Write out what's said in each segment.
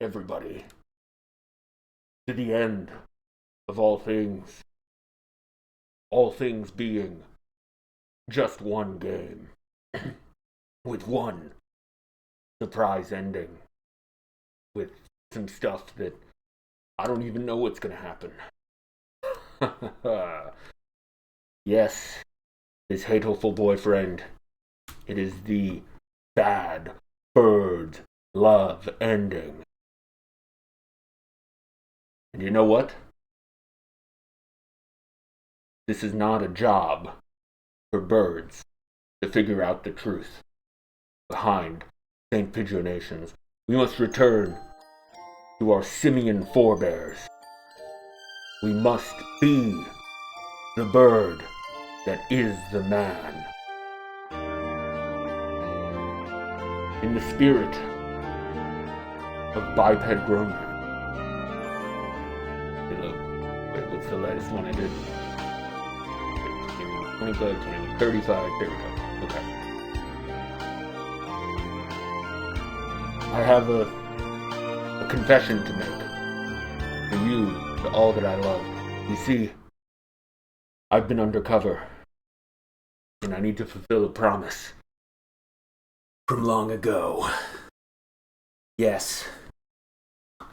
everybody, to the end of all things being just one game, with one surprise ending, with some stuff that I don't even know what's gonna happen. Yes, his hateful boyfriend. It is the bad bird love ending. And you know what? This is not a job for birds to figure out the truth behind St. Pigeonations. We must return to our simian forebears. We must be the bird that is the man. In the spirit of biped grown man. Wait, what's the latest one I did? 25, 20, 35, there we go. Okay. I have a confession to make. For you, to all that I love. You see, I've been undercover. And I need to fulfill a promise. From long ago. Yes.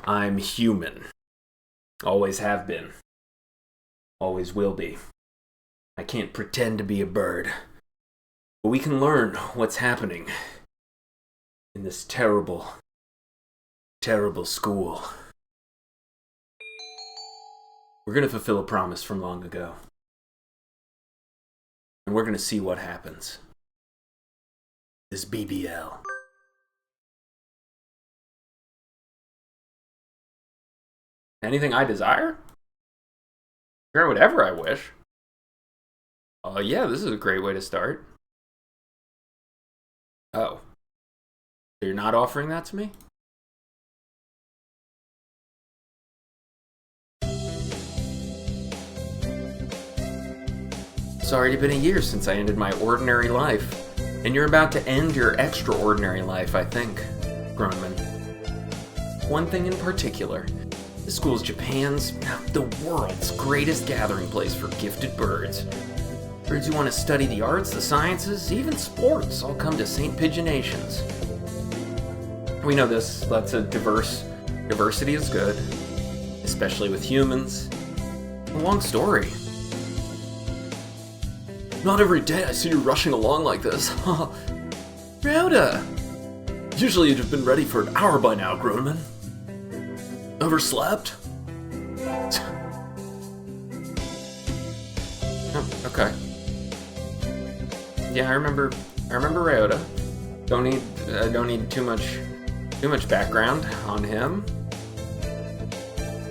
I'm human. Always have been. Always will be. I can't pretend to be a bird. But we can learn what's happening in this terrible, terrible school. We're gonna fulfill a promise from long ago. And we're gonna see what happens. This BBL. Anything I desire? Grant whatever I wish. Yeah, this is a great way to start. Oh. So you're not offering that to me? It's already been a year since I ended my ordinary life. And you're about to end your extraordinary life, I think, Grownman. One thing in particular. This school's Japan's, the world's greatest gathering place for gifted birds. Birds who want to study the arts, the sciences, even sports all come to St. Pigeonations. We know this, lots of diversity is good, especially with humans. A long story. Not every day I see you rushing along like this. Ryouta! Usually you'd have been ready for an hour by now, Grownman. Overslept? Oh, okay. Yeah, I remember Ryouta. Don't need too much background on him.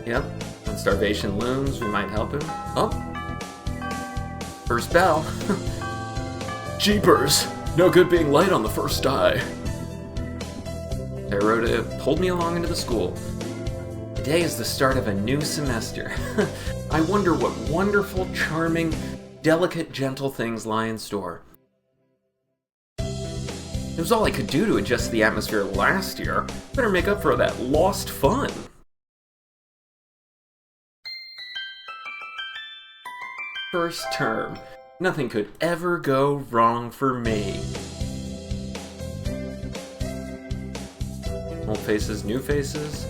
Yep. When starvation looms, we might help him. Oh. First bell. Jeepers! No good being late on the first day. Ryouta pulled me along into the school. Today is the start of a new semester. I wonder what wonderful, charming, delicate, gentle things lie in store. It was all I could do to adjust the atmosphere last year. Better make up for that lost fun. First term. Nothing could ever go wrong for me. Old faces, new faces.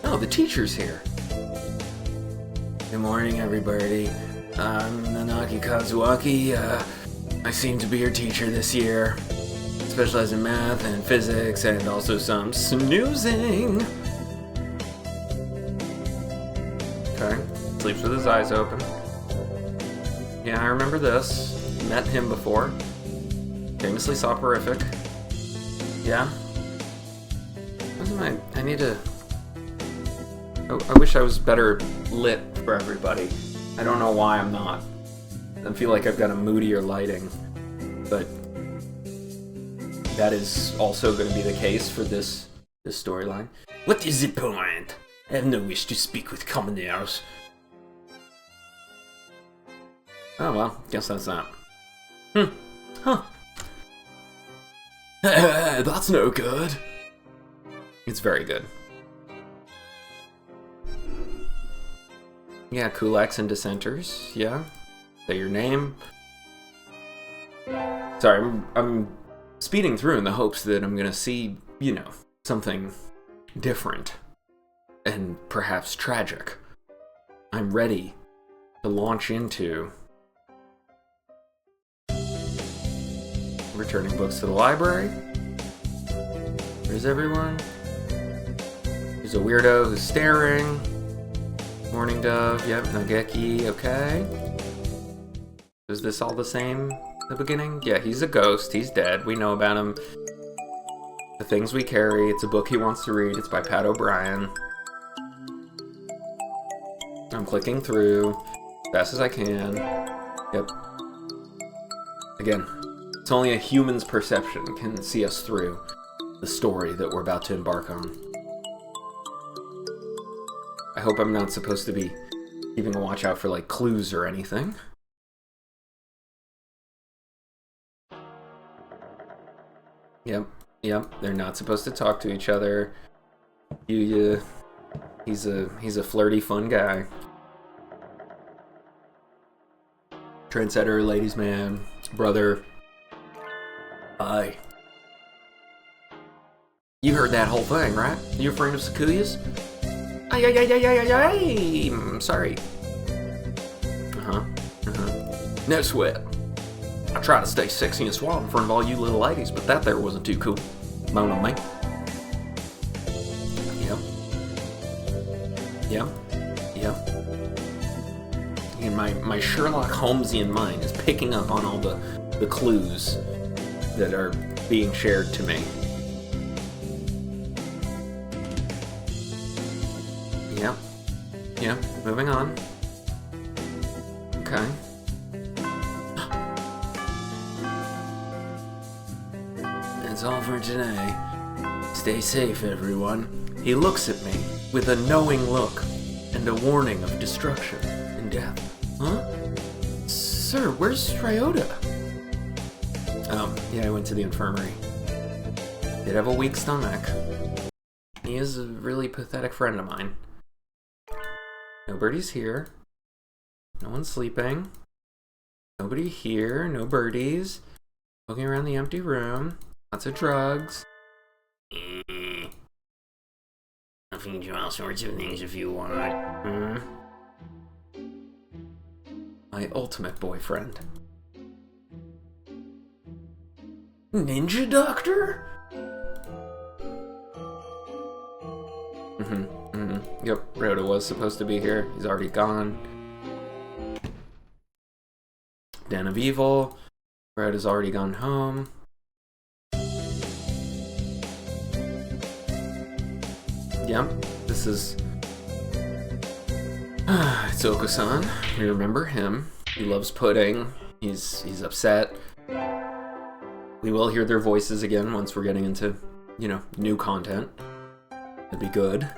Oh, the teacher's here. Good morning, everybody. I'm Nanaki Kazuaki. I seem to be your teacher this year. Specialize in math and physics and also some snoozing. Okay, sleeps with his eyes open. Yeah, I remember this. Met him before. Famously soporific. Yeah. I need to... I wish I was better lit for everybody. I don't know why I'm not. I feel like I've got a moodier lighting. But that is also going to be the case for this storyline. What is the point? I have no wish to speak with commoners. Oh well, guess that's that. Huh. That's no good. It's very good. Yeah, kulaks and dissenters. Yeah. Say your name. Sorry, I'm speeding through in the hopes that I'm gonna see, you know, something different and perhaps tragic. I'm ready to launch into returning books to the library. Where's everyone? There's a weirdo who's staring. Morning Dove, yep, Nageki, okay. Is this all the same at the beginning? Yeah, he's a ghost, he's dead, we know about him. The Things We Carry, it's a book he wants to read, it's by Pat O'Brien. I'm clicking through as fast as I can. Yep. Again, it's only a human's perception can see us through the story that we're about to embark on. I hope I'm not supposed to be keeping a watch out for, like, clues or anything. Yep, they're not supposed to talk to each other. He's a flirty, fun guy. Trendsetter, ladies' man, brother. Hi. You heard that whole thing, right? You afraid of Sakuyas? I'm sorry. No sweat. I try to stay sexy and suave in front of all you little ladies, but that there wasn't too cool. Moan on me. Yep. And my Sherlock Holmesian mind is picking up on all the clues that are being shared to me. Yep, moving on. Okay. That's all for today. Stay safe, everyone. He looks at me with a knowing look and a warning of destruction and death. Huh? Sir, where's Ryouta? Oh, yeah, I went to the infirmary. Did have a weak stomach. He is a really pathetic friend of mine. Nobody's here. No one's sleeping. Nobody here. No birdies. Looking around the empty room. Lots of drugs. I'll feed you all sorts of things if you want. My ultimate boyfriend. Ninja Doctor? Yep, Ryouta was supposed to be here. He's already gone. Den of Evil. Ryouta already gone home. Yep, this is... it's Oko-san. We remember him. He loves pudding. He's upset. We will hear their voices again once we're getting into, you know, new content. That'd be good.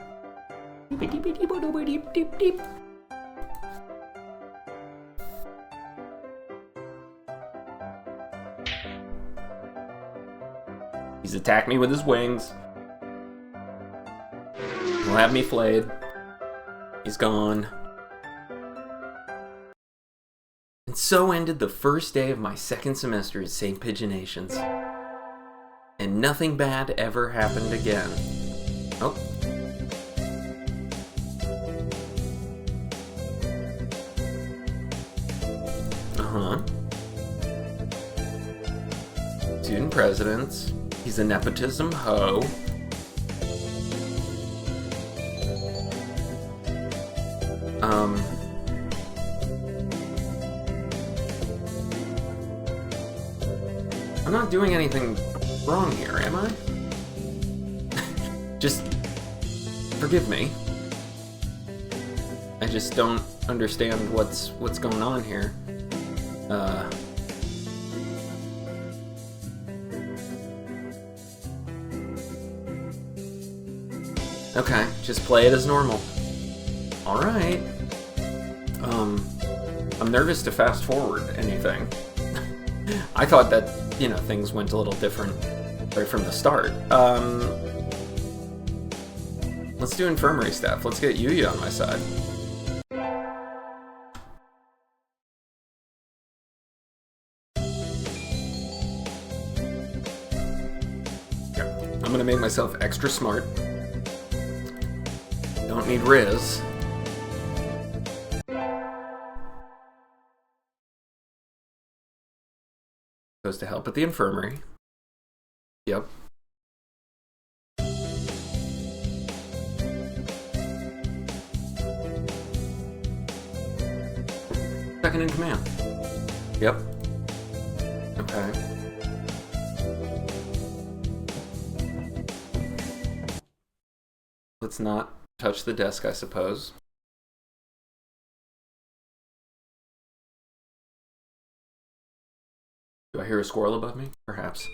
He's attacked me with his wings. He'll have me flayed. He's gone. And so ended the first day of my second semester at St. Pigeonations. And nothing bad ever happened again. Oh. Student presidents. He's a nepotism hoe. I'm not doing anything wrong here, am I? Just forgive me. I just don't understand what's going on here. Okay, just play it as normal. Alright. I'm nervous to fast forward anything. I thought that, you know, things went a little different right from the start. Let's do infirmary stuff. Let's get Yuya on my side. myself extra smart. Don't need Riz. Goes to help at the infirmary. Yep. Second in command. Yep. Okay. Let's not touch the desk, I suppose. Do I hear a squirrel above me? Perhaps.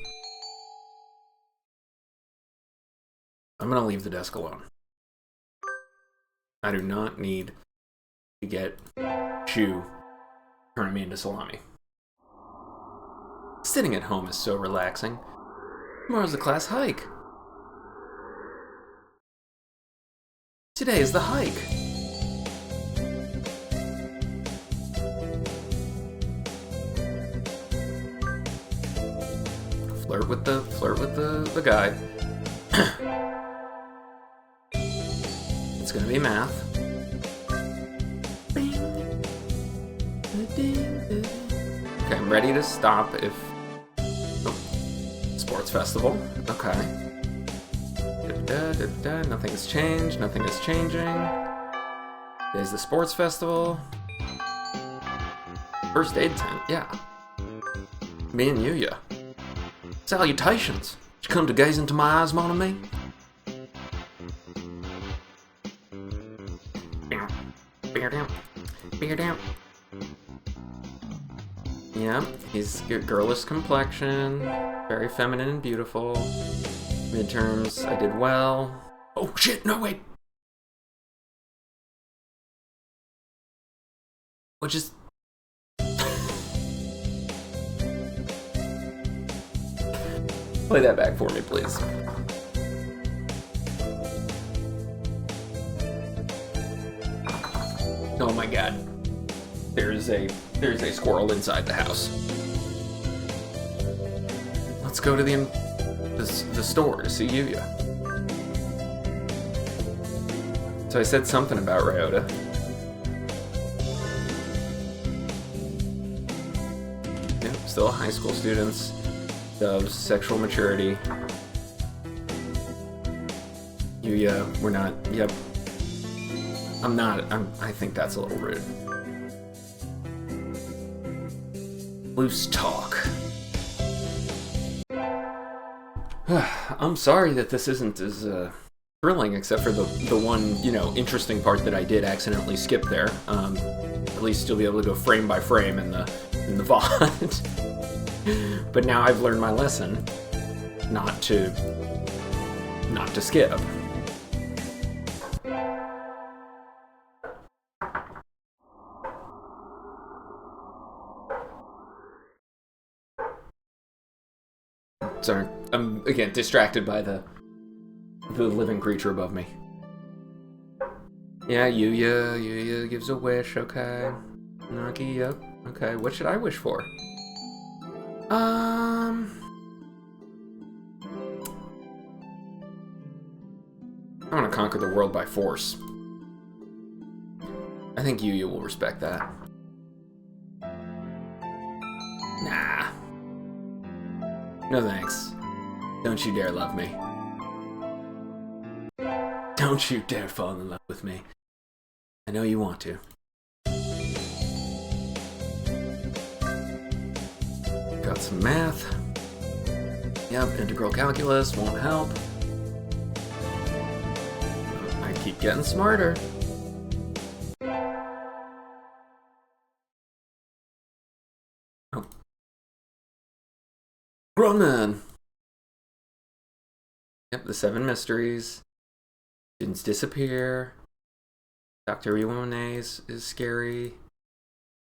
I'm gonna leave the desk alone. I do not need to get Shu turning me into salami. Sitting at home is so relaxing. Tomorrow's the class hike. Today is the hike. Flirt with the guy. It's gonna be math. Okay, I'm ready to stop if... Oh. Sports festival. Okay. Nothing has changed. Nothing is changing. There's the sports festival. First aid tent, yeah. Me and Yuya. Salutations. Did you come to gaze into my eyes, mon ami? Yeah, he's girlish complexion, very feminine and beautiful. Midterms, I did well. Oh shit, no wait! What just... Play that back for me, please. Oh my god. There's a squirrel inside the house. Let's go to the store to see Yuya. So I said something about Ryouta. Yeah, still a high school student. Doves, sexual maturity. Yuya, we're not, yep. I think that's a little rude. Loose talk. I'm sorry that this isn't as thrilling, except for the one, interesting part that I did accidentally skip there. At least you'll be able to go frame by frame in the VOD. But now I've learned my lesson, not to skip. Sorry, I'm again distracted by the living creature above me. Yeah, Yuya gives a wish, okay. Nagi, yep. Okay, what should I wish for? I want to conquer the world by force. I think Yuya will respect that. Nah. No thanks. Don't you dare love me. Don't you dare fall in love with me. I know you want to. Got some math. Yep, integral calculus won't help. I keep getting smarter. Oh. Grown man. Yep, the 7 mysteries. Students disappear. Dr. Iwone is scary.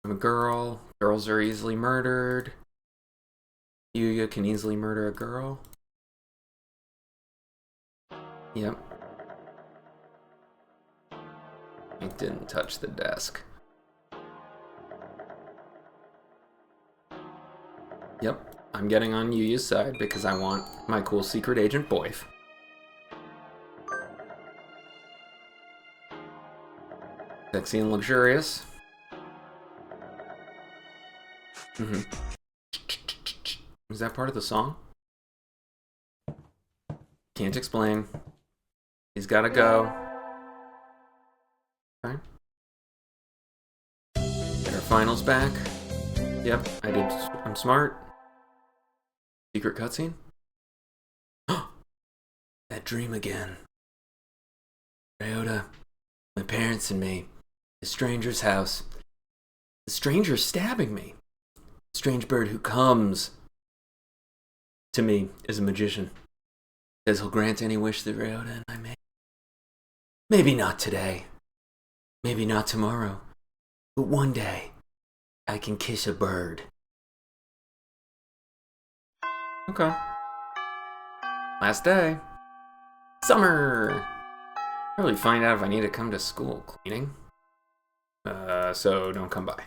I'm a girl. Girls are easily murdered. Yuya can easily murder a girl. Yep. I didn't touch the desk. Yep. I'm getting on Yuya's side because I want my cool secret agent boyf. Sexy and luxurious. Is that part of the song? Can't explain. He's gotta go. Okay. Get our finals back. Yep, I did. I'm smart. Secret cutscene? That dream again. Ryouta, my parents and me. The stranger's house. The stranger stabbing me. The strange bird who comes to me is a magician. Says he'll grant any wish that Ryouta and I make. Maybe not today. Maybe not tomorrow. But one day, I can kiss a bird. Okay. Last day. Summer! Probably find out if I need to come to school. Cleaning. So don't come by.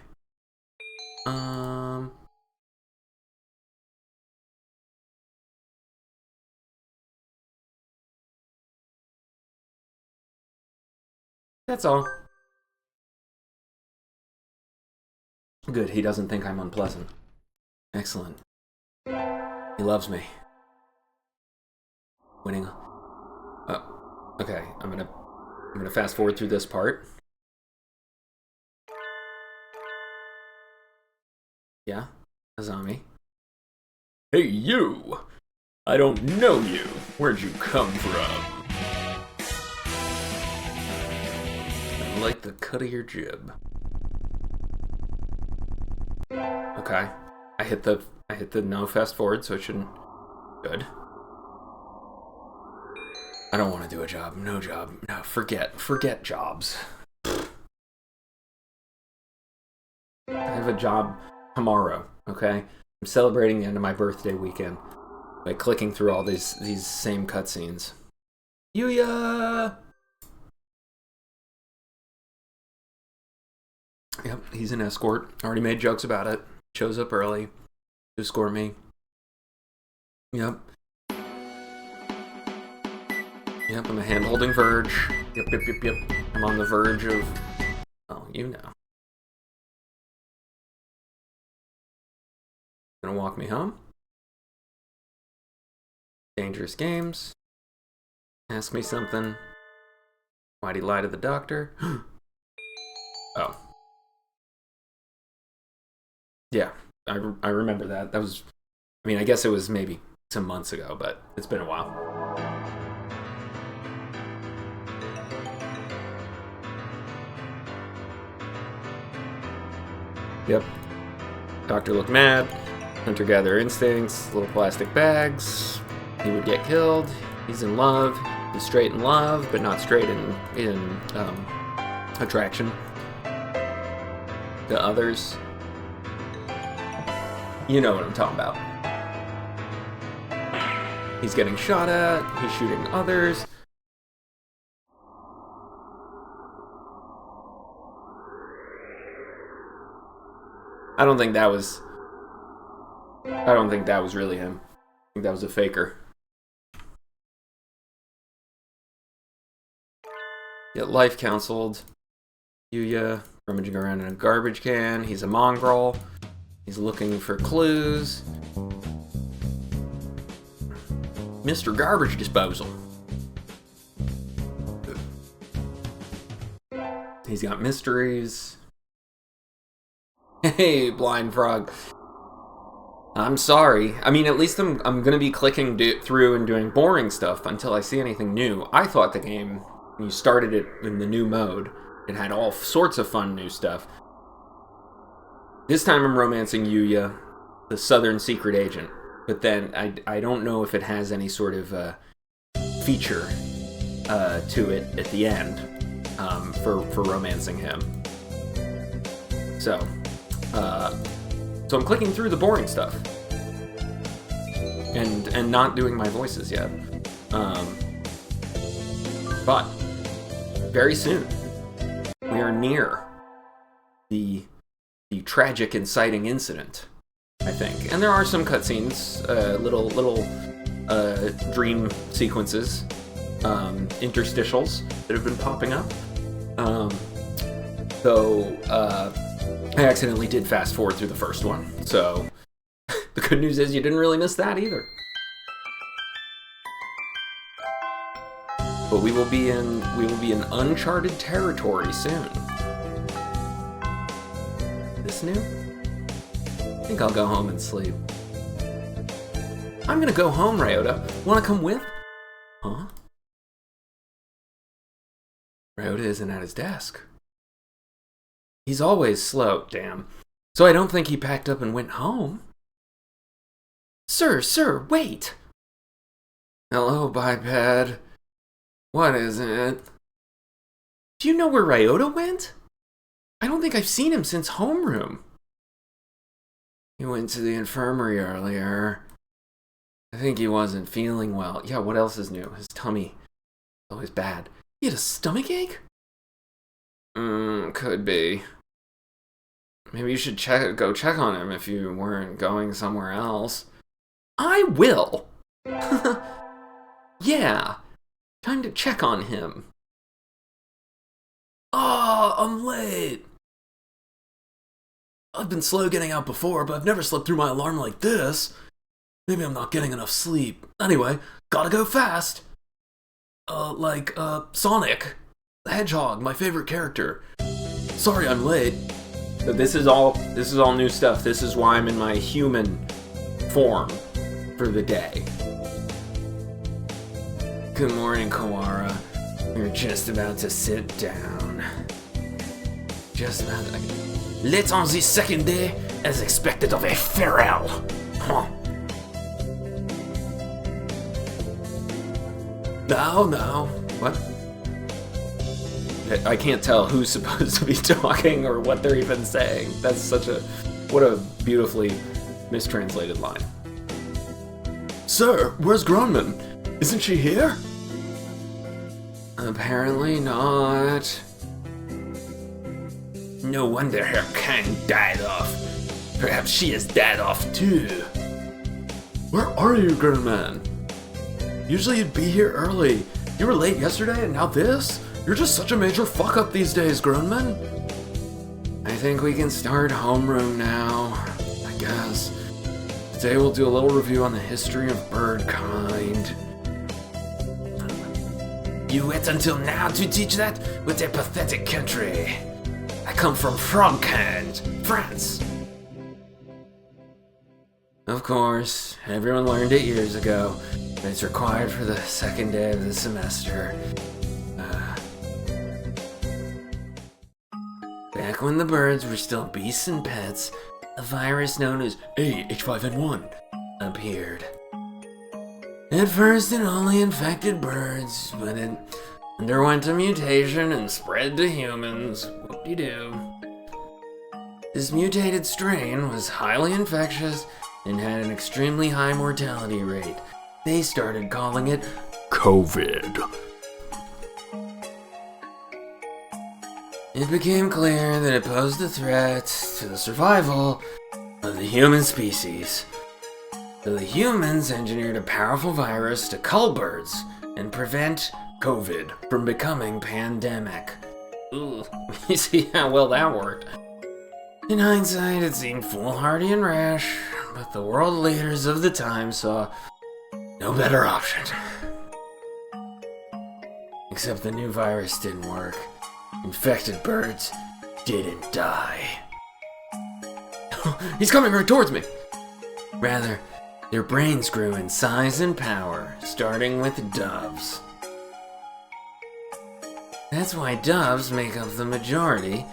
That's all. Good, he doesn't think I'm unpleasant. Excellent. He loves me. Winning. Oh, okay. I'm gonna fast forward through this part. Yeah, Azami. Hey, you! I don't know you. Where'd you come from? I like the cut of your jib. Okay. I hit the no fast forward, so it shouldn't. Good. I don't want to do a job. No job. No, forget jobs. I have a job tomorrow, okay? I'm celebrating the end of my birthday weekend by clicking through all these same cutscenes. Yuya! Yep, he's an escort. Already made jokes about it. Shows up early to escort me. Yep. Yep, I'm a hand-holding verge. Yep. I'm on the verge of... Oh, you know. Gonna walk me home. Dangerous games. Ask me something. Why'd he lie to the doctor? Oh. Yeah, I remember that. That was... I mean, I guess it was maybe some months ago, but it's been a while. Yep. Doctor looked mad. Hunter-gatherer instincts. Little plastic bags. He would get killed. He's in love. He's straight in love, but not straight in attraction to others. You know what I'm talking about. He's getting shot at. He's shooting others. I don't think that was really him. I think that was a faker. Get life counseled. Yuya rummaging around in a garbage can. He's a mongrel. He's looking for clues. Mr. Garbage Disposal. He's got mysteries. Hey, blind frog. I'm sorry. I mean, at least I'm gonna be clicking through and doing boring stuff until I see anything new. I thought the game, when you started it in the new mode, it had all sorts of fun new stuff. This time I'm romancing Yuya, the Southern Secret Agent. But then I don't know if it has any sort of feature to it at the end for romancing him. So I'm clicking through the boring stuff and not doing my voices yet. But very soon we are near the tragic inciting incident, I think. And there are some cutscenes, little dream sequences, interstitials that have been popping up. So, I accidentally did fast forward through the first one. So, the good news is you didn't really miss that either. But we will be in uncharted territory soon. This new? I think I'll go home and sleep. I'm gonna go home, Ryouta. Wanna come with? Huh? Ryouta isn't at his desk. He's always slow, damn. So I don't think he packed up and went home. Sir, wait! Hello, biped. What is it? Do you know where Ryouta went? I don't think I've seen him since homeroom. He went to the infirmary earlier. I think he wasn't feeling well. Yeah, what else is new? His tummy is always bad. He had a stomachache? Could be. Maybe you should go check on him if you weren't going somewhere else. I will! Yeah, time to check on him. Oh, I'm late. I've been slow getting out before, but I've never slept through my alarm like this. Maybe I'm not getting enough sleep. Anyway, gotta go fast. Like Sonic the Hedgehog, my favorite character. Sorry I'm late. But this is all new stuff. This is why I'm in my human form for the day. Good morning, Kawara. We're just about to sit down. Just about to... Late on the second day, as expected of a feral. Huh. No. What? I can't tell who's supposed to be talking or what they're even saying. That's such a... What a beautifully mistranslated line. Sir, where's Gronman? Isn't she here? Apparently not. No wonder her kind died off. Perhaps she has died off too. Where are you, Gronman? Usually you'd be here early. You were late yesterday and now this? You're just such a major fuck-up these days, Gronman. I think we can start homeroom now, I guess. Today we'll do a little review on the history of bird kind. You wait until now to teach that? With a pathetic country. I come from Frogkind, France. Of course, everyone learned it years ago. It's required for the second day of the semester. Back when the birds were still beasts and pets, a virus known as H5N1 appeared. At first, it only infected birds, but it underwent a mutation and spread to humans. Whoop-de-doo. This mutated strain was highly infectious and had an extremely high mortality rate. They started calling it COVID. It became clear that it posed a threat to the survival of the human species. So the humans engineered a powerful virus to cull birds and prevent COVID from becoming pandemic. Ooh, you see how well that worked. In hindsight, it seemed foolhardy and rash, but the world leaders of the time saw no better option. Except the new virus didn't work. Infected birds didn't die. He's coming right towards me! Rather, their brains grew in size and power, starting with doves. That's why doves make up the majority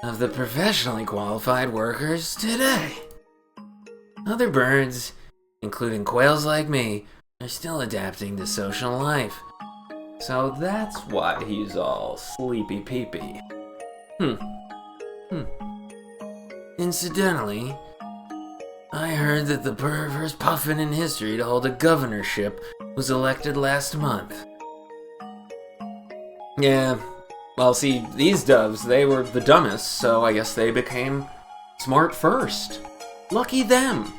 of the professionally qualified workers today. Other birds, including quails like me, are still adapting to social life. So that's why he's all sleepy peepee. Incidentally, I heard that the first puffin in history to hold a governorship was elected last month. Yeah, well, see, these doves, they were the dumbest, so I guess they became smart first. Lucky them.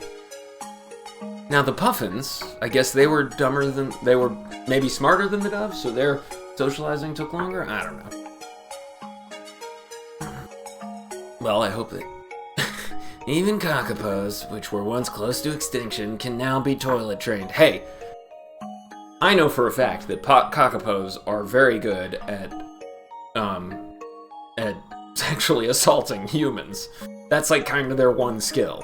Now the puffins, I guess they were maybe smarter than the doves, so their socializing took longer? I don't know. Well, I hope that even cockapos, which were once close to extinction, can now be toilet trained. Hey, I know for a fact that cockapos are very good at sexually assaulting humans. That's like kind of their one skill.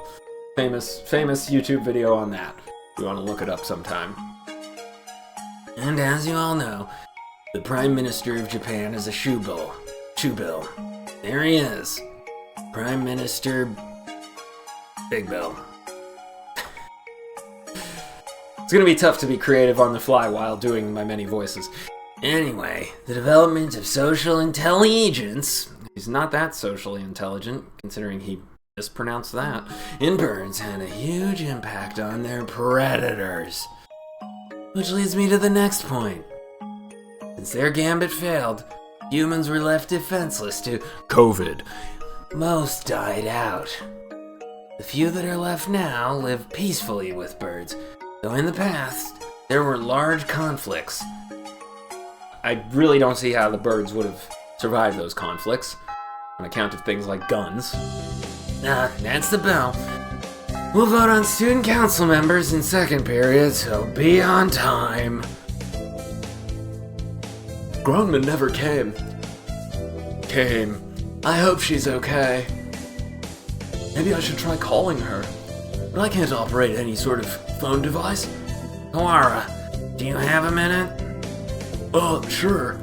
Famous YouTube video on that. If you want to look it up sometime. And as you all know, the Prime Minister of Japan is a shoebill. There he is. Prime Minister Big Bill. It's gonna be tough to be creative on the fly while doing my many voices. Anyway, the development of social intelligence. He's not that socially intelligent, considering he mispronounced that. In birds had a huge impact on their predators. Which leads me to the next point. Since their gambit failed, humans were left defenseless to COVID. Most died out. The few that are left now live peacefully with birds, though in the past, there were large conflicts. I really don't see how the birds would have survived those conflicts, on account of things like guns. That's the bell. We'll vote on student council members in second period, so be on time. Groneman never came. I hope she's okay. Maybe I should try calling her. But I can't operate any sort of phone device. Kawara, do you have a minute? Sure.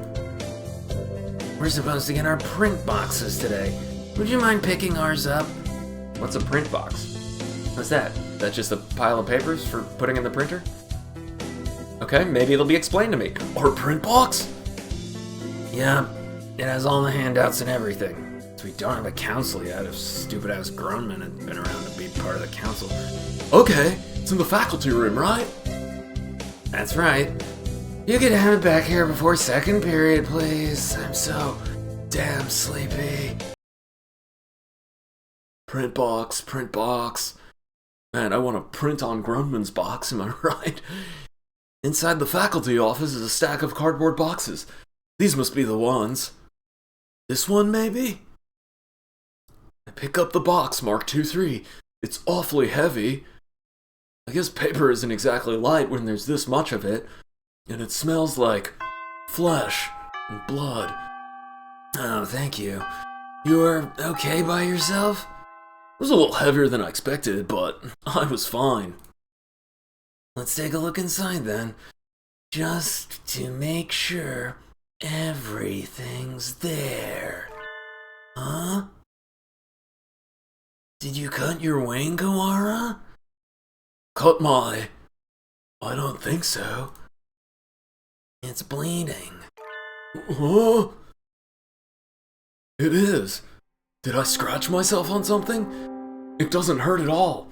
We're supposed to get our print boxes today. Would you mind picking ours up? What's a print box? What's that? That's just a pile of papers for putting in the printer? Okay, maybe it'll be explained to me. Our print box? Yeah, it has all the handouts and everything. So we don't have a council yet if stupid-ass grown men had been around to be part of the council. Okay, it's in the faculty room, right? That's right. You could have it back here before second period, please. I'm so damn sleepy. Print box. Man, I want to print on Groneman's box, am I right? Inside the faculty office is a stack of cardboard boxes. These must be the ones. This one, maybe? I pick up the box marked 2-3. It's awfully heavy. I guess paper isn't exactly light when there's this much of it. And it smells like flesh and blood. Oh, thank you. You are okay by yourself? It was a little heavier than I expected, but I was fine. Let's take a look inside then. Just to make sure everything's there. Huh? Did you cut your wing, Kawara? Cut my... I don't think so. It's bleeding. Huh? It is. Did I scratch myself on something? It doesn't hurt at all.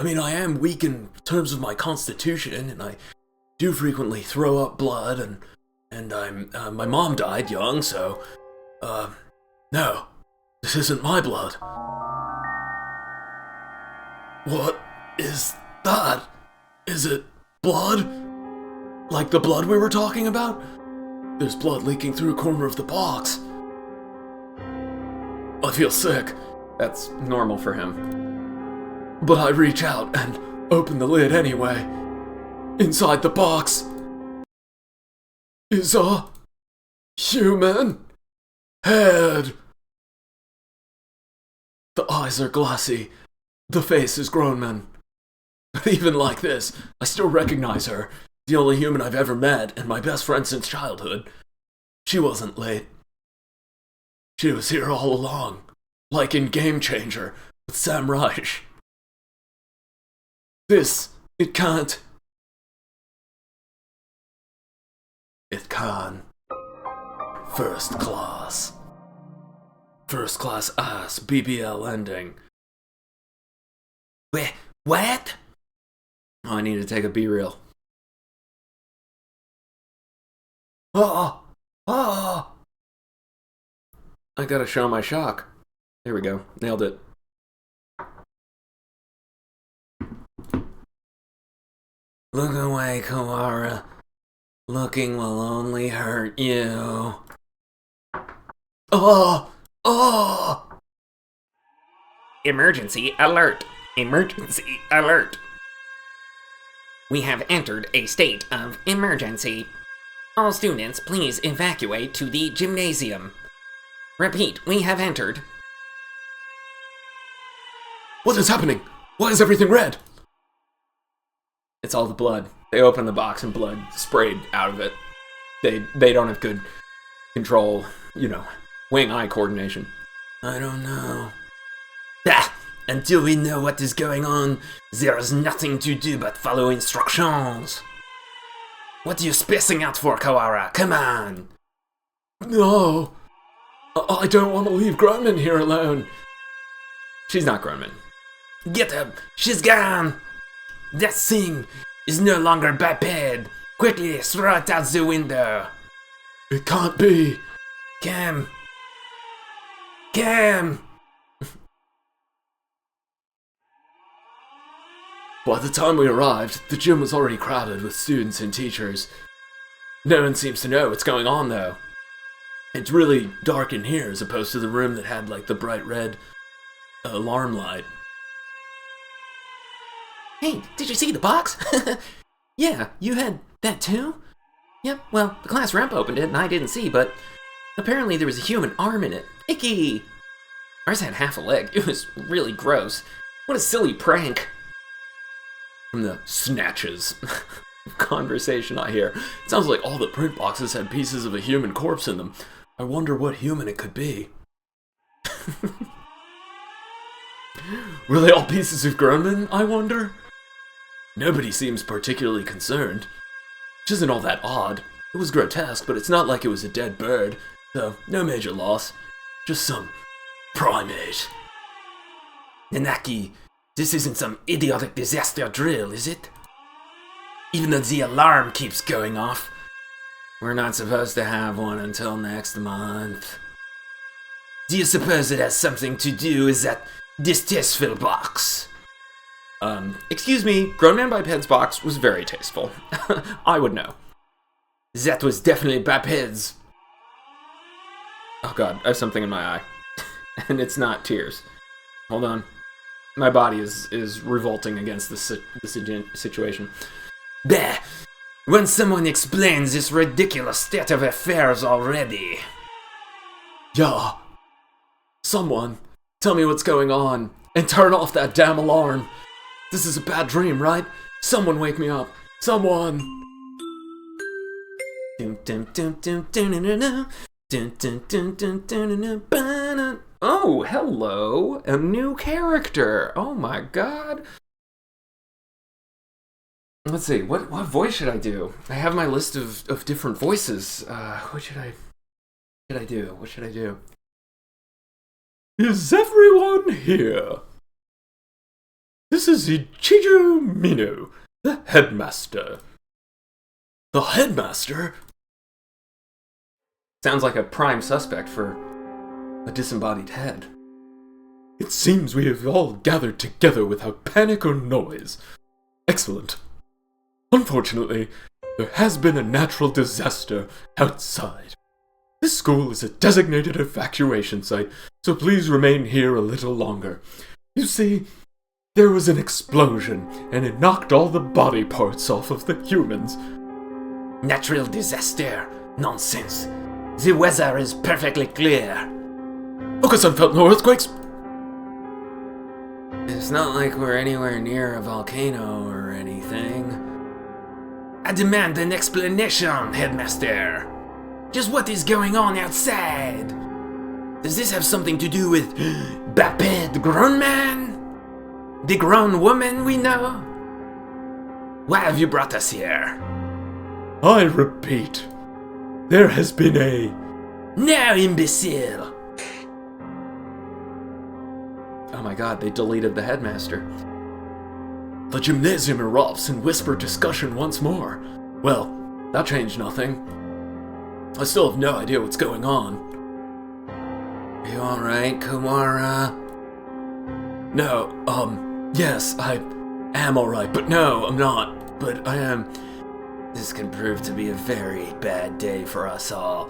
I mean, I am weak in terms of my constitution, and I do frequently throw up blood, and my mom died young, so, no, this isn't my blood. What is that? Is it blood? Like the blood we were talking about? There's blood leaking through a corner of the box. I feel sick. That's normal for him. But I reach out and open the lid anyway. Inside the box is a human head. The eyes are glassy. The face is Groneman. But even like this, I still recognize her. The only human I've ever met, and my best friend since childhood. She wasn't late. She was here all along, like in Game Changer with Sam Reich. This, it can't. It can. First class. First class ass, BBL ending. Wait, what? Oh, I need to take a B-reel. I gotta show my shock. There we go. Nailed it. Look away, Kawara. Looking will only hurt you. Emergency alert! Emergency alert! We have entered a state of emergency. All students, please evacuate to the gymnasium. Repeat, we have entered. What is happening? Why is everything red? It's all the blood. They open the box and blood sprayed out of it. They don't have good control, wing-eye coordination. I don't know. Until we know what is going on, there is nothing to do but follow instructions. What are you spacing out for, Kawara? Come on! No! I don't want to leave Grunman here alone. She's not Grunman. Get up! She's gone! That thing is no longer biped. Quickly, throw it out the window. It can't be. Cam! By the time we arrived, the gym was already crowded with students and teachers. No one seems to know what's going on, though. It's really dark in here as opposed to the room that had, the bright red alarm light. Hey, did you see the box? Yeah, you had that too? Yep, well, the class rep opened it and I didn't see, but apparently there was a human arm in it. Icky! Ours had half a leg. It was really gross. What a silly prank. From the snatches of conversation I hear, it sounds like all the print boxes had pieces of a human corpse in them. I wonder what human it could be. Were they all pieces of Grunman, I wonder? Nobody seems particularly concerned. Which isn't all that odd. It was grotesque, but it's not like it was a dead bird, so no major loss. Just some primate. Nanaki, this isn't some idiotic disaster drill, is it? Even though the alarm keeps going off. We're not supposed to have one until next month. Do you suppose it has something to do with that distasteful box? Excuse me, Grown Man Biped's box was very tasteful. I would know. That was definitely Biped's. Oh god, I have something in my eye. And it's not tears. Hold on. My body is revolting against this situation. Bah! When someone explains this ridiculous state of affairs already. Yeah. Someone, tell me what's going on, and turn off that damn alarm. This is a bad dream, right? Someone wake me up. Someone! Oh, hello! A new character! Oh my god! Let's see, what voice should I do? I have my list of different voices. What should I do? What should I do? Is everyone here? This is Ichijo Mino, the headmaster. The headmaster? Sounds like a prime suspect for a disembodied head. It seems we have all gathered together without panic or noise. Excellent. Unfortunately, there has been a natural disaster outside. This school is a designated evacuation site, so please remain here a little longer. You see, there was an explosion, and it knocked all the body parts off of the humans. Natural disaster? Nonsense. The weather is perfectly clear. Okasan felt no earthquakes. It's not like we're anywhere near a volcano or anything. I demand an explanation, Headmaster. Just what is going on outside? Does this have something to do with Baped grown man? The grown woman we know? Why have you brought us here? I repeat, there has been a... No, imbecile! Oh my god, they deleted the headmaster. The gymnasium erupts in whispered discussion once more. Well, that changed nothing. I still have no idea what's going on. Are you alright, Kawara? No, yes, I am alright, but no, I'm not. But I am... This could prove to be a very bad day for us all.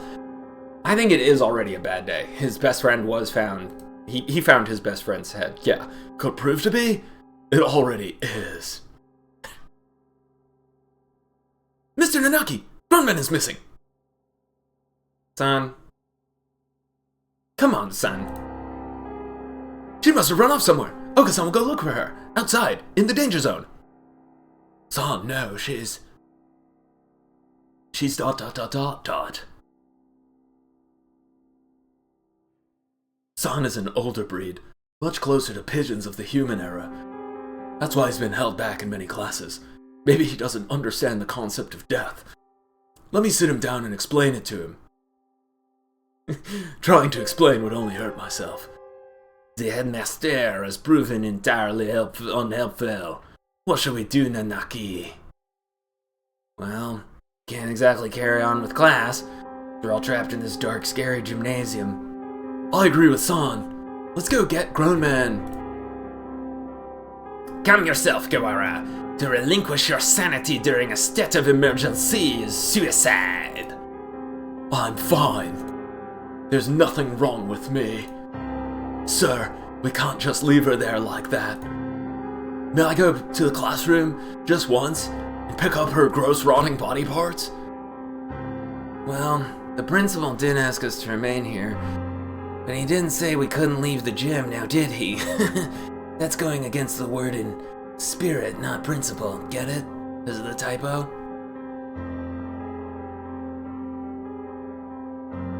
I think it is already a bad day. His best friend was found He found his best friend's head. Yeah. Could prove to be? It already is. Mr. Nanaki! Grownman is missing! Son. Come on, son. She must have run off somewhere. Oka-san will go look for her. Outside, in the danger zone. Son, no, she's dot. San is an older breed, much closer to pigeons of the human era. That's why he's been held back in many classes. Maybe he doesn't understand the concept of death. Let me sit him down and explain it to him. Trying to explain would only hurt myself. The headmaster has proven entirely unhelpful. What shall we do, Nanaki? Well, can't exactly carry on with class. We're all trapped in this dark, scary gymnasium. I agree with San. Let's go get Grownman. Calm yourself, Gawara. To relinquish your sanity during a state of emergency is suicide. I'm fine. There's nothing wrong with me. Sir, we can't just leave her there like that. May I go to the classroom just once and pick up her gross rotting body parts? Well, the principal did ask us to remain here, but he didn't say we couldn't leave the gym, now did he? That's going against the word in spirit, not principle, get it? Is it the typo?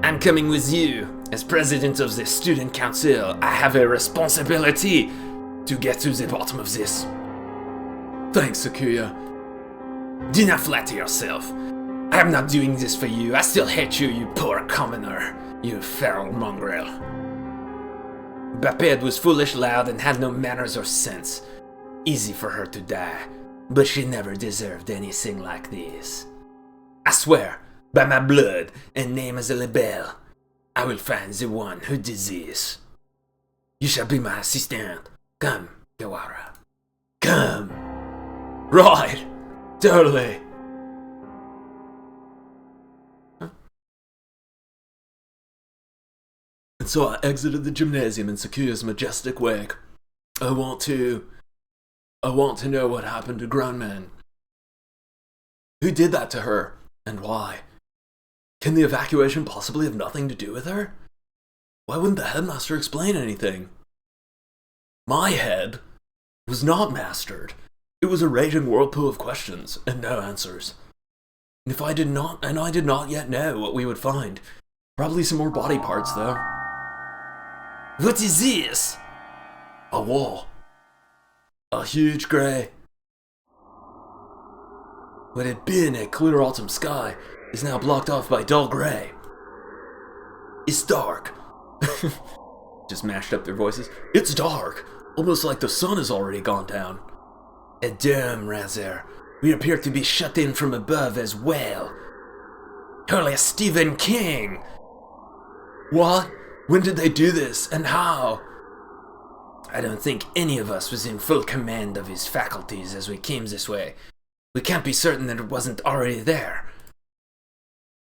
I'm coming with you. As president of the student council, I have a responsibility to get to the bottom of this. Thanks, Sakuya. Do not flatter yourself. I'm not doing this for you. I still hate you, you poor commoner. You feral mongrel. Baped was foolish, loud, and had no manners or sense. Easy for her to die, but she never deserved anything like this. I swear, by my blood and name as a libelle, I will find the one who did this. You shall be my assistant. Come, Gawara. Come. Right. Totally. And so I exited the gymnasium in Sakuya's majestic wake. I want to know what happened to Grownman. Who did that to her, and why? Can the evacuation possibly have nothing to do with her? Why wouldn't the headmaster explain anything? My head was not mastered. It was a raging whirlpool of questions and no answers. And I did not yet know what we would find. Probably some more body parts, though. What is this? A wall. A huge grey. What had been a clear autumn sky is now blocked off by dull grey. It's dark. Just mashed up their voices. It's dark. Almost like the sun has already gone down. A dome, rather. We appear to be shut in from above as well. Holy Stephen King! What? When did they do this, and how? I don't think any of us was in full command of his faculties as we came this way. We can't be certain that it wasn't already there.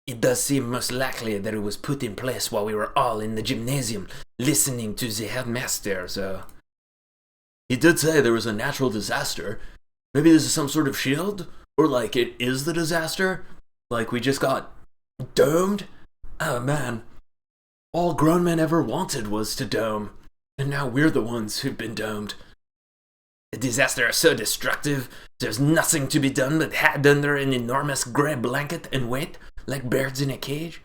It does seem most likely that it was put in place while we were all in the gymnasium, listening to the headmaster, so... He did say there was a natural disaster. Maybe this is some sort of shield? Or like it is the disaster? Like we just got domed? Oh man. All Grownman ever wanted was to dome. And now we're the ones who've been domed. A disaster is so destructive, there's nothing to be done but hide under an enormous grey blanket and wait, like birds in a cage.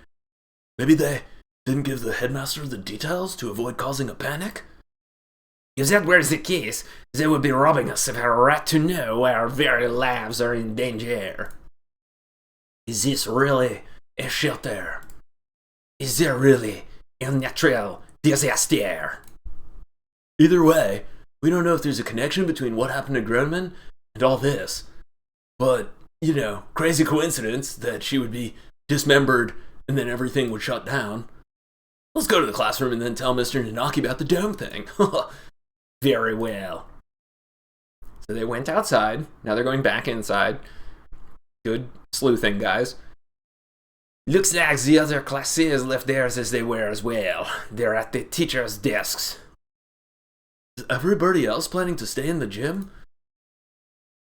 Maybe they didn't give the headmaster the details to avoid causing a panic? If that were the case, they would be robbing us of our right to know why our very lives are in danger. Is this really a shelter? Is there really a natural disaster? Either way, we don't know if there's a connection between what happened to Grownman and all this. But, you know, crazy coincidence that she would be dismembered and then everything would shut down. Let's go to the classroom and then tell Mr. Nanaki about the dome thing. Very well. So they went outside. Now they're going back inside. Good sleuthing, guys. Looks like the other classes left theirs as they were as well. They're at the teachers' desks. Is everybody else planning to stay in the gym?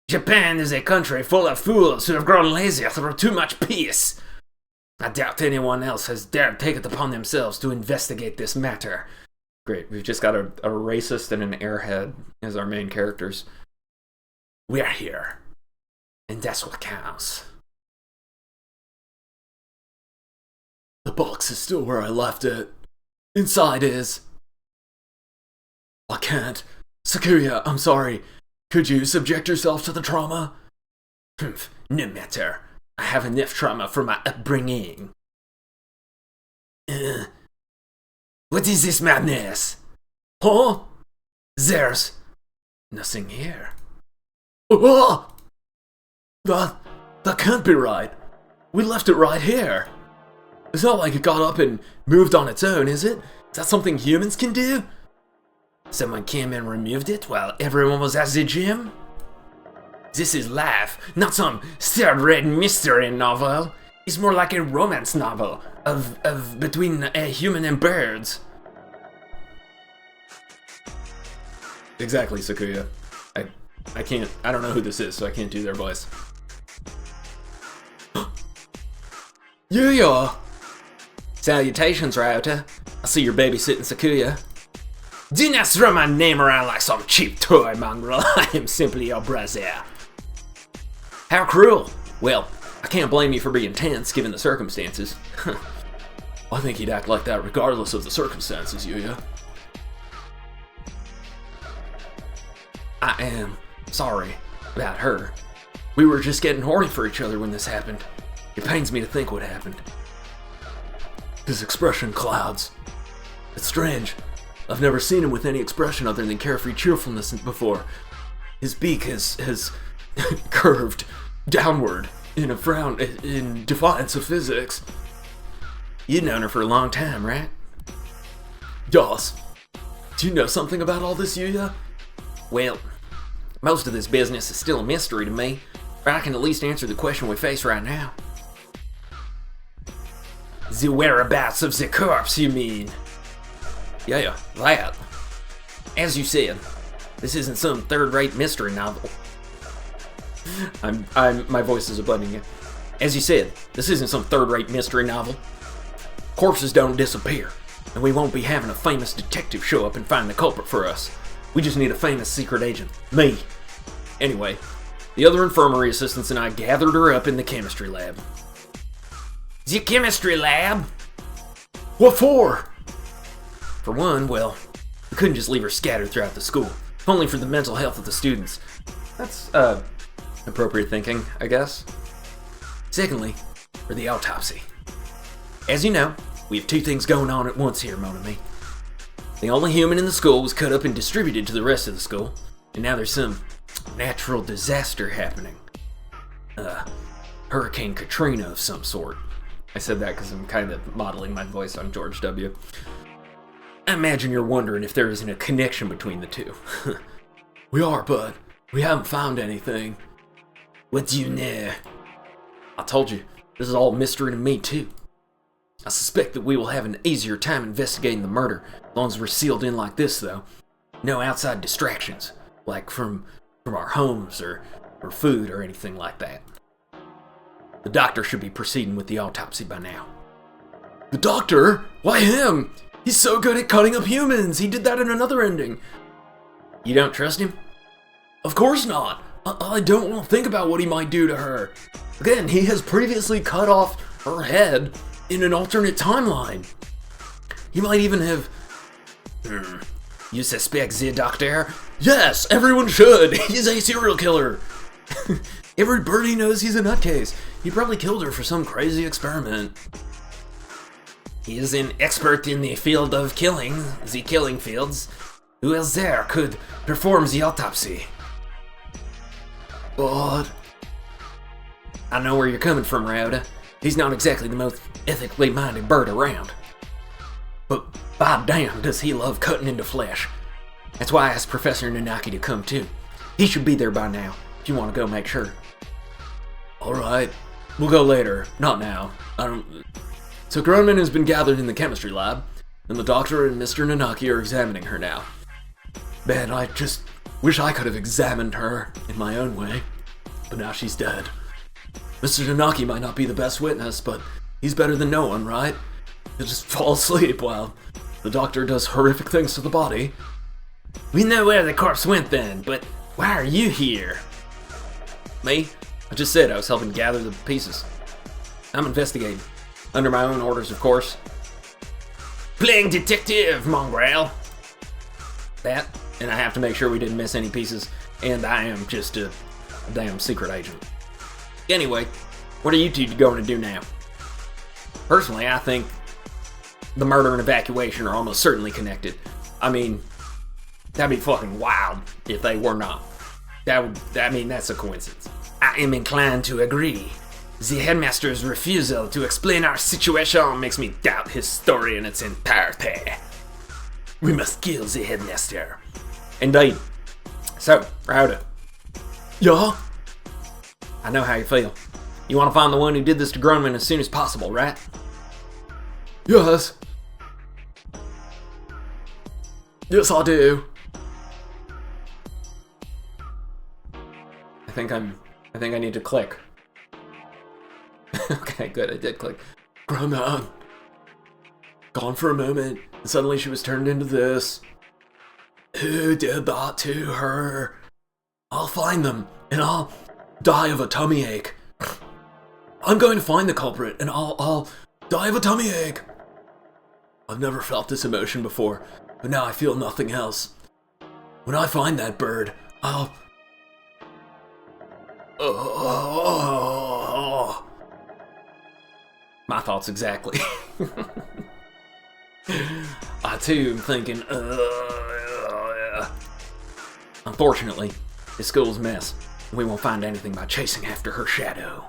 Japan is a country full of fools who have grown lazy through too much peace. I doubt anyone else has dared take it upon themselves to investigate this matter. Great, we've just got a racist and an airhead as our main characters. We're here, and that's what counts. The box is still where I left it. Inside is... I can't. Sakuya, I'm sorry. Could you subject yourself to the trauma? No matter. I have enough trauma from my upbringing. What is this madness? Huh? There's nothing here. That can't be right. We left it right here. It's not like it got up and moved on its own, is it? Is that something humans can do? Someone came and removed it while everyone was at the gym? This is life, not some third-rate mystery novel. It's more like a romance novel of between a human and birds. Exactly, Sakuya. I can't, I don't know who this is, so I can't do their voice. Yeah. Salutations, Ryouta. I see you're babysitting Sakuya. Do not throw my name around like some cheap toy, mongrel. I am simply your brother. How cruel. Well, I can't blame you for being tense, given the circumstances. I think he'd act like that regardless of the circumstances, Yuya. I am sorry about her. We were just getting horny for each other when this happened. It pains me to think what happened. His expression clouds. It's strange. I've never seen him with any expression other than carefree cheerfulness before. His beak has curved downward in a frown, in defiance of physics. You've known her for a long time, right? Yes. Do you know something about all this, Yuya? Well, most of this business is still a mystery to me, but I can at least answer the question we face right now. The whereabouts of the corpse, you mean? Yeah, that. As you said, this isn't some third-rate mystery novel. My voices are blending in. As you said, this isn't some third-rate mystery novel. Corpses don't disappear, and we won't be having a famous detective show up and find the culprit for us. We just need a famous secret agent. Me. Anyway, the other infirmary assistants and I gathered her up in the chemistry lab. The chemistry lab? What for? For one, well, we couldn't just leave her scattered throughout the school. Only for the mental health of the students. That's, appropriate thinking, I guess. Secondly, for the autopsy. As you know, we have two things going on at once here, mon ami. The only human in the school was cut up and distributed to the rest of the school, and now there's some natural disaster happening. Hurricane Katrina of some sort. I said that because I'm kind of modeling my voice on George W. I imagine you're wondering if there isn't a connection between the two. We are, but we haven't found anything. What do you know? I told you, this is all mystery to me too. I suspect that we will have an easier time investigating the murder, as long as we're sealed in like this though. No outside distractions, like from our homes or food or anything like that. The doctor should be proceeding with the autopsy by now. The doctor? Why him? He's so good at cutting up humans. He did that in another ending. You don't trust him? Of course not. I don't want to think about what he might do to her. Again, he has previously cut off her head in an alternate timeline. He might even have... You suspect the doctor? Yes, everyone should. He's a serial killer. Everybody knows he's a nutcase. He probably killed her for some crazy experiment. He is an expert in the field of killing, the killing fields. Who else there could perform the autopsy? But... I know where you're coming from, Ryouta. He's not exactly the most ethically minded bird around. But by damn does he love cutting into flesh. That's why I asked Professor Nanaki to come too. He should be there by now, if you want to go make sure. Alright, we'll go later. Not now. So Groneman has been gathered in the chemistry lab, and the doctor and Mr. Nanaki are examining her now. Man, I just wish I could have examined her in my own way. But now she's dead. Mr. Tanaki might not be the best witness, but he's better than no one, right? He'll just fall asleep while the doctor does horrific things to the body. We know where the corpse went then, but why are you here? Me? I just said I was helping gather the pieces. I'm investigating. Under my own orders, of course. Playing detective, mongrel. That, and I have to make sure we didn't miss any pieces, and I am just a damn secret agent. Anyway, what are you two going to do now? Personally, I think the murder and evacuation are almost certainly connected. I mean, that'd be fucking wild if they were not. That's a coincidence. I am inclined to agree. The headmaster's refusal to explain our situation makes me doubt his story in its entirety. We must kill the headmaster. Indeed. So, Ryouta, Yeah? I know how you feel. You want to find the one who did this to Grunman as soon as possible, right? Yes. Yes, I do. I think I need to click. Okay, good, I did click. Grandma. Gone for a moment, and suddenly she was turned into this. Who did that to her? I'll find them, and I'll die of a tummy ache. I'm going to find the culprit, and I'll die of a tummy ache. I've never felt this emotion before, but now I feel nothing else. When I find that bird, I'll... My thoughts exactly. I too am thinking, Unfortunately, this school's a mess. We won't find anything by chasing after her shadow.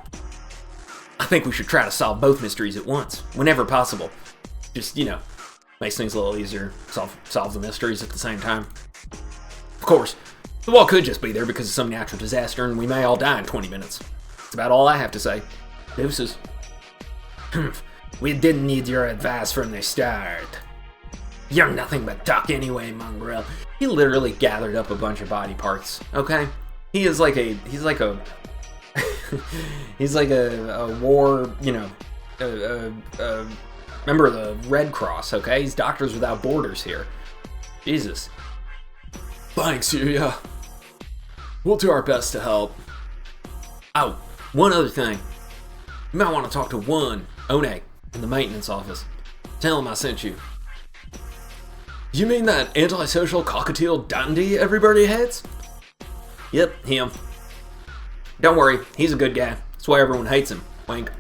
I think we should try to solve both mysteries at once, whenever possible. Just, makes things a little easier. Solve the mysteries at the same time. Of course, the wall could just be there because of some natural disaster, and we may all die in 20 minutes. That's about all I have to say. Deuces. We didn't need your advice from the start. You're nothing but talk anyway, mongrel. He literally gathered up a bunch of body parts, okay? He's like a war, member of the Red Cross, okay? He's Doctors Without Borders here. Jesus. Thanks, Yuya. We'll do our best to help. Oh, one other thing. You might want to talk to One One in the maintenance office. Tell him I sent you. You mean that antisocial cockatiel dandy everybody hates? Yep, him. Don't worry, he's a good guy. That's why everyone hates him. Wink.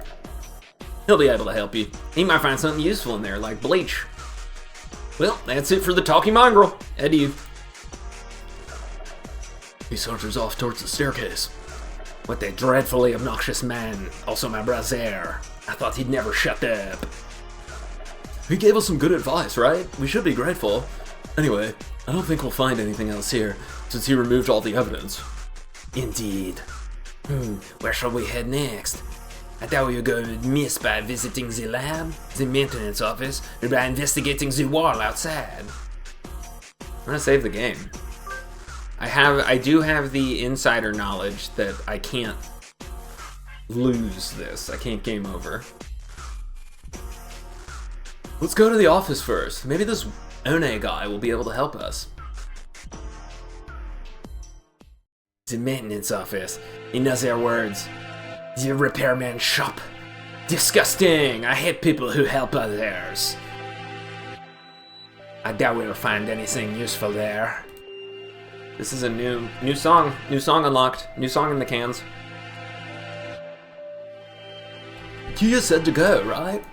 He'll be able to help you. He might find something useful in there, like bleach. Well, that's it for the talking mongrel. Adieu. He saunters off towards the staircase. What a dreadfully obnoxious man. Also my brother. I thought he'd never shut up. He gave us some good advice, right? We should be grateful. Anyway, I don't think we'll find anything else here, since he removed all the evidence. Indeed. Where shall we head next? I thought we were going to miss by visiting the lab, the maintenance office, or by investigating the wall outside. I'm gonna save the game. I do have the insider knowledge that I can't lose this. I can't game over. Let's go to the office first. Maybe this One guy will be able to help us. The maintenance office. In other words, the repairman shop. Disgusting! I hate people who help others. I doubt we'll find anything useful there. This is a new song. New song unlocked. New song in the cans. You said to go, right?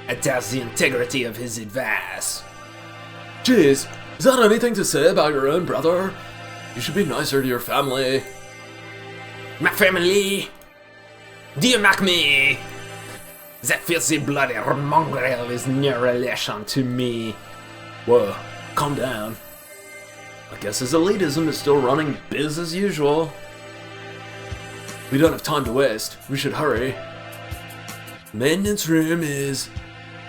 I doubt the integrity of his advice. Jeez, is that anything to say about your own brother? You should be nicer to your family. My family? Do you mock me? That filthy bloody mongrel is no relation to me. Whoa, calm down. I guess his elitism is still running biz as usual. We don't have time to waste. We should hurry. Maintenance room is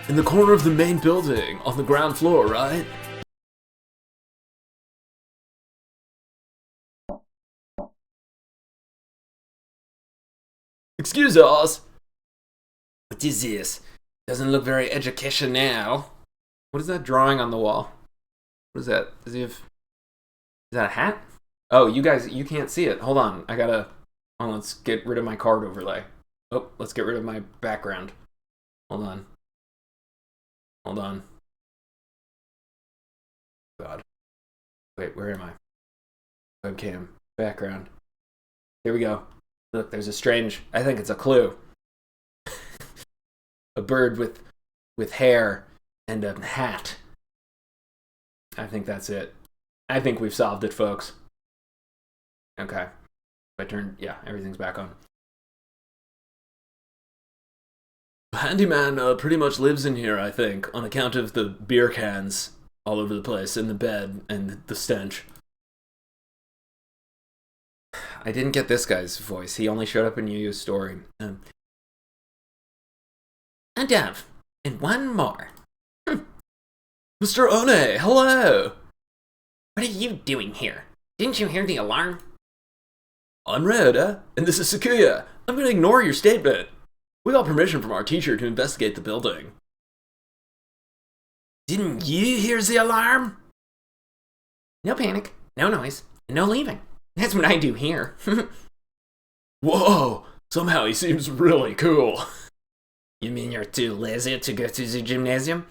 in the corner of the main building on the ground floor, right? Excuse us. What is this? Doesn't look very educational. What is that drawing on the wall? What is that? Is that a hat? Oh, you guys, you can't see it. Hold on. Let's get rid of my card overlay. Oh, let's get rid of my background. Hold on. God. Wait, where am I? Webcam. Background. Here we go. Look, there's a strange, I think it's a clue. A bird with hair and a hat. I think that's it. I think we've solved it, folks. Okay. Everything's back on. Handyman pretty much lives in here, I think, on account of the beer cans all over the place, in the bed, and the stench. I didn't get this guy's voice. He only showed up in Yu Yu's story. A dove. And one more. Mr. One, hello! What are you doing here? Didn't you hear the alarm? I'm Ryouta, and this is Sakuya. I'm gonna ignore your statement. We got permission from our teacher to investigate the building. Didn't you hear the alarm? No panic, no noise, and no leaving. That's what I do here. Whoa! Somehow he seems really cool. You mean you're too lazy to go to the gymnasium?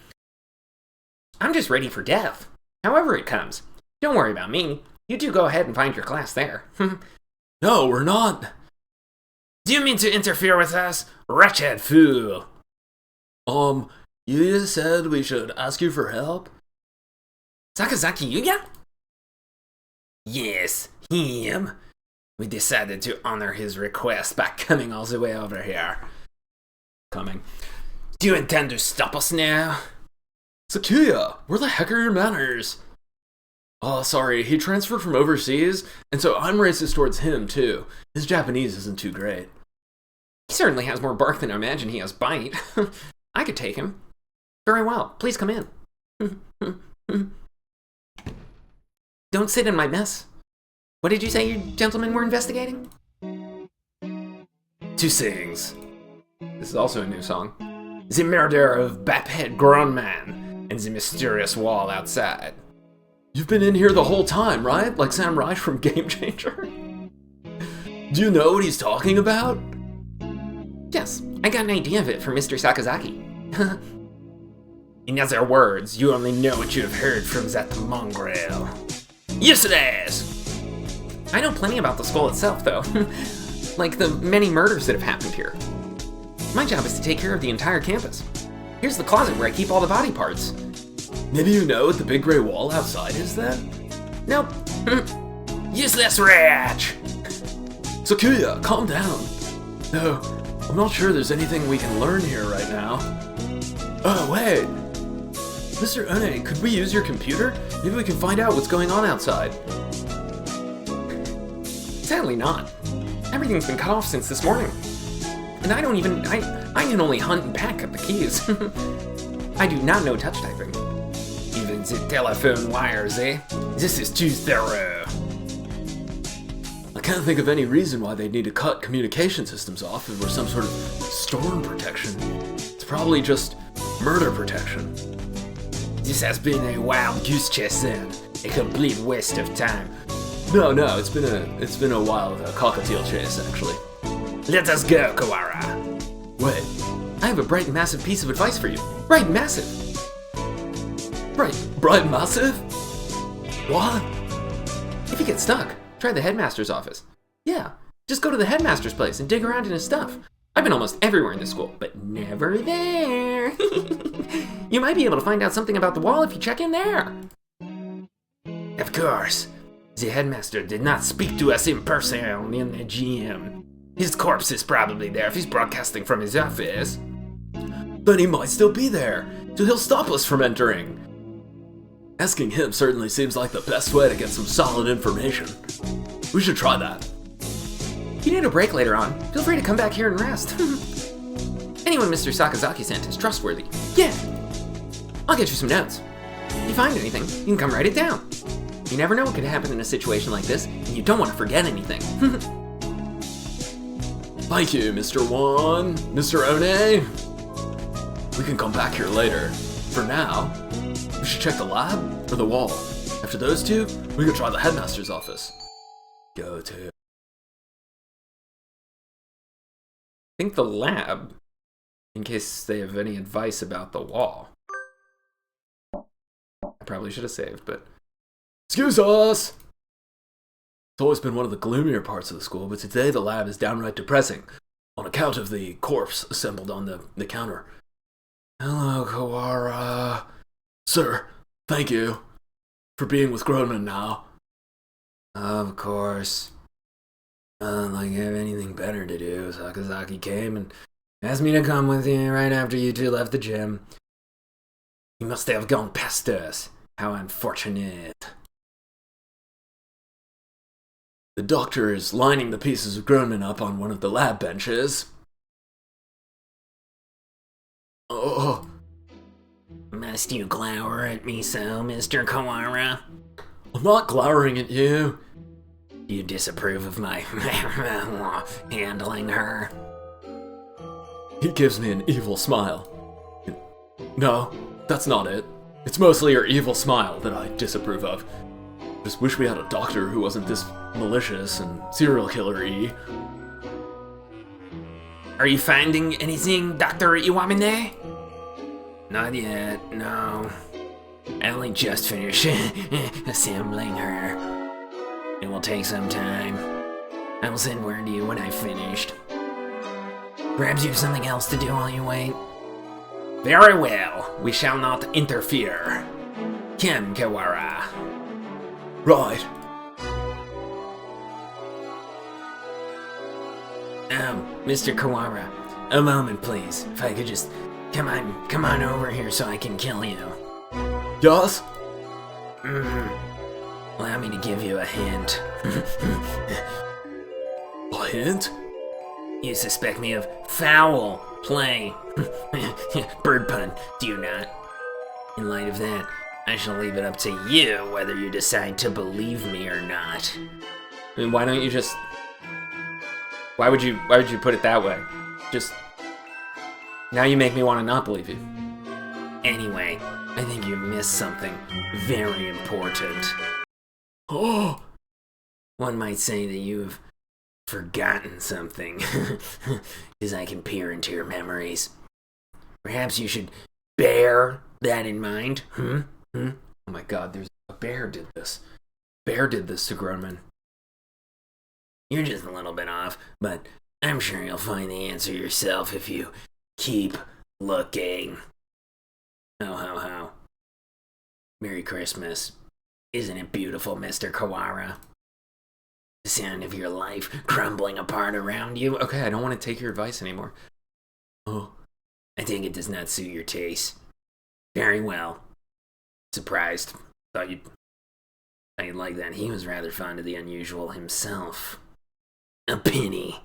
I'm just ready for death. However it comes. Don't worry about me. You two go ahead and find your class there. No, we're not. Do you mean to interfere with us? Wretched fool. Yuya said we should ask you for help? Sakazaki Yuya? Yes, him. We decided to honor his request by coming all the way over here. Coming. Do you intend to stop us now? Sakuya, where the heck are your manners? Oh, sorry, he transferred from overseas, and so I'm racist towards him, too. His Japanese isn't too great. He certainly has more bark than I imagine he has bite. I could take him. Very well, please come in. Don't sit in my mess. What did you say you gentlemen were investigating? Two things. This is also a new song. The murder of Baphead Grown Man and the mysterious wall outside. You've been in here the whole time, right? Like Samurai from Game Changer? Do you know what he's talking about? Yes, I got an idea of it from Mr. Sakazaki. In other words, you only know what you have heard from that mongrel. Yes, it is! I know plenty about the school itself, though. Like the many murders that have happened here. My job is to take care of the entire campus. Here's the closet where I keep all the body parts. Maybe you know what the big gray wall outside is then? Nope. Useless wretch! Sakuya, calm down. No, I'm not sure there's anything we can learn here right now. Oh, wait. Mr. One, could we use your computer? Maybe we can find out what's going on outside. Sadly not. Everything's been cut off since this morning. And I can only hunt and pack up the keys. I do not know touch typing. Even the telephone wires, eh? This is too thorough. I can't think of any reason why they'd need to cut communication systems off if it were some sort of storm protection. It's probably just murder protection. This has been a wild goose chase then. A complete waste of time. No, it's been a wild cockatiel chase, actually. Let us go, Kawara. Wait, I have a bright and massive piece of advice for you. Bright and massive. Bright massive? What? If you get stuck, try the headmaster's office. Yeah, just go to the headmaster's place and dig around in his stuff. I've been almost everywhere in this school, but never there. You might be able to find out something about the wall if you check in there. Of course. The headmaster did not speak to us in person in the gym. His corpse is probably there if he's broadcasting from his office. But he might still be there, so he'll stop us from entering. Asking him certainly seems like the best way to get some solid information. We should try that. If you need a break later on, feel free to come back here and rest. Anyone Mr. Sakazaki sent is trustworthy. Yeah. I'll get you some notes. If you find anything, you can come write it down. You never know what could happen in a situation like this, and you don't want to forget anything. Thank you, Mr. One, Mr. One. We can come back here later. For now, we should check the lab or the wall. After those two, we can try the headmaster's office. Go to. I think the lab, in case they have any advice about the wall. I probably should have saved, but... Excuse us! It's always been one of the gloomier parts of the school, but today the lab is downright depressing, on account of the corpse assembled on the counter. Hello, Kawara. Sir, thank you for being with Groneman now. Of course. Like I have anything better to do. Kazuaki came and asked me to come with you right after you two left the gym. He must have gone past us. How unfortunate. The doctor is lining the pieces of Groneman up on one of the lab benches. Oh. Must you glower at me so, Mr. Kawara? I'm not glowering at you. You disapprove of my handling her? He gives me an evil smile. No, that's not it. It's mostly your evil smile that I disapprove of. Just wish we had a doctor who wasn't this malicious and serial killer-y. Are you finding anything, Dr. Iwamine? Not yet, no. I only just finished assembling her. It will take some time. I will send word to you when I've finished. Perhaps you have something else to do while you wait? Very well, we shall not interfere. Come, Kawara. Right. Mr. Kawara, a moment please. If I could just come on over here so I can kill you. Yes? Allow me to give you a hint. A hint? You suspect me of foul play. Bird pun, do you not? In light of that, I shall leave it up to you whether you decide to believe me or not. I mean, why don't you just... Why would you put it that way? Just... Now you make me want to not believe you. Anyway, I think you missed something very important. Oh! One might say that you have forgotten something, because I can peer into your memories. Perhaps you should bear that in mind, Oh my god, there's a bear did this. Bear did this to Groneman. You're just a little bit off, but I'm sure you'll find the answer yourself if you keep looking. Ho ho ho. Merry Christmas. Isn't it beautiful, Mr. Kawara? The sound of your life crumbling apart around you. Okay, I don't want to take your advice anymore. Oh. I think it does not suit your taste. Very well. Surprised. Thought you'd like that. He was rather fond of the unusual himself. A penny.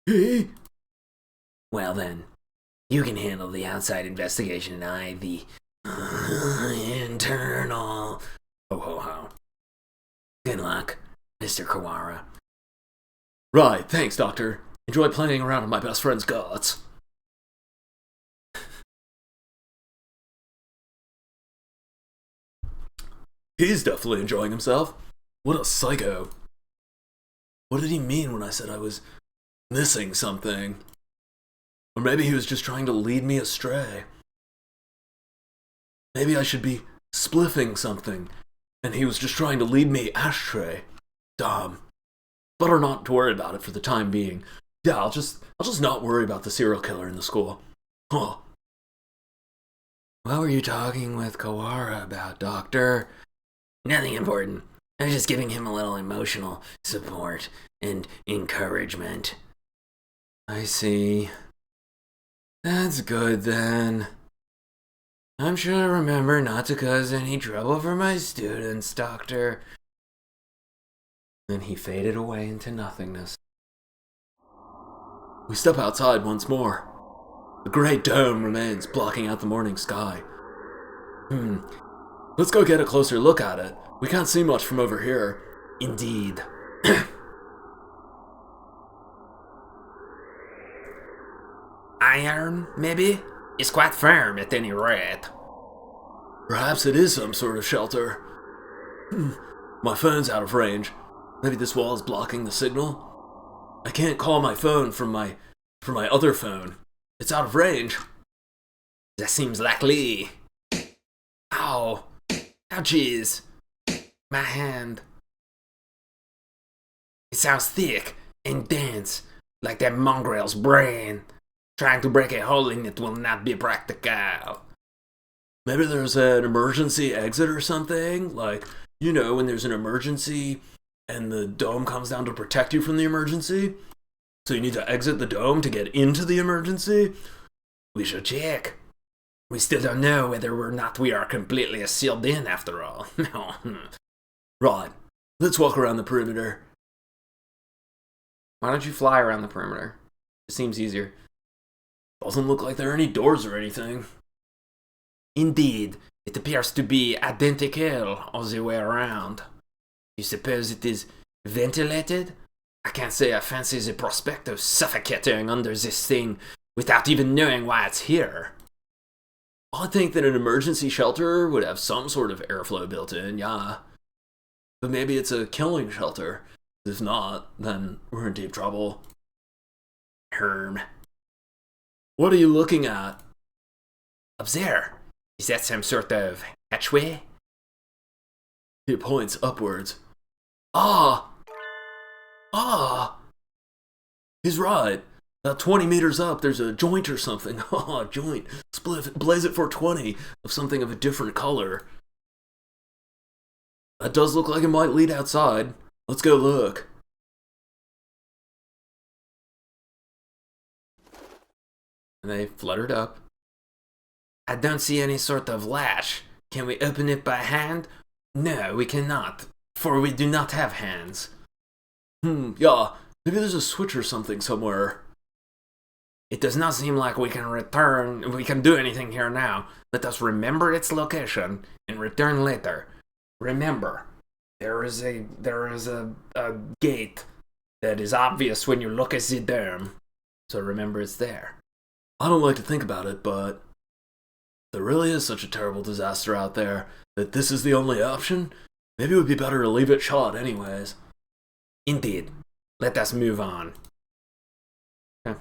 Hey? Well then, you can handle the outside investigation and I the internal. Ho ho ho. Good luck, Mr. Kawara. Right, thanks, Doctor. Enjoy playing around with my best friend's guts. He's definitely enjoying himself. What a psycho. What did he mean when I said I was missing something? Or maybe he was just trying to lead me astray. Maybe I should be spliffing something, and he was just trying to lead me astray. Dumb. Better not to worry about it for the time being. Yeah, I'll just not worry about the serial killer in the school. Huh. What were you talking with Kawara about, Doctor? Nothing important. I was just giving him a little emotional support and encouragement. I see. That's good then. I'm sure to remember not to cause any trouble for my students, Doctor. Then he faded away into nothingness. We step outside once more. The great dome remains, blocking out the morning sky. Let's go get a closer look at it. We can't see much from over here. Indeed. iron, maybe? It's quite firm at any rate. Perhaps it is some sort of shelter. My phone's out of range. Maybe this wall is blocking the signal. I can't call my phone from my other phone. It's out of range. That seems likely. Ow. Ouchies. My hand. It sounds thick and dense, like that mongrel's brain. Trying to break a hole in it will not be practical. Maybe there's an emergency exit or something? Like, you know, when there's an emergency and the dome comes down to protect you from the emergency? So you need to exit the dome to get into the emergency? We should check. We still don't know whether or not we are completely sealed in after all. Right. Let's walk around the perimeter. Why don't you fly around the perimeter? It seems easier. Doesn't look like there are any doors or anything. Indeed, it appears to be identical all the way around. You suppose it is ventilated? I can't say I fancy the prospect of suffocating under this thing without even knowing why it's here. I think that an emergency shelter would have some sort of airflow built in, yeah. But maybe it's a killing shelter. If not, then we're in deep trouble. Herm. What are you looking at? Up there. Is that some sort of hatchway? He points upwards. Ah! He's right. About 20 meters up, there's a joint or something. Ah, joint. Blaze it for 20 of something of a different color. That does look like it might lead outside. Let's go look. And they fluttered up. I don't see any sort of latch. Can we open it by hand? No, we cannot, for we do not have hands. Yeah. Maybe there's a switch or something somewhere. It does not seem like we can do anything here now. Let us remember its location and return later. Remember, there is a gate that is obvious when you look at the dome. So remember it's there. I don't like to think about it, but there really is such a terrible disaster out there that this is the only option. Maybe it would be better to leave it shut anyways. Indeed. Let us move on. Okay.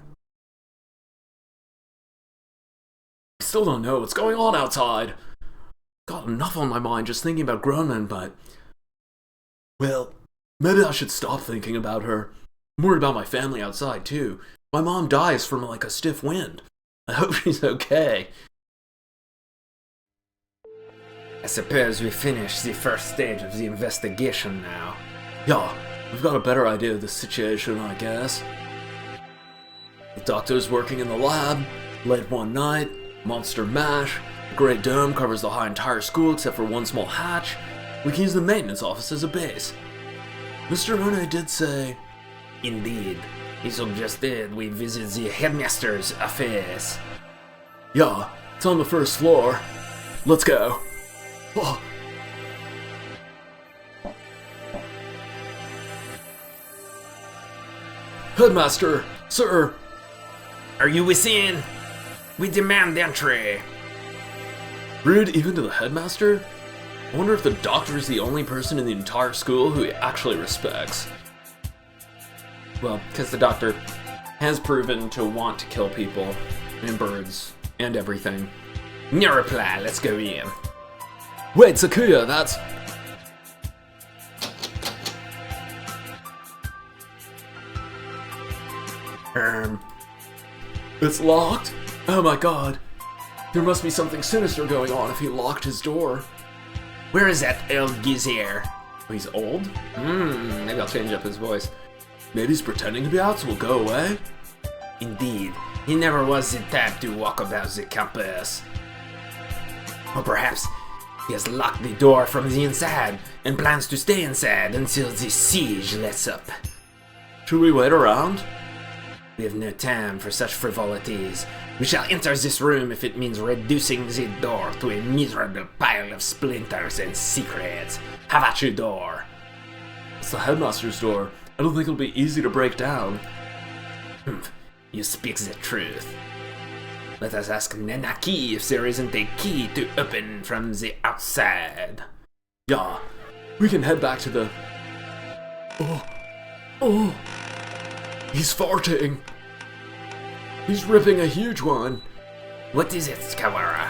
I still don't know what's going on outside. Got enough on my mind just thinking about grown men, but... Well, maybe I should stop thinking about her. I'm worried about my family outside, too. My mom dies from, like, a stiff wind. I hope she's okay. I suppose we finished the first stage of the investigation now. Yeah, we've got a better idea of the situation, I guess. The doctor's working in the lab, late one night, monster mash, the Great Dome covers the entire school except for one small hatch. We can use the maintenance office as a base. Mr. Rune did say... Indeed. He suggested we visit the headmaster's office. Yeah, it's on the first floor. Let's go. Oh. Headmaster, sir. Are you within? We demand entry. Rude even to the headmaster? I wonder if the doctor is the only person in the entire school who he actually respects. Well, because the doctor has proven to want to kill people and birds and everything. No reply, let's go in. Wait, Sakuya, that's... It's locked? Oh my god. There must be something sinister going on if he locked his door. Where is that old geezer? Oh, he's old? Maybe I'll change up his voice. Maybe he's pretending to be out so we'll go away? Indeed, he never was the type to walk about the campus. Or perhaps he has locked the door from the inside and plans to stay inside until the siege lets up. Should we wait around? We have no time for such frivolities. We shall enter this room if it means reducing the door to a miserable pile of splinters and secrets. Have at your door. It's the headmaster's door. I don't think it'll be easy to break down. You speak the truth. Let us ask Nenaki if there isn't a key to open from the outside. Yeah, we can head back to the... Oh, he's farting. He's ripping a huge one. What is it, Kawara?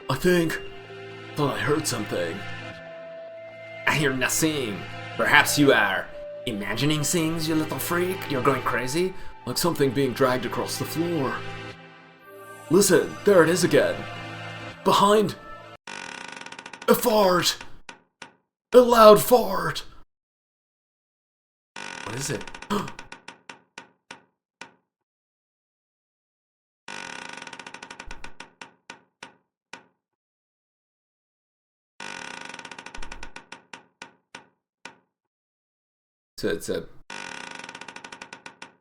I thought I heard something. I hear nothing. Perhaps you are imagining things, you little freak? You're going crazy? Like something being dragged across the floor. Listen, there it is again. Behind. A fart. A loud fart. What is it? So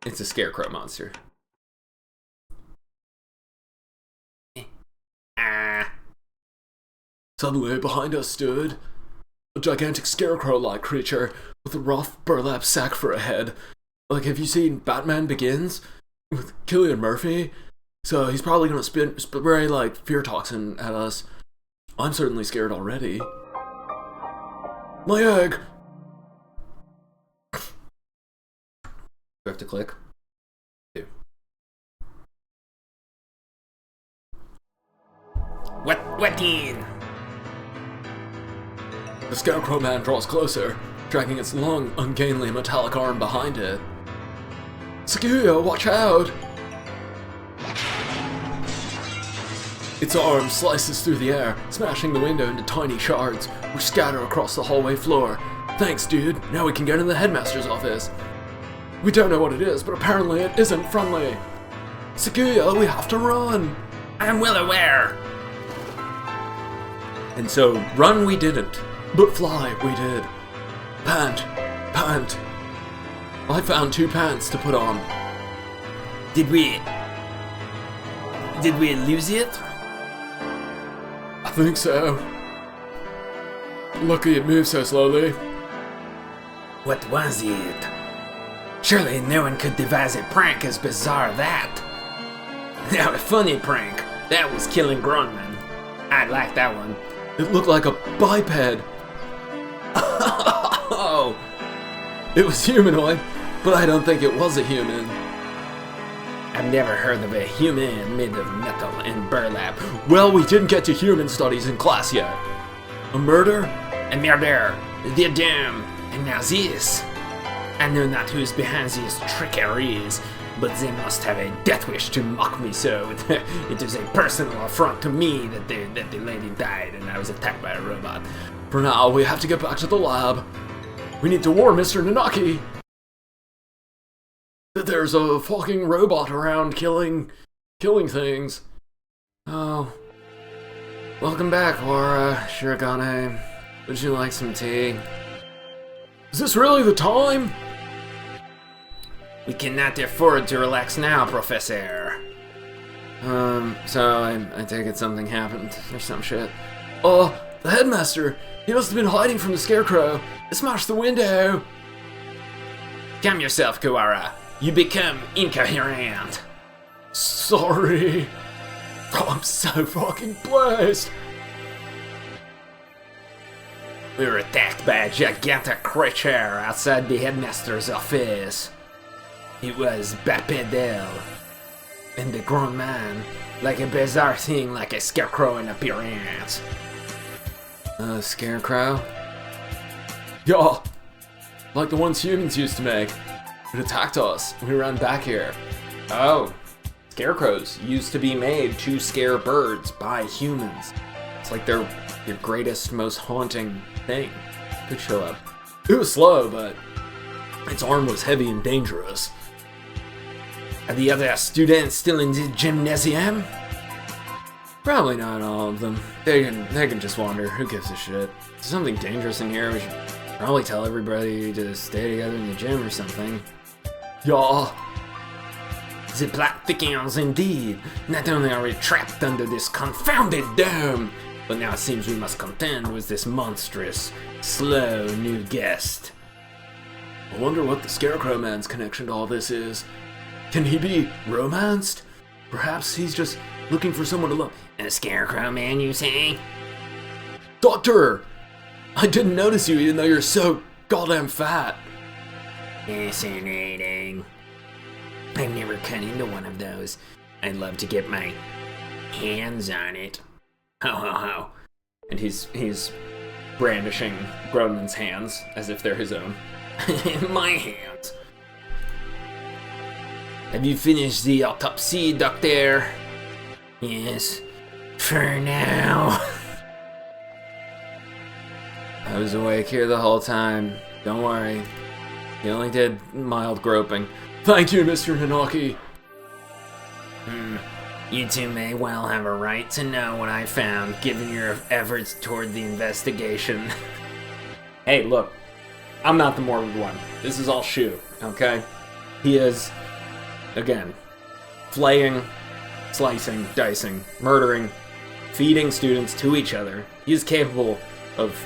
it's a scarecrow monster. Suddenly, behind us stood a gigantic scarecrow-like creature with a rough burlap sack for a head. Like, have you seen Batman Begins with Cillian Murphy? So he's probably gonna spray like fear toxin at us. I'm certainly scared already. My egg! Do I have to click? Do. What in? The Scarecrow Man draws closer, dragging its long, ungainly metallic arm behind it. Sakuya, watch out! Its arm slices through the air, smashing the window into tiny shards, which scatter across the hallway floor. Thanks, dude. Now we can get in the headmaster's office. We don't know what it is, but apparently it isn't friendly. Sakuya, we have to run! I'm well aware. And so, run we didn't. But fly, we did. Pant. I found 2 pants to put on. Did we lose it? I think so. Lucky it moves so slowly. What was it? Surely no one could devise a prank as bizarre as that. Now a funny prank. That was killing grown men. I like that one. It looked like a biped. Oh! It was humanoid, but I don't think it was a human. I've never heard of a human made of metal and burlap. Well, we didn't get to human studies in class yet. A murder? A murder. The doom. And now this. I know not who's behind these trickeries, but they must have a death wish to mock me so. It is a personal affront to me that the lady died and I was attacked by a robot. For now, we have to get back to the lab. We need to warn Mr. Nanaki that there's a fucking robot around killing things. Oh. Welcome back, Laura. Shirogane. Would you like some tea? Is this really the time? We cannot afford to relax now, Professor. So I take it something happened or some shit. The headmaster. He must have been hiding from the scarecrow. It smashed the window. Calm yourself, Kawara. You become incoherent. Sorry. I'm so fucking blessed. We were attacked by a gigantic creature outside the headmaster's office. It was bipedal. And the grown man, like a bizarre thing like a scarecrow in appearance. Scarecrow? Yeah. Like the ones humans used to make. It attacked us. We ran back here. Oh. Scarecrows used to be made to scare birds by humans. It's like they're your greatest, most haunting thing. Could show up. It was slow, but its arm was heavy and dangerous. Are the other students still in the gymnasium? Probably not all of them. They can just wander. Who gives a shit? If there's something dangerous in here, we should probably tell everybody to stay together in the gym or something. Yeah. The plot thickens indeed. Not only are we trapped under this confounded dome, but now it seems we must contend with this monstrous, slow new guest. I wonder what the Scarecrow Man's connection to all this is. Can he be romanced? Perhaps he's just looking for someone to love. A scarecrow man, you say? Doctor! I didn't notice you even though you're so goddamn fat. Fascinating. I've never cut into one of those. I'd love to get my hands on it. Ho ho ho. And he's brandishing Gronman's hands as if they're his own. My hands. Have you finished the autopsy, Doctor? Yes. For now. I was awake here the whole time. Don't worry. He only did mild groping. Thank you, Mr. Nanaki. You two may well have a right to know what I found, given your efforts toward the investigation. Hey, look. I'm not the morbid one. This is all Shu, okay? He is, again, flaying, slicing, dicing, murdering, feeding students to each other. He is capable of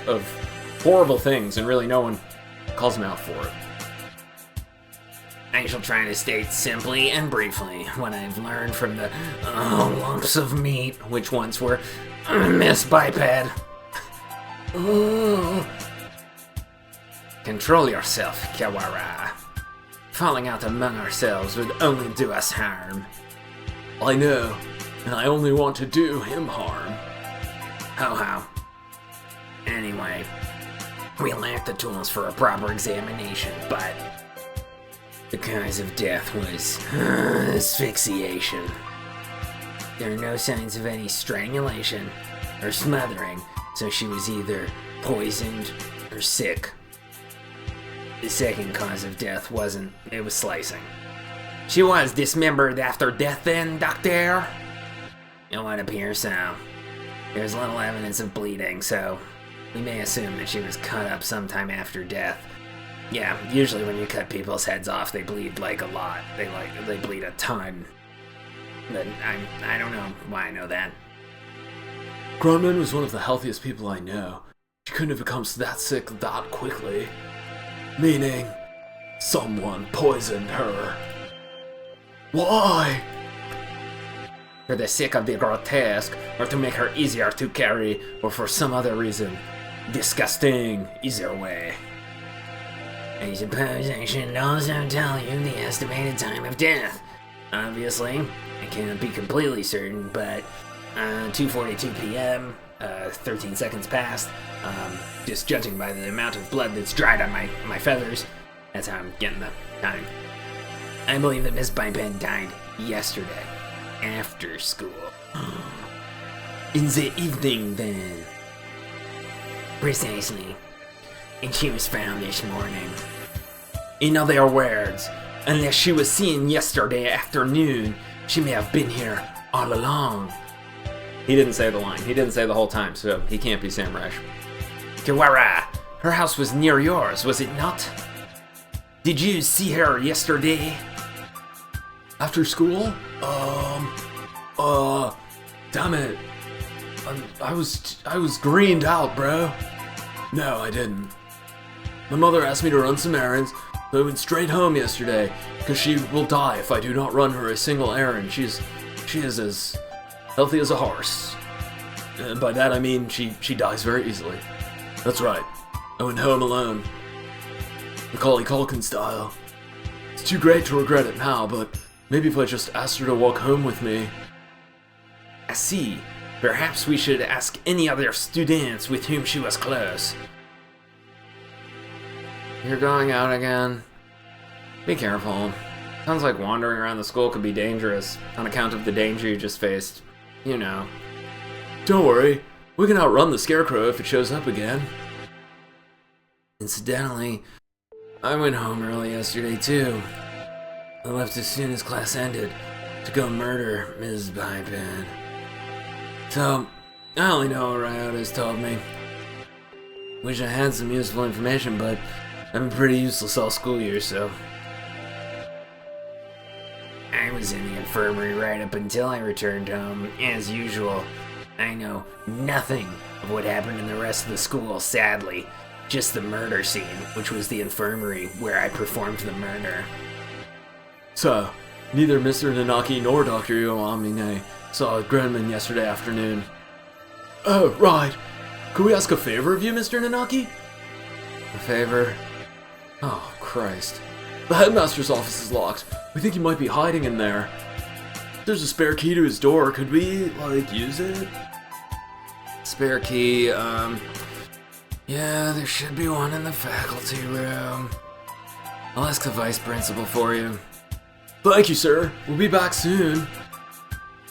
horrible things, and really no one calls him out for it. I shall try to state simply and briefly what I've learned from the lumps of meat which once were Miss Biped. Control yourself, Kawara. Falling out among ourselves would only do us harm. I know, and I only want to do him harm. Ho ho. Anyway, we lack the tools for a proper examination, but the cause of death was asphyxiation. There are no signs of any strangulation or smothering, so she was either poisoned or sick. The second cause of death wasn't, it was slicing. She was dismembered after death then, Doctor? It would appear so. There's little evidence of bleeding, so we may assume that she was cut up sometime after death. Yeah, usually when you cut people's heads off, they bleed like a lot. They bleed a ton. But I don't know why I know that. Gronman was one of the healthiest people I know. She couldn't have become that sick that quickly. Meaning, someone poisoned her. Why? For the sake of the grotesque, or to make her easier to carry, or for some other reason. Disgusting, either way. I suppose I should also tell you the estimated time of death. Obviously, I cannot be completely certain, but 2:42 p.m., 13 seconds past, just judging by the amount of blood that's dried on my feathers, that's how I'm getting the time. I believe that Miss Biped died yesterday, after school. In the evening, then. Precisely. And she was found this morning. In other words, unless she was seen yesterday afternoon, she may have been here all along. He didn't say the line. He didn't say the whole time, so he can't be Sam Rash. Kawara, her house was near yours, was it not? Did you see her yesterday? After school? Damn it. I was greened out, bro. No, I didn't. My mother asked me to run some errands, so I went straight home yesterday, because she will die if I do not run her a single errand. She is as healthy as a horse. And by that I mean she dies very easily. That's right. I went home alone. Macaulay Culkin style. It's too great to regret it now, but maybe if I just asked her to walk home with me. I see. Perhaps we should ask any other students with whom she was close. You're going out again? Be careful. Sounds like wandering around the school could be dangerous, on account of the danger you just faced. You know. Don't worry, we can outrun the Scarecrow if it shows up again. Incidentally, I went home early yesterday too. I left as soon as class ended to go murder Ms. Biped. So, I only know what Ryouta told me. Wish I had some useful information, but I'm pretty useless all school year, so. I was in the infirmary right up until I returned home, as usual. I know nothing of what happened in the rest of the school, sadly. Just the murder scene, which was the infirmary where I performed the murder. So, Neither Mr. Nanaki nor Dr. Yoamine saw Grandman yesterday afternoon. Oh, right. Could we ask a favor of you, Mr. Nanaki? A favor? Oh, Christ. The headmaster's office is locked. We think he might be hiding in there. If there's a spare key to his door, could we, use it? Spare key, yeah, there should be one in the faculty room. I'll ask the vice principal for you. Thank you, sir. We'll be back soon.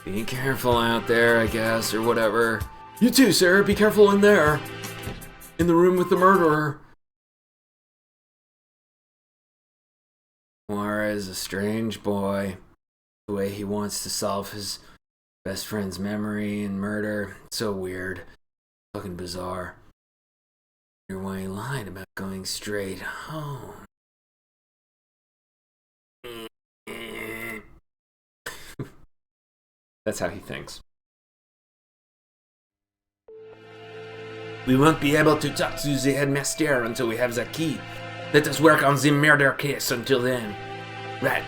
Be careful out there, I guess, or whatever. You too, sir. Be careful in there. In the room with the murderer. Moira is a strange boy. The way he wants to solve his best friend's memory and murder. So weird. Fucking bizarre. Wonder why he lied about going straight home. That's how he thinks. We won't be able to talk to the headmaster until we have the key. Let us work on the murder case until then. Right.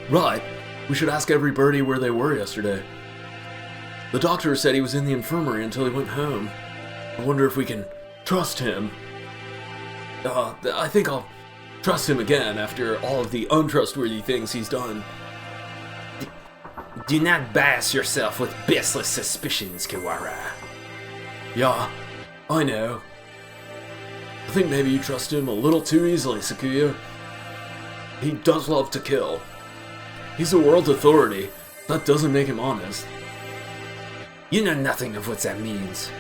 Right. We should ask every birdie where they were yesterday. The doctor said he was in the infirmary until he went home. I wonder if we can trust him. I think I'll trust him again after all of the untrustworthy things he's done. Do not bias yourself with baseless suspicions, Kiwara. Yeah, I know. I think maybe you trust him a little too easily, Sakuya. He does love to kill. He's a world authority. That doesn't make him honest. You know nothing of what that means.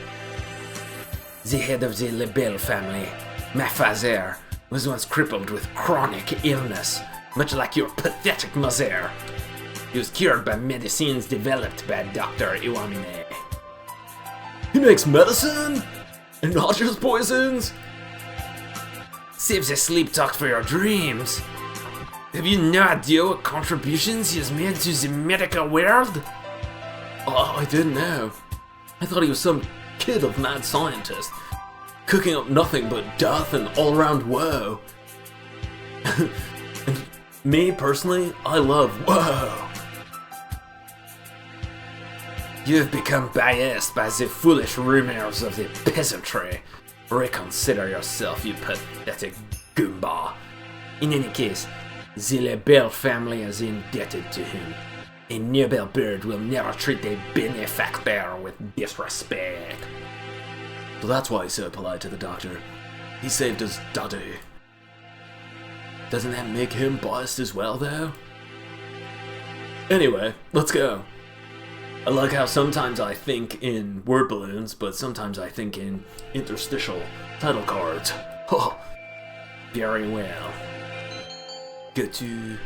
The head of the Lebel family, my father, was once crippled with chronic illness, much like your pathetic mother. He was cured by medicines developed by Dr. Iwamine. He makes medicine? And not just poisons? Save the sleep talk for your dreams. Have you no idea what contributions he has made to the medical world? Oh, I didn't know. I thought he was some kid of mad scientist, cooking up nothing but death and all-around woe. And me, personally, I love woe. You have become biased by the foolish rumors of the peasantry. Reconsider yourself, you pathetic goomba. In any case, the Lebel family is indebted to him. A noble bird will never treat a benefactor with disrespect. So that's why he's so polite to the doctor. He saved his daddy. Doesn't that make him biased as well, though? Anyway, let's go. I like how sometimes I think in word balloons, but sometimes I think in interstitial title cards. Oh, very well. Go to...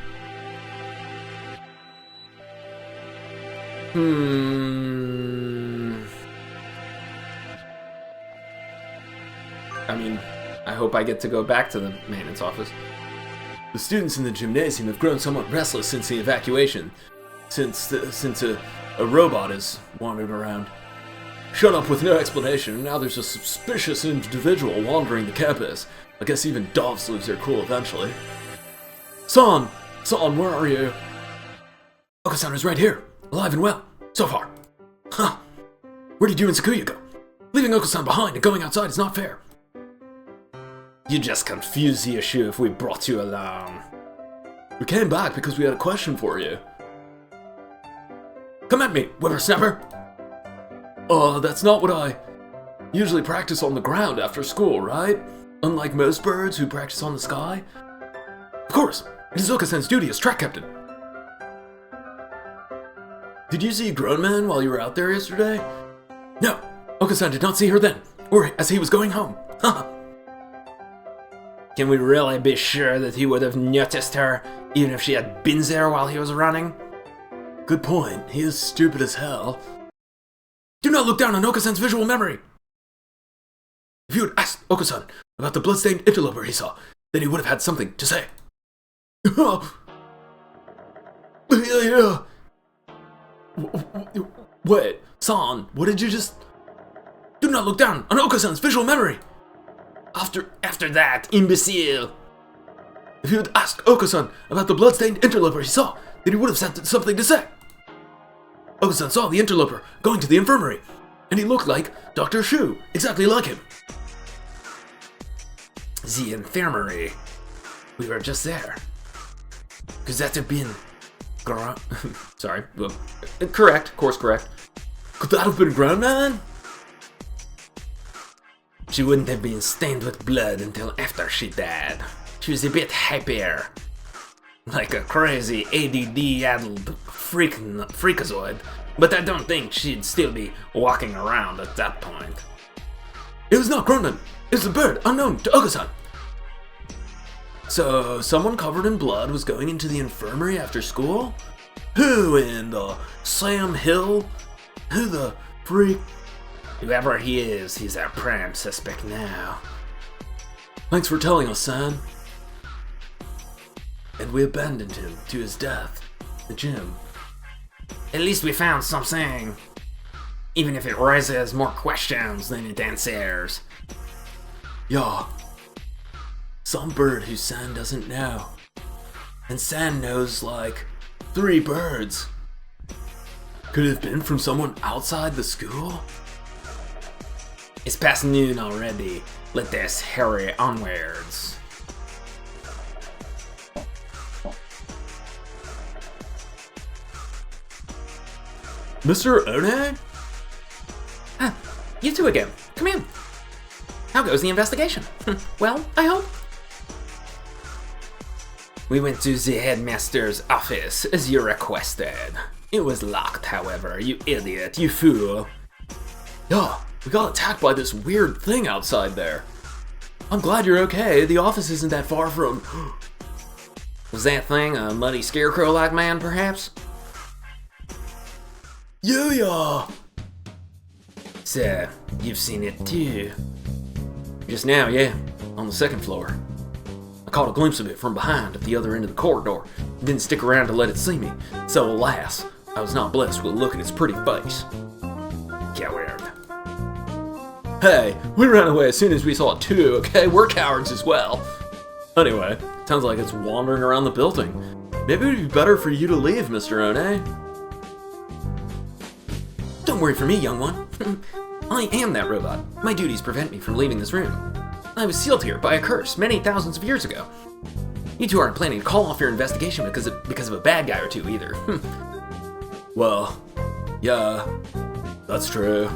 I mean, I hope I get to go back to the maintenance office. The students in the gymnasium have grown somewhat restless since the evacuation. Since a robot has wandered around. Shut up with no explanation, now there's a suspicious individual wandering the campus. I guess even doves lose their cool eventually. San, where are you? Oko-san is right here, alive and well, so far. Huh. Where did you and Sakuya go? Leaving Oko-san behind and going outside is not fair. You just confused the issue if we brought you along. We came back because we had a question for you. Come at me, whippersnapper! That's not what I usually practice on the ground after school, right? Unlike most birds who practice on the sky. Of course, it is Oko-san's duty as track captain. Did you see Grown Man while you were out there yesterday? No, Oko-san did not see her then, or as he was going home. Haha. Can we really be sure that he would have noticed her, even if she had been there while he was running? Good point. He is stupid as hell. Do not look down on Oko-san's visual memory! If you had asked Oko-san about the bloodstained interloper he saw, then he would have had something to say. Wait, San, what did you just... Do not look down on Oko-san's visual memory! After that, imbecile! If you had asked Oka-san about the bloodstained interloper he saw, then he would have had something to say. Oka-san saw the interloper going to the infirmary, and he looked like Dr. Shu, exactly like him. The infirmary. We were just there. Could that have been... Sorry. Well, correct. Course correct. Could that have been Groundman? She wouldn't have been stained with blood until after she died. She was a bit hyper. Like a crazy ADD-addled freakazoid. But I don't think she'd still be walking around at that point. It was not Groundman. It was a bird unknown to Oka-san. So, someone covered in blood was going into the infirmary after school? Who in the Sam Hill? Who the freak? Whoever he is, he's our prime suspect now. Thanks for telling us, San. And we abandoned him to his death. The gym. At least we found something. Even if it raises more questions than it answers. Yeah. Some bird who San doesn't know. And San knows like 3 birds. Could it have been from someone outside the school? It's past noon already. Let us hurry onwards. Mr. One? Ah, you two again. Come in. How goes the investigation? Well, I hope. We went to the headmaster's office as you requested. It was locked, however. You idiot, you fool. Yeah, we got attacked by this weird thing outside there. I'm glad you're okay. The office isn't that far from... Was that thing a muddy scarecrow-like man, perhaps? Yeah. So, you've seen it too? Just now, yeah. On the 2nd floor. I caught a glimpse of it from behind at the other end of the corridor. Didn't stick around to let it see me. So alas, I was not blessed with a look at its pretty face. Coward. Hey, we ran away as soon as we saw it too, okay? We're cowards as well. Anyway, sounds like it's wandering around the building. Maybe it would be better for you to leave, Mr. One. Don't worry for me, young one. I am that robot. My duties prevent me from leaving this room. I was sealed here by a curse many thousands of years ago. You two aren't planning to call off your investigation because of a bad guy or two either. Well, yeah, that's true.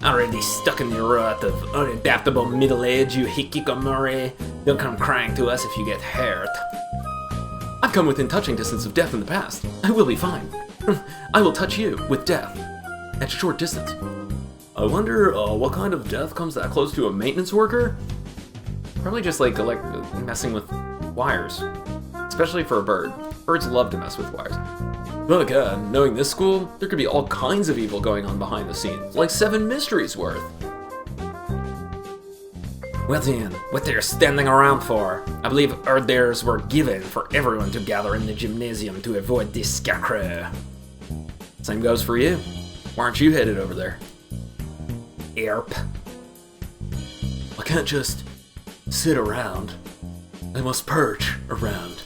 Already stuck in the rut of unadaptable middle age, you hikikomori. Don't come crying to us if you get hurt. I've come within touching distance of death in the past. I will be fine. I will touch you with death at a short distance. I wonder what kind of death comes that close to a maintenance worker? Probably just like messing with wires, especially for a bird. Birds love to mess with wires. But again, knowing this school, there could be all kinds of evil going on behind the scenes, like 7 mysteries worth. Well then, what they're standing around for? I believe orders were given for everyone to gather in the gymnasium to avoid this scarecrow. Same goes for you. Why aren't you headed over there? Erp. I can't just sit around. I must perch around.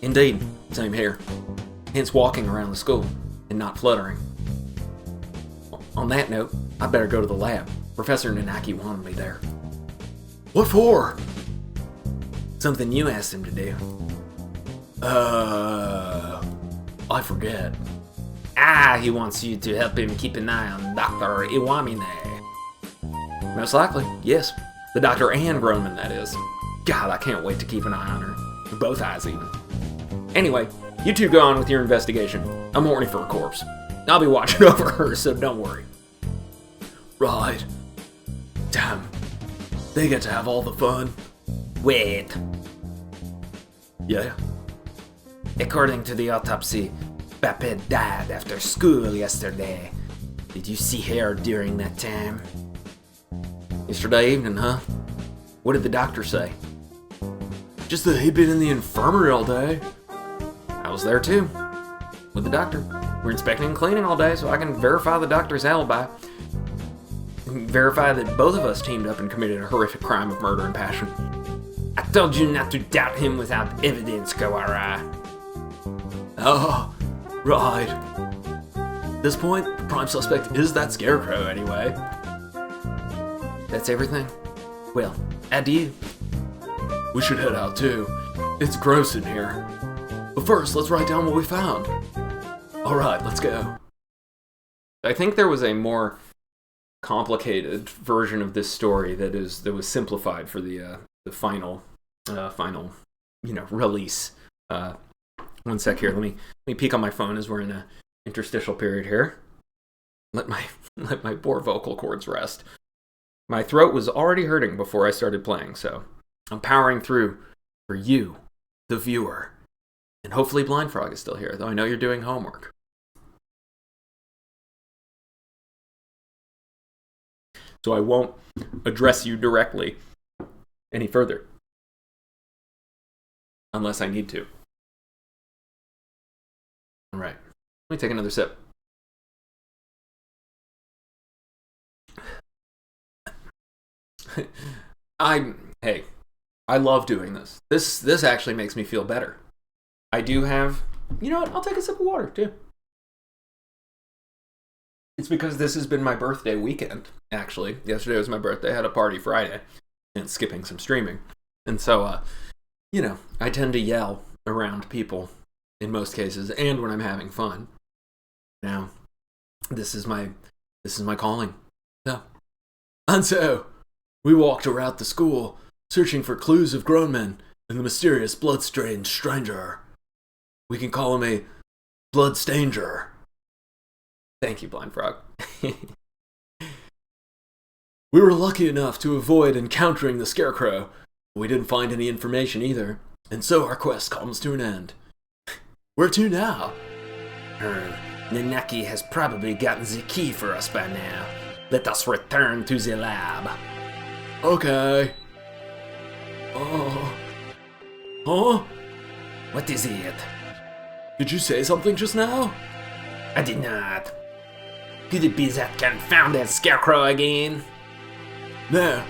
Indeed, same here. Hence walking around the school and not fluttering. On that note, I better go to the lab. Professor Nanaki wanted me there. What for? Something you asked him to do. I forget. He wants you to help him keep an eye on Dr. Iwamine. Most likely, yes. The doctor and Groneman, that is. God, I can't wait to keep an eye on her. Both eyes, even. Anyway, you two go on with your investigation. I'm horny for a corpse. I'll be watching over her, so don't worry. Right. Damn. They get to have all the fun. Wait. Yeah? According to the autopsy, Babette died after school yesterday. Did you see her during that time? Yesterday evening, huh? What did the doctor say? Just that he'd been in the infirmary all day. I was there too. With the doctor. We're inspecting and cleaning all day so I can verify the doctor's alibi. Verify that both of us teamed up and committed a horrific crime of murder and passion. Told you not to doubt him without evidence, Kawara. Oh, right. At this point, the prime suspect is that scarecrow anyway. That's everything? Well, adieu. We should head out too. It's gross in here. But first, let's write down what we found. Alright, let's go. I think there was a more complicated version of this story that was simplified for the final release. One sec here. Let me peek on my phone as we're in a interstitial period here. Let my poor vocal cords rest. My throat was already hurting before I started playing, so I'm powering through for you, the viewer. And hopefully Blind Frog is still here, though I know you're doing homework. So I won't address you directly any further. Unless I need to. Alright, let me take another sip. I love doing this. This actually makes me feel better. I do have, you know what, I'll take a sip of water too. It's because this has been my birthday weekend, actually. Yesterday was my birthday, I had a party Friday, and skipping some streaming. And so, I tend to yell around people in most cases, and when I'm having fun. Now, this is my calling. So. And so, we walked around the school, searching for clues of grown men and the mysterious blood-stained stranger. We can call him a blood-stanger. Thank you, Blind Frog. We were lucky enough to avoid encountering the scarecrow, but we didn't find any information either, and so our quest comes to an end. Where to now? Nanaki has probably gotten the key for us by now. Let us return to the lab. Okay. Oh. Huh? What is it? Did you say something just now? I did not. Could it be that confounded scarecrow again? No,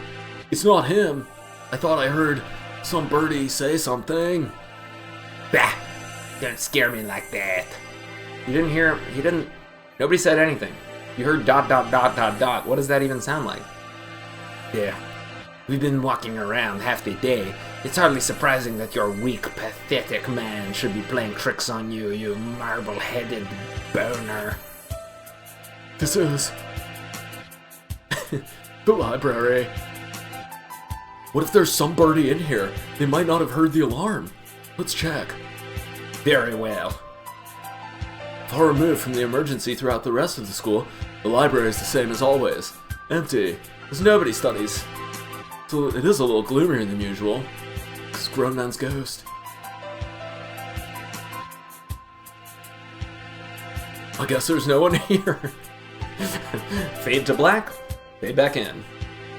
it's not him. I thought I heard some birdie say something. Bah! Don't scare me like that. You didn't hear him? He didn't. Nobody said anything. You heard ... What does that even sound like? Yeah. We've been walking around half the day. It's hardly surprising that your weak, pathetic man should be playing tricks on you, you marble-headed boner. This is... the library. What if there's somebody in here? They might not have heard the alarm. Let's check. Very well. Far removed from the emergency throughout the rest of the school, the library is the same as always. Empty, as nobody studies. So it is a little gloomier than usual. It's grown man's ghost. I guess there's no one here. Fade to black, fade back in.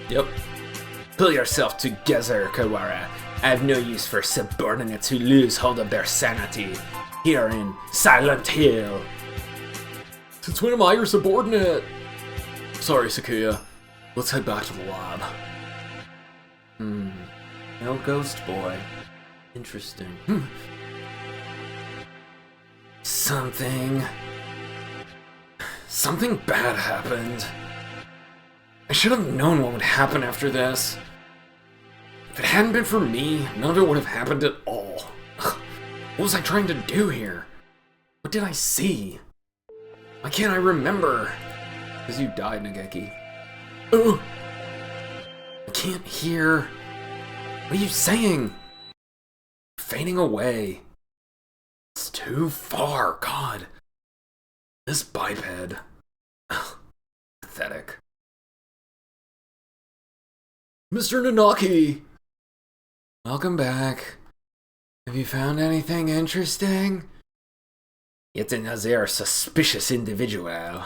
Yep. Pull yourself together, Kawara. I have no use for subordinates who lose hold of their sanity. Here in Silent Hill. Since when am I your subordinate? Sorry, Sakuya. Let's head back to the lab. No ghost boy. Interesting. Something bad happened. I should have known what would happen after this. If it hadn't been for me, none of it would have happened at all. What was I trying to do here? What did I see? Why can't I remember? Because you died, Nageki. Oh! I can't hear. What are you saying? Fading away. It's too far, God. This biped. Pathetic. Mr. Nanaki! Welcome back. Have you found anything interesting? Yet another suspicious individual.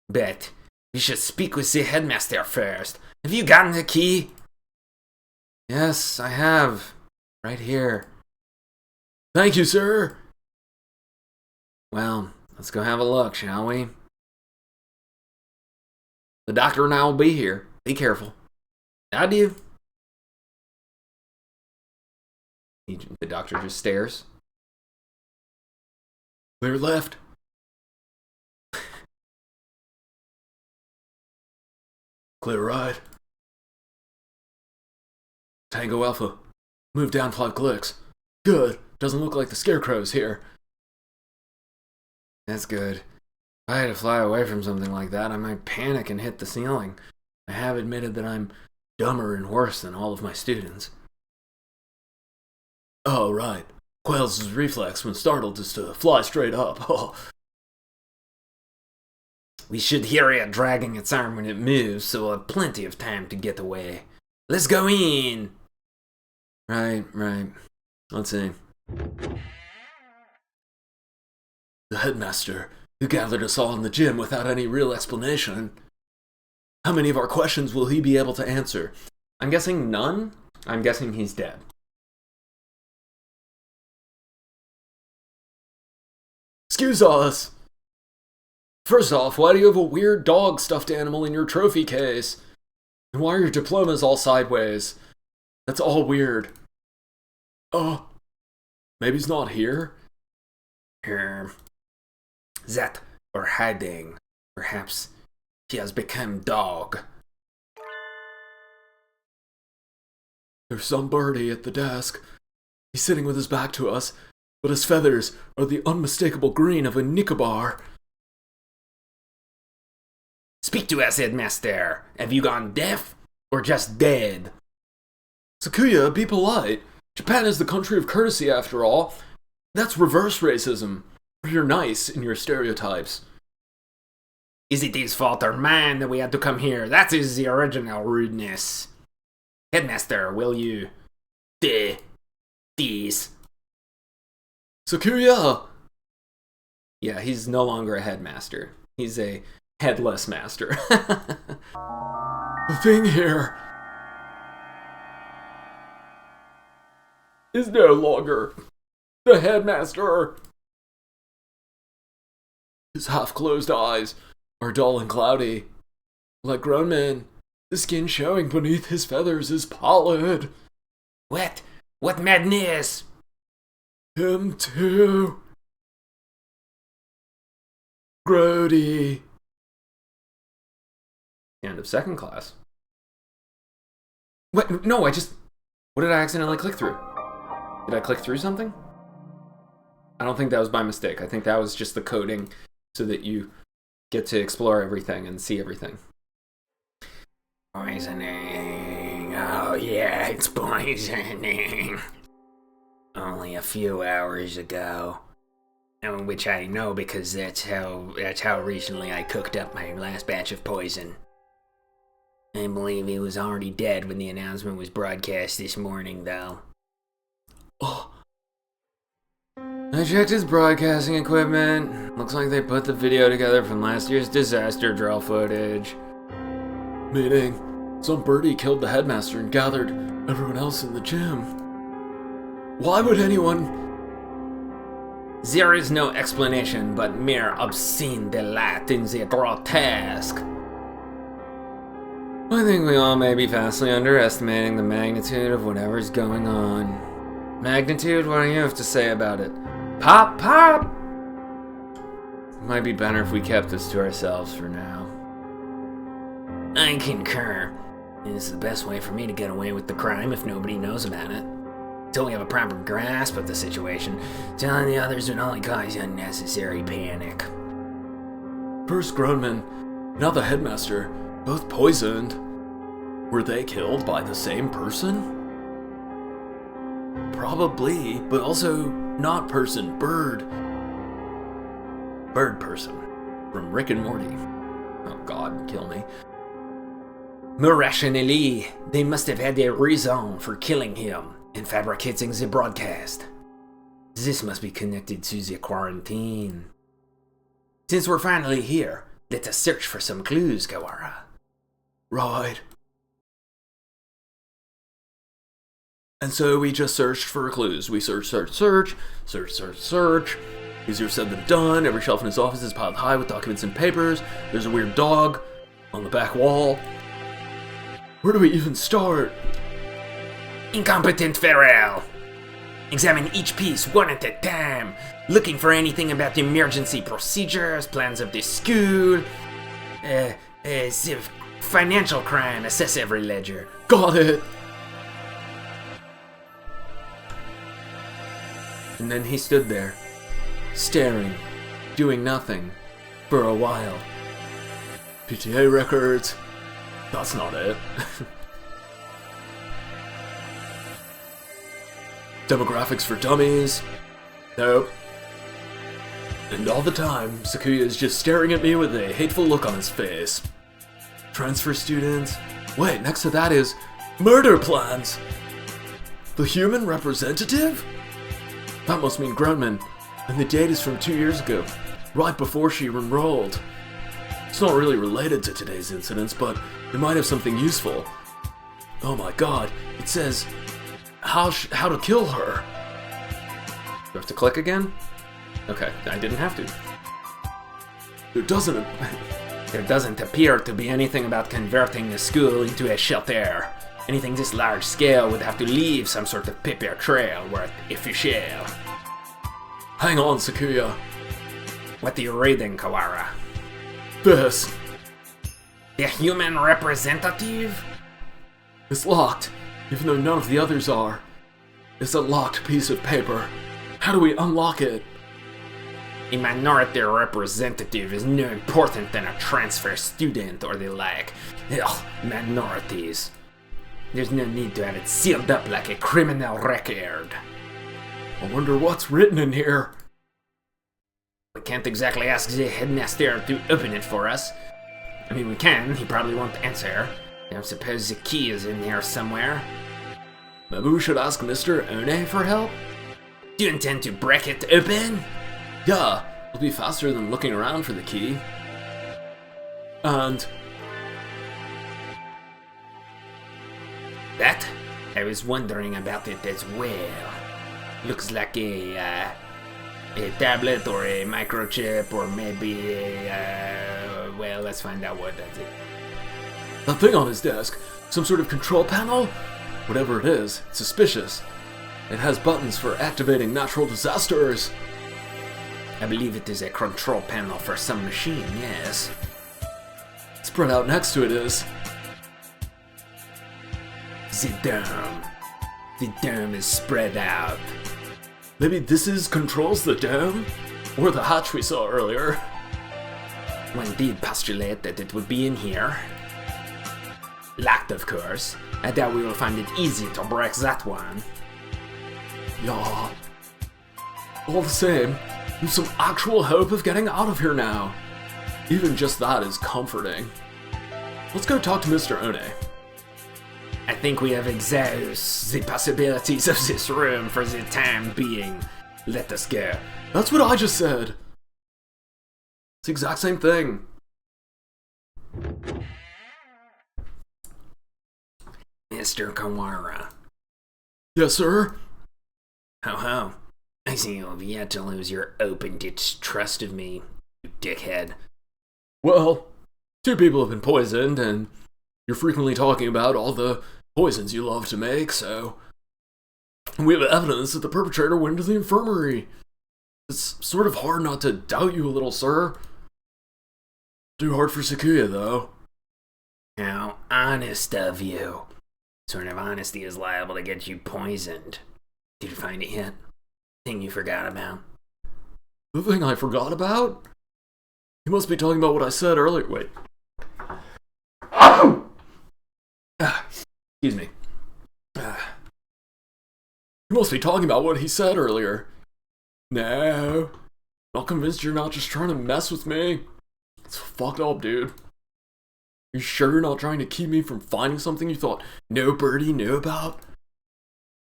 But we should speak with the headmaster first. Have you gotten the key? Yes, I have. Right here. Thank you, sir. Well, let's go have a look, shall we? The doctor and I will be here. Be careful. Adieu. The doctor just stares. Clear left. Clear right. Tango Alpha. Move down 5 clicks. Good. Doesn't look like the scarecrow's here. That's good. If I had to fly away from something like that, I might panic and hit the ceiling. I have admitted that I'm dumber and worse than all of my students. Oh, right. Quails' reflex when startled is to fly straight up. Oh. We should hear it dragging its arm when it moves, so we'll have plenty of time to get away. Let's go in! Right. Let's see. The headmaster, who gathered us all in the gym without any real explanation. How many of our questions will he be able to answer? I'm guessing none. I'm guessing he's dead. Excuse us! First off, why do you have a weird dog stuffed animal in your trophy case? And why are your diplomas all sideways? That's all weird. Oh, maybe he's not here? That or hiding. Perhaps he has become dog. There's some birdie at the desk. He's sitting with his back to us, but his feathers are the unmistakable green of a Nicobar. Speak to us, headmaster. Have you gone deaf or just dead? Sakuya, be polite. Japan is the country of courtesy after all. That's reverse racism. You're nice in your stereotypes. Is it his fault or mine that we had to come here? That is the original rudeness. Headmaster, will you... These. Sakuya! Yeah, he's no longer a headmaster. He's a headless master. The thing here is no longer the headmaster. His half-closed eyes are dull and cloudy. Like grown men, the skin showing beneath his feathers is pallid. What? What madness? Him too. Grody. End of 2nd class. What? No, what did I accidentally click through? Did I click through something? I don't think that was by mistake. I think that was just the coding so that you get to explore everything and see everything. Poisoning. Oh yeah, it's poisoning. Only a few hours ago. Which I know because that's how recently I cooked up my last batch of poison. I believe he was already dead when the announcement was broadcast this morning, though. Oh. I checked his broadcasting equipment. Looks like they put the video together from last year's disaster drill footage. Meaning, some birdie killed the headmaster and gathered everyone else in the gym. Why would anyone... There is no explanation but mere obscene delight in the grotesque. I think we all may be vastly underestimating the magnitude of whatever's going on. Magnitude? What do you have to say about it? Pop, pop! It might be better if we kept this to ourselves for now. I concur. It's the best way for me to get away with the crime if nobody knows about it. Until we have a proper grasp of the situation, telling the others would only cause unnecessary panic. First grown men, now the headmaster, both poisoned. Were they killed by the same person? Probably, but also not person, bird. Bird person. From Rick and Morty. Oh god, kill me. More rationally, they must have had a reason for killing him and fabricating the broadcast. This must be connected to the quarantine. Since we're finally here, let us search for some clues, Kawara. Right. And so we just searched for clues. We search. Easier said than done. Every shelf in his office is piled high with documents and papers. There's a weird dog on the back wall. Where do we even start? Incompetent Farrell! Examine each piece one at a time, looking for anything about emergency procedures, plans of the school, financial crime, assess every ledger. Got it! And then he stood there, staring, doing nothing, for a while. PTA records. That's not it. Demographics for dummies. Nope. And all the time, Sakuya is just staring at me with a hateful look on his face. Transfer students. Wait, next to that is murder plans. The human representative? That must mean Grunman, and the date is from 2 years ago, right before she enrolled. It's not really related to today's incidents, but it might have something useful. Oh my god, it says how to kill her. Do I have to click again? Okay, I didn't have to. There doesn't There doesn't appear to be anything about converting the school into a shelter. Anything this large scale would have to leave some sort of paper trail worth official. Hang on, Sakuya. What are you reading, Kawara? This. The human representative? It's locked, even though none of the others are. It's a locked piece of paper. How do we unlock it? A minority representative is no important than a transfer student or the like. Ugh, minorities. There's no need to have it sealed up like a criminal record. I wonder what's written in here. We can't exactly ask the headmaster to open it for us. I mean, we can, he probably won't answer. I suppose the key is in here somewhere. Maybe we should ask Mr. One for help? Do you intend to break it open? Yeah, it'll be faster than looking around for the key. And... that? I was wondering about it as well. Looks like a tablet or a microchip or maybe a, well, let's find out what that is. that thing on his desk, some sort of control panel? Whatever it is, it's suspicious. It has buttons for activating natural disasters. I believe it is a control panel for some machine, yes. Spread out next to it is... the dome. The dome is spread out. Maybe this controls the dome? Or the hatch we saw earlier. One did postulate that it would be in here. Locked, of course. I doubt we will find it easy to break that one. Yeah. All the same, there's some actual hope of getting out of here now. Even just that is comforting. Let's go talk to Mr. One. I think we have exhausted the possibilities of this room for the time being. Let us go. That's what I just said. It's the exact same thing. Mr. Kawara. Yes, sir? Ho ho. I see you have yet to lose your open distrust of me, you dickhead. Well, 2 people have been poisoned, and you're frequently talking about all the poisons you love to make, so... we have evidence that the perpetrator went to the infirmary. It's sort of hard not to doubt you a little, sir. Too hard for Sakuya, though. How honest of you. Sort of honesty is liable to get you poisoned. Did you find it yet? Thing you forgot about? The thing I forgot about? You must be talking about what I said earlier. Wait. Excuse me. You must be talking about what he said earlier. No. Not convinced you're not just trying to mess with me. It's fucked up, dude. You sure you're not trying to keep me from finding something you thought nobody knew about?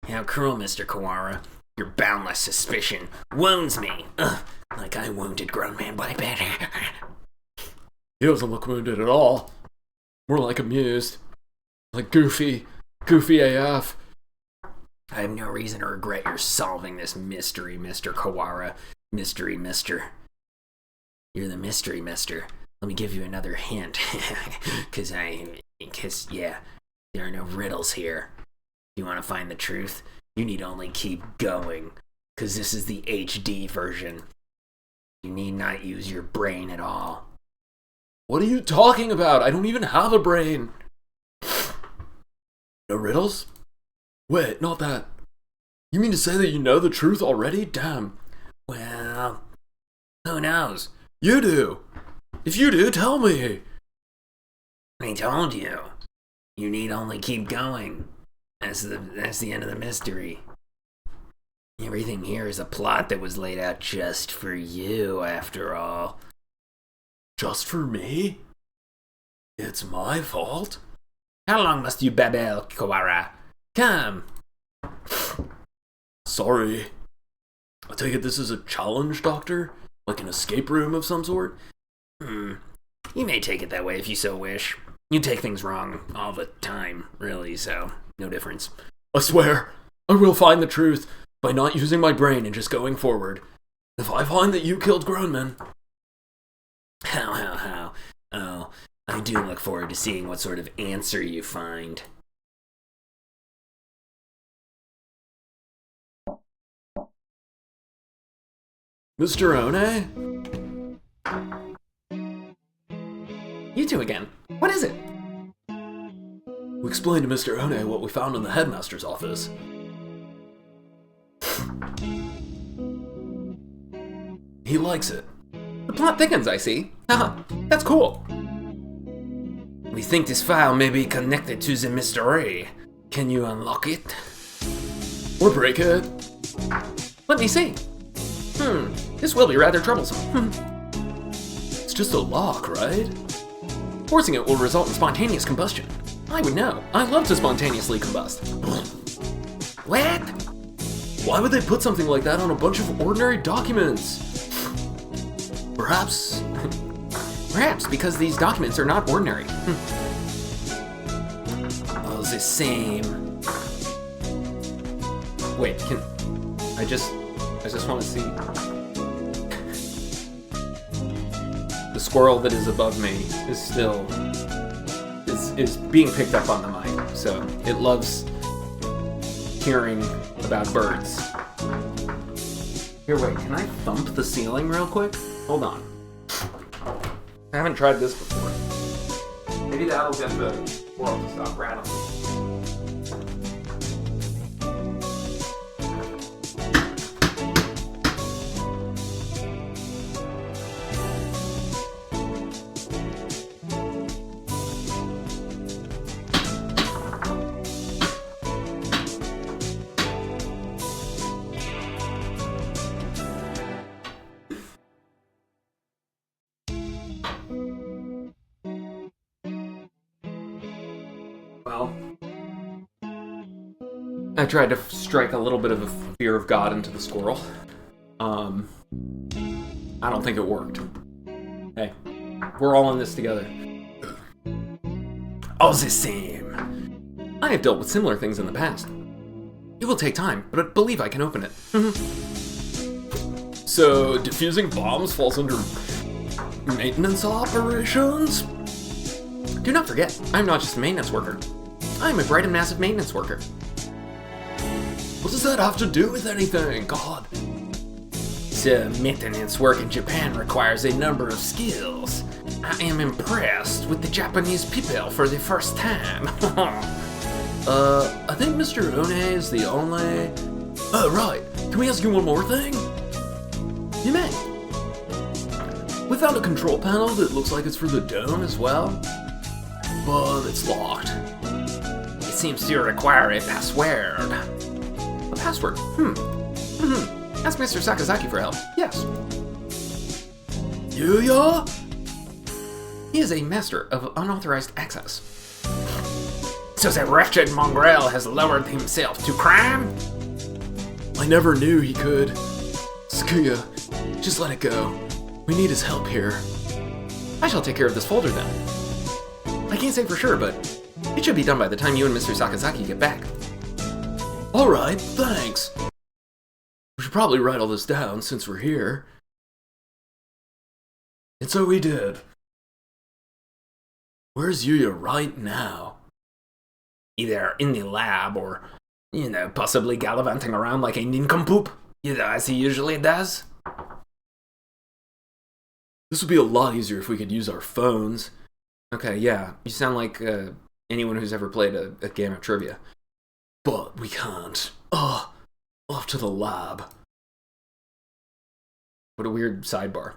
How cruel, Mr. Kawara. Your boundless suspicion wounds me. Ugh, like I wounded grown man by better. He doesn't look wounded at all. More like amused. Like goofy AF. I have no reason to regret your solving this mystery, Mr. Kawara. Mystery mister. You're the mystery mister. Let me give you another hint. Cause yeah, there are no riddles here. You want to find the truth? You need only keep going, because this is the HD version. You need not use your brain at all. What are you talking about? I don't even have a brain. No riddles? Wait, not that. You mean to say that you know the truth already? Damn. Well, who knows? You do. If you do, tell me. I told you. You need only keep going. That's the end of the mystery. Everything here is a plot that was laid out just for you, after all. Just for me? It's my fault? How long must you babble, Kawara? Come. Sorry. I take it this is a challenge, Doctor? Like an escape room of some sort? You may take it that way if you so wish. You take things wrong all the time, really, so no difference. I swear, I will find the truth by not using my brain and just going forward. If I find that you killed grown men. How? Oh, I do look forward to seeing what sort of answer you find. Mr. One? You two again. What is it? We explained to Mr. One what we found in the headmaster's office. He likes it. The plot thickens, I see. Haha, that's cool. We think this file may be connected to the mystery. Can you unlock it? Or break it. Let me see. This will be rather troublesome. It's just a lock, right? Forcing it will result in spontaneous combustion. I would know. I love to spontaneously combust. What? Why would they put something like that on a bunch of ordinary documents? Perhaps because these documents are not ordinary. All the same. Wait, I just want to see. The squirrel that is above me is still is being picked up on the mic, so it loves hearing about birds. Here, wait, can I thump the ceiling real quick? Hold on. I haven't tried this before. Maybe that'll get the squirrel to stop rattling. Well, I tried to strike a little bit of a fear of God into the squirrel. I don't think it worked. Hey, we're all in this together. All the same. I have dealt with similar things in the past. It will take time, but I believe I can open it. So, defusing bombs falls under maintenance operations? Do not forget, I'm not just a maintenance worker. I'm a bright and massive maintenance worker. What does that have to do with anything? God. So, maintenance work in Japan requires a number of skills. I am impressed with the Japanese people for the first time. I think Mr. One is the only... Oh, right. Can we ask you one more thing? You may. We found a control panel that looks like it's for the dome as well, but it's locked. It seems to require a password. A password? Ask Mr. Sakazaki for help. Yes. Yuya? He is a master of unauthorized access. So the wretched mongrel has lowered himself to crime? I never knew he could. Sakuya, just let it go. We need his help here. I shall take care of this folder then. I can't say for sure, but it should be done by the time you and Mr. Sakazaki get back. Alright, thanks. We should probably write all this down since we're here. And so we did. Where's Yuya right now? Either in the lab or You know, possibly gallivanting around like a nincompoop, you know, as he usually does. This would be a lot easier if we could use our phones. Okay, yeah, you sound like anyone who's ever played a game of trivia. But we can't. Off to the lab. What a weird sidebar.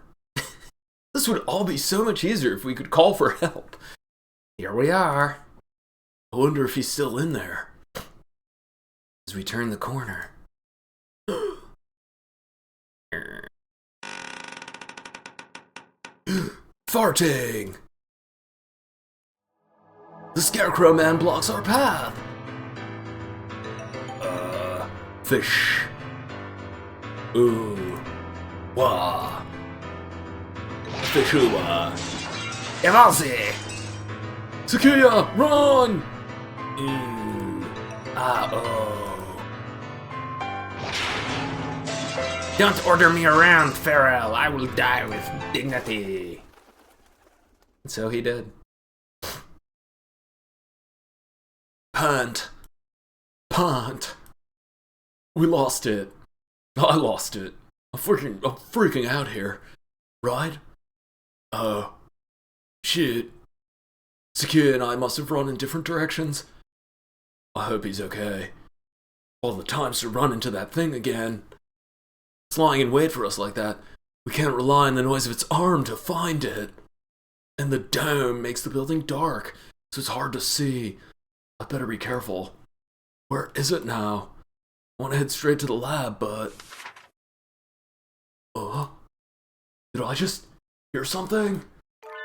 This would all be so much easier if we could call for help. Here we are. I wonder if he's still in there. As we turn the corner. Farting! The Scarecrow Man blocks our path! Fish. Ooh. Wah. Fishua. Evalsi! Sakuya, run! Ooh. Don't order me around, Farrell. I will die with dignity. And so he did. Pant. We lost it. I lost it. I'm freaking out here. Right? Oh. Shit. Sakuya and I must have run in different directions. I hope he's okay. All the times to run into that thing again. It's lying in wait for us like that. We can't rely on the noise of its arm to find it. And the dome makes the building dark, so it's hard to see. I'd better be careful. Where is it now? I want to head straight to the lab, but... Did I just hear something?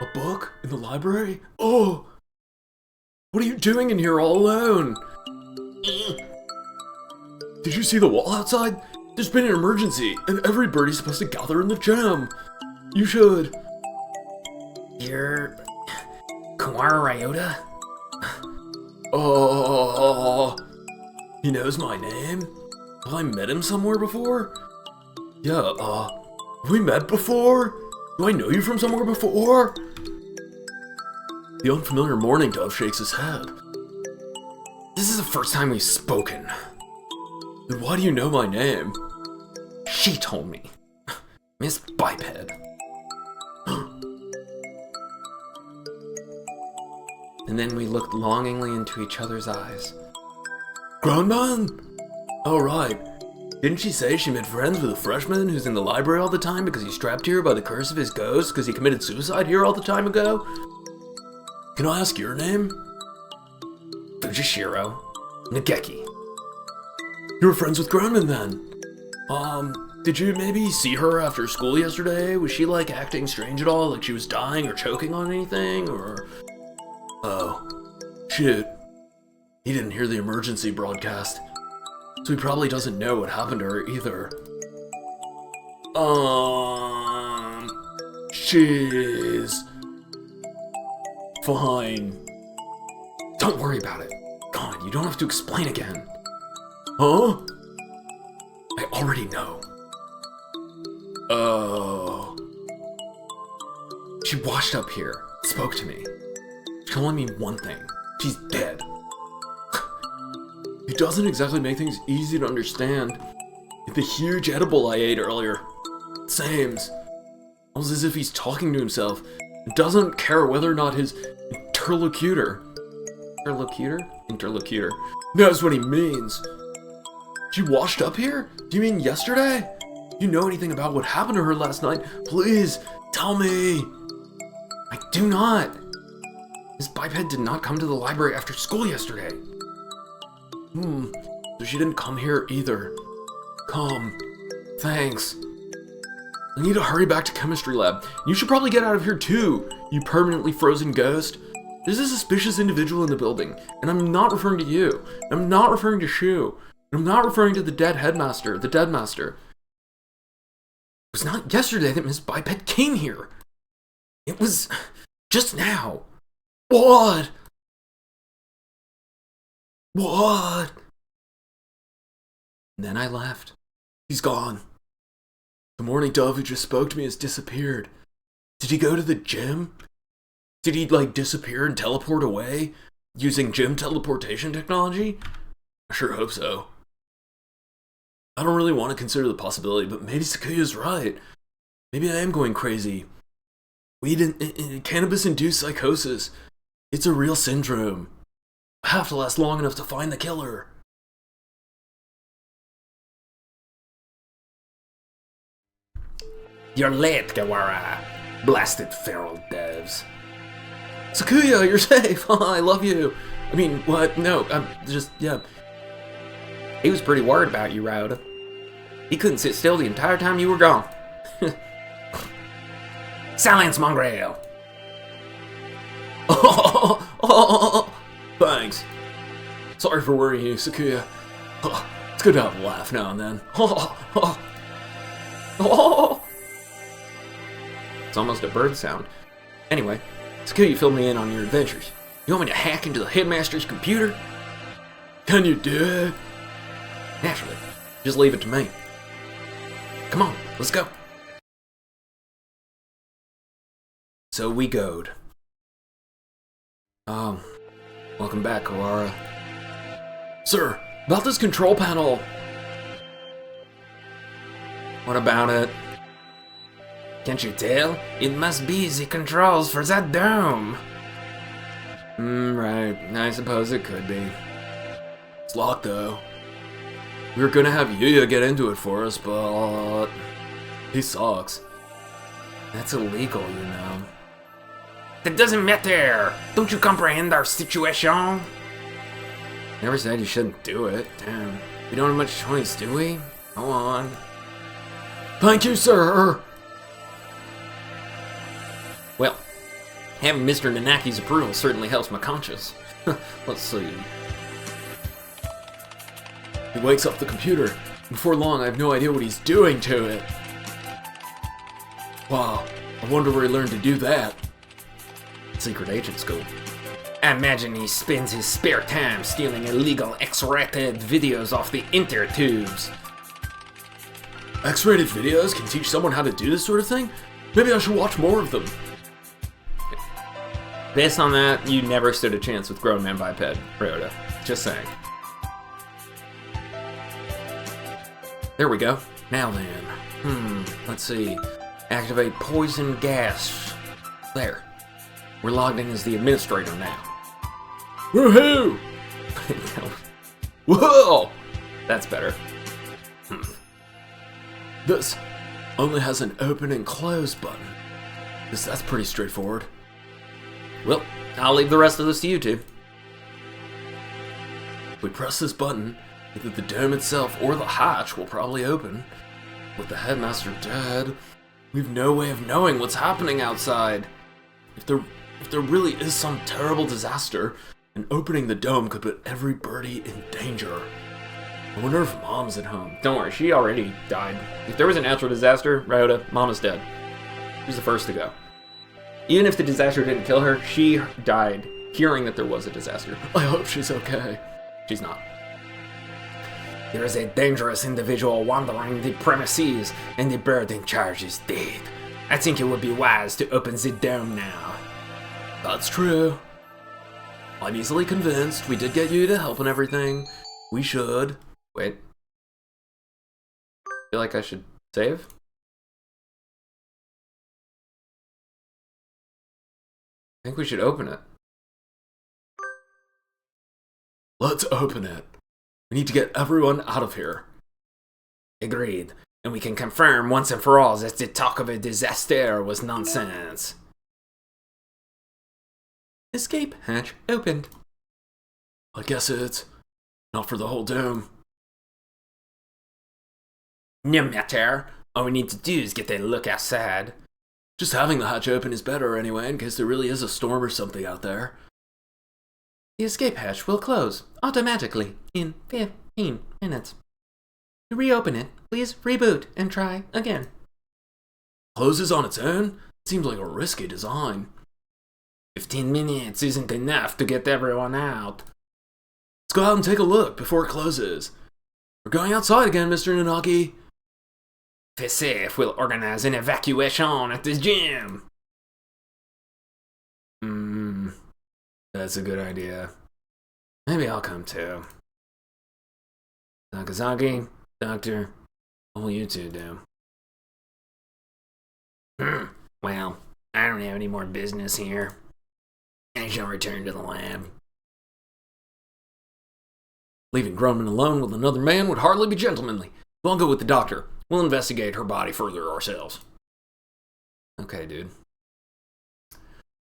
A book in the library? Oh! What are you doing in here all alone? Did you see the wall outside? There's been an emergency, and everybody's supposed to gather in the gym. You should. You're... Kumara Ryouta? Oh, he knows my name? Have I met him somewhere before? Yeah, have we met before? Do I know you from somewhere before? The unfamiliar mourning dove shakes his head. This is the first time we've spoken. Then why do you know my name? She told me. Miss Biped. And then we looked longingly into each other's eyes. Grown man? Oh, right. Didn't she say she made friends with a freshman who's in the library all the time because he's trapped here by the curse of his ghost because he committed suicide here all the time ago? Can I ask your name? Fujishiro Nageki. You were friends with Groundman then? Did you maybe see her after school yesterday? Was she, like, acting strange at all? Like she was dying or choking on anything? Or... Oh. Shit. He didn't hear the emergency broadcast. So he probably doesn't know what happened to her either. She's... fine. Don't worry about it. God, you don't have to explain again. Huh? I already know. Oh. She washed up here, spoke to me. She can only mean one thing. She's dead. It doesn't exactly make things easy to understand. The huge edible I ate earlier. Same's. Almost as if he's talking to himself. And doesn't care whether or not his interlocutor knows what he means. She washed up here? Do you mean yesterday? Do you know anything about what happened to her last night? Please, tell me. I do not. Miss Biped did not come to the library after school yesterday. So she didn't come here either. Come. Thanks. I need to hurry back to chemistry lab. You should probably get out of here too, you permanently frozen ghost. There's a suspicious individual in the building, and I'm not referring to you. I'm not referring to Shu. And I'm not referring to the dead headmaster, the dead master. It was not yesterday that Miss Biped came here. It was just now. What? What? And then I left. He's gone. The morning dove who just spoke to me has disappeared. Did he go to the gym? Did he, like, disappear and teleport away using gym teleportation technology? I sure hope so. I don't really want to consider the possibility, but maybe Sakuya's right. Maybe I am going crazy. Weed and cannabis-induced psychosis. It's a real syndrome. I have to last long enough to find the killer. You're late, Gawara. Blasted feral devs. Sakuya, you're safe. I love you. I mean, what? No, I'm just, yeah. He was pretty worried about you, Ryouta. He couldn't sit still the entire time you were gone. Silence, mongrel. Thanks. Sorry for worrying you, Sakuya. It's good to have a laugh now and then. It's almost a bird sound. Anyway, Sakuya filled me in on your adventures. You want me to hack into the headmaster's computer? Can you do it? Naturally. Just leave it to me. Come on, let's go. So we goed. Welcome back, Kawara. Sir, about this control panel. What about it? Can't you tell? It must be the controls for that dome. Right. I suppose it could be. It's locked though. We were gonna have Yuya get into it for us, but he sucks. That's illegal, you know. That doesn't matter. Don't you comprehend our situation? Never said you shouldn't do it. Damn. We don't have much choice, do we? Go on. Thank you, sir. Well, having Mr. Nanaki's approval certainly helps my conscience. Let's see. He wakes up the computer. Before long, I have no idea what he's doing to it. Wow, I wonder where he learned to do that. Secret agent school. I imagine he spends his spare time stealing illegal X-rated videos off the intertubes. X-rated videos can teach someone how to do this sort of thing? Maybe I should watch more of them. Based on that, you never stood a chance with Grown Man Biped, Ryouta. Just saying. There we go. Now then. Let's see. Activate poison gas. There. We're logged in as the administrator now. Woohoo! Whoa! That's better. This only has an open and close button. That's pretty straightforward. Well, I'll leave the rest of this to you two. If we press this button, either the dome itself or the hatch will probably open. With the headmaster dead, we've no way of knowing what's happening outside. If there really is some terrible disaster, and opening the dome could put every birdie in danger. I wonder if Mom's at home. Don't worry, she already died. If there was a natural disaster, Ryouta, Mama's dead. She's the first to go. Even if the disaster didn't kill her, she died hearing that there was a disaster. I hope she's okay. She's not. There is a dangerous individual wandering the premises, and the bird in charge is dead. I think it would be wise to open the dome now. That's true. I'm easily convinced. We did get you to help and everything. We should. Wait. Feel like I should save? I think we should open it. Let's open it. We need to get everyone out of here. Agreed. And we can confirm once and for all that the talk of a disaster was nonsense. Escape hatch opened. I guess it's not for the whole dome. No matter. All we need to do is get a look outside. Just having the hatch open is better anyway, in case there really is a storm or something out there. The escape hatch will close automatically in 15 minutes. To reopen it, please reboot and try again. Closes on its own? Seems like a risky design. 15 minutes isn't enough to get everyone out. Let's go out and take a look before it closes. We're going outside again, Mr. Nanaki. To see if we'll organize an evacuation at the gym. That's a good idea. Maybe I'll come too. Kazuaki, Doctor, what will you two do? Well, I don't have any more business here. I shall return to the lab. Leaving Grumman alone with another man would hardly be gentlemanly. We'll go with the doctor. We'll investigate her body further ourselves. Okay, dude.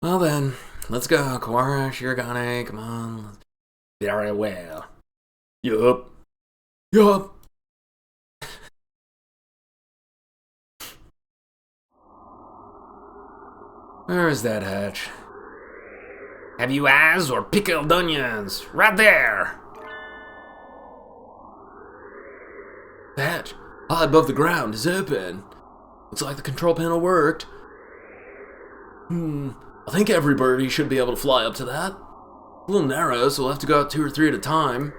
Well then, let's go. Kawara, Shirogane, come on. Very well. Yup. Where is that hatch? Have you eyes or pickled onions? Right there! The hatch, high above the ground, is open. Looks like the control panel worked. I think every birdie should be able to fly up to that. A little narrow, so we'll have to go out 2 or 3 at a time.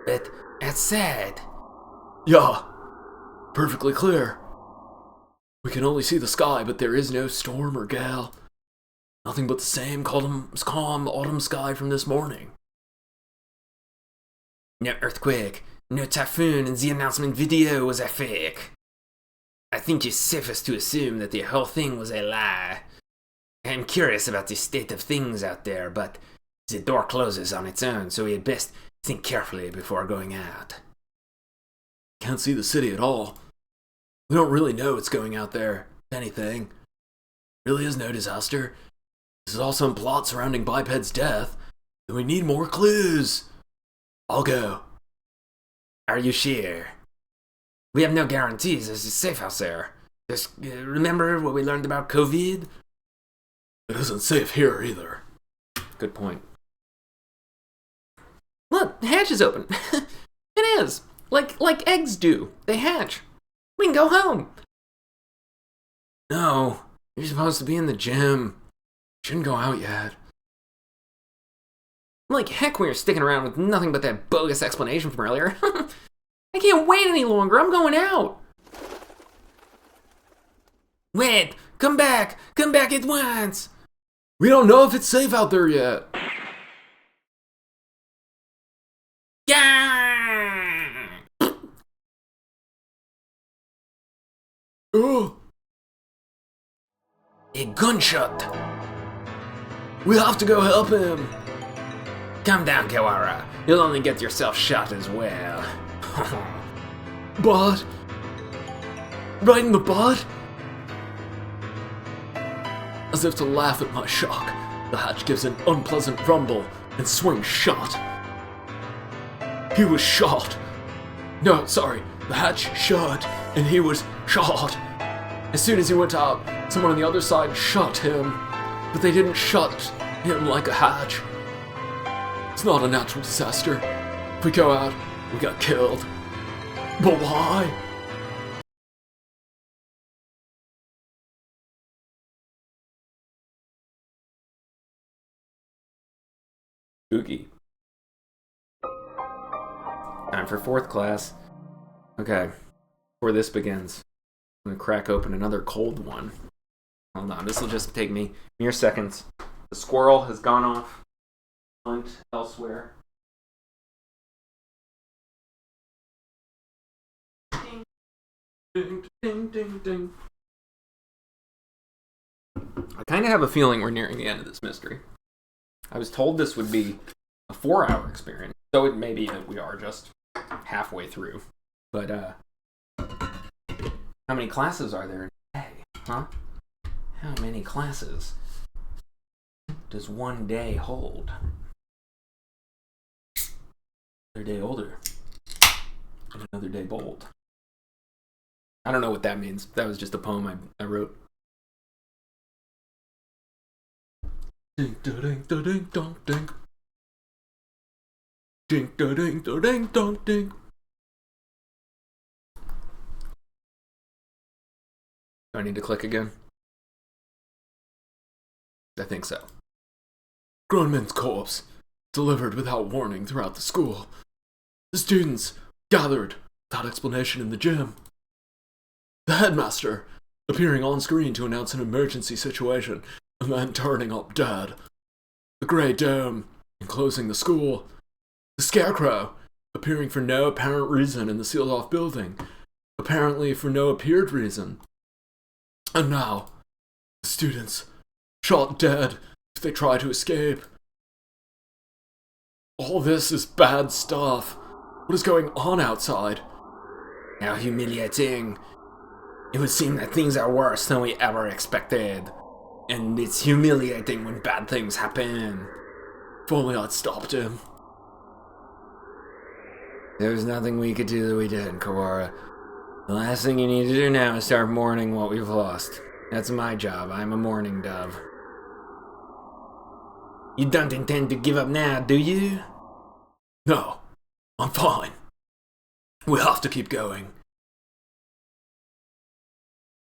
But that's sad. Yeah, perfectly clear. We can only see the sky, but there is no storm or gale. Nothing but the same calm autumn sky from this morning. No earthquake, no typhoon, and the announcement video was a fake. I think it's safest to assume that the whole thing was a lie. I'm curious about the state of things out there, but the door closes on its own, so we had best think carefully before going out. Can't see the city at all. We don't really know what's going out there, if anything. Really is no disaster. This is all some plot surrounding Biped's death, and we need more clues. I'll go. Are you sure? We have no guarantees there's a safe house there. Just remember what we learned about COVID? It isn't safe here either. Good point. Look, the hatch is open. It is. Like eggs do. They hatch. We can go home. No, you're supposed to be in the gym. Shouldn't go out yet. Like heck we are sticking around with nothing but that bogus explanation from earlier. I can't wait any longer. I'm going out. Wait, come back at once. We don't know if it's safe out there yet. Yeah! Oh, A gunshot. we have to go help him. Calm down, Kawara. You'll only get yourself shot as well. But right in the butt? As if to laugh at my shock, the hatch gives an unpleasant rumble and swings shut. He was shot. No, sorry, the hatch shut and he was shot. As soon as he went out, someone on the other side shot him, but they didn't shut him like a hatch. It's not a natural disaster. If we go out, we got killed. But why? Spooky. Time for 4th class. Okay, before this begins, I'm gonna crack open another cold one. Hold on, this will just take me mere seconds. The squirrel has gone off hunt elsewhere. Ding, ding, ding, ding, ding. I kind of have a feeling we're nearing the end of this mystery. I was told this would be a 4-hour experience, so it may be that we are just halfway through. But, how many classes are there in a day, huh? How many classes does one day hold? Another day older, and another day bold. I don't know what that means. That was just a poem I wrote. Ding da ding da ding dong ding. Ding da ding da ding dong ding. Do I need to click again? I think so. Grown men's corpse delivered without warning throughout the school. The students gathered without explanation in the gym. The headmaster appearing on screen to announce an emergency situation and then turning up dead. The grey dome enclosing the school. The scarecrow appearing for no apparent reason in the sealed-off building, apparently for no appeared reason. And now, the students, shot dead if they try to escape. All this is bad stuff. What is going on outside? How humiliating. It would seem that things are worse than we ever expected. And it's humiliating when bad things happen. If only I'd stopped him. There's nothing we could do that we didn't, Kawara. The last thing you need to do now is start mourning what we've lost. That's my job. I'm a mourning dove. You don't intend to give up now, do you? No, I'm fine. We have to keep going.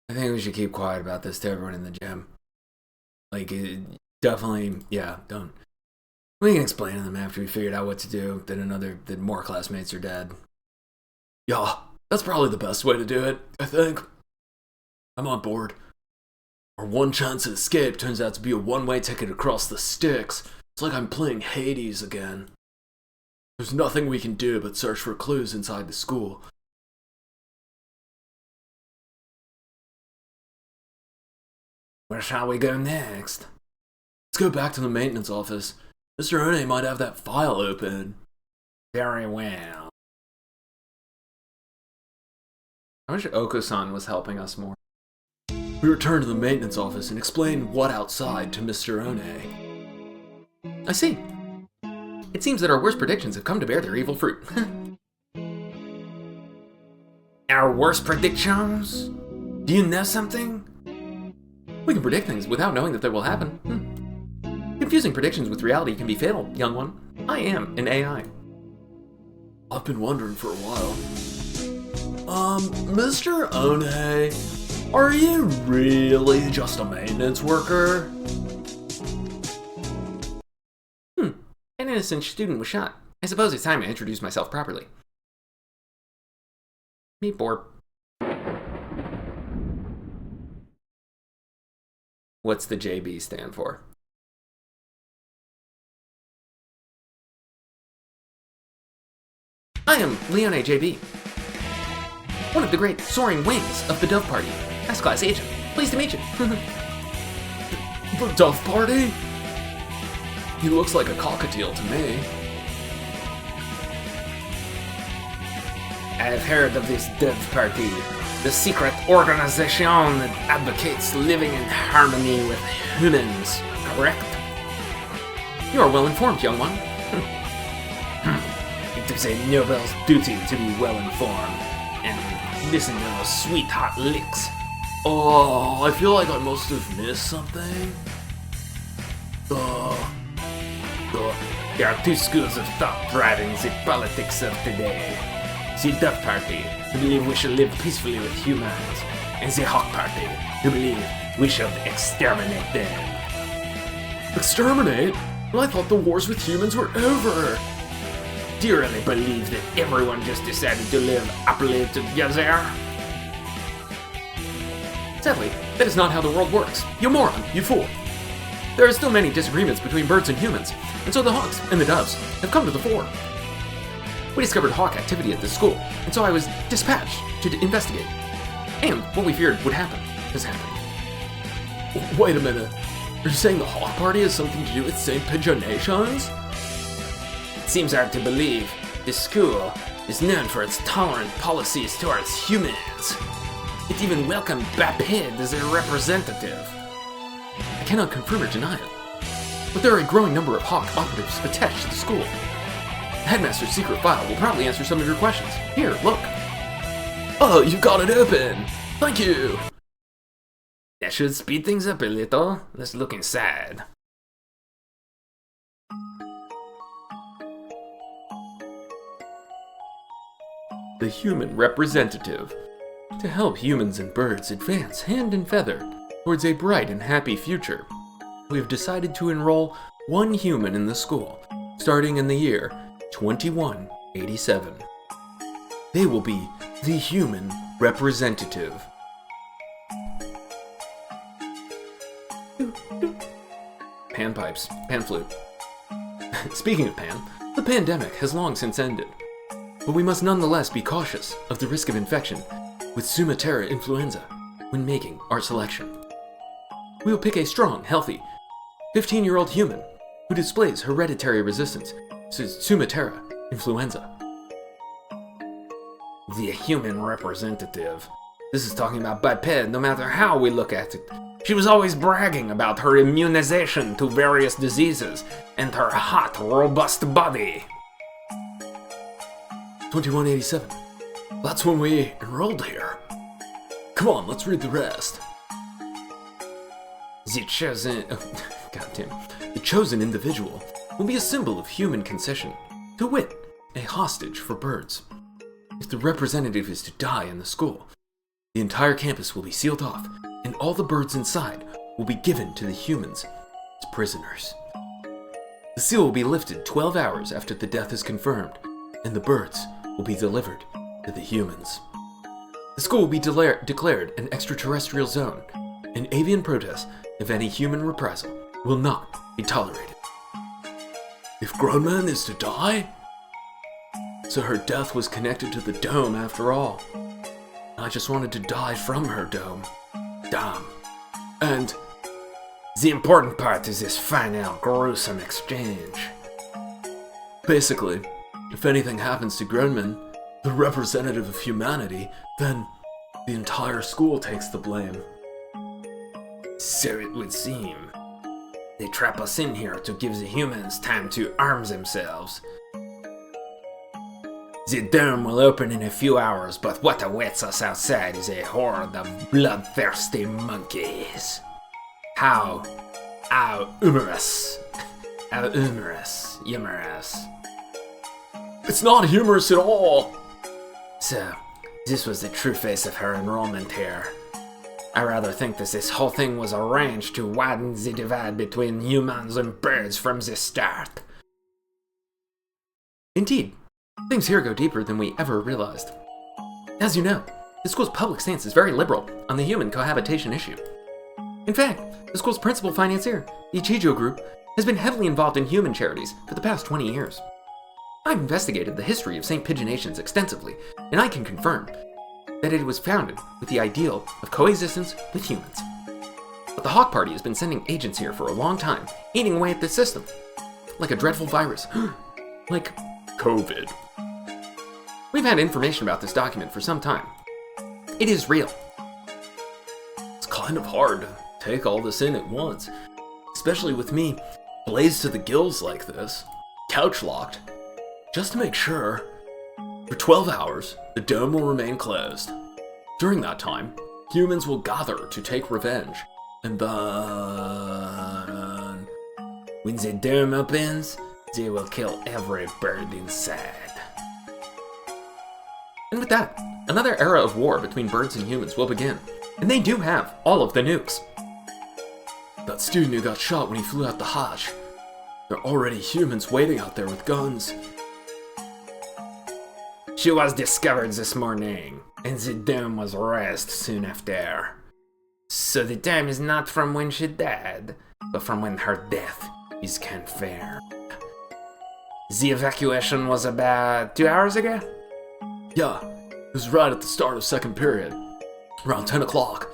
I think we should keep quiet about this to everyone in the gym. Definitely, yeah, don't. We can explain to them after we figured out what to do, that more classmates are dead. Yeah, that's probably the best way to do it, I think. I'm on board. Our one chance at escape turns out to be a one-way ticket across the sticks. It's like I'm playing Hades again. There's nothing we can do but search for clues inside the school. Where shall we go next? Let's go back to the maintenance office. Mr. One might have that file open. Very well. I wish Oko-san was helping us more. We return to the maintenance office and explain what outside to Mr. One. I see. It seems that our worst predictions have come to bear their evil fruit. Our worst predictions? Do you know something? We can predict things without knowing that they will happen. Confusing predictions with reality can be fatal, young one. I am an AI. I've been wondering for a while. Mr. One, are you really just a maintenance worker? An innocent student was shot. I suppose it's time to introduce myself properly. Meet Borb. What's the JB stand for? I am Leone JB, one of the great soaring wings of the Dove Party. Xth Class agent. Pleased to meet you. The Dove Party? He looks like a cockatiel to me. I've heard of this Dove Party, the secret organization that advocates living in harmony with humans, correct? You are well informed, young one. It is a noble duty to be well informed and listen to those sweet hot licks. Oh, I feel like I must have missed something. There are two schools of thought driving the politics of today. The Dove Party, who believe we should live peacefully with humans, and the Hawk Party, who believe we should exterminate them. Exterminate? Well, I thought the wars with humans were over. Do you really believe that everyone just decided to live happily together? Sadly, that is not how the world works. You moron, you fool. There are still many disagreements between birds and humans, and so the hawks and the doves have come to the fore. We discovered hawk activity at this school, and so I was dispatched to investigate. And what we feared would happen has happened. Wait a minute. Are you saying the Hawk Party has something to do with St. Pigeonations? It seems hard to believe. This school is known for its tolerant policies towards humans. It even welcomed Bapid as a representative. I cannot confirm or deny it, but there are a growing number of Hawk operatives attached to the school. The headmaster's secret file will probably answer some of your questions. Here, look. Oh, you got it open! Thank you! That should speed things up a little. Let's look inside. The human representative. To help humans and birds advance hand in feather towards a bright and happy future, we have decided to enroll one human in the school, starting in the year 2187. They will be the human representative. Panpipes, pan flute. Speaking of pan, the pandemic has long since ended. but we must nonetheless be cautious of the risk of infection with Sumatera influenza when making our selection. We will pick a strong, healthy, 15-year-old human who displays hereditary resistance to Sumatera influenza. The human representative. This is talking about biped, no matter how we look at it. She was always bragging about her immunization to various diseases and her hot, robust body. 2187. That's when we enrolled here. Come on, let's read the rest. The chosen... Goddamn. The chosen individual will be a symbol of human concession, to wit, a hostage for birds. If the representative is to die in the school, the entire campus will be sealed off, and all the birds inside will be given to the humans as prisoners. The seal will be lifted 12 hours after the death is confirmed, and the birds will be delivered to the humans. The school will be declared an extraterrestrial zone, and avian protest of any human reprisal will not be tolerated. If grown man is to die? So her death was connected to the dome after all. I just wanted to die from her dome. Damn. And the important part is this final gruesome exchange. Basically, if anything happens to grown men, the representative of humanity, then the entire school takes the blame. So it would seem. They trap us in here to give the humans time to arm themselves. The dome will open in a few hours, but what awaits us outside is a horde of bloodthirsty monkeys. How humorous. How humorous. It's not humorous at all! So, this was the true face of her enrollment here. I rather think that this whole thing was arranged to widen the divide between humans and birds from the start. Indeed, things here go deeper than we ever realized. As you know, the school's public stance is very liberal on the human cohabitation issue. In fact, the school's principal financier, the Ichijo Group, has been heavily involved in human charities for the past 20 years. I've investigated the history of St. Pigeonations extensively, and I can confirm that it was founded with the ideal of coexistence with humans. But the Hawk Party has been sending agents here for a long time, eating away at this system. Like a dreadful virus. Like COVID. We've had information about this document for some time. It is real. It's kind of hard to take all this in at once, especially with me blazed to the gills like this, couch locked. Just to make sure, for 12 hours, the dome will remain closed. During that time, humans will gather to take revenge, and then... when the dome opens, they will kill every bird inside. And with that, another era of war between birds and humans will begin, and they do have all of the nukes. That student who got shot when he flew out the hatch. There are already humans waiting out there with guns. She was discovered this morning, and the dome was raised soon after. So the time is not from when she died, but from when her death is confirmed. The evacuation was about 2 hours ago? Yeah, it was right at the start of second period, around 10 o'clock.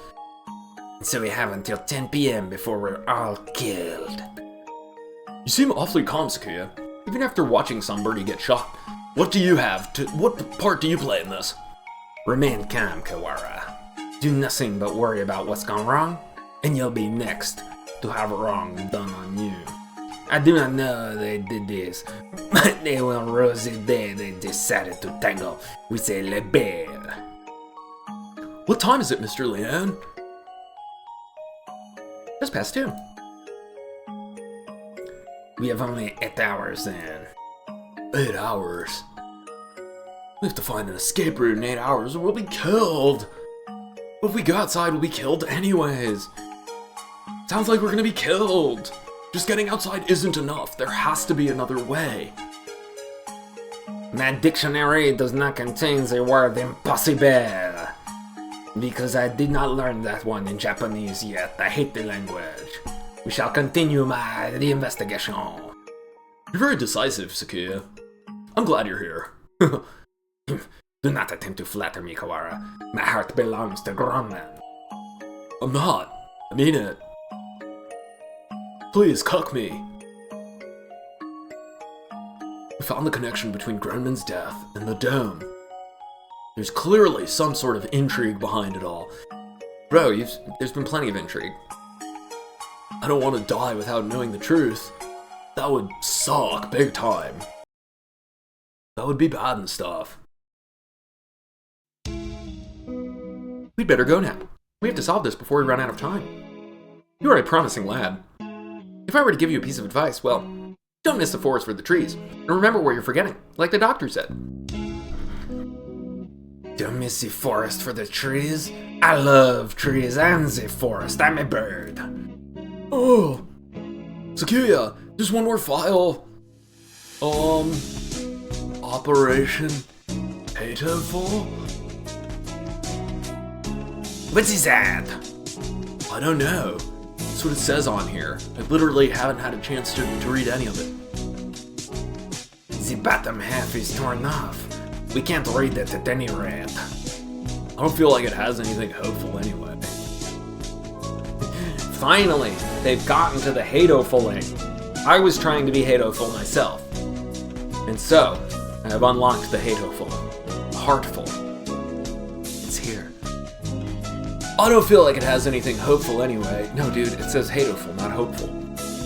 So we have until 10 p.m. before we're all killed. You seem awfully calm, Sakuya, even after watching somebody get shot. What part do you play in this? Remain calm, Kawara. Do nothing but worry about what's gone wrong, and you'll be next to have wrong done on you. I do not know they did this, but they will rose the day they decided to tangle with a lebel. What time is it, Mr. Leanne? Just past 2. We have only 8 hours in. 8 hours? We have to find an escape route in 8 hours or we'll be killed. But if we go outside, we'll be killed anyways. Sounds like we're gonna be killed. Just getting outside isn't enough. There has to be another way. My dictionary does not contain the word impossible. Because I did not learn that one in Japanese yet. I hate the language. We shall continue the investigation. You're very decisive, Sakuya. I'm glad you're here. Do not attempt to flatter me, Kawara. My heart belongs to grown men. I'm not. I mean it. Please, cuck me. We found the connection between Grenman's death and the dome. There's clearly some sort of intrigue behind it all. Bro, there's been plenty of intrigue. I don't want to die without knowing the truth. That would suck big time. That would be bad and stuff. We'd better go now. We have to solve this before we run out of time. You are a promising lad. If I were to give you a piece of advice, well, don't miss the forest for the trees. And remember what you're forgetting, like the doctor said. Don't miss the forest for the trees. I love trees and the forest. I'm a bird. Oh! Sakuya, just one more file. Operation Hatoful? What is that? I don't know. That's what it says on here. I literally haven't had a chance to read any of it. The bottom half is torn off. We can't read it at any rate. I don't feel like it has anything hopeful anyway. Finally, they've gotten to the Hatofuling. I was trying to be Hatoful myself. And so, I have unlocked the Hatoful. Heartful. It's here. I don't feel like it has anything hopeful anyway. No, dude, it says Hatoful, not hopeful.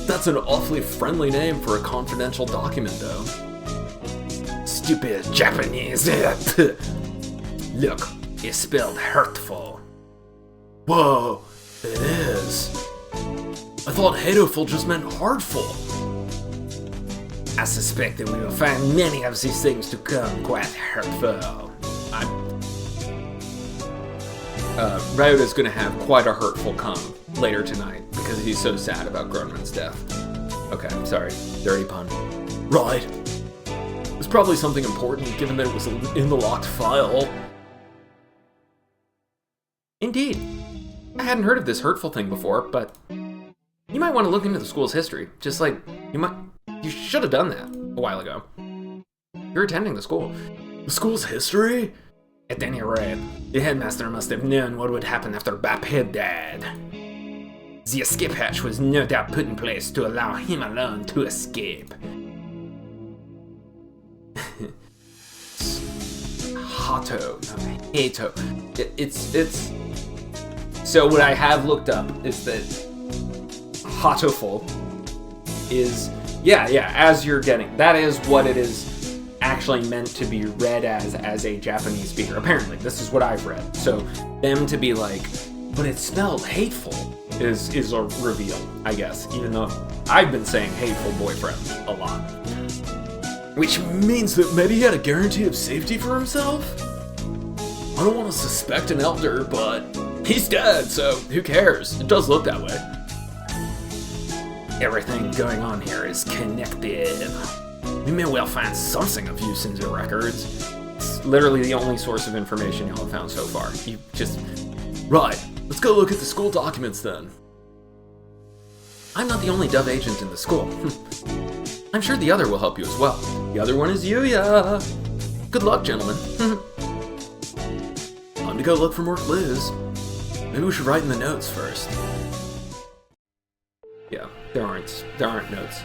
That's an awfully friendly name for a confidential document, though. Stupid Japanese. Look, it's spelled hurtful. Whoa, it is. I thought Hatoful just meant heartful. I suspect that we will find many of these things to come quite hurtful. Ryouta gonna have quite a hurtful come later tonight because he's so sad about Gronman's death. Okay, sorry. Dirty pun. Right. It's probably something important given that it was in the locked file. Indeed. I hadn't heard of this hurtful thing before, but you might want to look into the school's history. Just like, you should have done that a while ago. You're attending the school. The school's history? At any rate, the headmaster must have known what would happen after Baphead died. The escape hatch was no doubt put in place to allow him alone to escape. Hato. It's. So what I have looked up is that Hatoful is, as you're getting, that is what it is actually meant to be read as a Japanese speaker. Apparently, this is what I've read. So them to be like, but it's spelled hateful is a reveal, I guess, even though I've been saying hateful boyfriend a lot. Which means that maybe he had a guarantee of safety for himself? I don't want to suspect an elder, but he's dead, so who cares? It does look that way. Everything going on here is connected. We may well find something of use in the records. It's literally the only source of information y'all have found so far. You just... Right, let's go look at the school documents then. I'm not the only Dove agent in the school. I'm sure the other will help you as well. The other one is Yuya. Good luck, gentlemen. Time to go look for more clues. Maybe we should write in the notes first. Yeah, there aren't notes.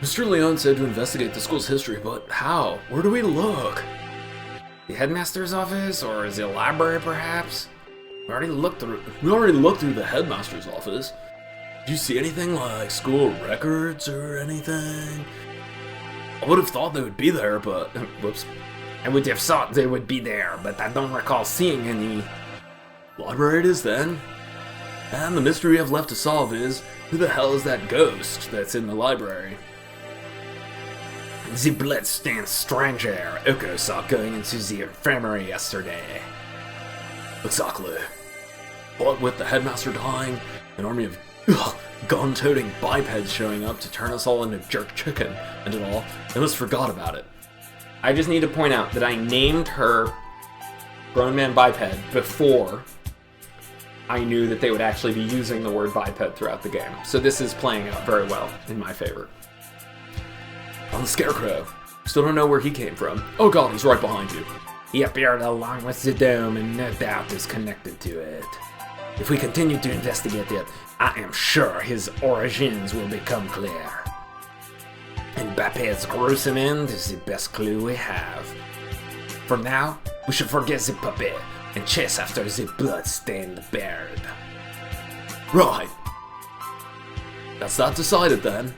Mr. Leon said to investigate the school's history, but how? Where do we look? The headmaster's office, or the library perhaps? We already looked through the headmaster's office. Did you see anything like school records or anything? I would have thought they would be there, but... Whoops. I would have thought they would be there, but I don't recall seeing any. Library it is then. And the mystery we have left to solve is, who the hell is that ghost that's in the library? The bloodstained stranger Oko saw going into the infirmary yesterday. Exactly. What with the headmaster dying, an army of gun-toting bipeds showing up to turn us all into jerk chicken, and it all, they almost forgot about it. I just need to point out that I named her Grown Man Biped before I knew that they would actually be using the word biped throughout the game. So this is playing out very well in my favor. On the Scarecrow. Still don't know where he came from. Oh god, he's right behind you. He appeared along with the dome and no doubt is connected to it. If we continue to investigate it, I am sure his origins will become clear. And Bapet's gruesome end is the best clue we have. For now, we should forget the puppet and chase after the blood-stained bird. Right. That's that decided then.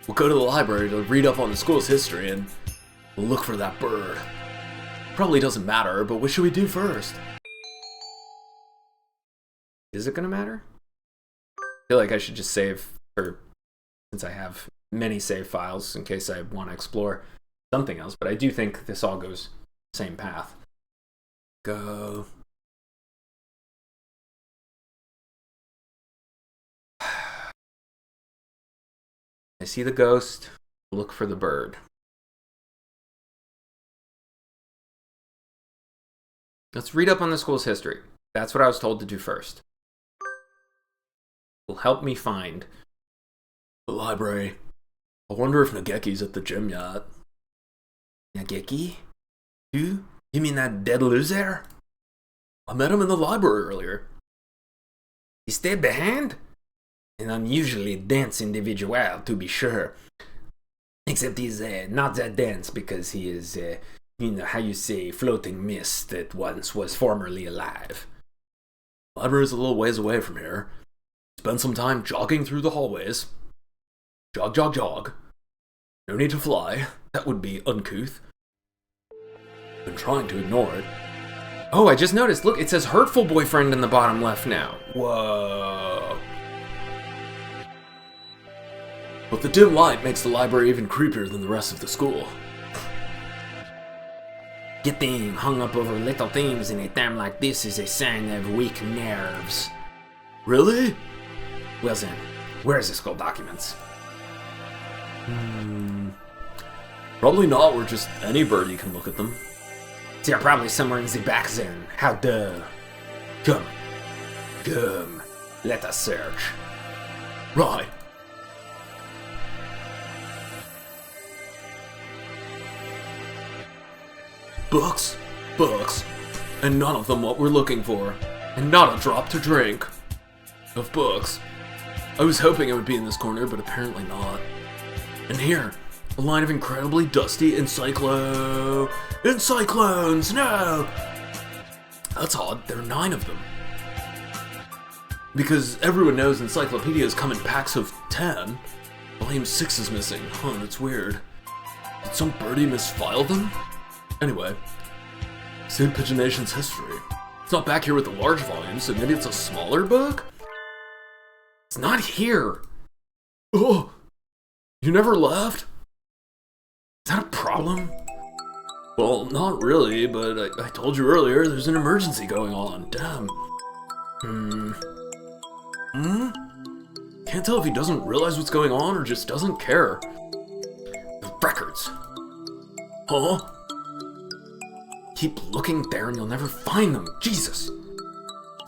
We'll go to the library to read up on the school's history and we'll look for that bird. Probably doesn't matter, but what should we do first? Is it gonna matter? I feel like I should just save, since I have many save files in case I want to explore something else, but I do think this all goes the same path. Go. I see the ghost, look for the bird. Let's read up on the school's history. That's what I was told to do first. Will help me find the library. I wonder if Nageki's at the gym yet. Nageki? Who? You mean that dead loser? I met him in the library earlier. He stayed behind? An unusually dense individual, to be sure. Except he's not that dense because he is, you know how you say, floating mist that once was formerly alive. The library's a little ways away from here. Spend some time jogging through the hallways. Jog, jog, jog. No need to fly. That would be uncouth. Been trying to ignore it. Oh, I just noticed. Look, it says hurtful boyfriend in the bottom left now. Whoa. But the dim light makes the library even creepier than the rest of the school. Getting hung up over little things in a time like this is a sign of weak nerves. Really? Well then, where's the school documents? Probably not where just any birdie can look at them. They're probably somewhere in the back then. How duh. Come. Let us search. Right. Books, and none of them what we're looking for, and not a drop to drink. Of books. I was hoping it would be in this corner, but apparently not. And here, a line of incredibly dusty Encyclones, no! That's odd, there are 9 of them. Because everyone knows encyclopedias come in packs of 10. Volume 6 is missing, huh, that's weird. Did some birdie misfile them? Anyway, St. Pigeonation's history. It's not back here with the large volumes, so maybe it's a smaller book? It's not here. Oh! You never left? Is that a problem? Well, not really, but I told you earlier there's an emergency going on. Damn. Can't tell if he doesn't realize what's going on or just doesn't care. The records. Huh? Keep looking there and you'll never find them. Jesus.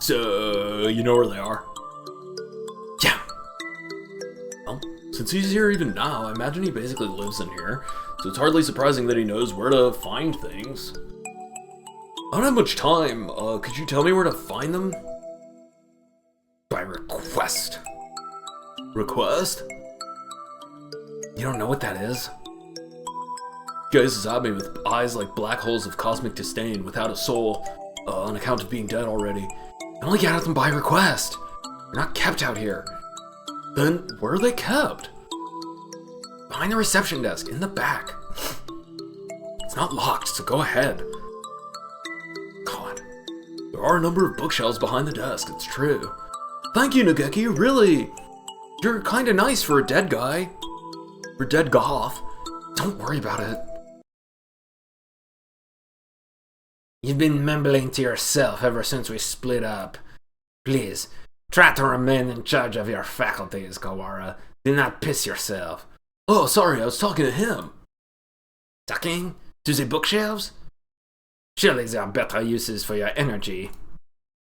So, you know where they are? Yeah. Well, since he's here even now, I imagine he basically lives in here, so it's hardly surprising that he knows where to find things. I don't have much time. Could you tell me where to find them? By request. Request? You don't know what that is? Gazes at me with eyes like black holes of cosmic disdain without a soul, on account of being dead already. I only get at them by request. They're not kept out here. Then, where are they kept? Behind the reception desk, in the back. It's not locked, so go ahead. God. There are a number of bookshelves behind the desk, it's true. Thank you, Nageki, really! You're kinda nice for a dead guy. For dead goth. Don't worry about it. You've been mumbling to yourself ever since we split up. Please, try to remain in charge of your faculties, Kawara. Do not piss yourself. Oh, sorry, I was talking to him. Talking? To the bookshelves? Surely there are better uses for your energy.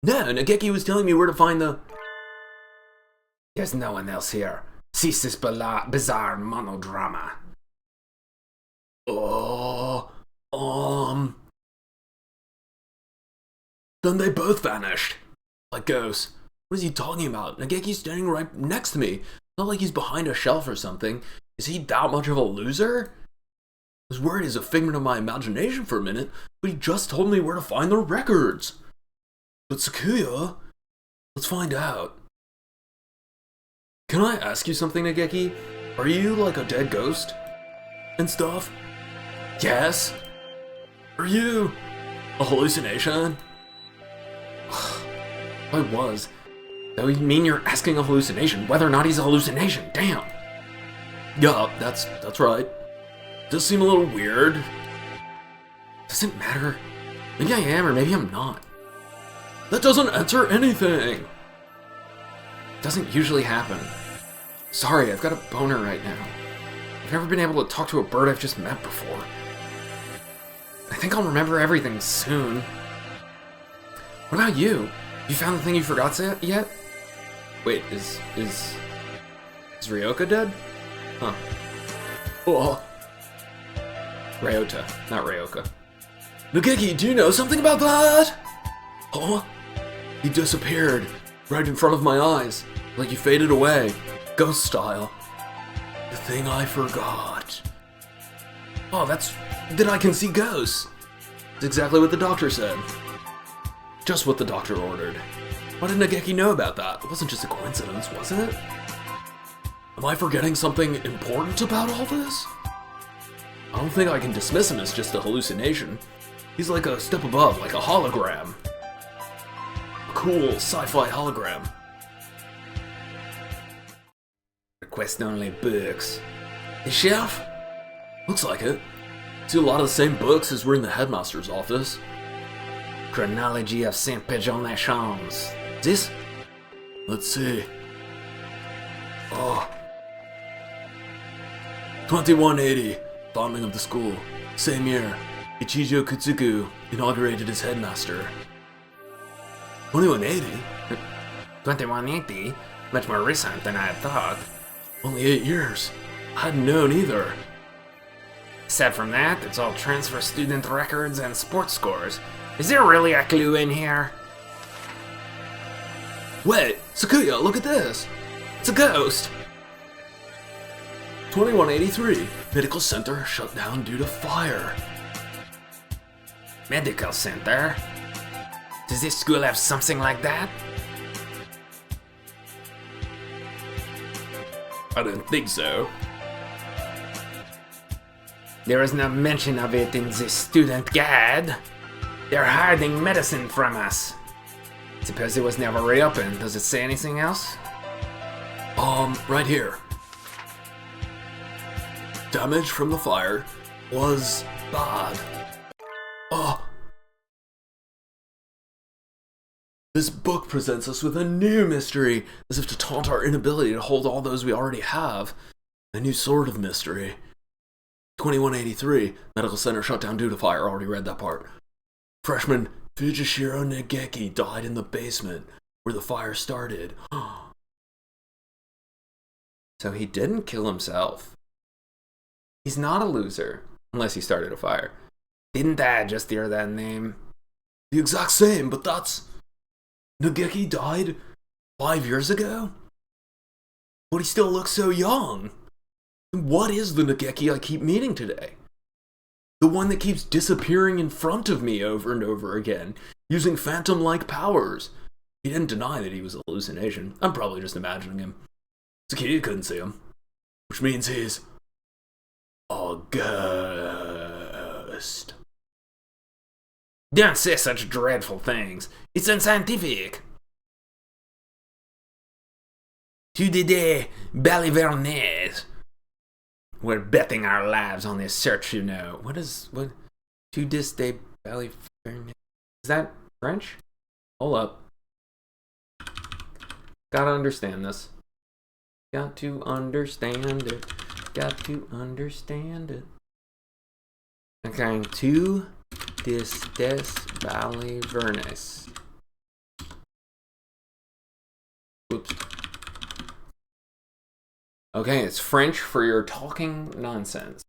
No, Nageki was telling me where to find the... There's no one else here. Cease this bizarre monodrama. Then they both vanished. Like ghosts. What is he talking about? Nageki's standing right next to me. It's not like he's behind a shelf or something. Is he that much of a loser? I was worried he's a figment of my imagination for a minute, but he just told me where to find the records. But Sakuya, let's find out. Can I ask you something, Nageki? Are you like a dead ghost? And stuff? Yes? Are you a hallucination? I was. That would mean you're asking a hallucination, whether or not he's a hallucination. Damn. Yeah, that's right. Does seem a little weird. Doesn't matter. Maybe I am, or maybe I'm not. That doesn't answer anything. Doesn't usually happen. Sorry, I've got a boner right now. I've never been able to talk to a bird I've just met before. I think I'll remember everything soon. What about you? You found the thing you forgot yet? Wait, is Ryouta dead? Huh. Oh. Ryouta, not Ryouka. Nageki, do you know something about that? Huh? He disappeared right in front of my eyes, like he faded away, ghost style. The thing I forgot. Oh, that's that I can see ghosts. That's exactly what the doctor said. Just what the doctor ordered. Why did Nageki know about that? It wasn't just a coincidence, was it? Am I forgetting something important about all this? I don't think I can dismiss him as just a hallucination. He's like a step above, like a hologram. A cool sci-fi hologram. Request only books. The shelf? Looks like it. See a lot of the same books as were in the headmaster's office. Chronology of Saint Pigeon Les Champs. This? Let's see. Oh. 2180. Founding of the school. Same year. Ichijo Kutsuku inaugurated as headmaster. 2180? 2180? Much more recent than I had thought. Only 8 years. I hadn't known either. Aside from that, it's all transfer student records and sports scores. Is there really a clue in here? Wait, Sakuya, look at this! It's a ghost! 2183. Medical center shut down due to fire. Medical center? Does this school have something like that? I don't think so. There is no mention of it in the student guide. They're hiding medicine from us. Suppose it was never reopened. Does it say anything else? Right here. Damage from the fire was bad. Oh. This book presents us with a new mystery, as if to taunt our inability to hold all those we already have. A new sort of mystery. 2183, medical center shut down due to fire. Already read that part. Freshman Fujishiro Nageki died in the basement where the fire started. So he didn't kill himself. He's not a loser, unless he started a fire. Didn't I just hear that name? The exact same, but that's... Nageki died 5 years ago? But he still looks so young. What is the Nageki I keep meeting today? The one that keeps disappearing in front of me over and over again, using phantom-like powers. He didn't deny that he was a hallucination. I'm probably just imagining him. Sakuya couldn't see him. Which means he's... a ghost. Don't say such dreadful things. It's unscientific. To the day, Balivernes. We're betting our lives on this search, you know. What? To this day, Balivernes. Is that French? Hold up. Gotta understand this. Got to understand it. Got to understand it. Okay, to this des Balivernes. Whoops. Okay, it's French for your talking nonsense.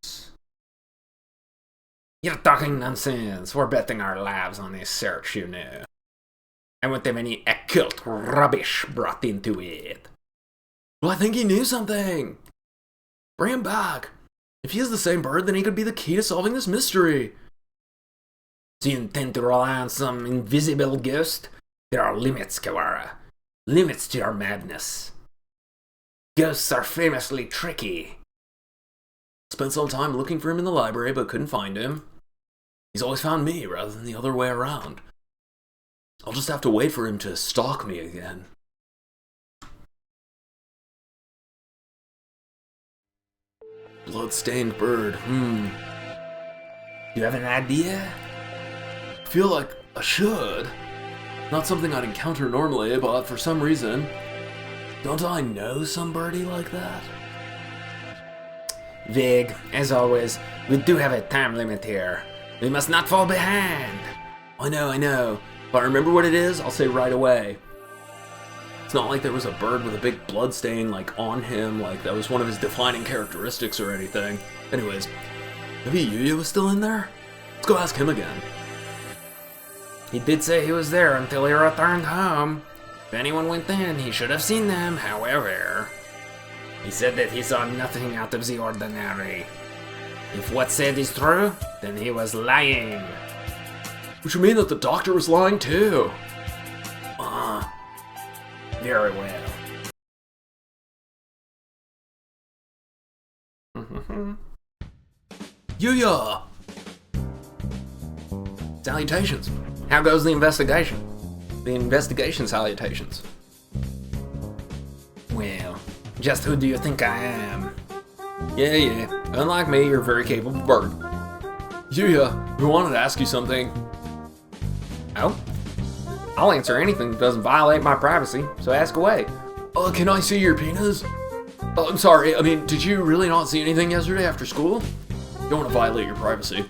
You're talking nonsense. We're betting our lives on this search, you know. I won't have any occult rubbish brought into it. Well, I think he knew something. Bring him back. If he is the same bird, then he could be the key to solving this mystery. Do you intend to rely on some invisible ghost? There are limits, Kawara. Limits to your madness. Ghosts are famously tricky. Spent some time looking for him in the library, but couldn't find him. He's always found me rather than the other way around. I'll just have to wait for him to stalk me again. Blood-stained bird, You have an idea? I feel like I should. Not something I'd encounter normally, but for some reason, don't I know somebody like that? Vague, as always. We do have a time limit here. We must not fall behind. I know. If I remember what it is, I'll say right away. It's not like there was a bird with a big blood stain, like, on him, like that was one of his defining characteristics or anything. Anyways, maybe Yuya was still in there? Let's go ask him again. He did say he was there until he returned home. If anyone went in, he should have seen them, however. He said that he saw nothing out of the ordinary. If what's said is true, then he was lying. Which would mean that the doctor was lying too. Very well. Yuya! Salutations. How goes the investigation? The investigation salutations. Well, just who do you think I am? Yeah. Unlike me, you're a very capable bird. Yuya, we wanted to ask you something. Oh? I'll answer anything that doesn't violate my privacy, so ask away. Can I see your penis? I'm sorry, did you really not see anything yesterday after school? Don't want to violate your privacy.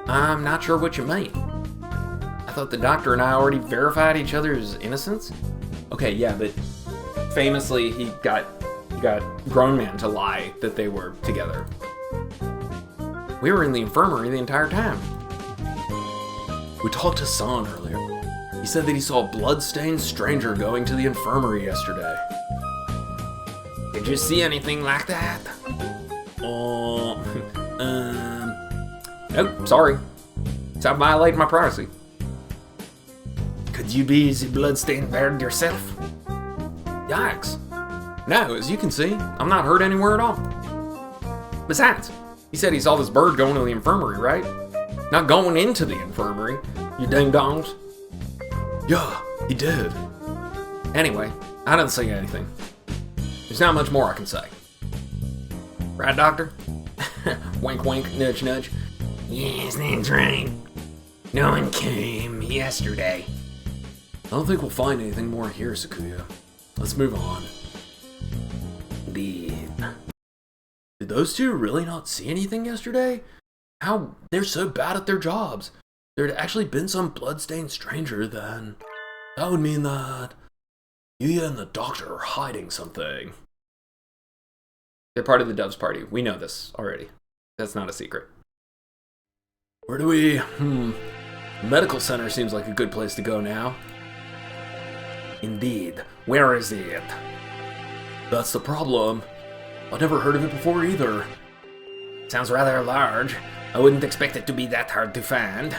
I'm not sure what you mean. I thought the doctor and I already verified each other's innocence? Okay, yeah, but famously he got grown men to lie that they were together. We were in the infirmary the entire time. We talked to San earlier. He said that he saw a blood-stained stranger going to the infirmary yesterday. Did you see anything like that? Nope, sorry. Stop violating my privacy. Could you be the bloodstained bird yourself? Yikes. No, as you can see, I'm not hurt anywhere at all. Besides, he said he saw this bird going to the infirmary, right? Not going into the infirmary, you ding-dongs. Yeah, he did. Anyway, I didn't see anything. There's not much more I can say. Right, doctor? Wink, wink, nudge, nudge. Yes, that's right. No one came yesterday. I don't think we'll find anything more here, Sakuya. Let's move on. Did those two really not see anything yesterday? How? They're so bad at their jobs. There had actually been some blood-stained stranger then. That would mean that Yuya and the doctor are hiding something. They're part of the Doves party. We know this already. That's not a secret. Where do we... Medical center seems like a good place to go now. Indeed. Where is it? That's the problem. I've never heard of it before either. Sounds rather large. I wouldn't expect it to be that hard to find.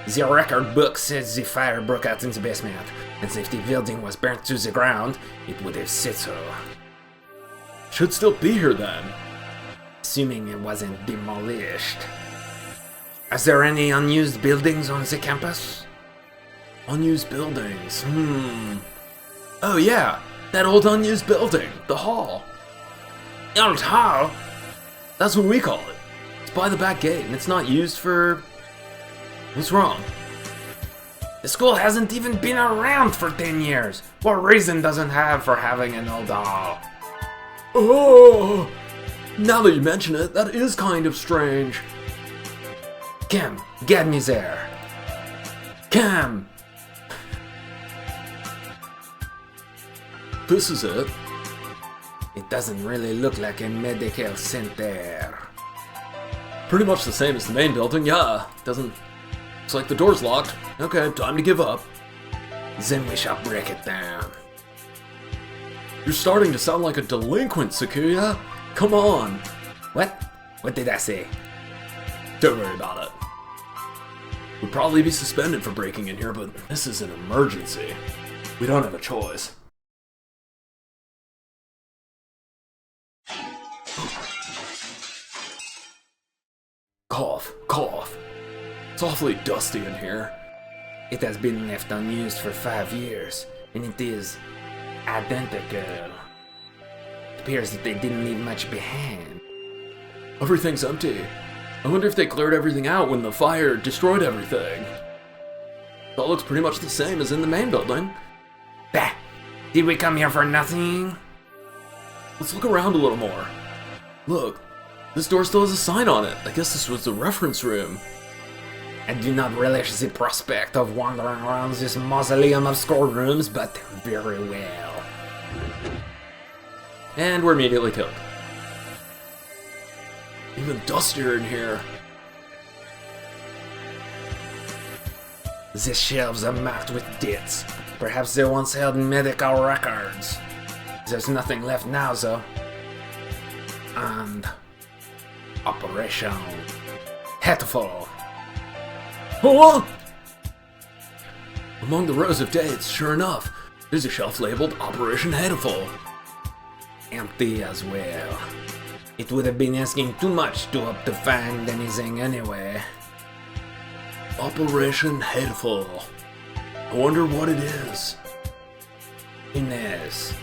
The record book says the fire broke out in the basement, and if the building was burnt to the ground, it would have said so. Should still be here then. Assuming it wasn't demolished. Is there any unused buildings on the campus? Unused buildings, Oh yeah, that old unused building, the hall. Old hall? That's what we call it. It's by the back gate, and it's not used for... What's wrong? The school hasn't even been around for 10 years. What reason does it have for having an old hall? Oh! Now that you mention it, that is kind of strange. Come, get me there. Come! This is it. It doesn't really look like a medical center. Pretty much the same as the main building, yeah. Looks like the door's locked. Okay, time to give up. Then we shall break it down. You're starting to sound like a delinquent, Sakuya. Come on. What? What did I say? Don't worry about it. We'd probably be suspended for breaking in here, but this is an emergency. We don't have a choice. Cough, cough. It's awfully dusty in here. It has been left unused for 5 years, and it is identical. It appears that they didn't leave much behind. Everything's empty. I wonder if they cleared everything out when the fire destroyed everything. That looks pretty much the same as in the main building. Bah! Did we come here for nothing? Let's look around a little more. Look, this door still has a sign on it. I guess this was the reference room. I do not relish the prospect of wandering around this mausoleum of schoolrooms, but very well. And we're immediately killed. Even dustier in here. The shelves are marked with dates. Perhaps they once held medical records. There's nothing left now, though. And Operation Hatoful. Oh! Among the rows of dates, sure enough, there's a shelf labeled Operation Hatoful. Empty as well. It would have been asking too much to hope to find anything anyway. Operation Hatoful. I wonder what it is. Who knows?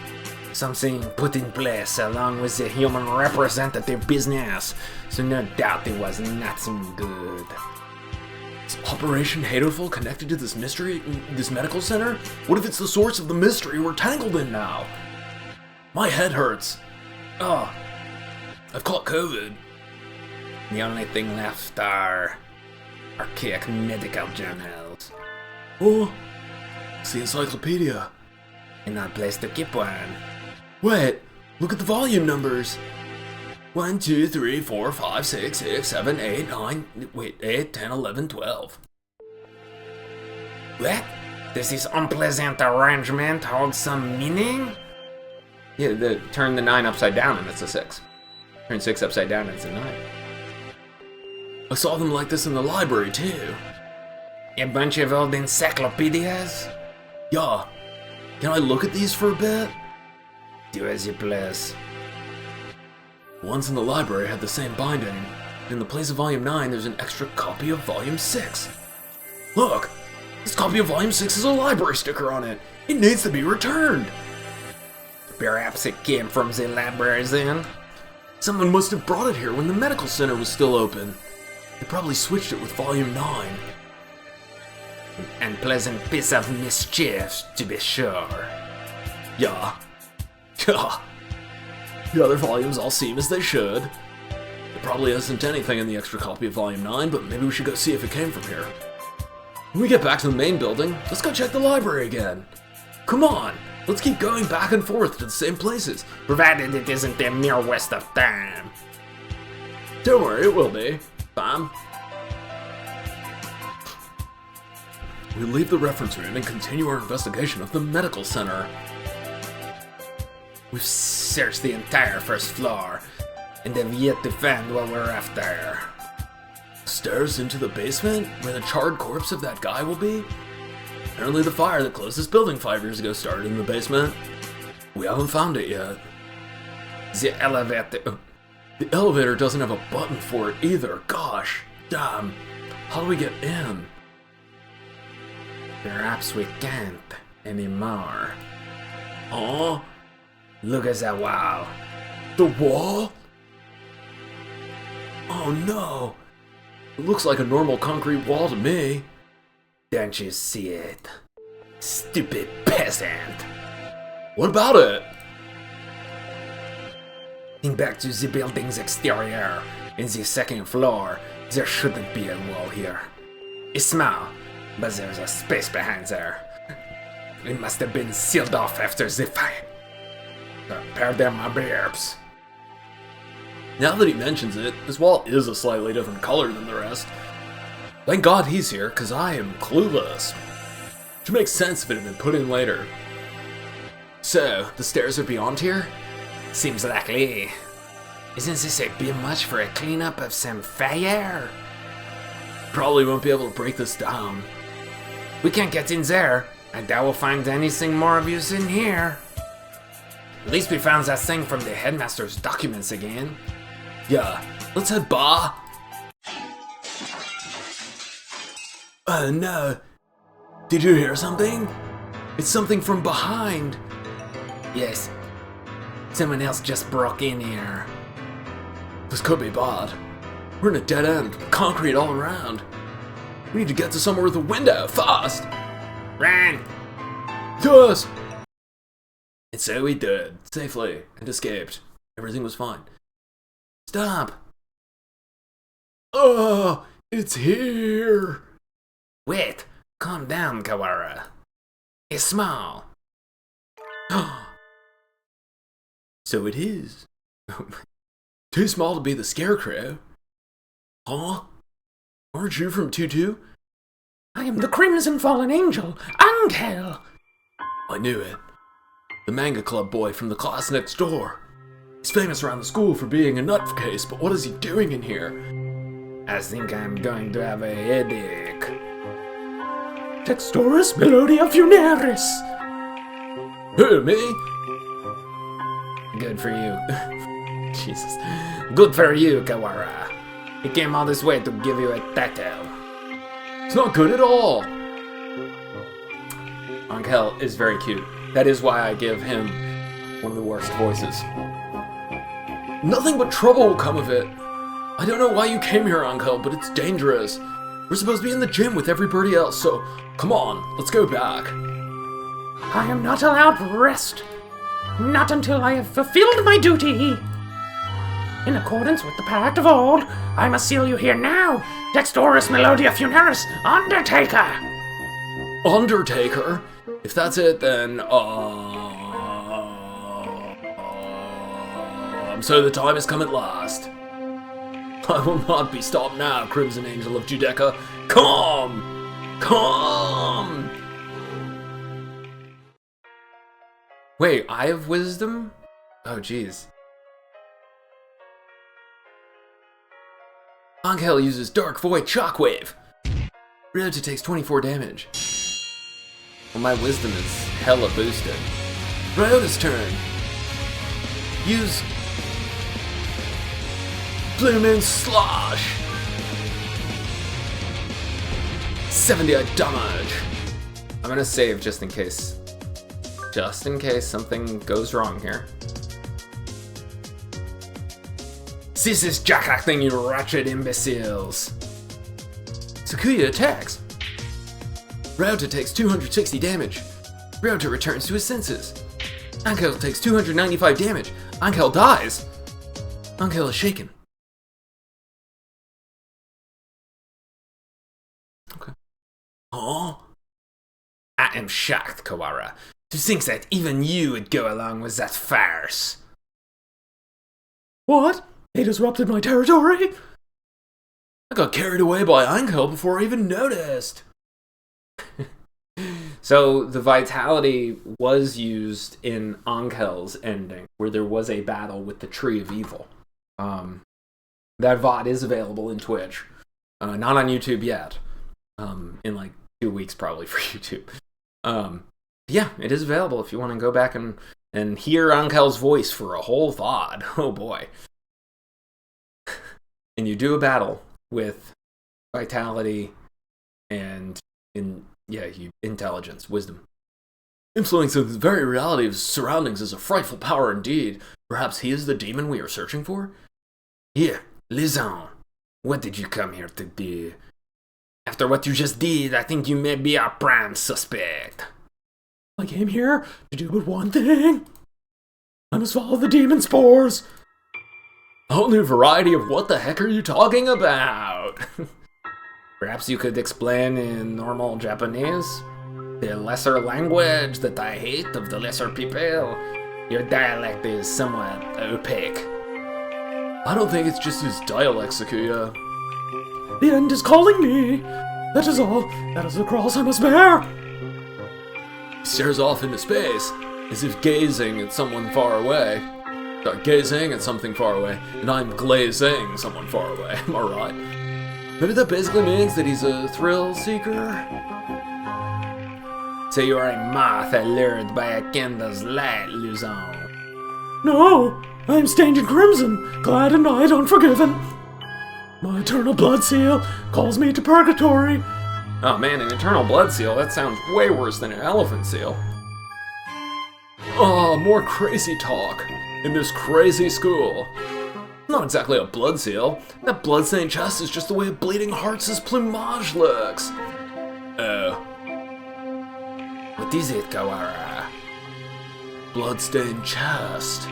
Something put in place along with the human representative business, so no doubt it was nothing good. Is Operation Hatoful connected to this mystery, this medical center? What if it's the source of the mystery we're tangled in now? My head hurts. Oh, I've caught COVID. The only thing left are archaic medical journals. Oh, it's the encyclopedia. And no place to keep one. Wait, look at the volume numbers. 1, 2, 3, 4, 5, 6, 6, 7, 8, 9, wait, 8, 10, 11, 12. What? Does this unpleasant arrangement hold some meaning? Yeah, turn the 9 upside down and it's a 6. Turn 6 upside down and it's a 9. I saw them like this in the library too. A bunch of old encyclopedias? Yeah. Can I look at these for a bit? Do as you please. Ones in the library had the same binding. In the place of Volume 9, there's an extra copy of Volume 6. Look! This copy of Volume 6 has a library sticker on it. It needs to be returned. Perhaps it came from the library then? Someone must have brought it here when the medical center was still open. They probably switched it with Volume 9. An unpleasant piece of mischief, to be sure. Yeah. Yeah. The other volumes all seem as they should. There probably isn't anything in the extra copy of Volume 9, but maybe we should go see if it came from here. When we get back to the main building, let's go check the library again. Come on, let's keep going back and forth to the same places. Provided it isn't a mere waste of time. Don't worry, it will be. Bam. We leave the reference room and continue our investigation of the medical center. We've searched the entire first floor, and have yet to find what we're after. Stairs into the basement, where the charred corpse of that guy will be? Apparently the fire that closed this building 5 years ago started in the basement. We haven't found it yet. The elevator... The elevator doesn't have a button for it either. Gosh, damn. How do we get in? Perhaps we can't anymore. Oh? Look at that wall. The wall? Oh no. It looks like a normal concrete wall to me. Don't you see it? Stupid peasant. What about it? Think back to the building's exterior. In the second floor, there shouldn't be a wall here. It's small, but there's a space behind there. It must have been sealed off after the fire. Prepare them my beers. Now that he mentions it, this wall is a slightly different color than the rest. Thank God he's here, because I am clueless. Which makes sense if it had been put in later. So, the stairs are beyond here? Seems likely. Isn't this a bit much for a cleanup of some fire? Probably won't be able to break this down. We can't get in there. I doubt we'll find anything more of use in here. At least we found that thing from the headmaster's documents again. Yeah, let's head bar. Oh no. Did you hear something? It's something from behind. Yes. Someone else just broke in here. This could be bad. We're in a dead end, with concrete all around. We need to get to somewhere with a window, fast! Run! Yes! And so we did, safely, and escaped. Everything was fine. Stop! Oh, it's here! Wait, calm down, Kawara. It's small. So it is. Too small to be the Scarecrow. Huh? Aren't you from Tutu? I am the Crimson Fallen Angel, Angel! I knew it. The manga club boy from the class next door. He's famous around the school for being a nutcase, but what is he doing in here? I think I'm going to have a headache. Textoris Melodia Funeris! Who, me? Good for you. Jesus. Good for you, Kawara. He came all this way to give you a tattoo. It's not good at all. Angel is very cute. That is why I give him one of the worst voices. Nothing but trouble will come of it. I don't know why you came here, Angel, but it's dangerous. We're supposed to be in the gym with everybody else, so come on, let's go back. I am not allowed rest. Not until I have fulfilled my duty. In accordance with the pact of old, I must seal you here now, Textoris Melodia Funeris, Undertaker! Undertaker? If that's it, then, so the time has come at last. I will not be stopped now, Crimson Angel of Judecca. Come! Come! Wait, I have wisdom? Oh, jeez. Angel uses Dark Void Shockwave. Ryouta takes 24 damage. Well, my wisdom is hella boosted. Ryota's turn. Use Bloomin' Slosh. 78 damage. I'm gonna save just in case. Just in case something goes wrong here. This is jack-acting, you wretched imbeciles. Sakuya attacks. Ryouta takes 260 damage. Ryouta returns to his senses. Angel takes 295 damage. Angel dies. Angel is shaken. Okay. Huh? I am shocked, Kawara, to think that even you would go along with that farce. What? They disrupted my territory? I got carried away by Angel before I even noticed. So the vitality was used in Angel's ending, where there was a battle with the Tree of Evil. That VOD is available in Twitch. Not on YouTube yet. In like 2 weeks probably for YouTube. Yeah, it is available if you want to go back and hear Angel's voice for a whole VOD. Oh boy. And you do a battle with vitality and intelligence, wisdom. Influencing the very reality of his surroundings is a frightful power indeed. Perhaps he is the demon we are searching for? Here, listen. What did you come here to do? After what you just did, I think you may be our prime suspect. I came here to do but one thing. I must follow the demon spores. A whole new variety of what the heck are you talking about? Perhaps you could explain in normal Japanese? The lesser language that I hate of the lesser people. Your dialect is somewhat opaque. I don't think it's just his dialect, Sakuya. The end is calling me. That is all. That is the cross I must bear. He stares off into space, as if gazing at someone far away. Start gazing at something far away, and I'm glazing someone far away. Am I right? Maybe that basically means that he's a thrill seeker? So you are a moth allured by a candle's light, Luzon. No, I am stained in crimson, glad and night unforgiven. My eternal blood seal calls me to purgatory. Oh man, an eternal blood seal? That sounds way worse than an elephant seal. Oh, more crazy talk in this crazy school. Not exactly a blood seal. That bloodstained chest is just the way Bleeding Hearts' plumage looks. Oh. What is it, Kawara? Bloodstained chest.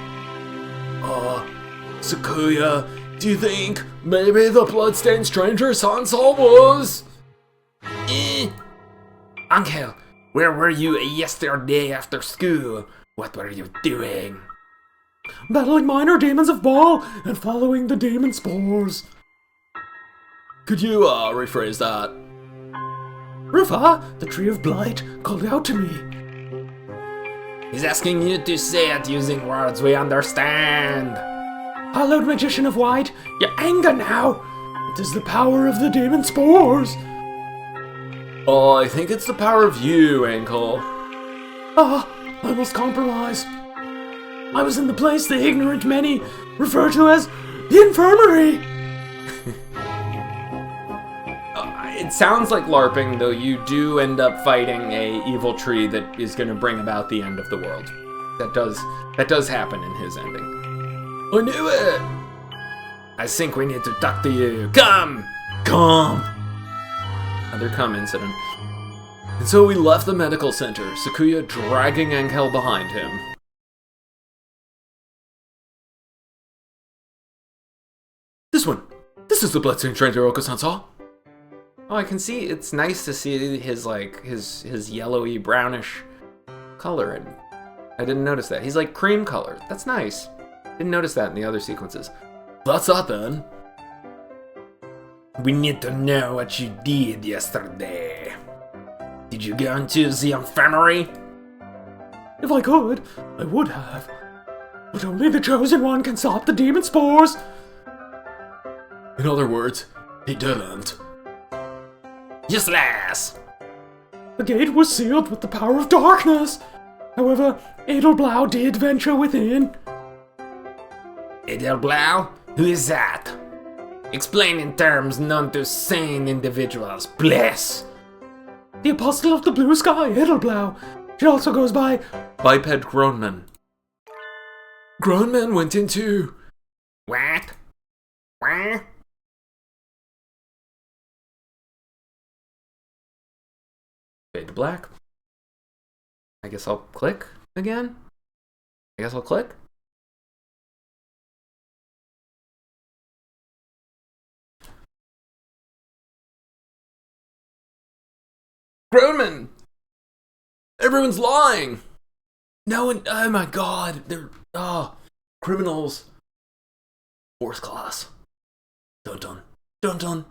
Sakuya, do you think maybe the bloodstained stranger Sansol was? Uncle, where were you yesterday after school? What were you doing? Battling minor demons of Baal and following the demon spores. Could you, rephrase that? Rufa, the tree of blight, called out to me. He's asking you to say it using words we understand. Hallowed magician of white, your anger now. It is the power of the demon spores. Oh, I think it's the power of you, Ankle. I must compromise. I was in the place the ignorant many refer to as the infirmary. It sounds like LARPing, though you do end up fighting a evil tree that is going to bring about the end of the world. That does happen in his ending. I knew it! I think we need to talk to you. Come! Come! Another come incident. And so we left the medical center, Sakuya dragging Angel behind him. This one! This is the bloodstained stranger Oko-sansa! Oh, I can see, it's nice to see his, like, his yellowy, brownish color, and I didn't notice that. He's, like, cream colored. That's nice. Didn't notice that in the other sequences. That's that then. We need to know what you did yesterday. Did you go into the infirmary? If I could, I would have. But only the chosen one can stop the demon spores. In other words, he didn't. Useless! The gate was sealed with the power of darkness. However, Edelblau did venture within. Edelblau? Who is that? Explain in terms known to sane individuals, please. The apostle of the blue sky, Edelblau. She also goes by Biped Grownman. Grown went into... What? What? Fade to black. I guess I'll click again? I guess I'll click? Grownman! Everyone's lying! No one... Oh my god, they're... criminals. Xth Class. Dun dun. Dun dun.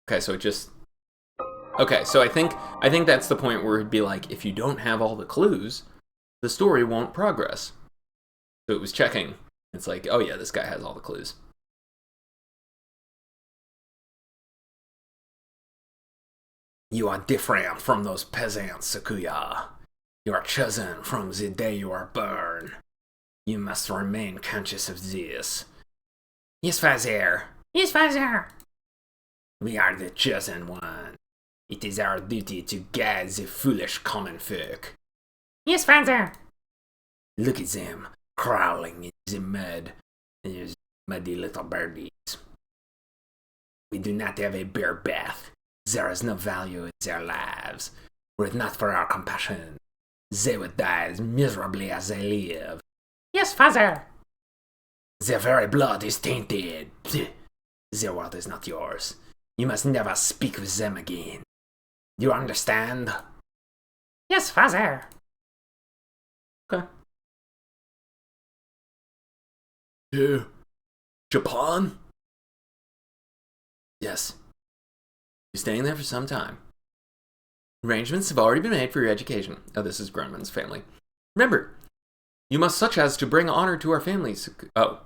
Okay, so it just... Okay, so I think that's the point where it'd be like, if you don't have all the clues, the story won't progress. So it was checking. It's like, oh yeah, this guy has all the clues. You are different from those peasants, Sakuya. You are chosen from the day you are born. You must remain conscious of this. Yes, Father. Yes, Father. We are the chosen one. It is our duty to guide the foolish common folk. Yes, Father. Look at them, crawling in the mud. Those muddy little birdies. We do not have a bare bath. There is no value in their lives. Were it not for our compassion, they would die as miserably as they live. Yes, Father. Their very blood is tainted. Their word is not yours. You must never speak with them again. You understand? Yes, Father. Okay. Yeah. Japan? Yes. You're staying there for some time. Arrangements have already been made for your education. Oh, this is Grunman's family. Remember, you must such as to bring honor to our families. Oh.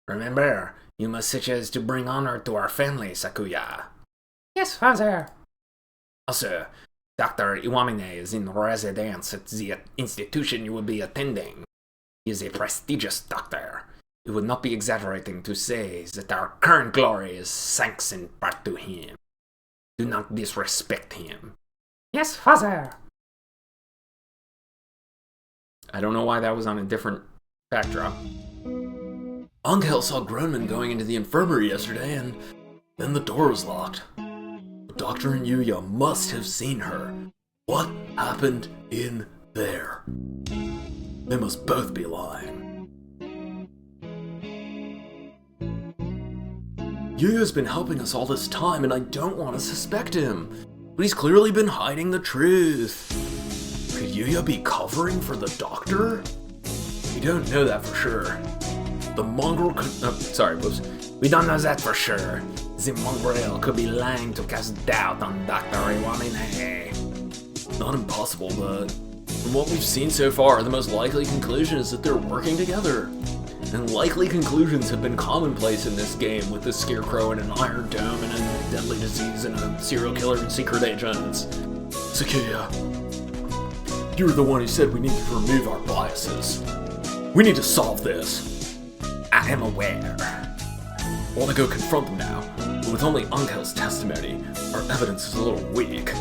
Remember, you must such as to bring honor to our family, Sakuya. Yes, father. Also, Dr. Iwamine is in residence at the institution you will be attending. He is a prestigious doctor. It would not be exaggerating to say that our current glory is thanks in part to him. Do not disrespect him. Yes, father. I don't know why that was on a different backdrop. Angel saw Grunman going into the infirmary yesterday, and then the door was locked. The doctor and Yuya must have seen her. What happened in there? They must both be lying. Yuya's been helping us all this time, and I don't want to suspect him. But he's clearly been hiding the truth. Could Yuya be covering for the doctor? We don't know that for sure. The mongrel could... whoops. We don't know that for sure. The mongrel could be lying to cast doubt on Dr. Iwamine. Not impossible, but from what we've seen so far, the most likely conclusion is that they're working together. And likely conclusions have been commonplace in this game, with the Scarecrow and an Iron Dome and a deadly disease and a serial killer and secret agents. Sakuya, you're the one who said we needed to remove our biases. We need to solve this. I am aware. I want to go confront them now, but with only Angel's testimony, our evidence is a little weak.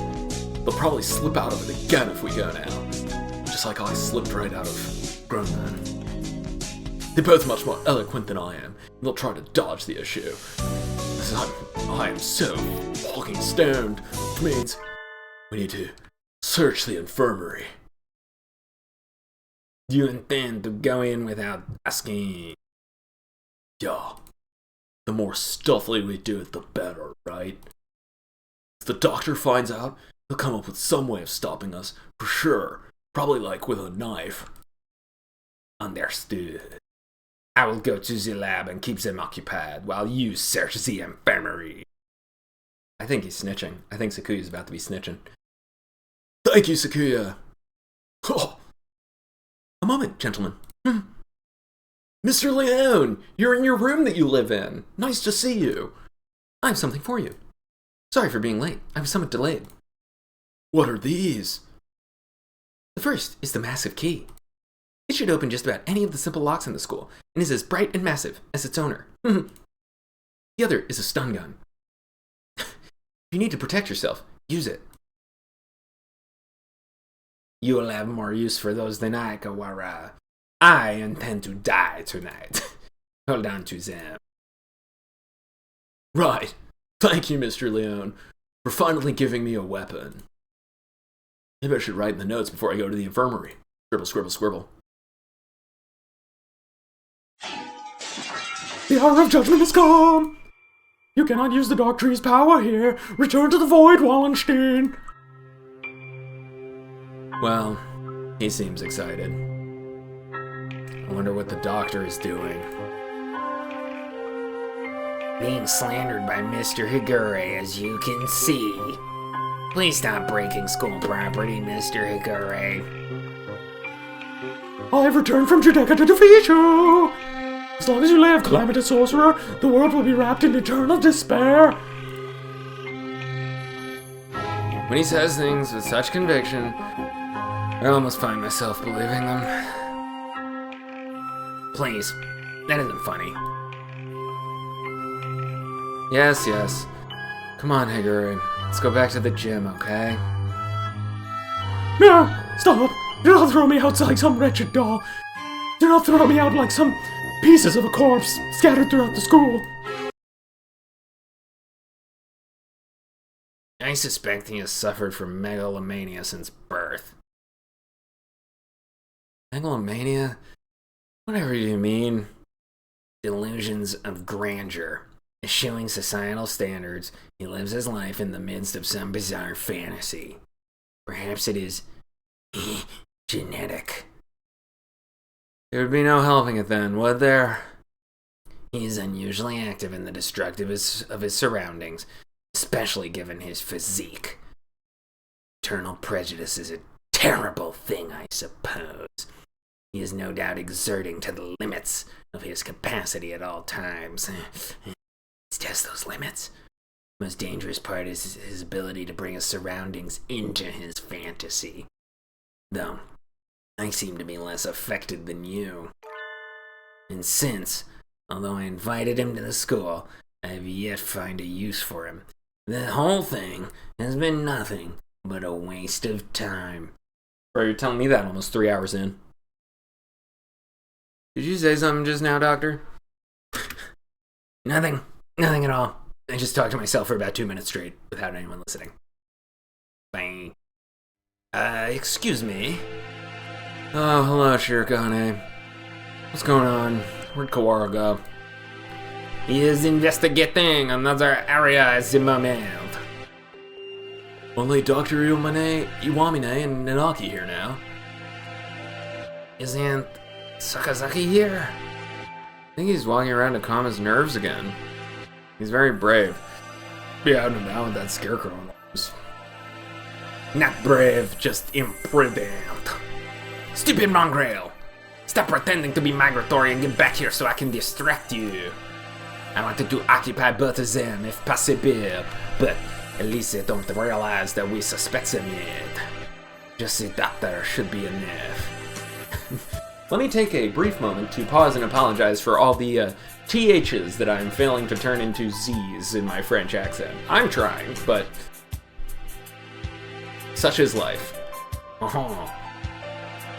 They'll probably slip out of it again if we go now. Just like I slipped right out of Grown Man. They're both much more eloquent than I am, and they'll try to dodge the issue. Because I am so fucking stoned, which means we need to search the infirmary. Do you intend to go in without asking? Yeah. The more stealthily we do it, the better, right? If the doctor finds out, he'll come up with some way of stopping us, for sure. Probably like with a knife. Understood. I will go to the lab and keep them occupied while you search the infirmary. I think he's snitching. I think Sakuya's about to be snitching. Thank you, Sakuya. Oh. A moment, gentlemen. Mr. Leone, you're in your room that you live in. Nice to see you. I have something for you. Sorry for being late. I was somewhat delayed. What are these? The first is the massive key. It should open just about any of the simple locks in the school, and is as bright and massive as its owner. The other is a stun gun. If you need to protect yourself, use it. You will have more use for those than I, Kawara. I intend to die tonight. Hold on to them. Right. Thank you, Mr. Leone, for finally giving me a weapon. Maybe I should write in the notes before I go to the infirmary. Scribble, scribble, scribble. The hour of judgment is come! You cannot use the Dark Tree's power here. Return to the void, Wallenstein! Well, he seems excited. I wonder what the doctor is doing. Being slandered by Mr. Higure, as you can see. Please stop breaking school property, Mr. Higure. I have returned from Judecca to defeat you! As long as you live, Calamitous Sorcerer, the world will be wrapped in eternal despair. When he says things with such conviction, I almost find myself believing them. Please, that isn't funny. Yes, yes. Come on, Higure. Let's go back to the gym, okay? No! Stop! Do not throw me out like some wretched doll. Do not throw me out like some pieces of a corpse scattered throughout the school. I suspect he has suffered from megalomania since birth. Megalomania? Whatever you mean. Delusions of grandeur. Eschewing societal standards, he lives his life in the midst of some bizarre fantasy. Perhaps it is genetic. There would be no helping it then, would there? He is unusually active in the destructive of his surroundings, especially given his physique. Eternal prejudice is a terrible thing, I suppose. He is no doubt exerting to the limits of his capacity at all times. It's just those limits. The most dangerous part is his ability to bring his surroundings into his fantasy. Though, I seem to be less affected than you. And since, although I invited him to the school, I have yet to find a use for him. The whole thing has been nothing but a waste of time. Bro, you're telling me that almost 3 hours in. Did you say something just now, Doctor? Nothing at all. I just talked to myself for about 2 minutes straight without anyone listening. Bye. Excuse me. Oh, hello, Shirokane. What's going on? Where'd Kawara go? He is investigating another area at the moment. Only Dr. Iwamine and Nanaki here now. Isn't Sakazaki here? I think he's walking around to calm his nerves again. He's very brave. Yeah, I don't know, with that scarecrow on his. Not brave, just imprudent. Stupid mongrel! Stop pretending to be migratory and get back here so I can distract you. I wanted to occupy both of them if possible, but at least they don't realize that we suspect them yet. Just the doctor should be enough. Let me take a brief moment to pause and apologize for all the THs that I'm failing to turn into Zs in my French accent. I'm trying, but such is life. Uh-huh.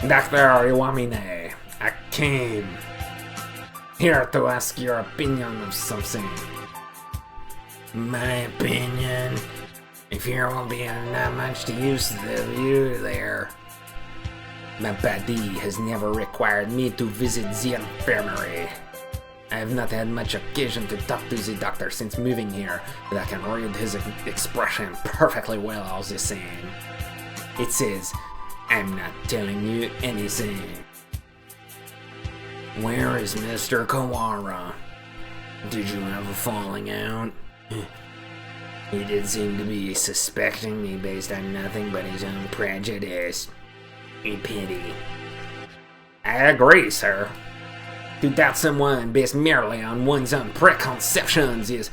Dr. Iwamine, I came here to ask your opinion of something. My opinion? If here will be not much to use to you there. My body has never required me to visit the infirmary. I have not had much occasion to talk to the doctor since moving here, but I can read his expression perfectly well all the same. It says, I'm not telling you anything. Where is Mr. Kawara? Did you have a falling out? He did seem to be suspecting me based on nothing but his own prejudice. A pity. I agree, sir. To doubt someone based merely on one's own preconceptions is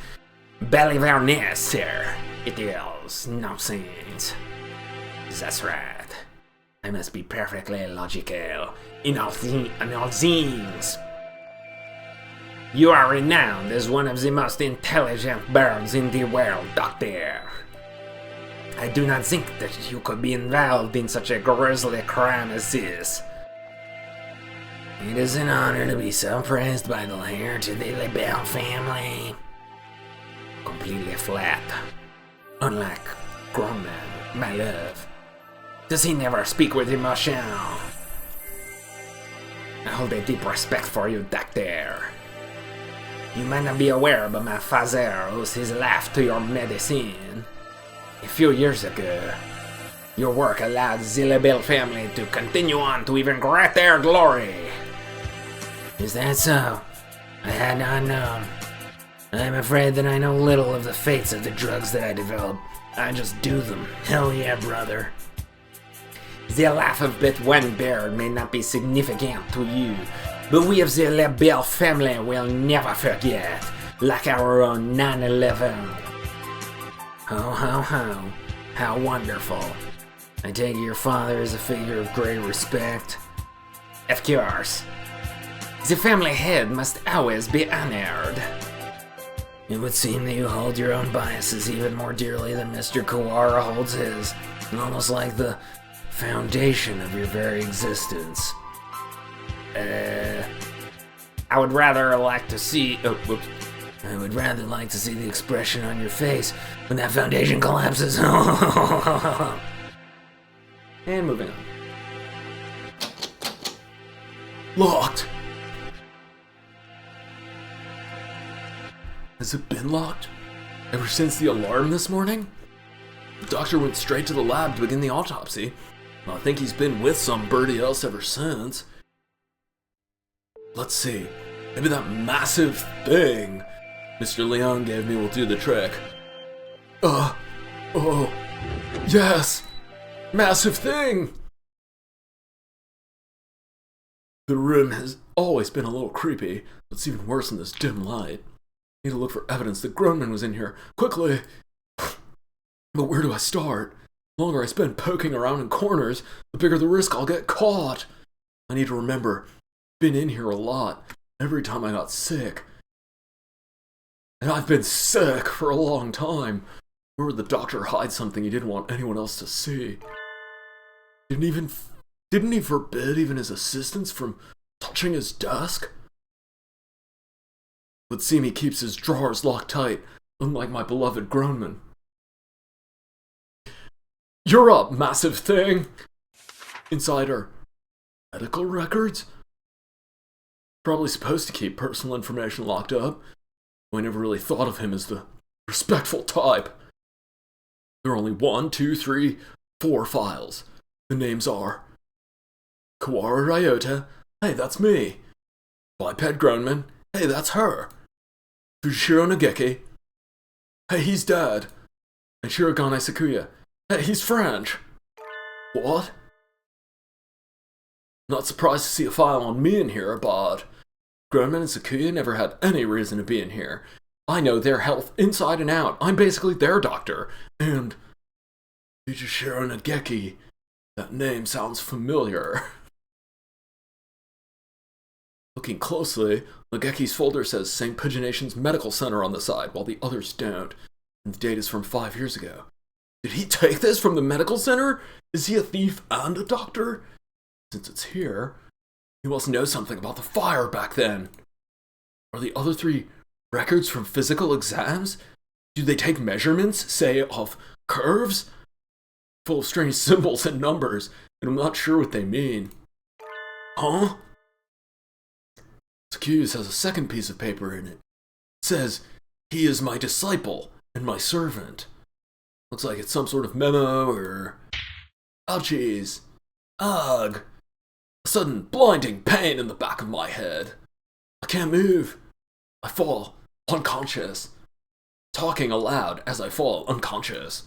balivernes, sir. It is nonsense. That's right. I must be perfectly logical in all things. You are renowned as one of the most intelligent birds in the world, Doctor. I do not think that you could be involved in such a grisly crime as this. It is an honor to be so praised by the heir to the LeBel family. Completely flat. Unlike grown man, my love. Does he never speak with emotion? I hold a deep respect for you, Doctor. You might not be aware, but my father owes his life to your medicine. A few years ago, your work allowed the LeBel family to continue on to even greater glory. Is that so? I had not known. I'm afraid that I know little of the fates of the drugs that I develop. I just do them. Hell yeah, brother. The life of but one bird may not be significant to you, but we of the LeBel family will never forget, like our own 9/11. How wonderful. I take your father as a figure of great respect. Of course. The family head must always be honored. It would seem that you hold your own biases even more dearly than Mr. Kawara holds his, almost like the foundation of your very existence. I would rather like to see... I would rather like to see the expression on your face when that foundation collapses. And moving on. Locked! Has it been locked? Ever since the alarm this morning? The doctor went straight to the lab to begin the autopsy. I think he's been with somebody else ever since. Let's see. Maybe that massive thing Mr. Leon gave me will do the trick. Oh, yes! Massive thing! The room has always been a little creepy, but it's even worse in this dim light. Need to look for evidence that Groneman was in here, quickly! But where do I start? The longer I spend poking around in corners, the bigger the risk I'll get caught. I need to remember, I've been in here a lot, every time I got sick. And I've been sick for a long time. Where would the doctor hide something he didn't want anyone else to see? Didn't he forbid even his assistants from touching his desk? Would seem he keeps his drawers locked tight, unlike my beloved Groneman. You're up, massive thing! Insider. Medical records? Probably supposed to keep personal information locked up. I never really thought of him as the respectful type. There are only 1, 2, 3, 4 files. The names are Kawara Ryouta, hey, that's me. Biped Groneman, hey, that's her. Fujishiro Nageki, hey, he's dead. And Shirogane Sakuya, hey, he's French. What? Not surprised to see a file on me in here, but Groneman and Sakuya never had any reason to be in here. I know their health inside and out. I'm basically their doctor. And Fujishiro Nageki, that name sounds familiar. Looking closely, Nageki's folder says St. Pigeonation's Medical Center on the side, while the others don't. And the date is from 5 years ago. Did he take this from the medical center? Is he a thief and a doctor? Since it's here, he must know something about the fire back then. Are the other 3 records from physical exams? Do they take measurements, say, of curves? Full of strange symbols and numbers, and I'm not sure what they mean. Huh? Sakuya's has a second piece of paper in it. It says, he is my disciple and my servant. Looks like it's some sort of memo or... Ouchies. Ugh. A sudden blinding pain in the back of my head. I can't move. I fall unconscious. Talking aloud as I fall unconscious.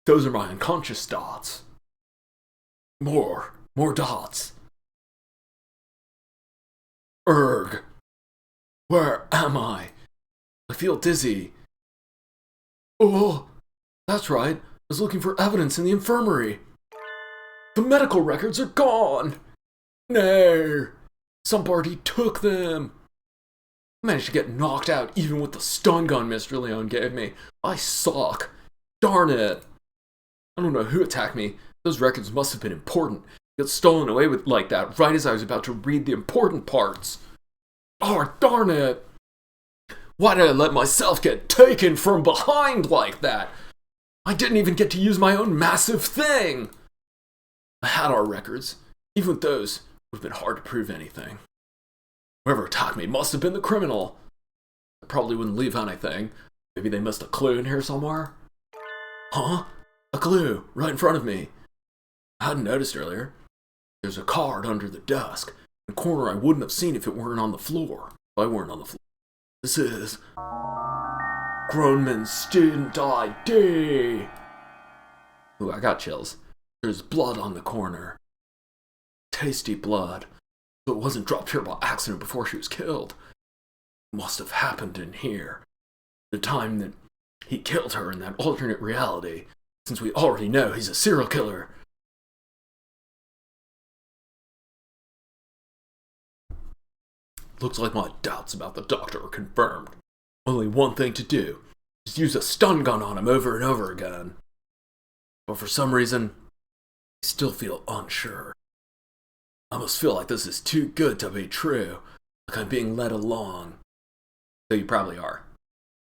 Those are my unconscious dots. More dots. Erg. Where am I? I feel dizzy. Oh, that's right. I was looking for evidence in the infirmary. The medical records are gone. No. Somebody took them. I managed to get knocked out even with the stun gun Mr. Leon gave me. I suck. Darn it. I don't know who attacked me. Those records must have been important. Got stolen away with like that right as I was about to read the important parts. Oh, darn it. Why did I let myself get taken from behind like that? I didn't even get to use my own massive thing. I had our records. Even with those, it would have been hard to prove anything. Whoever attacked me must have been the criminal. I probably wouldn't leave anything. Maybe they missed a clue in here somewhere. Huh? A clue, right in front of me. I hadn't noticed earlier. There's a card under the desk. In a corner I wouldn't have seen if it weren't on the floor. If I weren't on the floor. This is... Groneman's student ID! Ooh, I got chills. There's blood on the corner. Tasty blood. So it wasn't dropped here by accident before she was killed. It must have happened in here. The time that he killed her in that alternate reality. Since we already know he's a serial killer. Looks like my doubts about the doctor are confirmed. Only one thing to do. Just use a stun gun on him over and over again. But for some reason, I still feel unsure. I must feel like this is too good to be true. Like I'm being led along. So you probably are.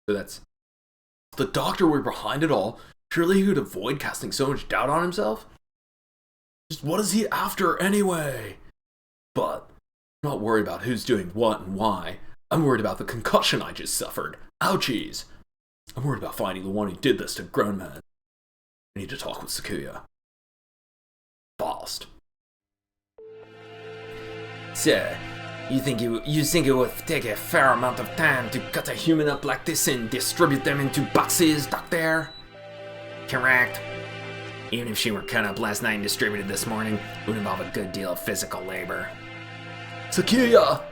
So that's... If the doctor were behind it all, surely he would avoid casting so much doubt on himself? Just what is he after anyway? But I'm not worried about who's doing what and why. I'm worried about the concussion I just suffered. Ouchies! I'm worried about finding the one who did this to Groneman. I need to talk with Sakuya. Fast. So, You think it would take a fair amount of time to cut a human up like this and distribute them into boxes, Doctor? Correct. Even if she were cut up last night and distributed this morning, it would involve a good deal of physical labor. Sakuya!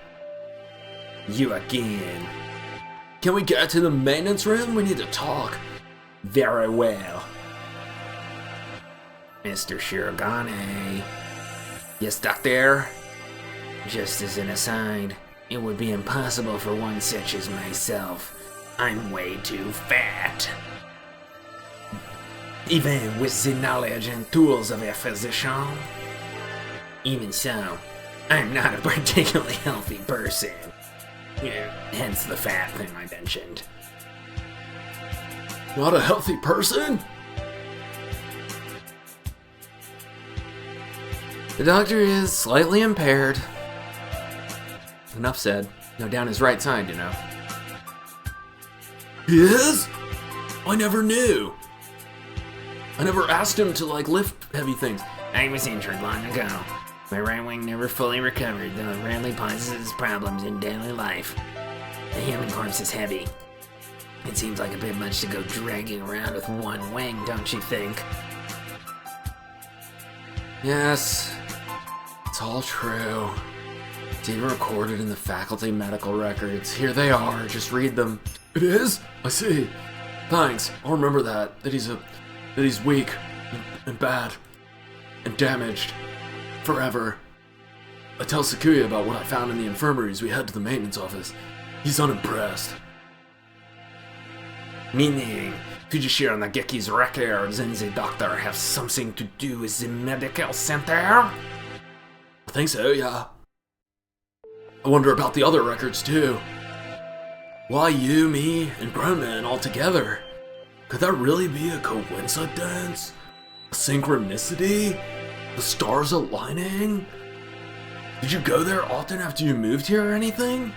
You again. Can we get to the maintenance room? We need to talk. Very well. Mr. Shirogane. Yes, Doctor? Just as an aside, it would be impossible for one such as myself. I'm way too fat. Even with the knowledge and tools of a physician. Even so, I'm not a particularly healthy person. Hence the fat thing I mentioned. Not a healthy person? The doctor is slightly impaired. Enough said. No, down his right side, you know. He is? I never knew. I never asked him to, lift heavy things. I was injured long ago. My right wing never fully recovered, though it rarely poses problems in daily life. A human corpse is heavy. It seems like a bit much to go dragging around with one wing, don't you think? Yes, it's all true. It's even recorded in the faculty medical records. Here they are, just read them. It is? I see. Thanks. I'll remember that he's weak and bad and damaged forever. I tell Sakuya about what I found in the infirmary as we head to the maintenance office. He's unimpressed. Meaning, Fujishiro Nageki's records and the doctor have something to do with the medical center? I think so, yeah. I wonder about the other records too. Why you, me, and grown men all together? Could that really be a coincidence? A synchronicity? The stars aligning? Did you go there often after you moved here or anything?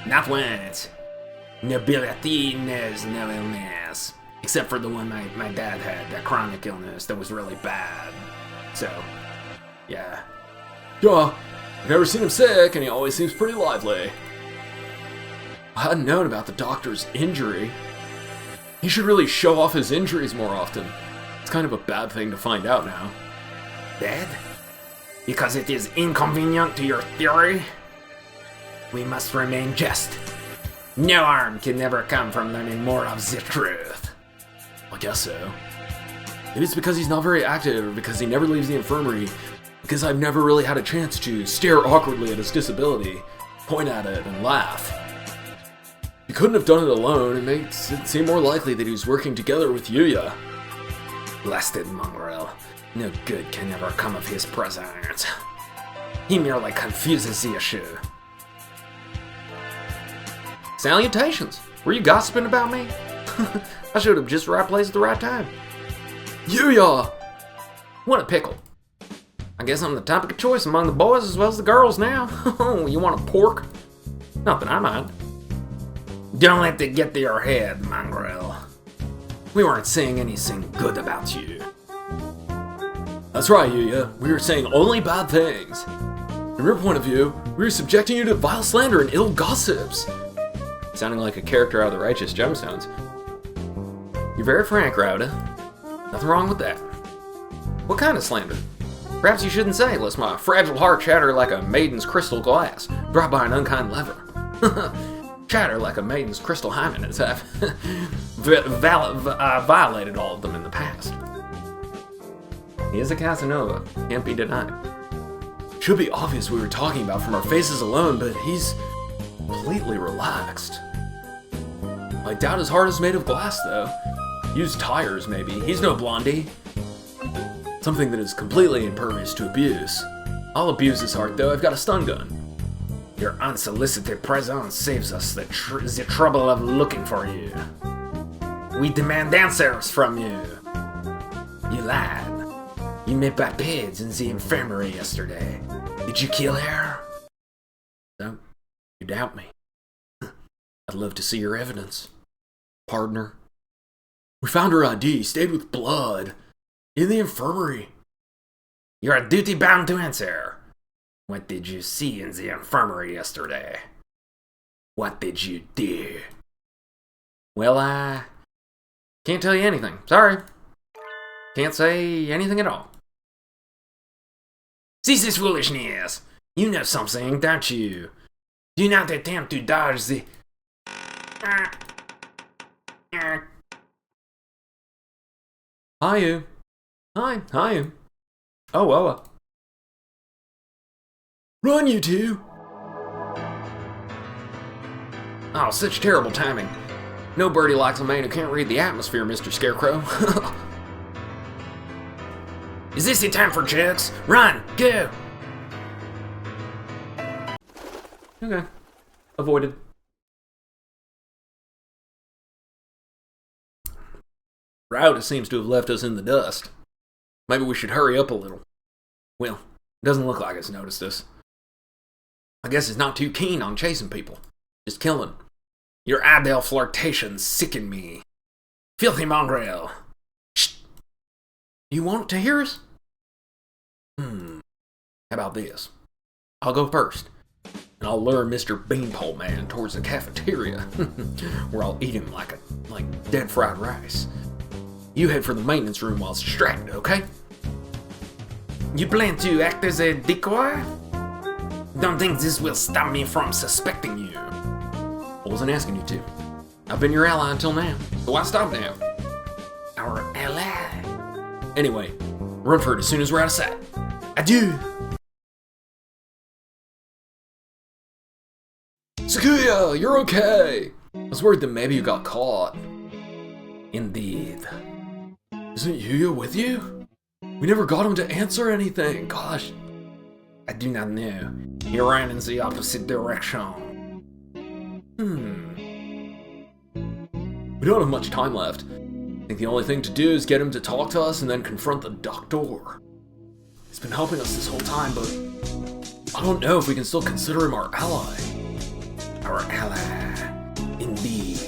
Not once. Nobility knows no illness. Except for the one my dad had, that chronic illness that was really bad. So, yeah. Yeah, I've never seen him sick, and he always seems pretty lively. I hadn't known about the doctor's injury. He should really show off his injuries more often. It's kind of a bad thing to find out now. Bad? Because it is inconvenient to your theory? We must remain just. No harm can never come from learning more of the truth. I guess so. Maybe it's because he's not very active, or because he never leaves the infirmary, because I've never really had a chance to stare awkwardly at his disability, point at it, and laugh. He couldn't have done it alone. It makes it seem more likely that he was working together with Yuya. Blasted mongrel. No good can ever come of his presence. He merely confuses the issue. Salutations! Were you gossiping about me? I should have just right place at the right time. Yuya! What a pickle. I guess I'm the topic of choice among the boys as well as the girls now. You want a pork? Not that I mind. Don't let it get to your head, mongrel. We weren't saying anything good about you. That's right, Yuya. We were saying only bad things. From your point of view, we were subjecting you to vile slander and ill gossips. Sounding like a character out of the Righteous Gemstones. You're very frank, Ryouta. Nothing wrong with that. What kind of slander? Perhaps you shouldn't say, lest my fragile heart shatter like a maiden's crystal glass, brought by an unkind lever. Shatter like a maiden's crystal hymen, as I've violated all of them in the past. He is a Casanova, can't be denied. Should be obvious we were talking about from our faces alone, but he's completely relaxed. I doubt his heart is made of glass, though. Used tires, maybe. He's no blondie. Something that is completely impervious to abuse. I'll abuse his heart, though. I've got a stun gun. Your unsolicited presence saves us the trouble of looking for you. We demand answers from you. You lied. You met Bapeds in the infirmary yesterday. Did you kill her? Don't you doubt me. I'd love to see your evidence, partner. We found her ID, stained with blood, in the infirmary. You're duty bound to answer. What did you see in the infirmary yesterday? What did you do? Well, I can't tell you anything. Sorry. Can't say anything at all. This is foolishness. You know something, don't you? Do not attempt to dodge the... Hi, you. Hi, you. Oh. Run, you two! Oh, such terrible timing. No birdie likes a man who can't read the atmosphere, Mr. Scarecrow. Is this the time for jokes? Run! Go! Okay. Avoided. Ryouta seems to have left us in the dust. Maybe we should hurry up a little. Well, it doesn't look like it's noticed us. I guess he's not too keen on chasing people. Just killing. Your idle flirtations sicken me. Filthy mongrel. Shh. You want to hear us? How about this? I'll go first. And I'll lure Mr. Beanpole Man towards the cafeteria, where I'll eat him like dead fried rice. You head for the maintenance room while it's distracted, okay? You plan to act as a decoy? Don't think this will stop me from suspecting you. I wasn't asking you to. I've been your ally until now, so why stop now? Our ally? Anyway, run for it as soon as we're out of sight. Adieu! Sakuya, you're okay! I was worried that maybe you got caught. Indeed. Isn't Yuya with you? We never got him to answer anything, gosh. I do not know. He ran in the opposite direction. We don't have much time left. I think the only thing to do is get him to talk to us and then confront the doctor. He's been helping us this whole time, but I don't know if we can still consider him our ally. Our ally. Indeed.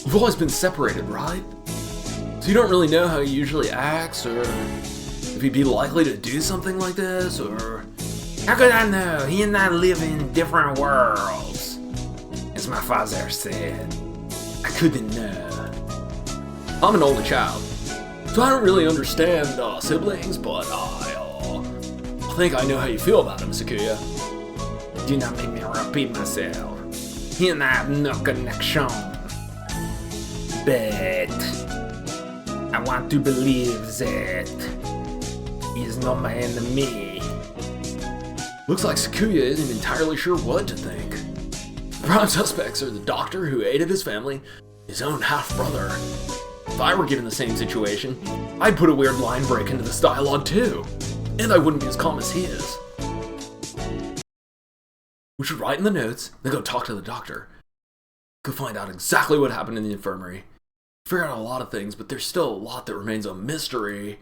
We've always been separated, right? So you don't really know how he usually acts, or if he'd be likely to do something like this, or... How could I know? He and I live in different worlds. As my father said. I couldn't know. I'm an only child, so I don't really understand siblings, but I think I know how you feel about him, Sakuya. Do not make me repeat myself. He and I have no connection. But I want to believe that he is not my enemy. Looks like Sakuya isn't entirely sure what to think. The prime suspects are the doctor who aided his family, his own half-brother. If I were given the same situation, I'd put a weird line break into this dialogue too. And I wouldn't be as calm as he is. We should write in the notes, then go talk to the doctor. Go find out exactly what happened in the infirmary. Figure out a lot of things, but there's still a lot that remains a mystery.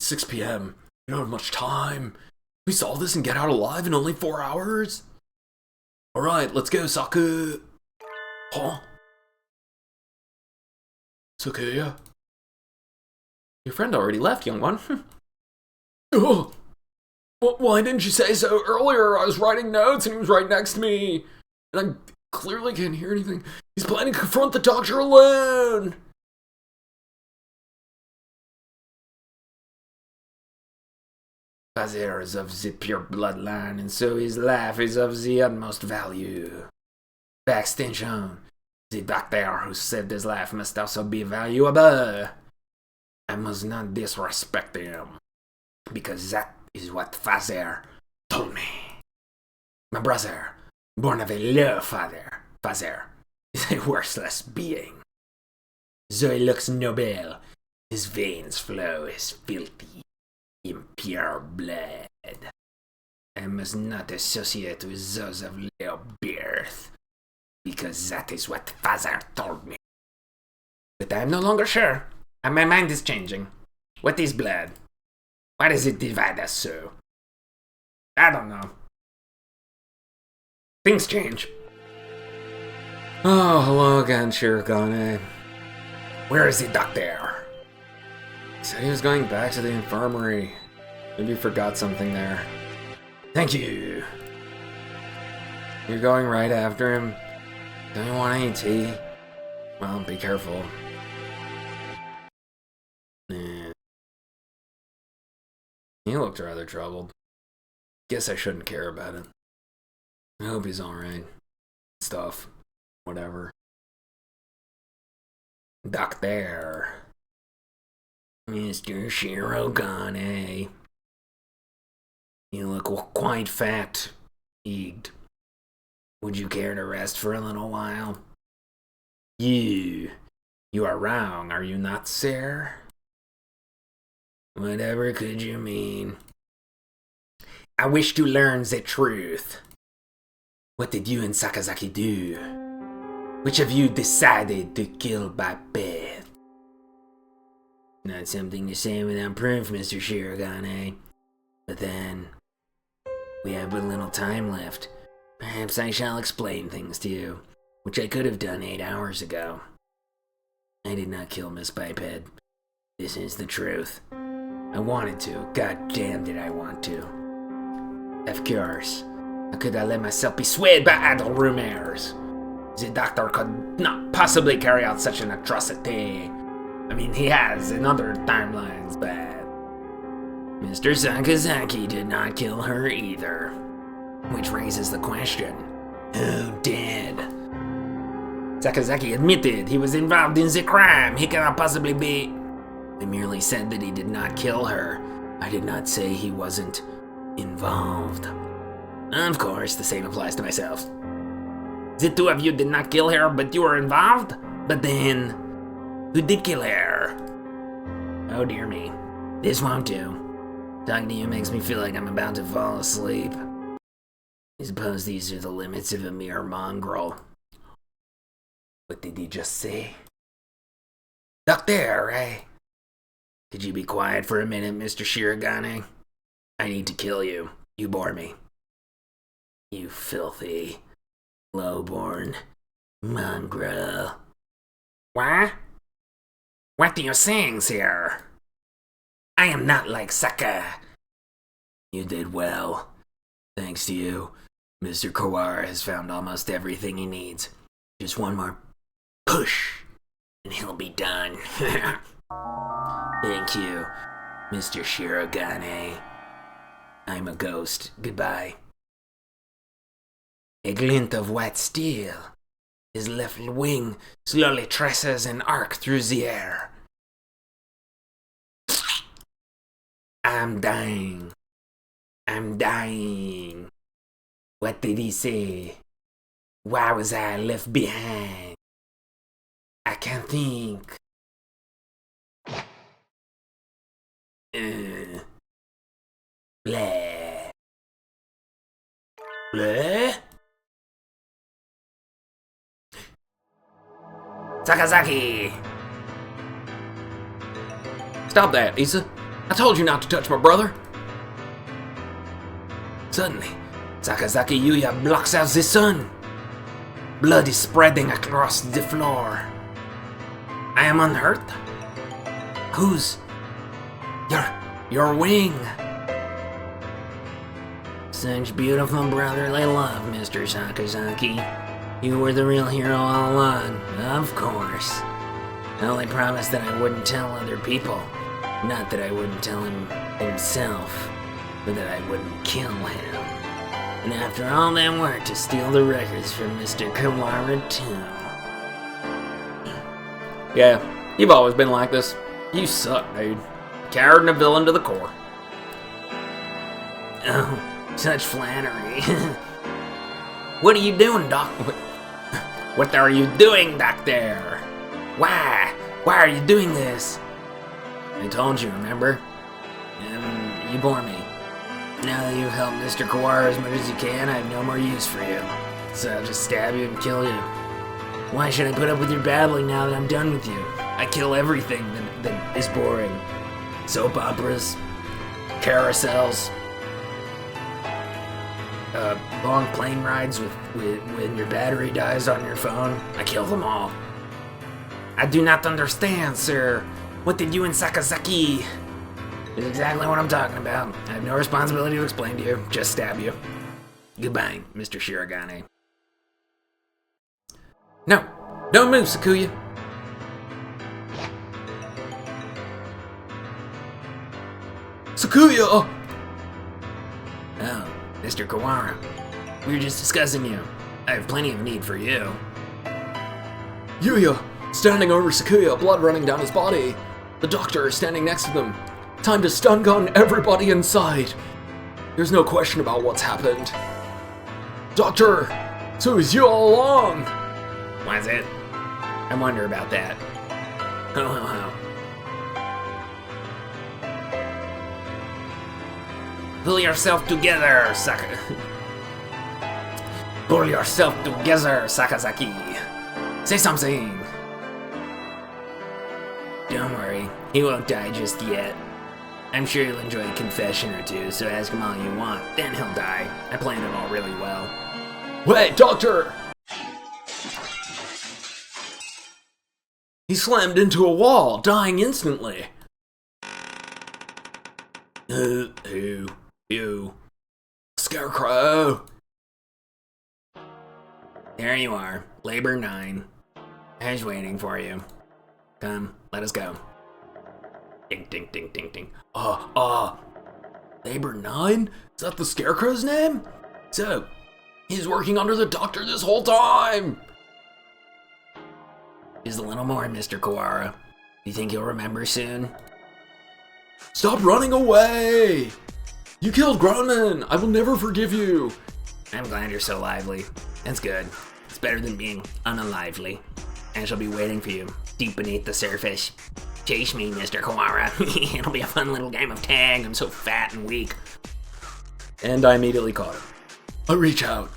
6 p.m. We don't have much time. We solve this and get out alive in only 4 hours? Alright, let's go, Saku. Huh? Sakuya? Your friend already left, young one. Oh! Why didn't you say so earlier? I was writing notes and he was right next to me. And I clearly can't hear anything. He's planning to confront the doctor alone! Father is of the pure bloodline, and so his life is of the utmost value. By extension, the doctor who saved his life must also be valuable. I must not disrespect him, because that is what Father told me. My brother, born of a low father, is a worthless being. Though he looks noble, his veins flow his filthy, impure blood. I must not associate with those of low birth, because that is what Father told me. But I am no longer sure, and my mind is changing. What is blood? Why does it divide us so? I don't know. Things change. Oh, hello again, Shirogane. Where is the doctor? He said he was going back to the infirmary. Maybe he forgot something there. Thank you. You're going right after him? Don't you want any tea? Well, be careful. Nah. He looked rather troubled. Guess I shouldn't care about it. I hope he's alright. Stuff. Whatever. Doctor. Mr. Shirogane. You look quite fatigued. Would you care to rest for a little while? You are wrong, are you not, sir? Whatever could you mean? I wish to learn the truth. What did you and Sakazaki do? Which of you decided to kill Bapet? Not something to say without proof, Mr. Shirogane. But then, we have but little time left. Perhaps I shall explain things to you, which I could have done 8 hours ago. I did not kill Miss Biped. This is the truth. I wanted to. God damn did I want to. Of course. How could I let myself be swayed by idle rumors? The doctor could not possibly carry out such an atrocity. I mean, he has in other timelines, but Mr. Sakazaki did not kill her either. Which raises the question, who did? Sakazaki admitted he was involved in the crime. He cannot possibly be... I merely said that he did not kill her. I did not say he wasn't involved. Of course, the same applies to myself. The two of you did not kill her, but you were involved? But then, who did kill her? Oh dear me, this won't do. Talking to you makes me feel like I'm about to fall asleep. I suppose these are the limits of a mere mongrel. What did he just say? Doctor, eh? Could you be quiet for a minute, Mr. Shirogane? I need to kill you. You bore me. You filthy, low-born mongrel. What? What are you saying, sir? I am not like Saka. You did well. Thanks to you, Mr. Kawara has found almost everything he needs. Just one more push, and he'll be done. Thank you, Mr. Shirogane. I'm a ghost. Goodbye. A glint of white steel. His left wing slowly traces an arc through the air. I'm dying. I'm dying. What did he say? Why was I left behind? I can't think. Blah. Blah? Sakazaki! Stop that, Issa. I told you not to touch my brother. Suddenly, Sakazaki Yuya blocks out the sun. Blood is spreading across the floor. I am unhurt. Who's... Your wing. Such beautiful brotherly love, Mr. Sakazaki. You were the real hero all along, of course. I only promised that I wouldn't tell other people. Not that I wouldn't tell him himself, but that I wouldn't kill him. And after all that work to steal the records from Mr. Kawara too. Yeah, you've always been like this. You suck, dude. Coward and a villain to the core. Oh, such flattery. What are you doing, Doc? What are you doing, Doctor? Why? Why are you doing this? I told you, remember? You bore me. Now that you've helped Mr. Kawara as much as you can, I have no more use for you. So I'll just stab you and kill you. Why should I put up with your babbling now that I'm done with you? I kill everything that is boring. Soap operas, carousels, long plane rides with when your battery dies on your phone. I kill them all. I do not understand, sir. What did you and Sakazaki... Is exactly what I'm talking about. I have no responsibility to explain to you. Just stab you. Goodbye, Mr. Shirogane. No, don't move, Sakuya. Sakuya! Oh, Mr. Kawara. We were just discussing you. I have plenty of need for you. Yuya, standing over Sakuya, blood running down his body. The doctor is standing next to them. Time to stun gun everybody inside. There's no question about what's happened. Doctor, so it was you all along. Why's it? I wonder about that. Ho ho ho. Pull yourself together, Pull yourself together, Sakazaki. Say something. Don't worry, he won't die just yet. I'm sure he'll enjoy a confession or two, so ask him all you want, then he'll die. I planned it all really well. Wait, Doctor! He slammed into a wall, dying instantly. Who? Scarecrow! There you are, Labor 9. I was waiting for you. Come, let us go. Ding, ding, ding, ding, ding. Labor 9? Is that the Scarecrow's name? So, he's working under the Doctor this whole time! Just a little more, Mr. Kawara. You think you'll remember soon? Stop running away! You killed grown men! I will never forgive you! I'm glad you're so lively. That's good. It's better than being unalively. I shall be waiting for you, deep beneath the surface. Chase me, Mr. Kawara. It'll be a fun little game of tag. I'm so fat and weak. And I immediately caught him. I reach out.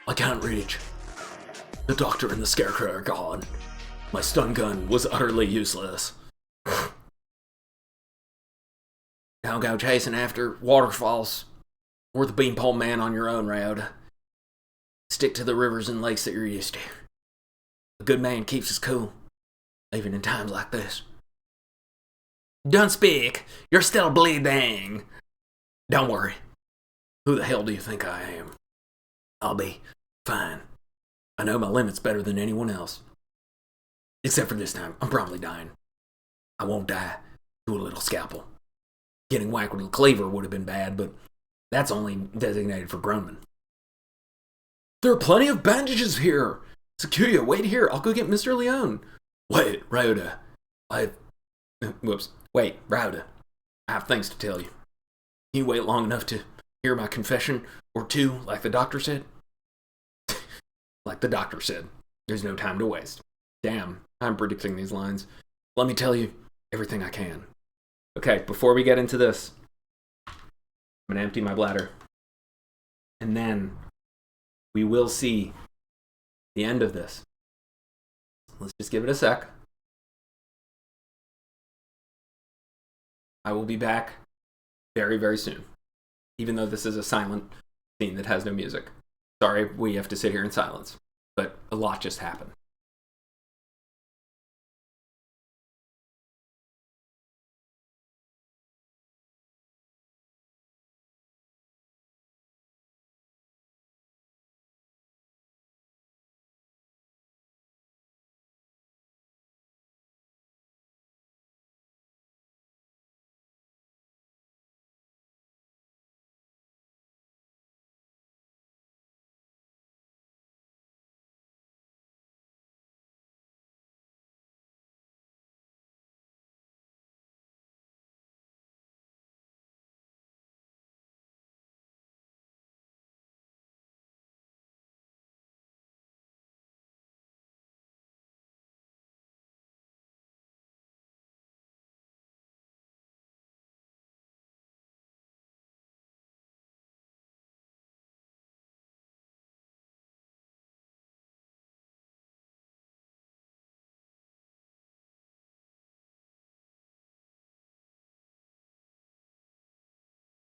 I can't reach. The Doctor and the Scarecrow are gone. My stun gun was utterly useless. Now go chasing after waterfalls or the beanpole man on your own, Ryouta. Stick to the rivers and lakes that you're used to. A good man keeps his cool, even in times like this. Don't speak. You're still bleeding. Don't worry. Who the hell do you think I am? I'll be fine. I know my limits better than anyone else. Except for this time, I'm probably dying. I won't die to a little scalpel. Getting whacked with a cleaver would have been bad, but that's only designated for grown men. There are plenty of bandages here. Sakuya, wait here. I'll go get Mr. Leone. Wait, Ryouta. Wait, Ryouta. I have things to tell you. Can you wait long enough to hear my confession or two, like the doctor said? Like the doctor said. There's no time to waste. Damn, I'm predicting these lines. Let me tell you everything I can. Okay, before we get into this, I'm going to empty my bladder. And then we will see the end of this. Let's just give it a sec. I will be back very, very soon. Even though this is a silent scene that has no music. Sorry, we have to sit here in silence. But a lot just happened.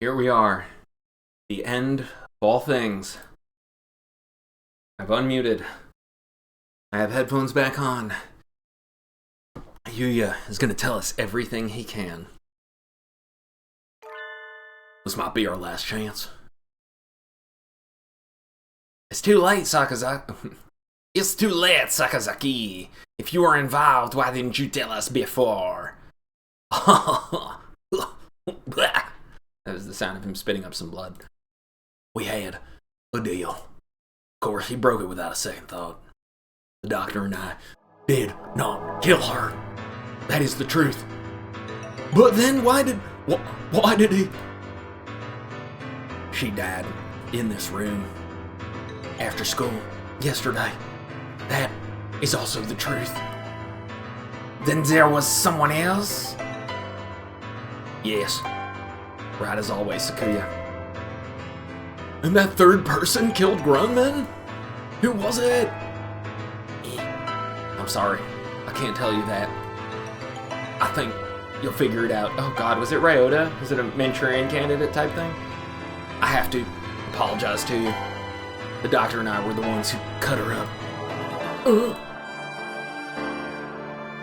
Here we are. The end of all things. I've unmuted. I have headphones back on. Yuya is going to tell us everything he can. This might be our last chance. It's too late, Sakazaki. It's too late, Sakazaki. If you were involved, why didn't you tell us before? That was the sound of him spitting up some blood. We had a deal. Of course, he broke it without a second thought. The doctor and I did not kill her. That is the truth. But then why did he? She died in this room after school yesterday. That is also the truth. Then there was someone else? Yes. Right as always, Sakuya. And that third person killed grown men? Who was it? I'm sorry. I can't tell you that. I think you'll figure it out. Oh god, was it Ryouta? Was it a Manchurian candidate type thing? I have to apologize to you. The doctor and I were the ones who cut her up.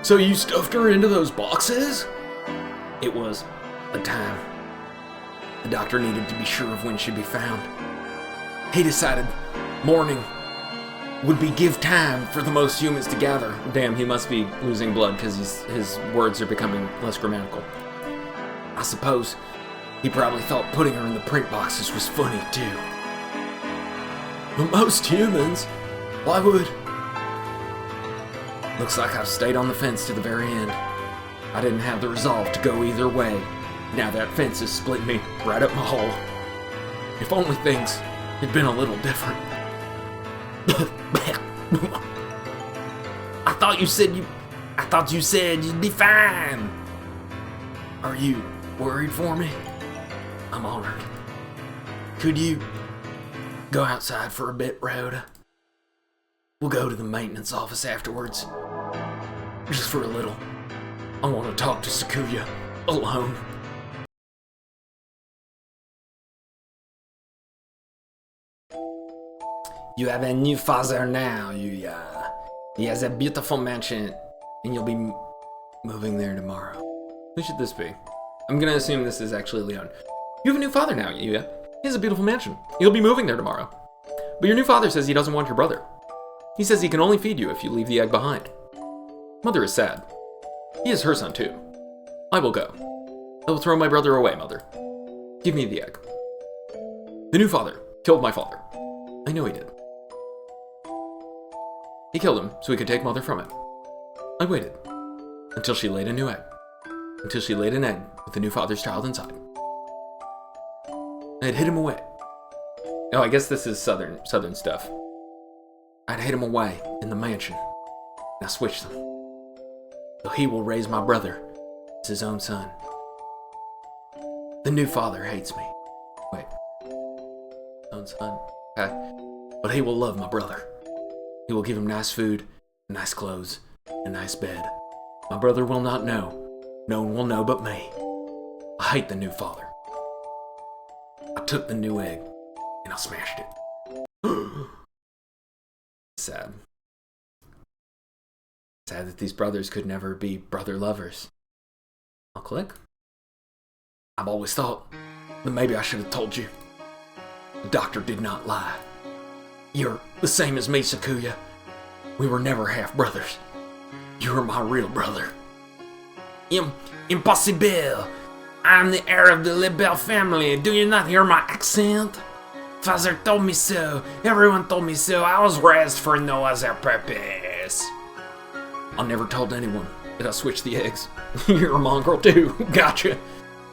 So you stuffed her into those boxes? It was a time. The doctor needed to be sure of when she'd be found. He decided mourning would be give time for the most humans to gather. Damn, he must be losing blood because his words are becoming less grammatical. I suppose he probably thought putting her in the print boxes was funny too. But most humans, why would? Looks like I've stayed on the fence to the very end. I didn't have the resolve to go either way. Now that fence has split me right up my hole. If only things had been a little different. I thought you said you'd be fine. Are you worried for me? I'm honored. Could you go outside for a bit, Ryouta? We'll go to the maintenance office afterwards. Just for a little. I want to talk to Sakuya alone. You have a new father now, Yuya. He has a beautiful mansion, and you'll be moving there tomorrow. Who should this be? I'm gonna assume this is actually Leon. You have a new father now, Yuya. He has a beautiful mansion. He'll be moving there tomorrow. But your new father says he doesn't want your brother. He says he can only feed you if you leave the egg behind. Mother is sad. He is her son too. I will go. I will throw my brother away, Mother. Give me the egg. The new father killed my father. I know he did. He killed him so he could take Mother from him. I waited until she laid a new egg. Until she laid an egg with the new father's child inside. I had hid him away. Oh, I guess this is southern stuff. I'd hid him away in the mansion. And I switched them. So he will raise my brother as his own son. The new father hates me. Wait. Own son. Okay. But he will love my brother. He will give him nice food, nice clothes, and a nice bed. My brother will not know. No one will know but me. I hate the new father. I took the new egg, and I smashed it. Sad. Sad that these brothers could never be brother lovers. I'll click. I've always thought that maybe I should have told you. The doctor did not lie. You're the same as me, Sakuya. We were never half-brothers. You are my real brother. Impossible! I'm the heir of the LeBel family. Do you not hear my accent? Father told me so. Everyone told me so. I was raised for no other purpose. I never told anyone that I switched the eggs. You're a mongrel too. Gotcha.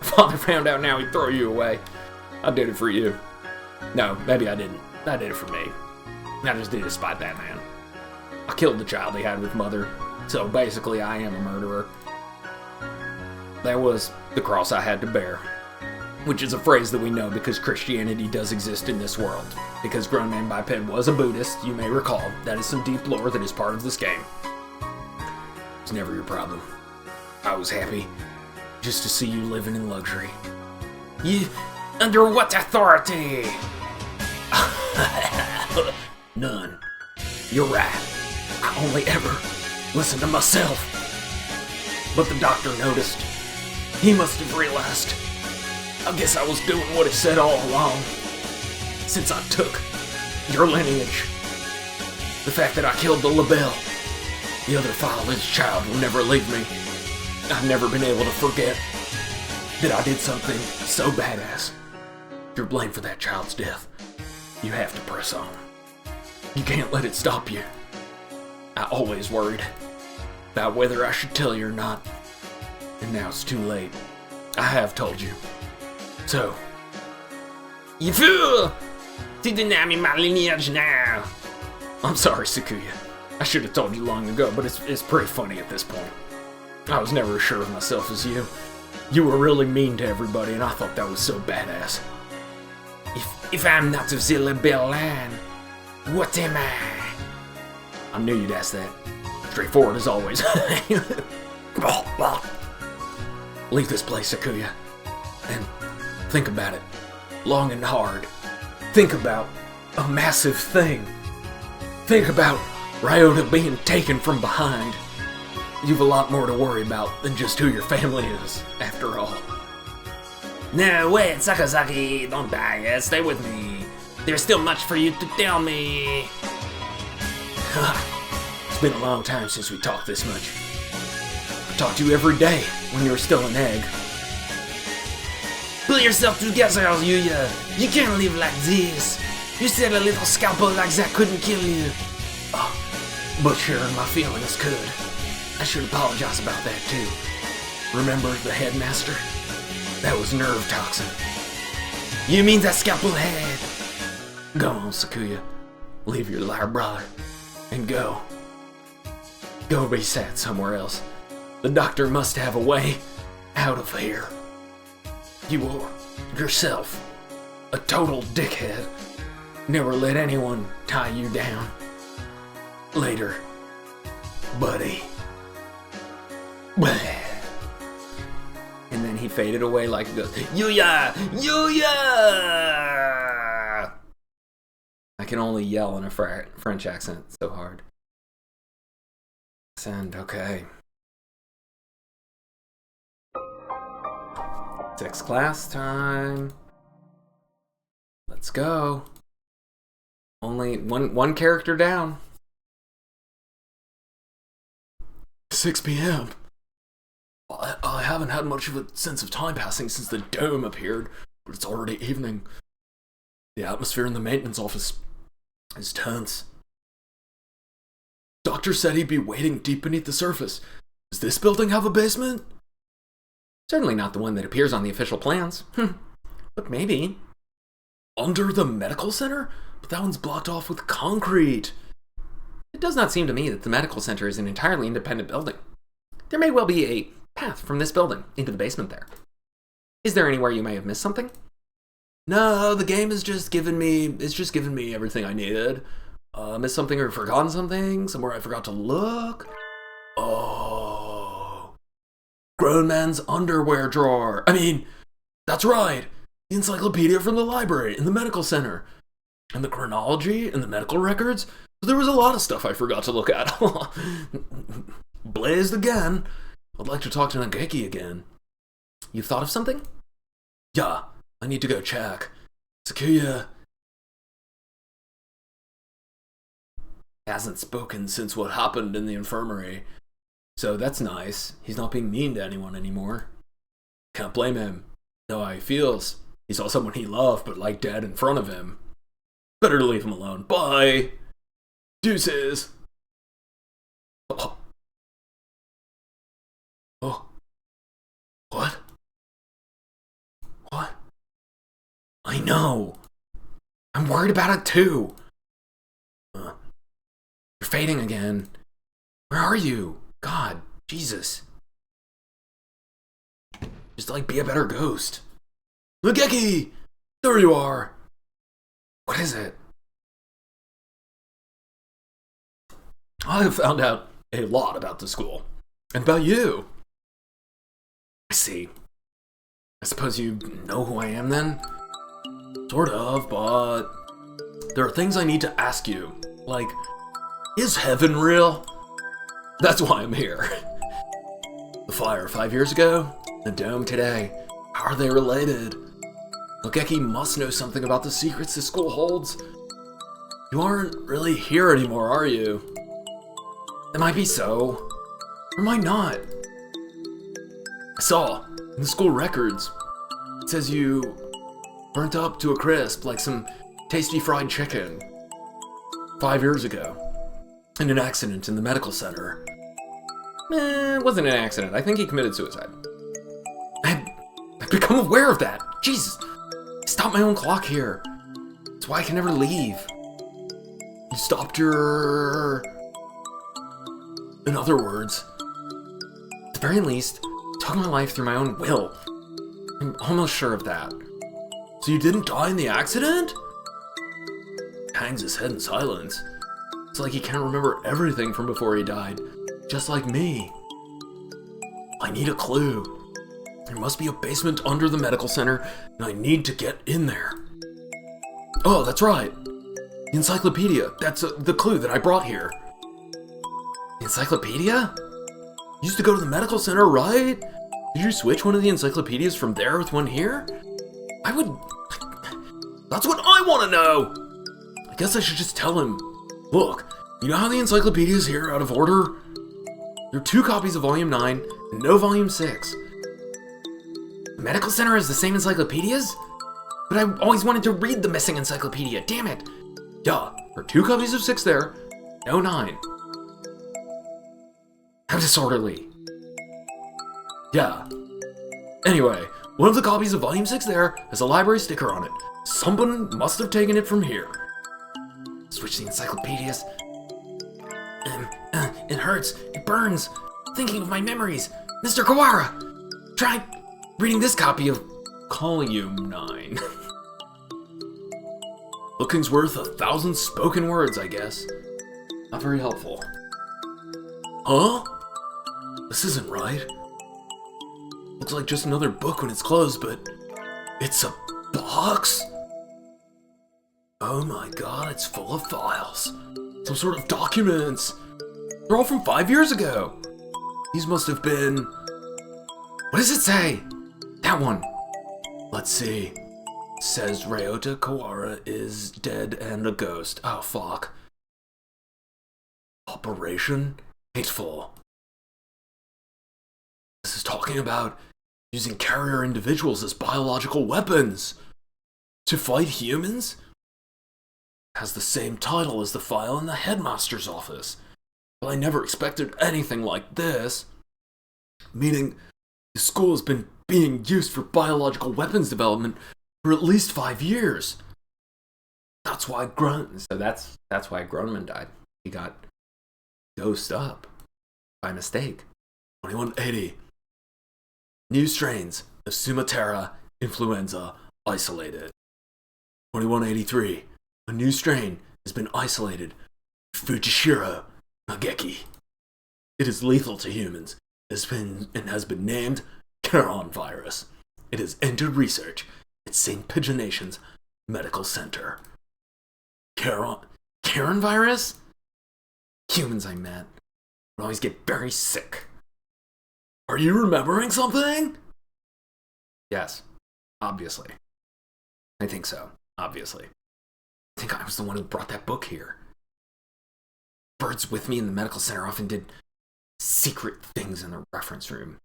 Father found out now he'd throw you away. I did it for you. No, maybe I didn't. I did it for me. I just did it to spite that man. I killed the child he had with Mother, so basically I am a murderer. That was the cross I had to bear. Which is a phrase that we know because Christianity does exist in this world. Because Grown Man Biped was a Buddhist, you may recall. That is some deep lore that is part of this game. It's never your problem. I was happy just to see you living in luxury. You, under what authority? None. You're right. I only ever listen to myself. But the doctor noticed. He must have realized I guess I was doing what it said all along. Since I took your lineage. The fact that I killed the label. The other fatherless child will never leave me. I've never been able to forget that I did something so badass. If you're blamed for that child's death, you have to press on. You can't let it stop you. I always worried about whether I should tell you or not. And now it's too late. I have told you. So, You fool! Tu deny me my lineage now. I'm sorry, Sakuya. I should have told you long ago, but it's pretty funny at this point. I was never as sure of myself as you. You were really mean to everybody, and I thought that was so badass. If I'm not of the label line, what am I? I knew you'd ask that. Straightforward as always. Leave this place, Sakuya, and think about it. Long and hard. Think about a massive thing. Think about Ryouta being taken from behind. You've a lot more to worry about than just who your family is, after all. No, wait, Sakazaki, don't die, stay with me. There's still much for you to tell me. It's been a long time since we talked this much. I talked to you every day when you were still an egg. Pull yourself together, Ryouta. You can't live like this. You said a little scalpel like that couldn't kill you. But sharing my feelings could. I should apologize about that too. Remember the headmaster? That was nerve toxin. You mean that scalpel head? Go on, Sakuya. Leave your liar brother. And go. Go be sad somewhere else. The doctor must have a way out of here. You are, yourself, a total dickhead. Never let anyone tie you down. Later, buddy. And then he faded away like a ghost. Yuya! Yuya! I can only yell in a French accent so hard. Send, okay. Xth Class time. Let's go. Only one character down. 6 p.m. I haven't had much of a sense of time passing since the dome appeared, but it's already evening. The atmosphere in the maintenance office is tense. Doctor said he'd be waiting deep beneath the surface. Does this building have a basement? Certainly not the one that appears on the official plans. But maybe. Under the medical center? But that one's blocked off with concrete. It does not seem to me that the medical center is an entirely independent building. There may well be a path from this building into the basement there. Is there anywhere you may have missed something? No, the game is just giving me everything I needed. Missed something or forgotten something? Somewhere I forgot to look? Oh. Grown man's underwear drawer. I mean, that's right. The encyclopedia from the library in the medical center. And the chronology and the medical records. There was a lot of stuff I forgot to look at. Blazed again. I'd like to talk to Nageki again. You've thought of something? Yeah, I need to go check. Sakuya hasn't spoken since what happened in the infirmary. So that's nice. He's not being mean to anyone anymore. Can't blame him. Know how he feels. He saw someone he loved but like dead in front of him. Better leave him alone. Bye. Deuces. Oh. What? What? I know. I'm worried about it too. You're fading again. Where are you? God, Jesus. Just like be a better ghost. Nageki! There you are. What is it? I have found out a lot about the school. And about you. I see. I suppose you know who I am then? Sort of, but there are things I need to ask you. Like, is heaven real? That's why I'm here. The fire 5 years ago, the dome today. How are they related? Nageki must know something about the secrets the school holds. You aren't really here anymore, are you? That might be so. Or might not. I saw, in the school records, it says you burnt up to a crisp like some tasty fried chicken 5 years ago. In an accident in the medical center. It wasn't an accident. I think he committed suicide. I've become aware of that. Jesus. I stopped my own clock here. That's why I can never leave. You stopped your... In other words, at the very least, took my life through my own will. I'm almost sure of that. So you didn't die in the accident? He hangs his head in silence. It's like he can't remember everything from before he died. Just like me. I need a clue. There must be a basement under the medical center, and I need to get in there. Oh, that's right. The encyclopedia. That's the clue that I brought here. The encyclopedia? You used to go to the medical center, right? Did you switch one of the encyclopedias from there with one here? That's what I want to know! I guess I should just tell him. Look, you know how the encyclopedia's here out of order? There are 2 copies of Volume 9 and no Volume 6. The medical center has the same encyclopedias? But I always wanted to read the missing encyclopedia, damn it! Yeah, there are 2 copies of 6 there, no 9. How disorderly. Yeah. Anyway, one of the copies of Volume 6 there has a library sticker on it. Someone must have taken it from here. Switch the encyclopedias. It hurts. It burns. Thinking of my memories. Mr. Kawara! Try reading this copy of Volume 9. Looking's worth 1,000 spoken words, I guess. Not very helpful. Huh? This isn't right. Looks like just another book when it's closed, but it's a box? Oh my god, it's full of files. Some sort of documents. They're all from 5 years ago. These must have been... What does it say? That one. Let's see. It says Ryouta Kawara is dead and a ghost. Oh, fuck. Operation Hatoful. This is talking about using carrier individuals as biological weapons to fight humans? Has the same title as the file in the headmaster's office. But I never expected anything like this. Meaning, the school has been being used for biological weapons development for at least 5 years. That's why that's why Groneman died. He got dosed up by mistake. 2180. New strains of Sumatera influenza isolated. 2183. A new strain has been isolated. Fujishiro Nageki. It is lethal to humans. Has been named Charon virus. It has entered research at St. Pigeonation's Medical Center. Charon virus? Humans I met would always get very sick. Are you remembering something? Yes, obviously. I think so, obviously. I think I was the one who brought that book here. Birds with me in the medical center often did secret things in the reference room.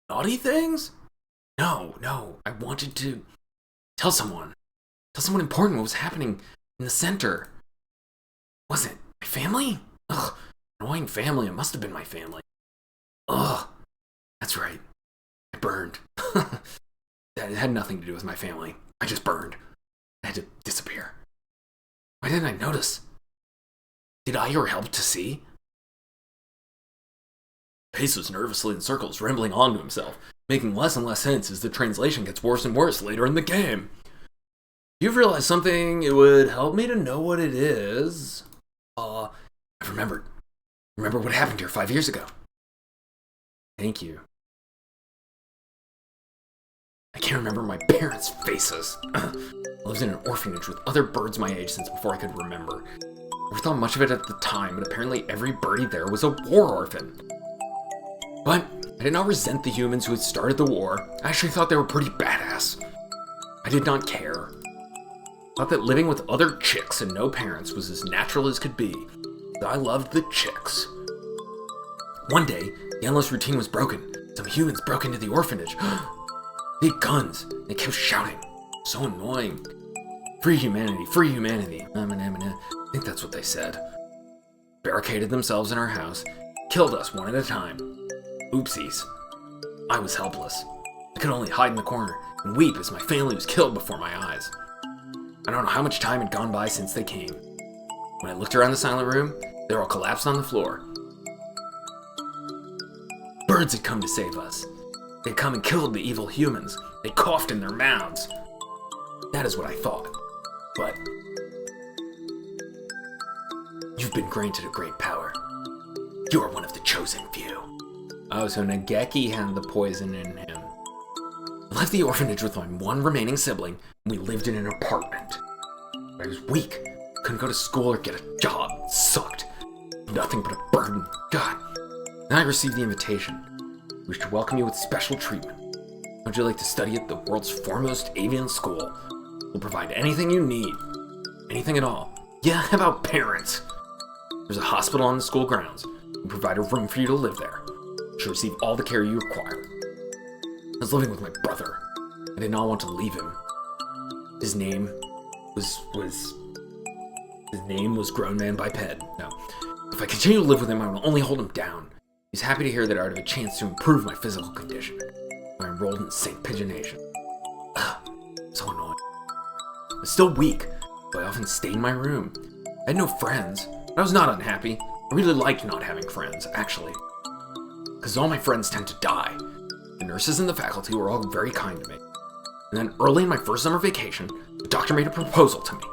Naughty things? No, I wanted to tell someone important what was happening in the center. Was it my family? Ugh, annoying family, it must have been my family. Ugh, that's right, I burned. That had nothing to do with my family, I just burned. I had to disappear. Why didn't I notice? Did I or help to see? Paces nervously in circles, rambling on to himself, making less and less sense as the translation gets worse and worse later in the game. You've realized something, it would help me to know what it is. I've remembered. Remember what happened here 5 years ago. Thank you. I can't remember my parents' faces. I lived in an orphanage with other birds my age since before I could remember. I never thought much of it at the time, but apparently every birdie there was a war orphan. But I did not resent the humans who had started the war. I actually thought they were pretty badass. did not care. Thought that living with other chicks and no parents was as natural as could be. That I loved the chicks. One day, the endless routine was broken. Some humans broke into the orphanage. They had guns. They kept shouting. So annoying. Free humanity, free humanity. I think that's what they said. Barricaded themselves in our house. Killed us one at a time. Oopsies. I was helpless. I could only hide in the corner and weep as my family was killed before my eyes. I don't know how much time had gone by since they came. When I looked around the silent room, they were all collapsed on the floor. Birds had come to save us. They'd come and killed the evil humans. They coughed in their mouths. That is what I thought. But you've been granted a great power. You are one of the chosen few. Oh, so Nageki had the poison in him. I left the orphanage with my one remaining sibling, and we lived in an apartment. I was weak. Couldn't go to school or get a job. It sucked. Nothing but a burden. God. Then I received the invitation. We wish to welcome you with special treatment. Would you like to study at the world's foremost avian school? We'll provide anything you need. Anything at all. Yeah, how about parents? There's a hospital on the school grounds. We provide a room for you to live there. You should receive all the care you require. I was living with my brother. I did not want to leave him. His name was Grown Man Biped. No. If I continue to live with him, I will only hold him down. He's happy to hear that I would have a chance to improve my physical condition. I enrolled in St. Pigeonation. So annoying. I was still weak, but I often stayed in my room. I had no friends, but I was not unhappy. I really liked not having friends, actually. Because all my friends tend to die. The nurses and the faculty were all very kind to me. And then early in my first summer vacation, the doctor made a proposal to me.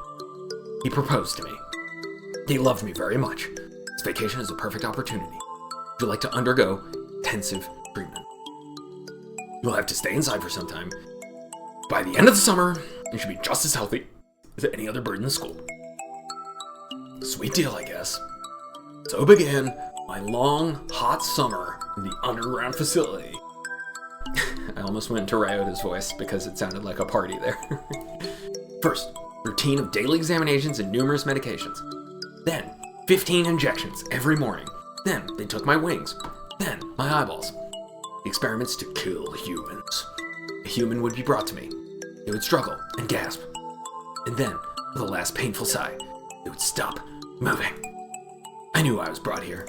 He proposed to me. He loved me very much. This vacation is a perfect opportunity. Would you like to undergo intensive treatment? You'll have to stay inside for some time. By the end of the summer, you should be just as healthy as any other bird in the school. Sweet deal, I guess. So began my long, hot summer in the underground facility. I almost went into Ryota's voice because it sounded like a party there. First, routine of daily examinations and numerous medications. Then, 15 injections every morning. Then, they took my wings. Then, my eyeballs. The experiments to kill humans. A human would be brought to me. They would struggle and gasp. And then, with a last painful sigh, they would stop moving. I knew I was brought here.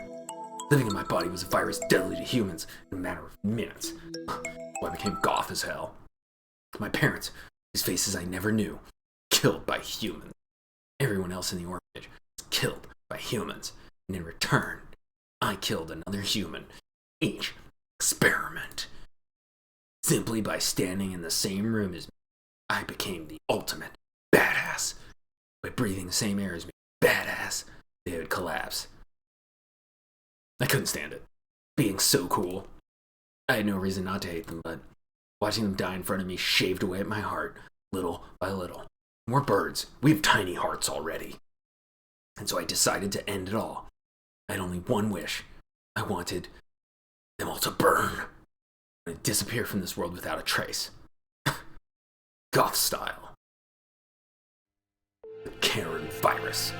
Living in my body was a virus deadly to humans in a matter of minutes. So I became goth as hell. My parents, whose faces I never knew, killed by humans. Everyone else in the orphanage was killed by humans. And in return, I killed another human. Each experiment. Simply by standing in the same room as me, I became the ultimate badass. By breathing the same air as me, badass, they would collapse. I couldn't stand it. Being so cool. I had no reason not to hate them, but watching them die in front of me shaved away at my heart, little by little. We're birds. We have tiny hearts already. And so I decided to end it all. I had only one wish. I wanted them all to burn. And disappear from this world without a trace. Goth style. The Karen virus.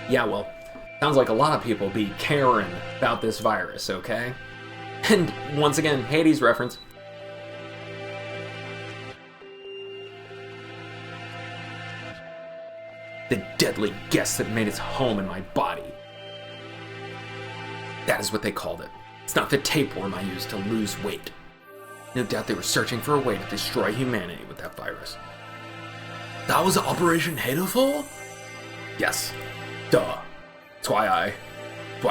Yeah, well, sounds like a lot of people be caring about this virus, okay? And once again, Hades reference. The deadly guest that made its home in my body. That is what they called it. It's not the tapeworm I used to lose weight. No doubt they were searching for a way to destroy humanity with that virus. That was Operation Hatoful? Yes. Duh. That's why I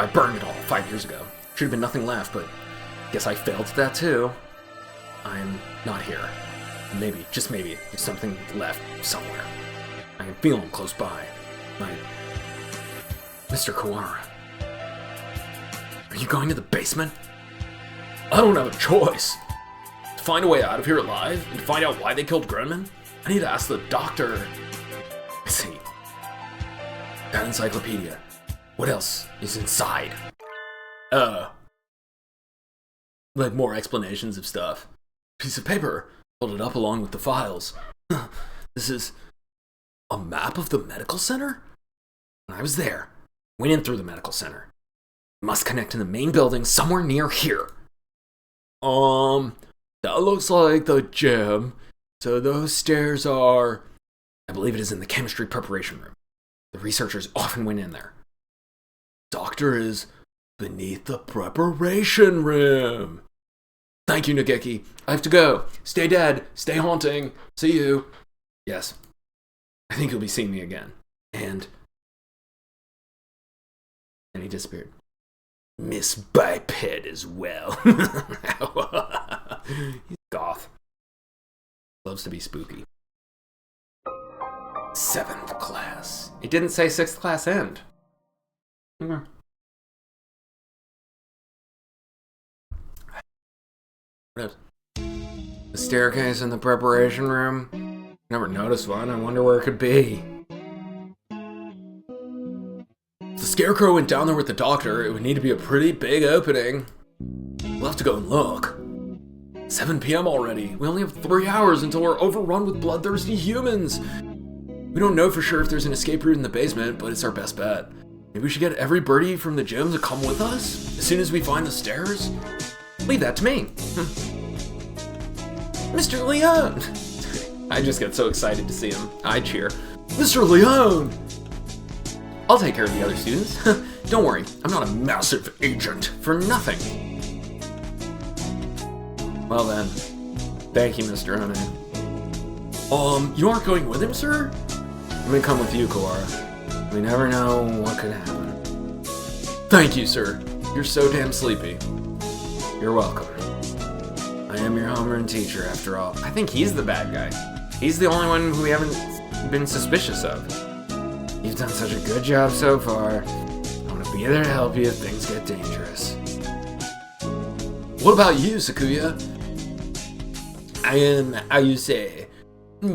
burned it all 5 years ago. Should have been nothing left, but guess I failed at that too. I'm not here. Maybe, just maybe, there's something left somewhere. I can feel him close by. Mr. Kawara. Are you going to the basement? I don't have a choice. To find a way out of here alive and find out why they killed Grunman, I need to ask the doctor. I see. That encyclopedia. What else is inside? Like more explanations of stuff. Piece of paper. Hold it up along with the files. This is a map of the medical center? When I was there, went in through the medical center. Must connect to the main building somewhere near here. That looks like the gym. So those stairs are... I believe it is in the chemistry preparation room. The researchers often went in there. Doctor is beneath the preparation room. Thank you, Nageki. I have to go. Stay dead. Stay haunting. See you. Yes. I think you'll be seeing me again. And he disappeared. Miss Biped as well. He's goth. Loves to be spooky. 7th class. It didn't say 6th class end. Okay. The staircase in the preparation room. Never noticed one. I wonder where it could be. If the scarecrow went down there with the doctor, it would need to be a pretty big opening. We'll have to go and look. 7 p.m. already. We only have 3 hours until we're overrun with bloodthirsty humans. We don't know for sure if there's an escape route in the basement, but it's our best bet. Maybe we should get every birdie from the gym to come with us as soon as we find the stairs? Leave that to me. Mr. Leon! I just get so excited to see him. I cheer. Mr. Leon! I'll take care of the other students. Don't worry, I'm not a Massive agent. for nothing. Well then, thank you, Mr. One. You aren't going with him, sir? I'm gonna come with you, Kawara. We never know what could happen. Thank you, sir. You're so damn sleepy. You're welcome. I am your homeroom teacher, after all. I think he's the bad guy. He's the only one who we haven't been suspicious of. You've done such a good job so far. I want to be there to help you if things get dangerous. What about you, Sakuya? I am, how you say,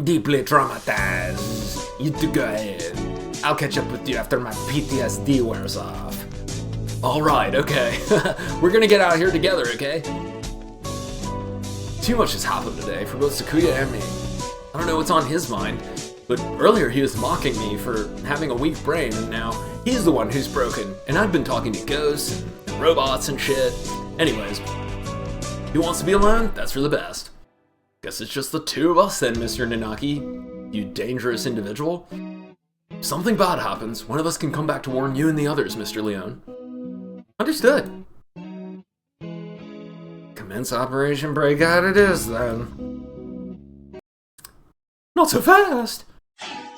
deeply traumatized. You two go ahead. I'll catch up with you after my PTSD wears off. Alright, okay. We're gonna get out of here together, okay? Too much has happened today for both Sakuya and me. I don't know what's on his mind, but earlier he was mocking me for having a weak brain, and now he's the one who's broken, and I've been talking to ghosts and robots and shit. Anyways, he wants to be alone? That's for the best. Guess it's just the two of us then, Mr. Nanaki, you dangerous individual. If something bad happens, one of us can come back to warn you and the others, Mr. Leon. Understood. Commence Operation Breakout it is, then. Not so fast!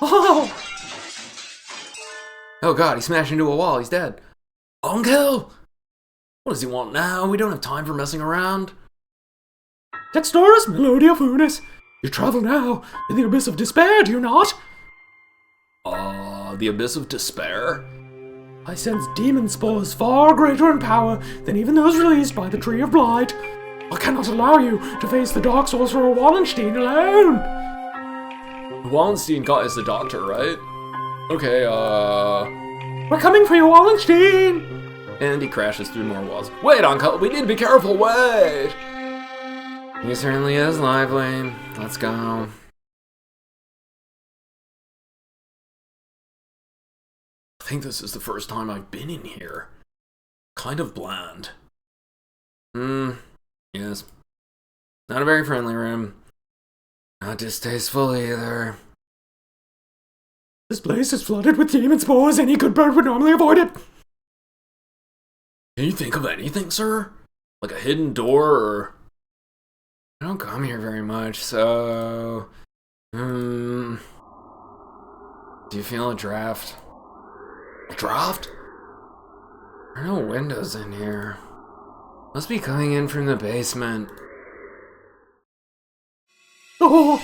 Oh! Oh god, he smashed into a wall, he's dead. Uncle! What does he want now? We don't have time for messing around. Dexterous Melodia Funis, you travel now in the abyss of despair, do you not? The abyss of despair? I sense demon spores far greater in power than even those released by the Tree of Blight. I cannot allow you to face the Dark Sorcerer Wallenstein alone. Wallenstein got as the doctor, right? Okay, We're coming for you, Wallenstein! And he crashes through more walls. Wait, Uncle, we need to be careful, wait! He certainly is lively. Let's go. I think this is the first time I've been in here. Kind of bland. Yes. Not a very friendly room. Not distasteful either. This place is flooded with demon spores. Any good bird would normally avoid it. Can you think of anything, sir? Like a hidden door or... I don't come here very much, so... Do you feel a draft? A draft? There are no windows in here. Must be coming in from the basement. Oh!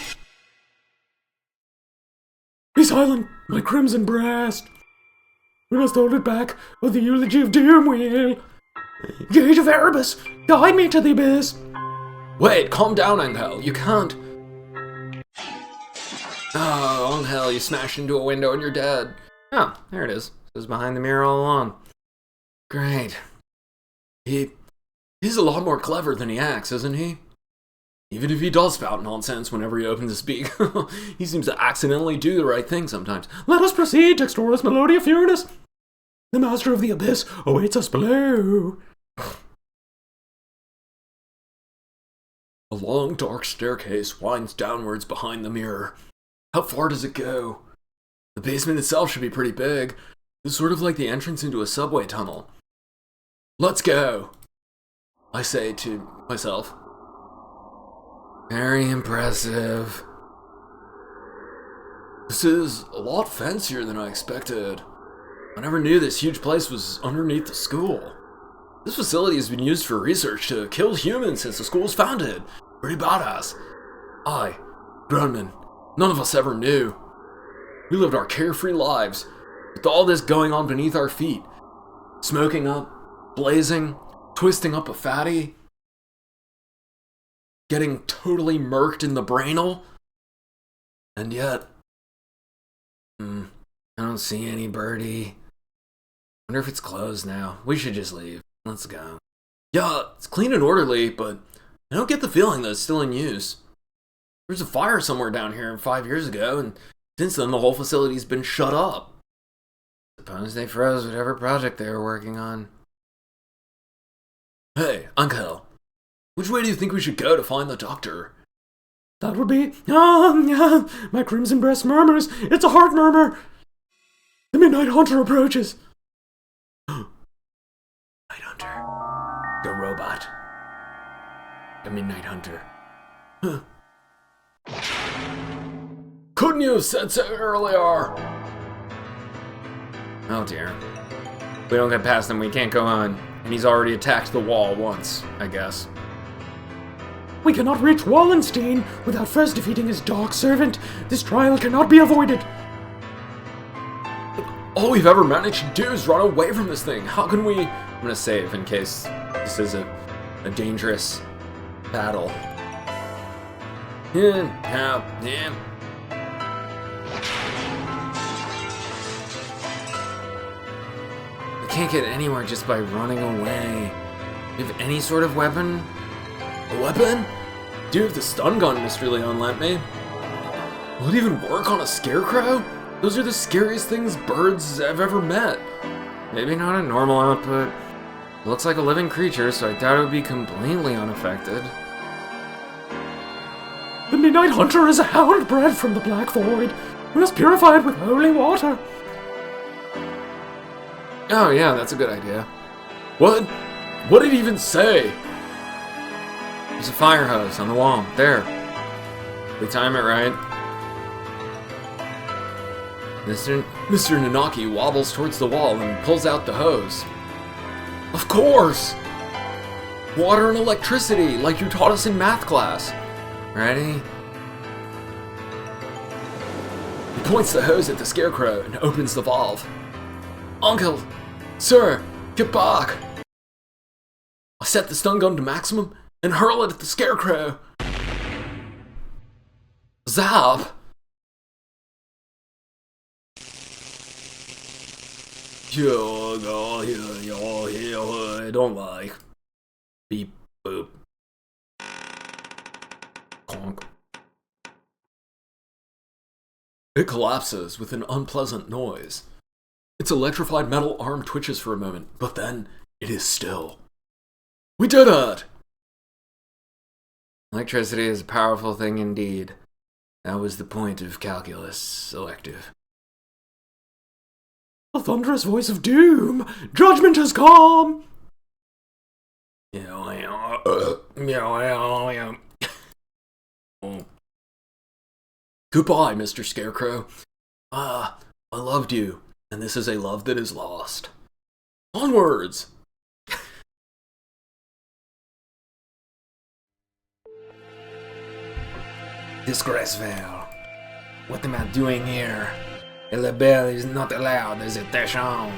Be silent, my crimson breast. We must hold it back, or the eulogy of doom will. Gauge of Erebus, guide me to the abyss. Wait, calm down, Angel. You can't. Oh, Angel, you smashed into a window and you're dead. Oh, there it is. It was behind the mirror all along. Great. He's a lot more clever than he acts, isn't he? Even if he does spout nonsense whenever he opens to speak, he seems to accidentally do the right thing sometimes. Let us proceed, Textoris Melodia Furnace. The Master of the Abyss awaits us below. A long, dark staircase winds downwards behind the mirror. How far does it go? The basement itself should be pretty big. It's sort of like the entrance into a subway tunnel. Let's go, I say to myself. Very impressive. This is a lot fancier than I expected. I never knew this huge place was underneath the school. This facility has been used for research to kill humans since the school was founded. Pretty badass. Grown men, none of us ever knew. We lived our carefree lives, with all this going on beneath our feet. Smoking up, blazing, twisting up a fatty, getting totally murked in the brainal. And yet, I don't see any birdie. Wonder if it's closed now. We should just leave. Let's go. Yeah, it's clean and orderly, but I don't get the feeling that it's still in use. There was a fire somewhere down here 5 years ago, and since then the whole facility's been shut up. Suppose they froze whatever project they were working on. Hey, Uncle. Which way do you think we should go to find the doctor? That would be... my crimson breast murmurs. It's a heart murmur. The Midnight Hunter approaches. Night Hunter. The robot. The Midnight Hunter. Huh. Couldn't you have said so earlier? Oh dear. We don't get past him, we can't go on. And he's already attacked the wall once, I guess. We cannot reach Wallenstein without first defeating his dark servant. This trial cannot be avoided. All we've ever managed to do is run away from this thing. How can we... I'm gonna save in case this is a dangerous battle. Yeah. We can't get anywhere just by running away. Do you have any sort of weapon? A weapon? Do you have the stun gun Mr. Leon lent me? Will it even work on a scarecrow? Those are the scariest things birds I've ever met. Maybe not a normal output. It looks like a living creature, so I doubt it would be completely unaffected. The Midnight Hunter is a hound bred from the Black Void, who is purified with holy water. Oh yeah, that's a good idea. What? What did he even say? There's a fire hose on the wall. There. We time it right. Mr. Nanaki wobbles towards the wall and pulls out the hose. Of course! Water and electricity, like you taught us in math class. Ready? He points the hose at the scarecrow and opens the valve. Uncle! Sir! Get back! I set the stun gun to maximum and hurl it at the scarecrow. Zap! I don't like. Beep, boop. Conk. It collapses with an unpleasant noise. Its electrified metal arm twitches for a moment, but then it is still. We did it! Electricity is a powerful thing indeed. That was the point of calculus elective. A thunderous voice of doom! Judgment has come! Goodbye, Mr. Scarecrow. I loved you, and this is a love that is lost. Onwards! Disgraceful. What am I doing here? The bell is not allowed hesitation.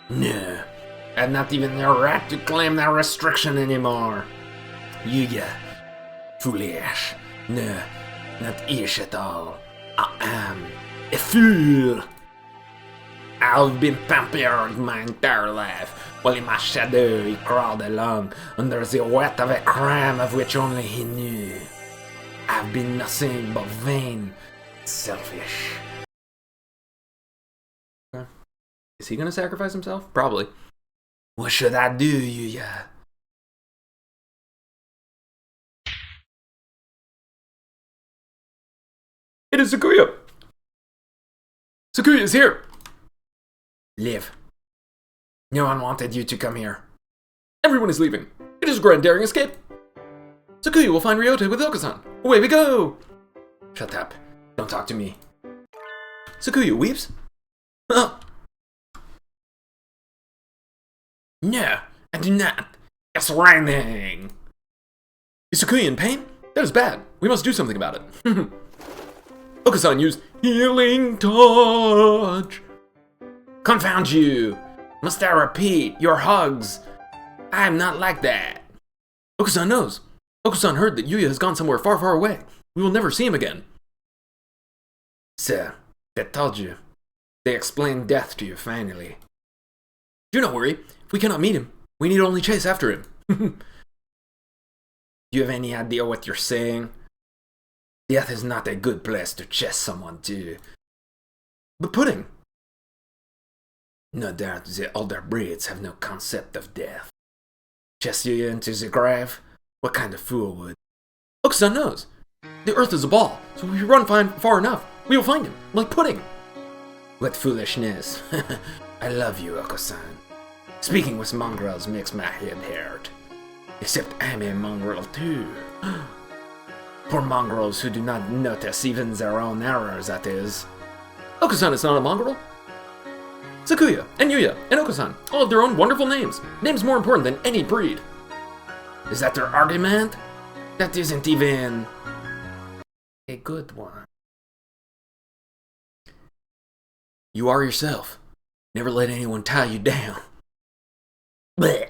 No, I'm not even the right to claim that restriction anymore. You foolish. No, not ish at all. I am a fool. I've been pampered my entire life, while in my shadow he crawled along under the weight of a crime of which only he knew. I've been nothing but vain, selfish. Is he gonna sacrifice himself? Probably. What should I do, Yuya? It is Sakuya! Sakuya is here! Live. No one wanted you to come here. Everyone is leaving. It is a grand daring escape. Sakuya will find Ryouta with Okusan. Away we go! Shut up. Don't talk to me. Sakuya weeps. Oh. No, I do not. It's raining. Is Sakuya in pain? That is bad. We must do something about it. Okusan used Healing Touch. Confound you! Must I repeat your hugs? I am not like that. Okusan knows. Okusan heard that Yuya has gone somewhere far, far away. We will never see him again. So, they told you. They explained death to you finally. Do not worry. If we cannot meet him, we need only chase after him. Do you have any idea what you're saying? Death is not a good place to chase someone to. But Pudding. No doubt the older breeds have no concept of death. Chase you into the grave? What kind of fool would? Okusan knows. The earth is a ball, so if we run far enough, we will find him, like Pudding. What foolishness. I love you, Okusan. Speaking with mongrels makes my head hurt. Except I'm a mongrel too. Poor mongrels who do not notice even their own errors, that is. Okusan is not a mongrel. Sakuya, and Yuya, and Okusan all have their own wonderful names. Names more important than any breed. Is that their argument? That isn't even a good one. You are yourself. Never let anyone tie you down. Blech.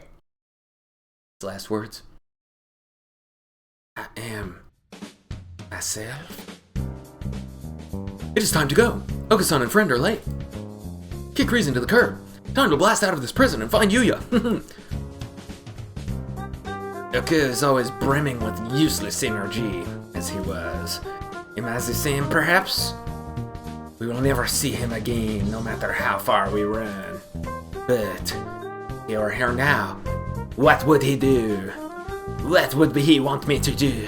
His last words. I am myself. It is time to go. Okusan and friend are late. Kick Reason to the curb. Time to blast out of this prison and find Yuya. Oku is always brimming with useless energy, as he was. Am I the same, perhaps? We will never see him again, no matter how far we run. But you are here now. What would he do? What would he want me to do?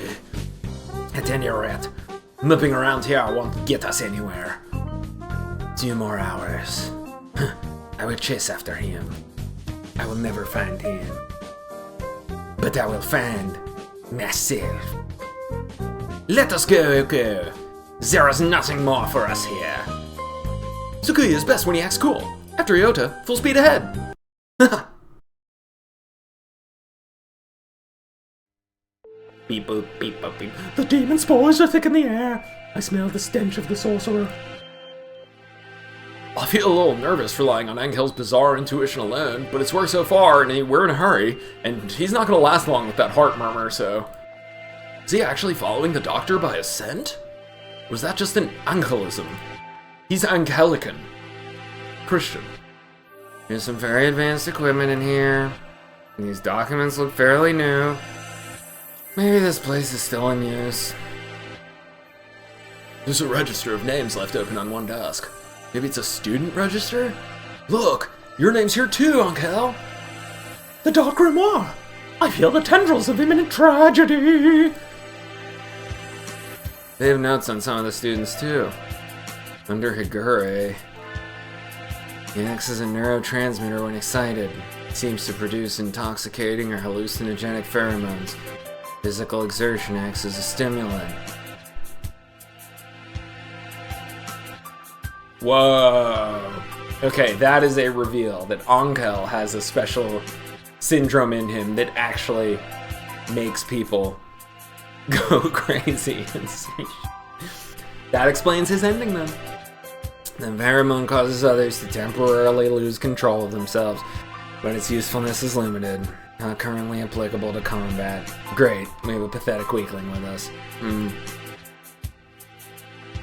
At any rate, moving around here won't get us anywhere. 2 more hours. I will chase after him. I will never find him. But I will find myself. Let us go, Oku. There is nothing more for us here. Sakuya is best when he acts cool. After Ryouta, full speed ahead. Beep boop, beep boop, beep. The demon spores are thick in the air. I smell the stench of the sorcerer. I feel a little nervous relying on Angel's bizarre intuition alone, but it's worked so far, and we're in a hurry, and he's not going to last long with that heart murmur, so... Is he actually following the doctor by his scent? Or was that just an angelism? He's Angelican. Christian. There's some very advanced equipment in here. These documents look fairly new. Maybe this place is still in use. There's a register of names left open on one desk. Maybe it's a student register? Look! Your name's here too, Angel! The Dark Grimoire! I feel the tendrils of imminent tragedy! They have notes on some of the students too. Under Higure, he acts as a neurotransmitter when excited. It seems to produce intoxicating or hallucinogenic pheromones. Physical exertion acts as a stimulant. Whoa. Okay, that is a reveal that Ankel has a special syndrome in him that actually makes people go crazy and see. That explains his ending then. The pheromone causes others to temporarily lose control of themselves, but its usefulness is limited. Not currently applicable to combat. Great, we have a pathetic weakling with us.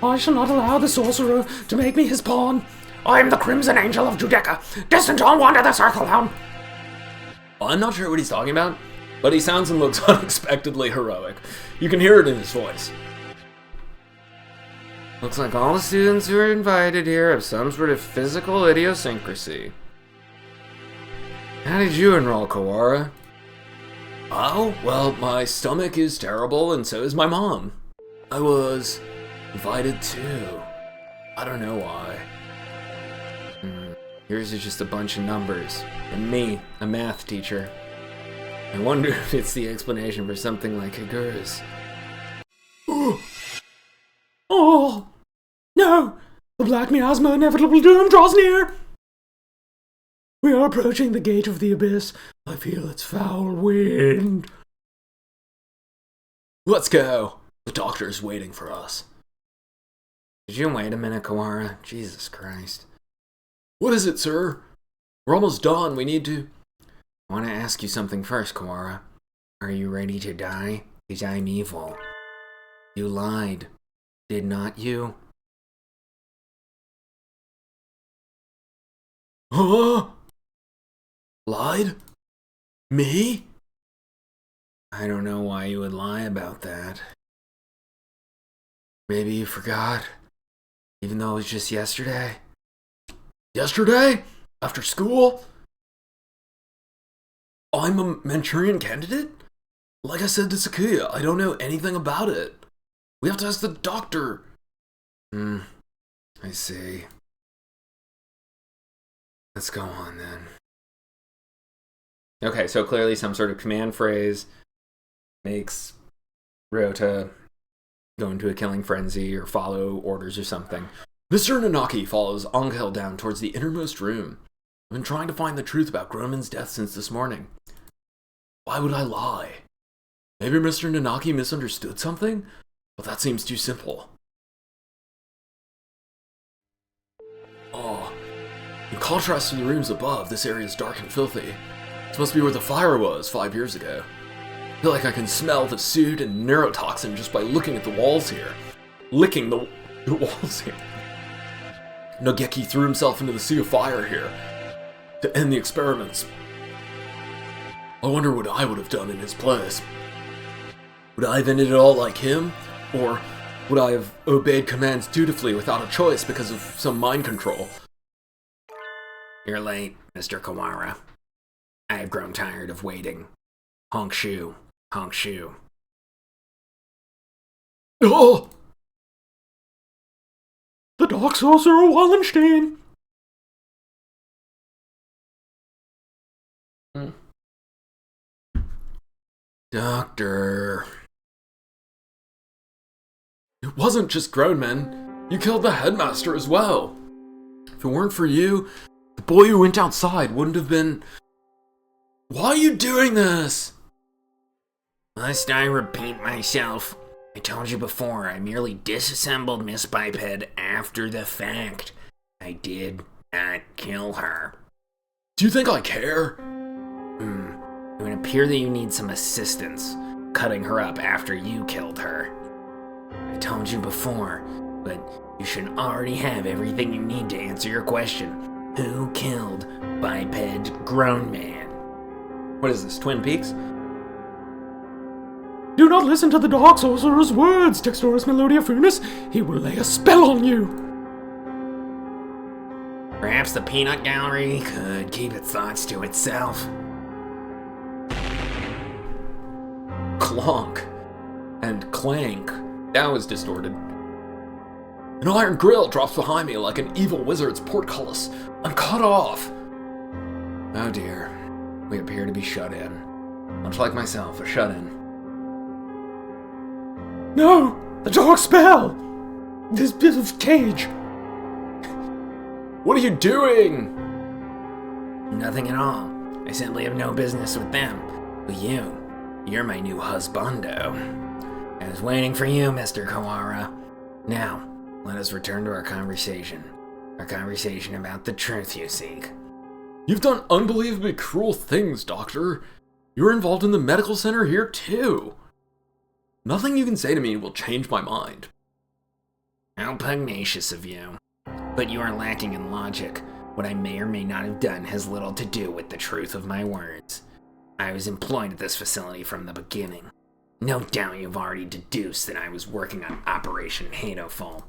I shall not allow the sorcerer to make me his pawn. I am the Crimson Angel of Judecca, destined to wander this earth alone. Well, I'm not sure what he's talking about, but he sounds and looks unexpectedly heroic. You can hear it in his voice. Looks like all the students who are invited here have some sort of physical idiosyncrasy. How did you enroll, Kawara? Oh, well, my stomach is terrible and so is my mom. I was invited too. I don't know why. Yours is just a bunch of numbers. And me, a math teacher. I wonder if it's the explanation for something like Higura's. Oh, no! The Black Miasma inevitable doom draws near! We are approaching the gate of the abyss. I feel its foul wind. Let's go. The doctor's waiting for us. Did you wait a minute, Kawara? Jesus Christ. What is it, sir? We're almost done. We need to... I want to ask you something first, Kawara. Are you ready to die? Because I'm evil. You lied. Did not you? Huh? Lied? Me? I don't know why you would lie about that. Maybe you forgot, even though it was just yesterday. Yesterday? After school? I'm a Manchurian candidate? Like I said to Sakuya, I don't know anything about it. We have to ask the doctor. I see. Let's go on then. Okay, so clearly some sort of command phrase makes Ryouta go into a killing frenzy or follow orders or something. Mr. Nanaki follows Angel down towards the innermost room. I've been trying to find the truth about Groman's death since this morning. Why would I lie? Maybe Mr. Nanaki misunderstood something? But that seems too simple. Oh, in contrast to the rooms above, this area is dark and filthy. This must be where the fire was 5 years ago. I feel like I can smell the soot and neurotoxin just by looking at the walls here. Licking the walls here. Nogeki threw himself into the sea of fire here to end the experiments. I wonder what I would have done in his place. Would I have ended it all like him? Or would I have obeyed commands dutifully without a choice because of some mind control? You're late, Mr. Kawara. I have grown tired of waiting. Honk shoe, honk shoe. Oh! The Dark Sorcerer Wallenstein! Doctor... It wasn't just grown men. You killed the headmaster as well. If it weren't for you, the boy who went outside wouldn't have been... Why are you doing this? Must I repeat myself? I told you before, I merely disassembled Miss Biped after the fact. I did not kill her. Do you think I care? It would appear that you need some assistance cutting her up after you killed her. I told you before, but you should already have everything you need to answer your question. Who killed Biped Grown Man? What is this, Twin Peaks? Do not listen to the Dark Sorcerer's words, Textoris Melodia Funis. He will lay a spell on you. Perhaps the peanut gallery could keep its thoughts to itself. Clonk. And clank. That was distorted. An iron grill drops behind me like an evil wizard's portcullis. I'm cut off. Oh dear. We appear to be shut in. Much like myself, a shut-in. No! The dark spell! This bit of cage! What are you doing? Nothing at all. I simply have no business with them. But you're my new husbando. I was waiting for you, Mr. Kawara. Now, let us return to our conversation. Our conversation about the truth you seek. You've done unbelievably cruel things, Doctor. You were involved in the medical center here, too. Nothing you can say to me will change my mind. How pugnacious of you. But you are lacking in logic. What I may or may not have done has little to do with the truth of my words. I was employed at this facility from the beginning. No doubt you've already deduced that I was working on Operation Hatoful.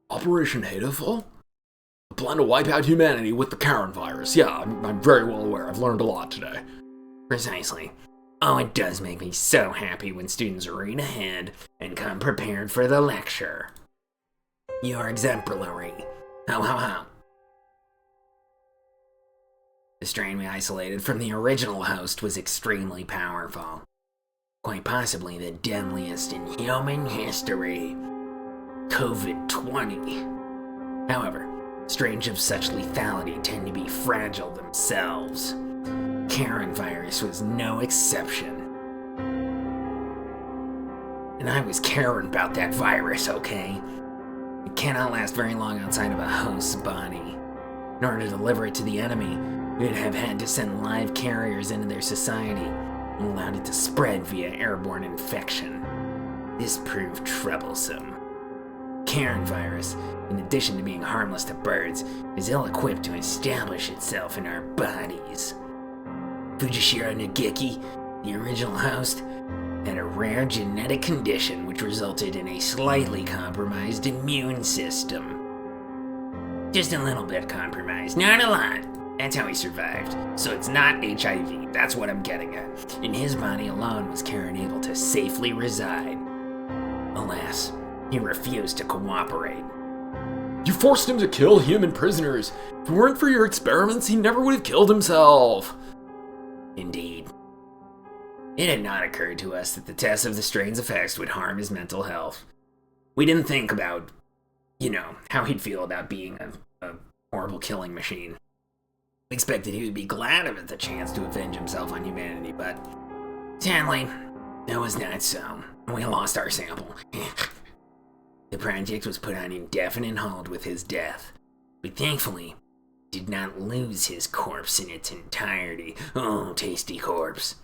Operation Hatoful? A plan to wipe out humanity with the Karen virus. Yeah, I'm very well aware. I've learned a lot today. Precisely. Oh, it does make me so happy when students read ahead and come prepared for the lecture. You're exemplary. How? The strain we isolated from the original host was extremely powerful. Quite possibly the deadliest in human history. COVID-20. However, strains of such lethality tend to be fragile themselves. Karen virus was no exception. And I was caring about that virus, okay? It cannot last very long outside of a host's body. In order to deliver it to the enemy, we would have had to send live carriers into their society and allowed it to spread via airborne infection. This proved troublesome. Karen virus, in addition to being harmless to birds, is ill-equipped to establish itself in our bodies. Fujishiro Nageki, the original host, had a rare genetic condition which resulted in a slightly compromised immune system. Just a little bit compromised, not a lot. That's how he survived. So it's not HIV, that's what I'm getting at. In his body alone was Karen able to safely reside. Alas, he refused to cooperate. You forced him to kill human prisoners. If it weren't for your experiments, he never would have killed himself. Indeed. It had not occurred to us that the test of the strain's effects would harm his mental health. We didn't think about, how he'd feel about being a horrible killing machine. We expected he would be glad of the chance to avenge himself on humanity, but sadly, that was not so. We lost our sample. The project was put on indefinite hold with his death, but thankfully, did not lose his corpse in its entirety. Oh, tasty corpse.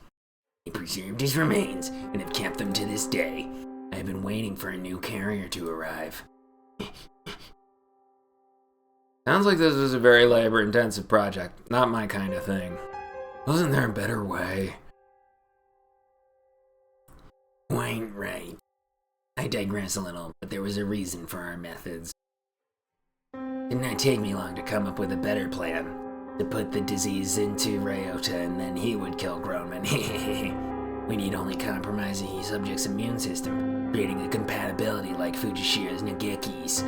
He preserved his remains and have kept them to this day. I have been waiting for a new carrier to arrive. Sounds like this was a very labor-intensive project. Not my kind of thing. Wasn't there a better way? Quite right. I digress a little, but there was a reason for our methods. Did not take me long to come up with a better plan. To put the disease into Ryouta and then he would kill grown men. We need only compromise the subject's immune system, creating a compatibility like Fujishiro's Nageki's.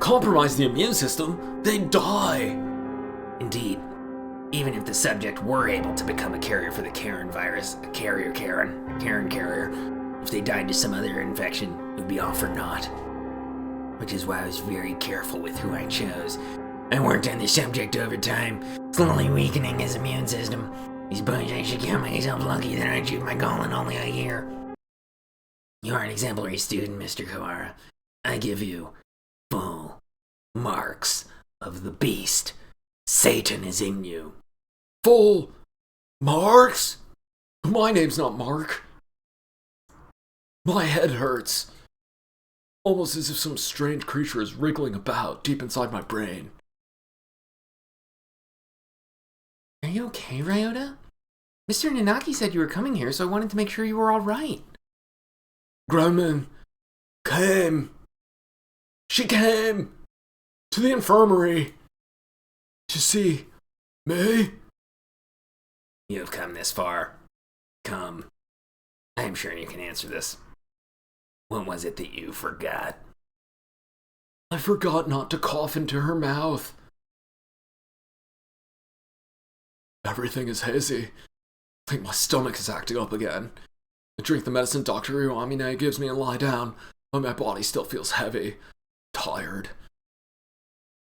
Compromise the immune system? They'd die! Indeed. Even if the subject were able to become a carrier for the Karen virus, a Karen carrier, if they died to some other infection, it would be all for naught. Which is why I was very careful with who I chose. I worked on the subject over time, slowly weakening his immune system. I suppose I should count myself lucky that I achieved my goal in only a year. You are an exemplary student, Mr. Kawara. I give you full marks of the beast. Satan is in you. Full marks? My name's not Mark. My head hurts. Almost as if some strange creature is wriggling about deep inside my brain. Are you okay, Ryouta? Mr. Nanaki said you were coming here, so I wanted to make sure you were alright. Grandman came. She came to the infirmary to see me. You have come this far. Come. I am sure you can answer this. What was it that you forgot? I forgot not to cough into her mouth. Everything is hazy. I think my stomach is acting up again. I drink the medicine Dr. Ryouta gives me and lie down, but my body still feels heavy. Tired.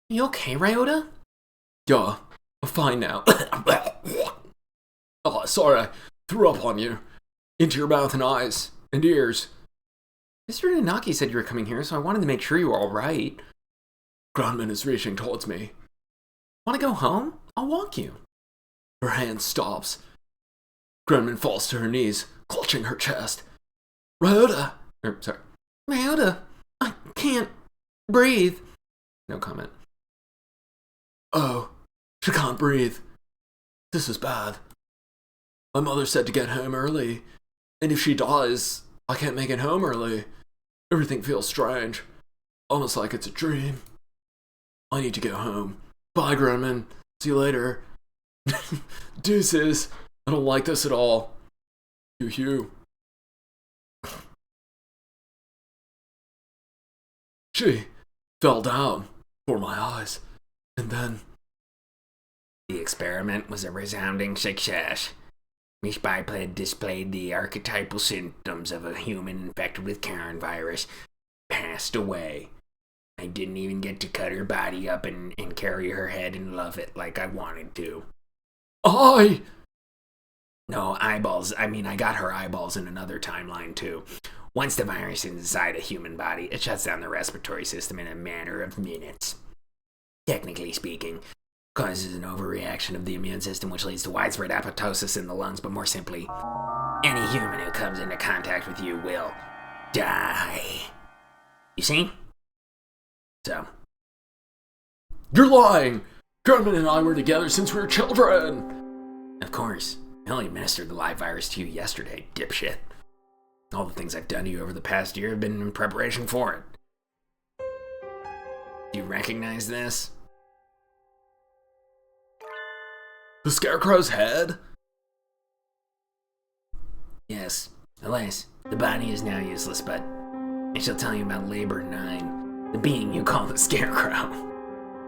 You okay, Ryouta? Yeah, I'm fine now. Oh, sorry, I threw up on you. Into your mouth and eyes and ears. Mr. Nanaki said you were coming here, so I wanted to make sure you were alright. Grandman is reaching towards me. Want to go home? I'll walk you. Her hand stops. Grandman falls to her knees, clutching her chest. Ryouta! Ryouta, I can't breathe. No comment. Oh, she can't breathe. This is bad. My mother said to get home early, and if she dies, I can't make it home early. Everything feels strange. Almost like it's a dream. I need to get home. Bye, Grumman. See you later. Deuces. I don't like this at all. Hugh. She fell down before my eyes, and then... The experiment was a resounding success. Miss Biped displayed the archetypal symptoms of a human infected with Karen virus. Passed away. I didn't even get to cut her body up and carry her head and love it like I wanted to. No, eyeballs. I mean, I got her eyeballs in another timeline, too. Once the virus is inside a human body, it shuts down the respiratory system in a matter of minutes. Technically speaking, causes an overreaction of the immune system, which leads to widespread apoptosis in the lungs, but more simply, any human who comes into contact with you will die. You see? So. You're lying! Grumman and I were together since we were children! Of course. I only administered the live virus to you yesterday, dipshit. All the things I've done to you over the past year have been in preparation for it. Do you recognize this? The Scarecrow's head? Yes. Alas, the body is now useless, but I shall tell you about Labor 9, the being you call the Scarecrow.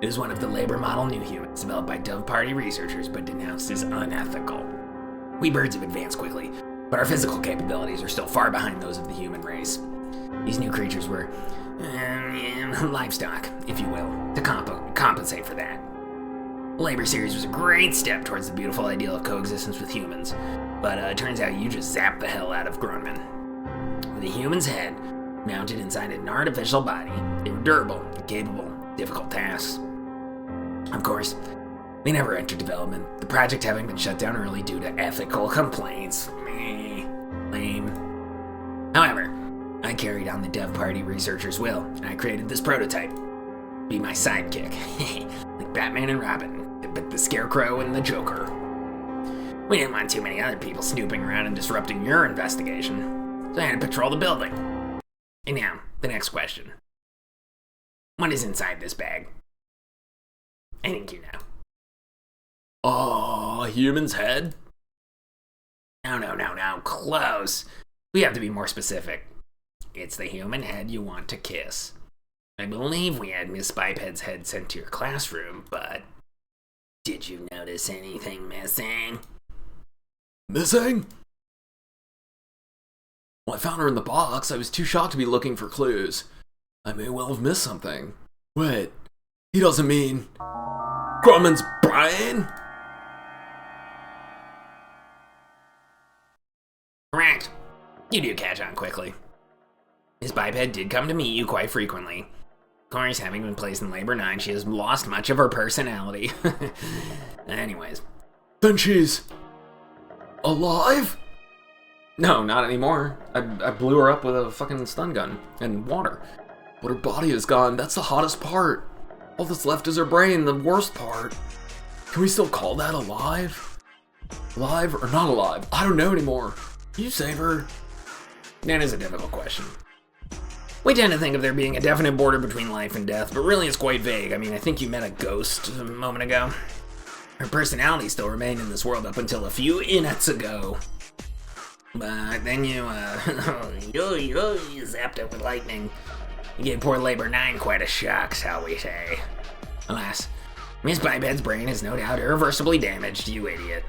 It is one of the Labor model new humans developed by Dove Party researchers but denounced as unethical. We birds have advanced quickly, but our physical capabilities are still far behind those of the human race. These new creatures were livestock, if you will, to compensate for that. The Labor series was a great step towards the beautiful ideal of coexistence with humans, but it turns out you just zapped the hell out of grown men. With a human's head mounted inside an artificial body, they were durable and capable of difficult tasks. Of course, they never entered development, the project having been shut down early due to ethical complaints. Lame. However, I carried on the Dev Party researchers' will, and I created this prototype. Be my sidekick. Like Batman and Robin, but the Scarecrow and the Joker. We didn't want too many other people snooping around and disrupting your investigation, so I had to patrol the building. And now, the next question. What is inside this bag? I think you know. A human's head? No, close. We have to be more specific. It's the human head you want to kiss. I believe we had Miss Biped's head sent to your classroom, but did you notice anything missing? Missing? Well, I found her in the box. I was too shocked to be looking for clues. I may well have missed something. Wait, he doesn't mean... Grumman's Brian? Correct. You do catch on quickly. Miss Biped did come to meet you quite frequently. Of course, having been placed in Labor 9, she has lost much of her personality. Anyways. Then she's... alive? No, not anymore. I blew her up with a fucking stun gun and water. But her body is gone. That's the hottest part. All that's left is her brain, the worst part. Can we still call that alive? Alive or not alive? I don't know anymore. Can you save her? That is a difficult question. We tend to think of there being a definite border between life and death, but really it's quite vague. I mean, I think you met a ghost a moment ago. Her personality still remained in this world up until a few minutes ago. But then you zapped it with lightning. You gave poor Labor 9 quite a shock, shall we say. Alas, Miss Biped's brain is no doubt irreversibly damaged, you idiot.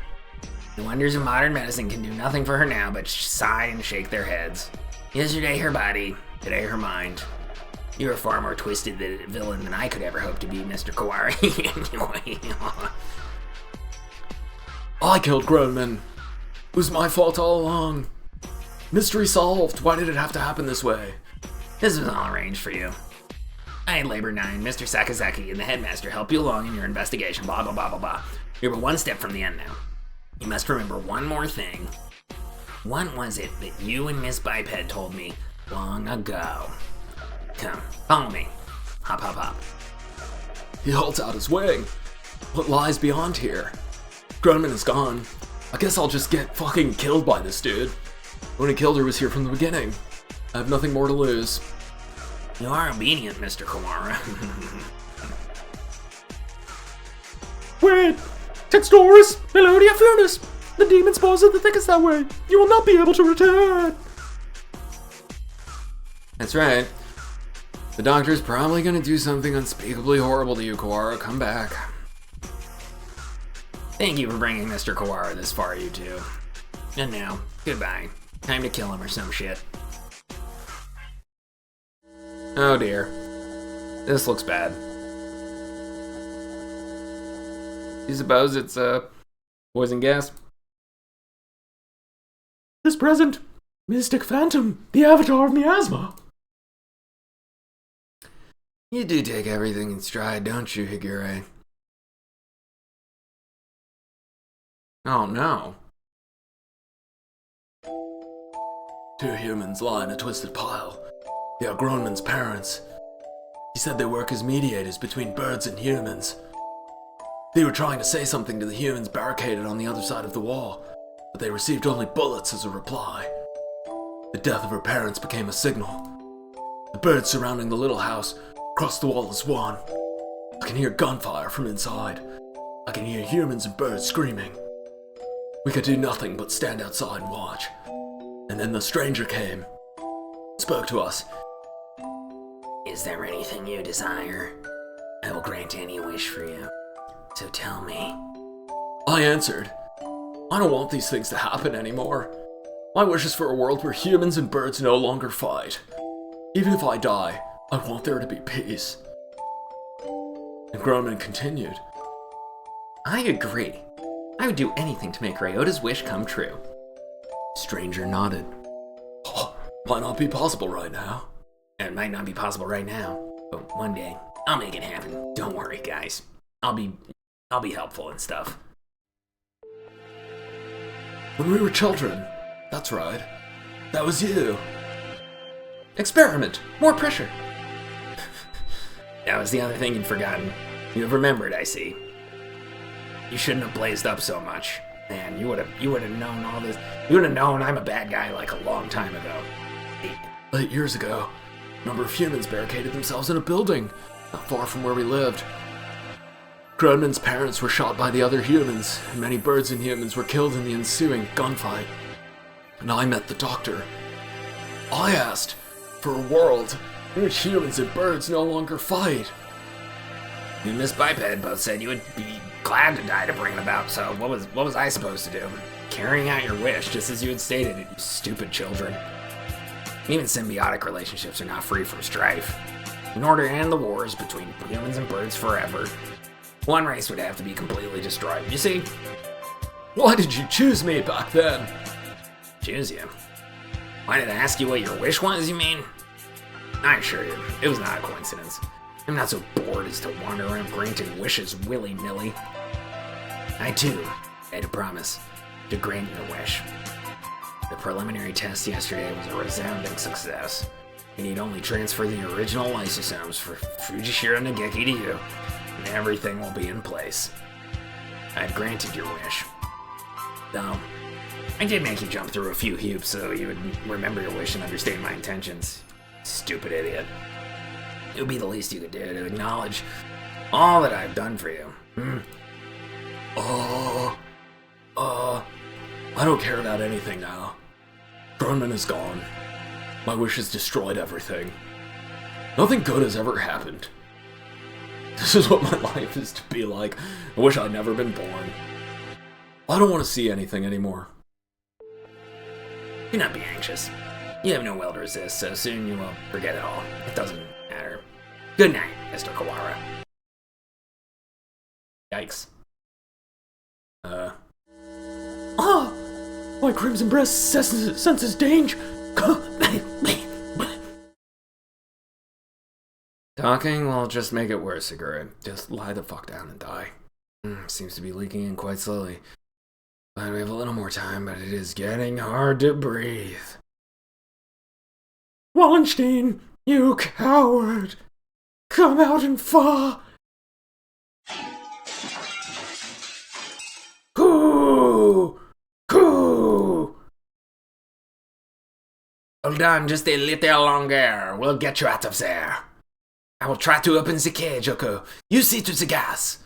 The wonders of modern medicine can do nothing for her now but sigh and shake their heads. Yesterday her body, today her mind. You're a far more twisted villain than I could ever hope to be, Mr. Kawari. Anyway. I killed Grumman. It was my fault all along. Mystery solved. Why did it have to happen this way? This was all arranged for you. I had Labor 9, Mr. Sakazaki, and the headmaster help you along in your investigation, blah blah blah blah blah. You're but one step from the end now. You must remember one more thing. What was it that you and Miss Biped told me long ago? Come, follow me. Hop, hop, hop. He holds out his wing. What lies beyond here? Grumman is gone. I guess I'll just get fucking killed by this dude. When he killed her was here from the beginning. I have nothing more to lose. You are obedient, Mr. Kawara. Wait! Textoris! Melodia Furnace! The demon spores are the thickest that way! You will not be able to return! That's right. The doctor's probably gonna do something unspeakably horrible to you, Kawara. Come back. Thank you for bringing Mr. Kawara this far, you two. And now, goodbye. Time to kill him or some shit. Oh dear. This looks bad. You suppose it's, poison gas? This present, Mystic Phantom, the avatar of miasma. You do take everything in stride, don't you, Higure? Oh no. Two humans lie in a twisted pile. They are grown men's parents. He said they work as mediators between birds and humans. They were trying to say something to the humans barricaded on the other side of the wall, but they received only bullets as a reply. The death of her parents became a signal. The birds surrounding the little house crossed the wall as one. I can hear gunfire from inside. I can hear humans and birds screaming. We could do nothing but stand outside and watch. And then the stranger came, spoke to us. Is there anything you desire? I will grant any wish for you. So tell me. I answered, I don't want these things to happen anymore. My wish is for a world where humans and birds no longer fight. Even if I die, I want there to be peace. And Groman continued. I agree. I would do anything to make Ryota's wish come true. Stranger nodded. Oh, might not be possible right now. It might not be possible right now, but one day I'll make it happen. Don't worry, guys. I'll be helpful and stuff. When we were children, that's right. That was you. Experiment! More pressure! That was the other thing you'd forgotten. You have remembered, I see. You shouldn't have blazed up so much. Man, you would have known all this. You would have known I'm a bad guy like a long time ago. 8 years ago, a number of humans barricaded themselves in a building, not far from where we lived. Groneman's parents were shot by the other humans, and many birds and humans were killed in the ensuing gunfight. And I met the doctor. I asked for a world in which humans and birds no longer fight. You and Miss Biped both said you would be glad to die to bring it about, so what was I supposed to do? Carrying out your wish, just as you had stated it, you stupid children. Even symbiotic relationships are not free from strife. In order to end the wars between humans and birds forever, one race would have to be completely destroyed. You see? Why did you choose me back then? Choose you? Why did I ask you what your wish was, you mean? I assure you, it was not a coincidence. I'm not so bored as to wander around granting wishes willy-nilly. I, too, made a promise to grant your wish. The preliminary test yesterday was a resounding success. You need only transfer the original lysosomes for Fujishiro Nageki to you, and everything will be in place. I've granted your wish. Though, I did make you jump through a few hoops so you would remember your wish and understand my intentions. Stupid idiot. It would be the least you could do to acknowledge all that I've done for you. I don't care about anything now. Groneman is gone. My wish has destroyed everything. Nothing good has ever happened. This is what my life is to be like. I wish I'd never been born. I don't want to see anything anymore. Do not be anxious. You have no will to resist, so soon you will forget it all. It doesn't matter. Good night, Mr. Kawara. Yikes. My crimson breast senses danger. Talking will just make it worse, Higure. Just lie the fuck down and die. Seems to be leaking in quite slowly. Glad we have a little more time, but it is getting hard to breathe. Wallenstein, you coward! Come out and fight! Hold on just a little longer. We'll get you out of there. I will try to open the cage, Oko. You see to the gas.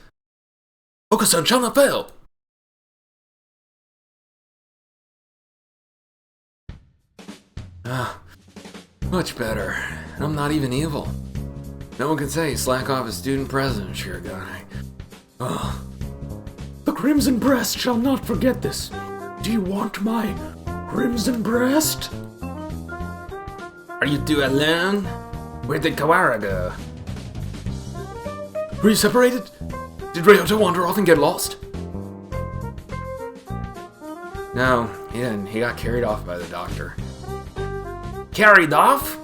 Oko-san shall not fail. Ah, much better. I'm not even evil. No one can say slack off as student president, Shirogane. Oh, The Crimson Breast shall not forget this. Do you want my Crimson Breast? Are you two alone? Where did Kawara go? Were you separated? Did Ryouta wander off and get lost? no, he didn't. He got carried off by the doctor. Carried off?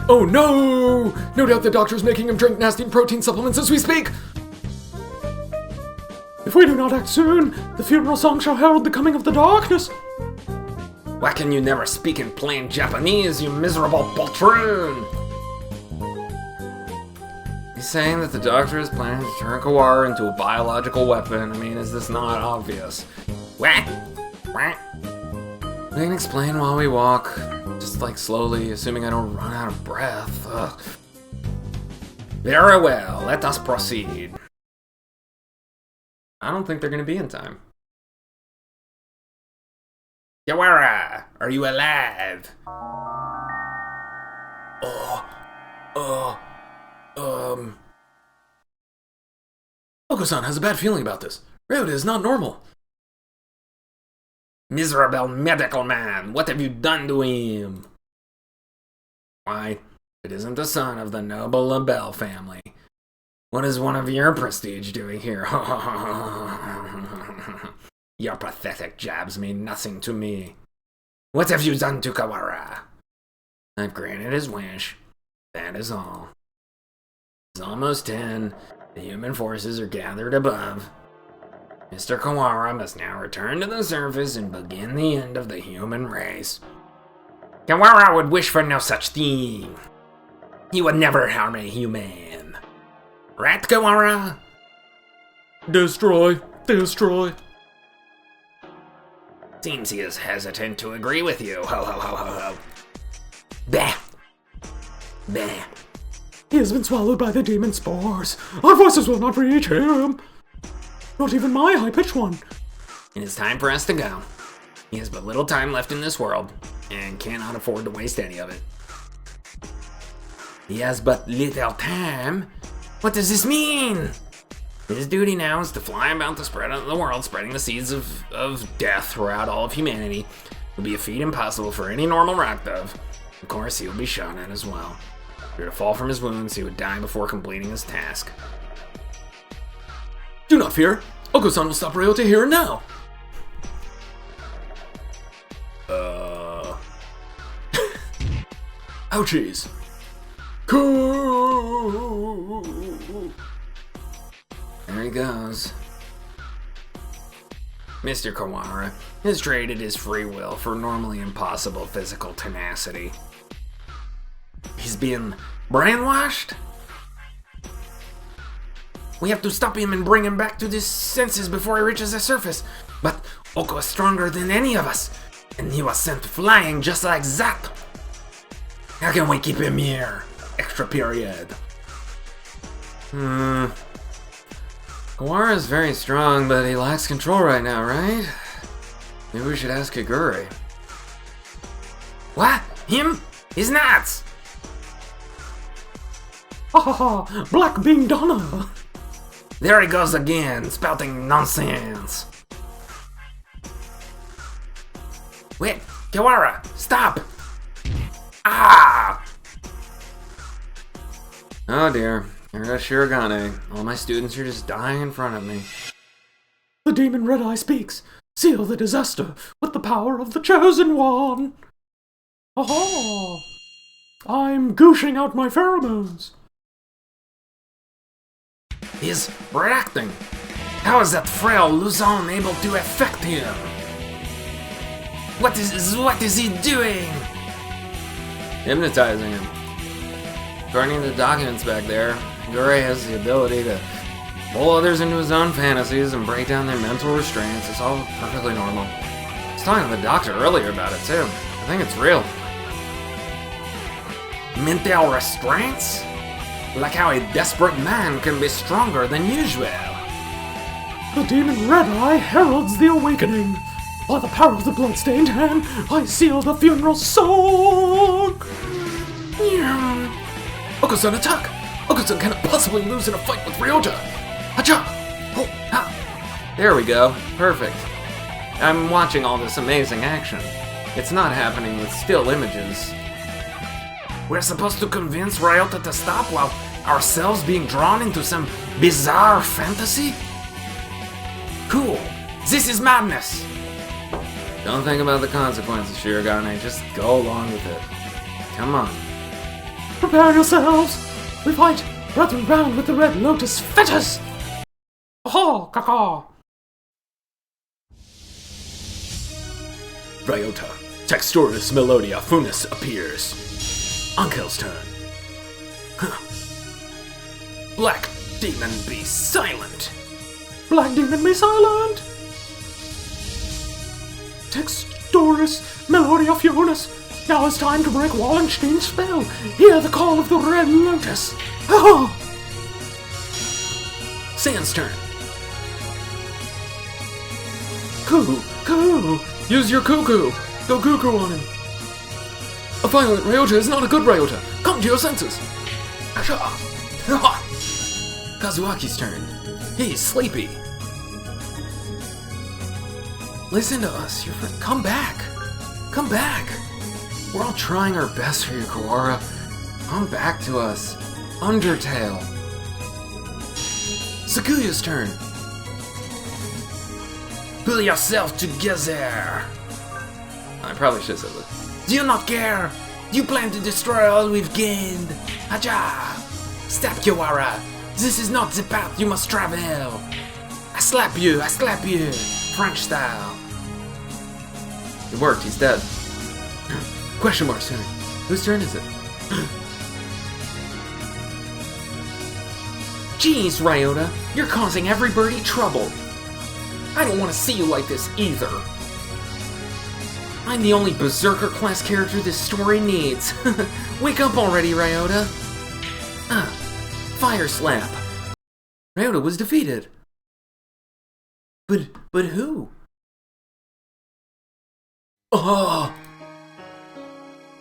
Oh no! No doubt the doctor's making him drink nasty protein supplements as we speak! If we do not act soon, the funeral song shall herald the coming of the darkness. Why can you never speak in plain Japanese, you miserable poltroon? He's saying that the doctor is planning to turn Kawara into a biological weapon. I mean, is this not obvious? What? What? We can explain while we walk. Just like slowly, assuming I don't run out of breath. Ugh. Very well, let us proceed. I don't think they're gonna be in time. Kawara, are you alive? Oko-san has a bad feeling about this. Ryouta is not normal. Miserable medical man, what have you done to him? Why, it isn't the son of the noble LaBelle family. What is one of your prestige doing here? Your pathetic jabs mean nothing to me. What have you done to Kawara? I've granted his wish. That is all. It's almost 10. The human forces are gathered above. Mr. Kawara must now return to the surface and begin the end of the human race. Kawara would wish for no such thing. He would never harm a human. Right, Kawara? Destroy. Destroy. Seems he is hesitant to agree with you. Ho ho ho ho ho. Bah. Bah. He has been swallowed by the demon spores. Our voices will not reach him. Not even my high-pitched one. It is time for us to go. He has but little time left in this world, and cannot afford to waste any of it. He has but little time? What does this mean? His duty now is to fly about the world, spreading the seeds of death throughout all of humanity. It will be a feat impossible for any normal rock dove. Of course, he will be shot at as well. If he were to fall from his wounds, he would die before completing his task. Do not fear. Oko-san will stop Ryouta here and now. Ouchies. Cool. There he goes. Mr. Kawara has traded his free will for normally impossible physical tenacity. He's been brainwashed? We have to stop him and bring him back to his senses before he reaches the surface. But Oko is stronger than any of us, and he was sent flying just like that. How can we keep him here? Extra period. Kawara is very strong, but he lacks control right now, right? Maybe we should ask Higuri. What? Him? He's nuts! Ha ha ha! Black Bean Donna! There he goes again, spouting nonsense. Wait, Kawara, stop! Ah! Oh dear, here goes Shirogane. All my students are just dying in front of me. The demon Red Eye speaks. Seal the disaster with the power of the Chosen One. Aha! I'm gooshing out my pheromones. He's reacting. How is that frail Luzon able to affect him? What is he doing? Hypnotizing him. According to the documents back there, Higuri has the ability to pull others into his own fantasies and break down their mental restraints. It's all perfectly normal. It's talking to the doctor earlier about it too. I think it's real. Mental restraints? Like how a desperate man can be stronger than usual. The demon Red Eye heralds the awakening. By the power of the bloodstained hand, I seal the funeral song! Okusan, attack! Okusan cannot possibly lose in a fight with Ryouta! Hacha! Oh, ah. There we go. Perfect. I'm watching all this amazing action. It's not happening with still images. We're supposed to convince Ryouta to stop while ourselves being drawn into some bizarre fantasy? Cool. This is madness. Don't think about the consequences, Shirogane. Just go along with it. Come on. Prepare yourselves! We fight round and round with the Red Lotus fetters! Aha! Caca! Ryouta, Texturis Melodia Funis appears. Ankel's turn. Black demon, be silent. Black demon, be silent! Texturis Melodia Funis. Now it's time to break Wallenstein's spell. Hear the call of the Red Lotus. Ah! Sand's turn. Coo! Use your cuckoo. Go cuckoo on him. A violent Ryouta is not a good Ryouta. Come to your senses. Kazuaki's turn. He's sleepy. Listen to us. Your friend. Come back. Come back. We're all trying our best for you, Kawara. Come back to us. Undertale. Sakuya's turn. Pull yourself together. I probably should have said that. Do you not care? You plan to destroy all we've gained. Haja! Stop, Kawara. This is not the path you must travel. I slap you. French style. It worked. He's dead. Question mark's turn. Whose turn is it? Jeez, Ryouta. You're causing everybody trouble. I don't want to see you like this either. I'm the only Berserker class character this story needs. Wake up already, Ryouta. Fire slap. Ryouta was defeated. But who? Oh!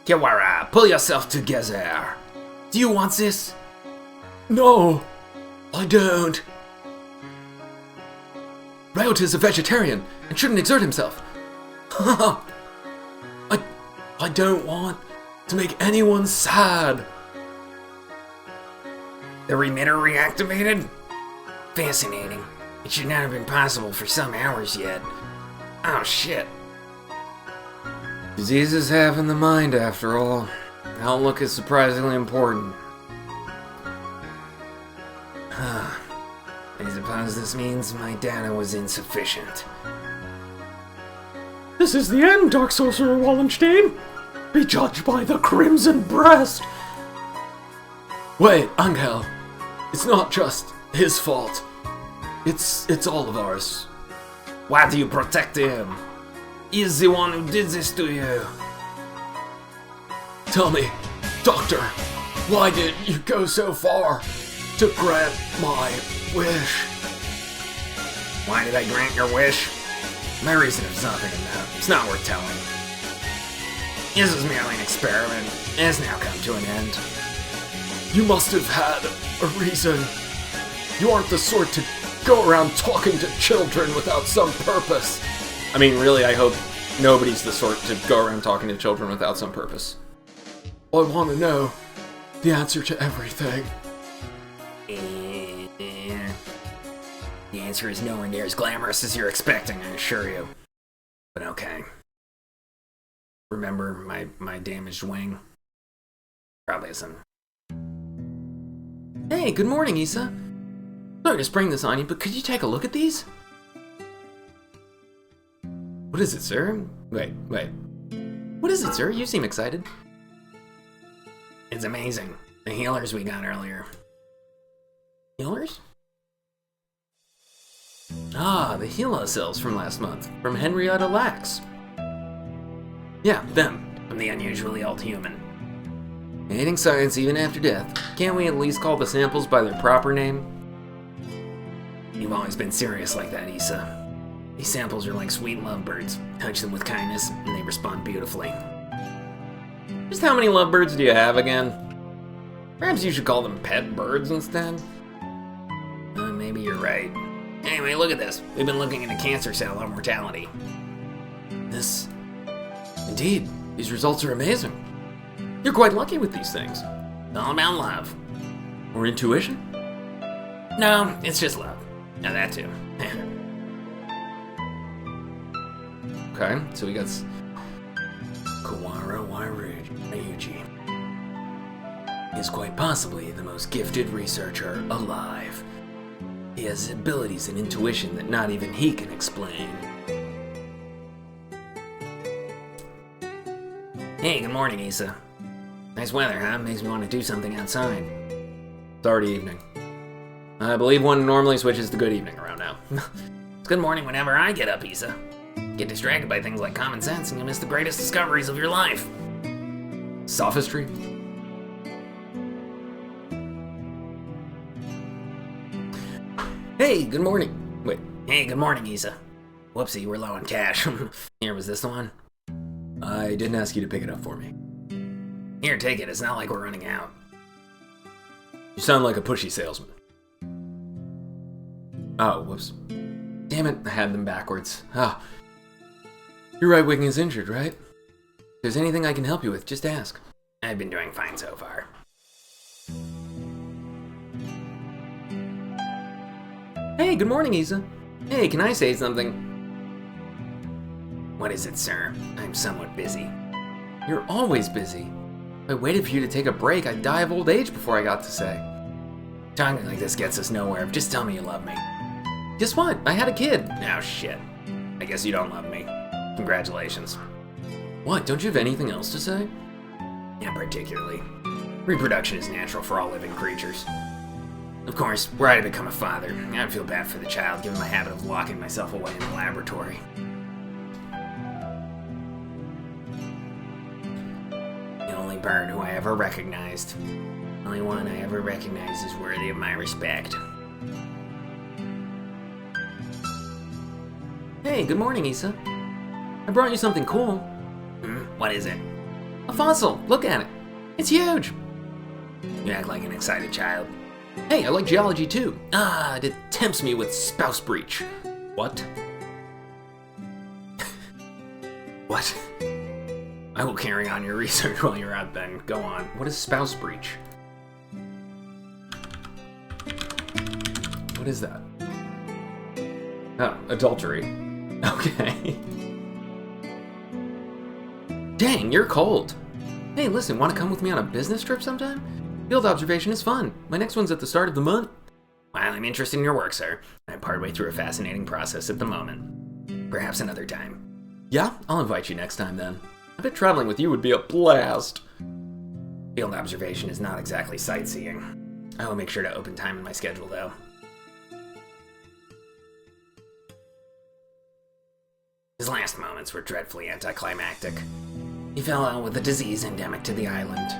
Kawara, pull yourself together. Do you want this? No! I don't. Ryouta is a vegetarian and shouldn't exert himself. I don't want to make anyone sad. The remitter reactivated? Fascinating. It should not have been possible for some hours yet. Oh shit. Diseases have in the mind, after all. Outlook is surprisingly important. I suppose this means my data was insufficient. This is the end, Dark Sorcerer Wallenstein! Be judged by the Crimson Breast! Wait, Angel. It's not just his fault. It's all of ours. Why do you protect him? He's the one who did this to you. Tell me, Doctor, why did you go so far to grant my wish? Why did I grant your wish? My reason is nothing in that. It's not worth telling. This was merely an experiment. It has now come to an end. You must have had a reason. You aren't the sort to go around talking to children without some purpose. I mean, really, I hope nobody's the sort to go around talking to children without some purpose. I want to know the answer to everything. The answer is nowhere near as glamorous as you're expecting, I assure you. But okay. Remember my damaged wing? Probably isn't. Hey, good morning, Issa. Sorry to spring this on you, but could you take a look at these? What is it, sir? Wait. What is it, sir? You seem excited. It's amazing. The healers we got earlier. Healers? Ah, the Hela cells from last month, from Henrietta Lacks. Yeah, them. I'm the unusually old human. Hating science even after death. Can't we at least call the samples by their proper name? You've always been serious like that, Issa. These samples are like sweet lovebirds. Touch them with kindness, and they respond beautifully. Just how many lovebirds do you have again? Perhaps you should call them pet birds instead? Maybe you're right. Anyway, look at this. We've been looking into cancer cell mortality. This... Indeed, these results are amazing. You're quite lucky with these things. It's all about love. Or intuition? No, it's just love. Now that too. Okay, so we got Kawara Ryuji. He is quite possibly the most gifted researcher alive. He has abilities and intuition that not even he can explain. Hey, good morning, Issa. Nice weather, huh? Makes me want to do something outside. It's already evening. I believe one normally switches to good evening around now. It's good morning whenever I get up, Issa. Get distracted by things like common sense and you'll miss the greatest discoveries of your life. Sophistry? Hey, good morning. Wait. Hey, good morning, Issa. Whoopsie, we're low on cash. Here, was this the one? I didn't ask you to pick it up for me. Here, take it. It's not like we're running out. You sound like a pushy salesman. Oh, whoops. Damn it, I had them backwards. Ah. Your right wing is injured, right? If there's anything I can help you with, just ask. I've been doing fine so far. Hey, good morning, Issa. Hey, can I say something? What is it, sir? I'm somewhat busy. You're always busy. If I waited for you to take a break, I'd die of old age before I got to say. Talking like this gets us nowhere. Just tell me you love me. Guess what? I had a kid. Oh, shit. I guess you don't love me. Congratulations. What, don't you have anything else to say? Not particularly. Reproduction is natural for all living creatures. Of course, were I to become a father, I'd feel bad for the child given my habit of locking myself away in the laboratory. The only bird who I ever recognized. The only one I ever recognized is worthy of my respect. Hey, good morning, Issa. I brought you something cool. What is it? A fossil. Look at it. It's huge. You act like an excited child. Hey, I like geology too. Ah, it tempts me with spouse breach. What? What? I will carry on your research while you're out then. Go on. What is spouse breach? What is that? Oh, adultery. Okay. Dang, you're cold. Hey, listen, want to come with me on a business trip sometime? Field observation is fun. My next one's at the start of the month. Well, I'm interested in your work, sir. I'm partway through a fascinating process at the moment. Perhaps another time. Yeah, I'll invite you next time then. I bet traveling with you would be a blast. Field observation is not exactly sightseeing. I will make sure to open time in my schedule, though. His last moments were dreadfully anticlimactic. He fell ill with a disease endemic to the island.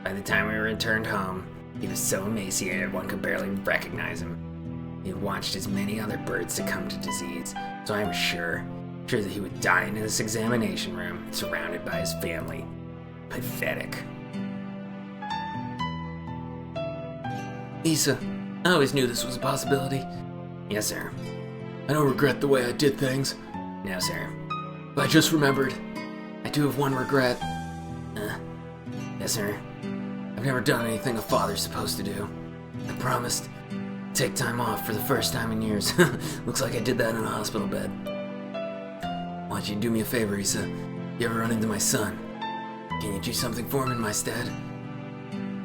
By the time we returned home, he was so emaciated one could barely recognize him. He had watched as many other birds succumb to disease, so I was sure that he would die in this examination room, surrounded by his family. Pathetic. Issa, I always knew this was a possibility. Yes, sir. I don't regret the way I did things. No, sir. But I just remembered. I do have one regret. Yes, sir. I've never done anything a father's supposed to do. I promised to take time off for the first time in years. Looks like I did that in a hospital bed. Why don't you do me a favor, Issa? If you ever run into my son, can you do something for him in my stead?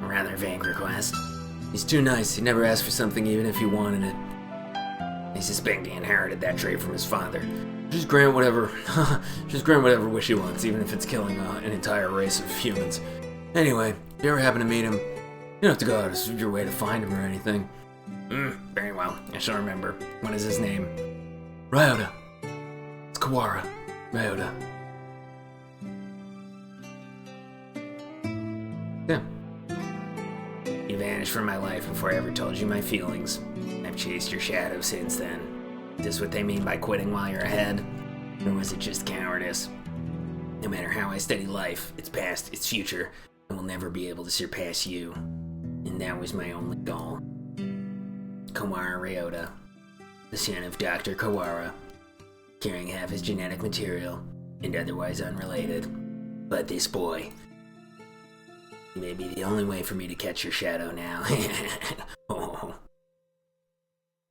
A rather vague request. He's too nice. He never asked for something even if he wanted it. I suspect he inherited that trait from his father. Just grant whatever wish he wants, even if it's killing an entire race of humans. Anyway, if you ever happen to meet him, you don't have to go out of your way to find him or anything. Very well. I shall remember. What is his name? Ryouta. It's Kawara. Ryouta. vanished from my life before I ever told you my feelings. I've chased your shadow since then. Is this what they mean by quitting while you're ahead? Or was it just cowardice? No matter how I study life, its past, its future, I will never be able to surpass you. And that was my only goal. Kawara Ryouta, the son of Dr. Kawara, carrying half his genetic material, and otherwise unrelated. But this boy, he may be the only way for me to catch your shadow now. Oh.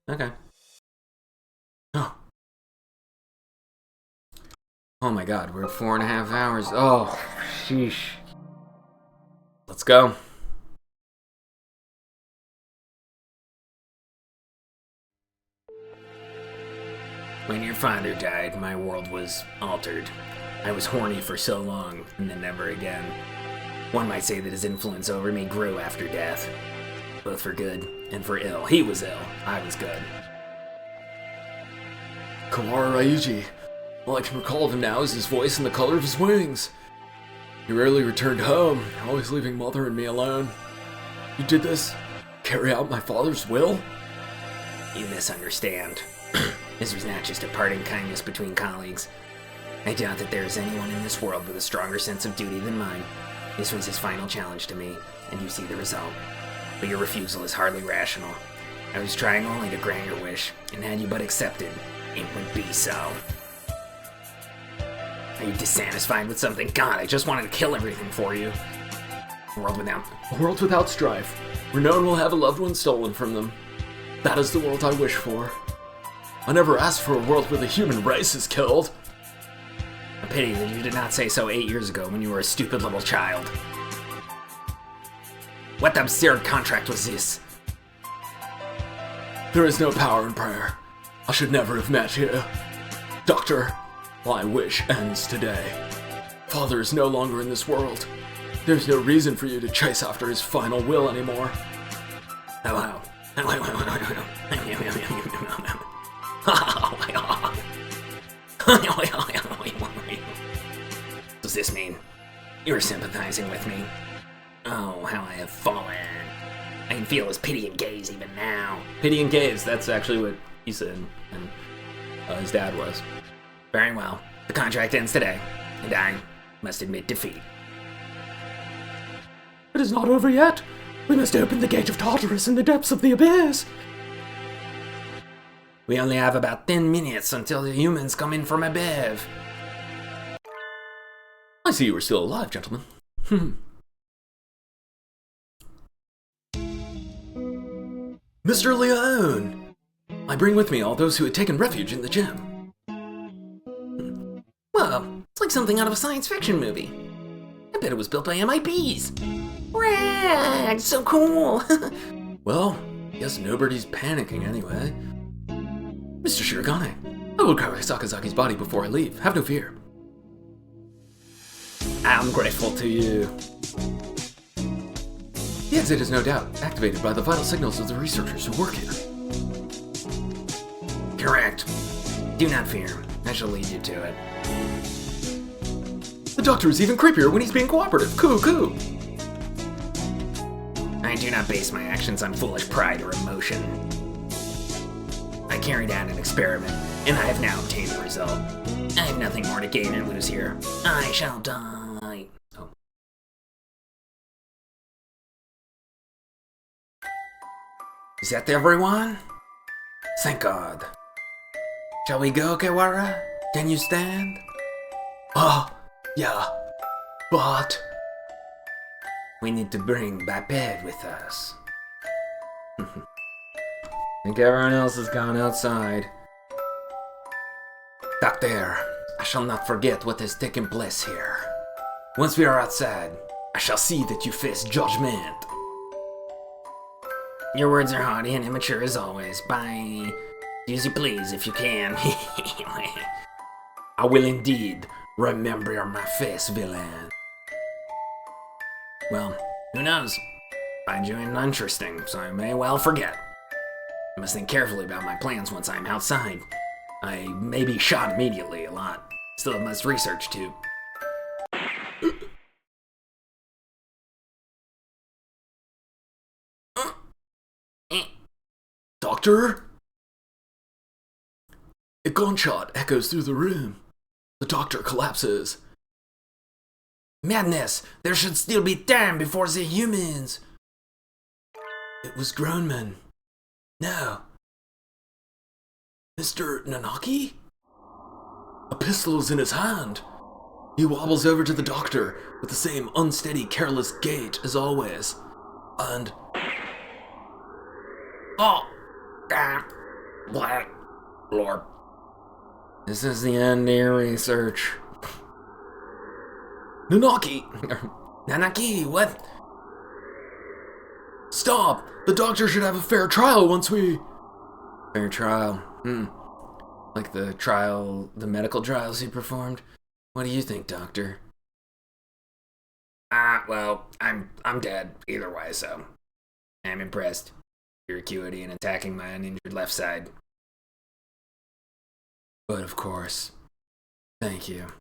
Okay. Oh my god, we're at 4.5 hours. Oh, sheesh. Let's go. When your father died, my world was altered. I was horny for so long, and then never again. One might say that his influence over me grew after death. Both for good and for ill. He was ill, I was good. Kawara Ryuji. All I can recall of him now is his voice and the color of his wings. He rarely returned home, always leaving Mother and me alone. You did this? Carry out my father's will? You misunderstand. This was not just a parting kindness between colleagues. I doubt that there is anyone in this world with a stronger sense of duty than mine. This was his final challenge to me, and you see the result. But your refusal is hardly rational. I was trying only to grant your wish, and had you but accepted, it would be so. Are you dissatisfied with something? God, I just wanted to kill everything for you. A world without strife, where no one will have a loved one stolen from them. That is the world I wish for. I never asked for a world where the human race is killed. A pity that you did not say so 8 years ago when you were a stupid little child. What absurd contract was this? There is no power in prayer. I should never have met you. Doctor, my wish ends today. Father is no longer in this world. There's no reason for you to chase after his final will anymore. Hello. Does this mean you're sympathizing with me? Oh, how I have fallen. I can feel his pitying gaze even now. Pity and gaze, that's actually what he said, and his dad was. Very well. The contract ends today, and I must admit defeat. It is not over yet. We must open the gate of Tartarus in the depths of the abyss. We only have about 10 minutes until the humans come in from above. I see you are still alive, gentlemen. Mr. Leone! I bring with me all those who had taken refuge in the gem. Whoa, it's like something out of a science fiction movie. I bet it was built by MIBs. Rad, so cool. Well, guess nobody's panicking anyway. Mr. Shirogane, I will recover Sakazaki's body before I leave. Have no fear. I'm grateful to you. The exit is no doubt activated by the vital signals of the researchers who work here. Correct. Do not fear. I shall lead you to it. The doctor is even creepier when he's being cooperative. Coo. I do not base my actions on foolish pride or emotion. I carried out an experiment, and I have now obtained the result. I have nothing more to gain or lose here. I shall die. Oh. Is that everyone? Thank God. Shall we go, Kawara? Can you stand? Yeah. But... we need to bring Baped with us. I think everyone else has gone outside. Doctor, I shall not forget what has taken place here. Once we are outside, I shall see that you face judgment. Your words are haughty and immature as always. Bye. Do as you please if you can. I will indeed remember my face, villain. Well, who knows? Find you uninteresting, so I may well forget. I must think carefully about my plans once I'm outside. I may be shot immediately a lot. Still must research too. Doctor? A gunshot echoes through the room. The doctor collapses. Madness! There should still be time before the humans! It was grown men. No. Mr. Nanaki? A pistol is in his hand. He wobbles over to the doctor with the same unsteady, careless gait as always. And... Oh! Black Lord. This is the end of your research. Nanaki! Nanaki, what? Stop! The doctor should have a fair trial once we... Fair trial. Like the medical trials he performed? What do you think, Doctor? Well, I'm dead either way, so I'm impressed. Your acuity in attacking my uninjured left side. But of course. Thank you.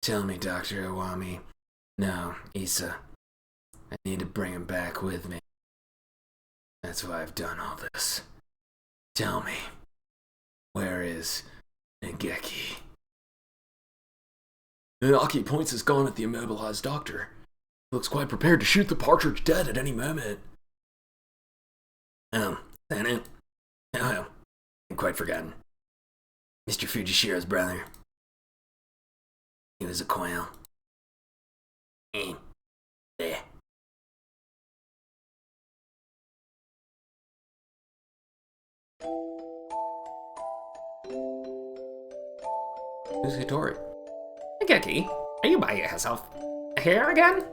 Tell me, Dr. Iwami. No, Issa. I need to bring him back with me. That's why I've done all this. Tell me, where is Ngeki? Nanaki points his gun at the immobilized doctor. He looks quite prepared to shoot the partridge dead at any moment. That it? Oh, I'm quite forgotten. Mr. Fujishiro's brother. He was a quail. There. Who's Hitori? Geki, are you by yourself here again?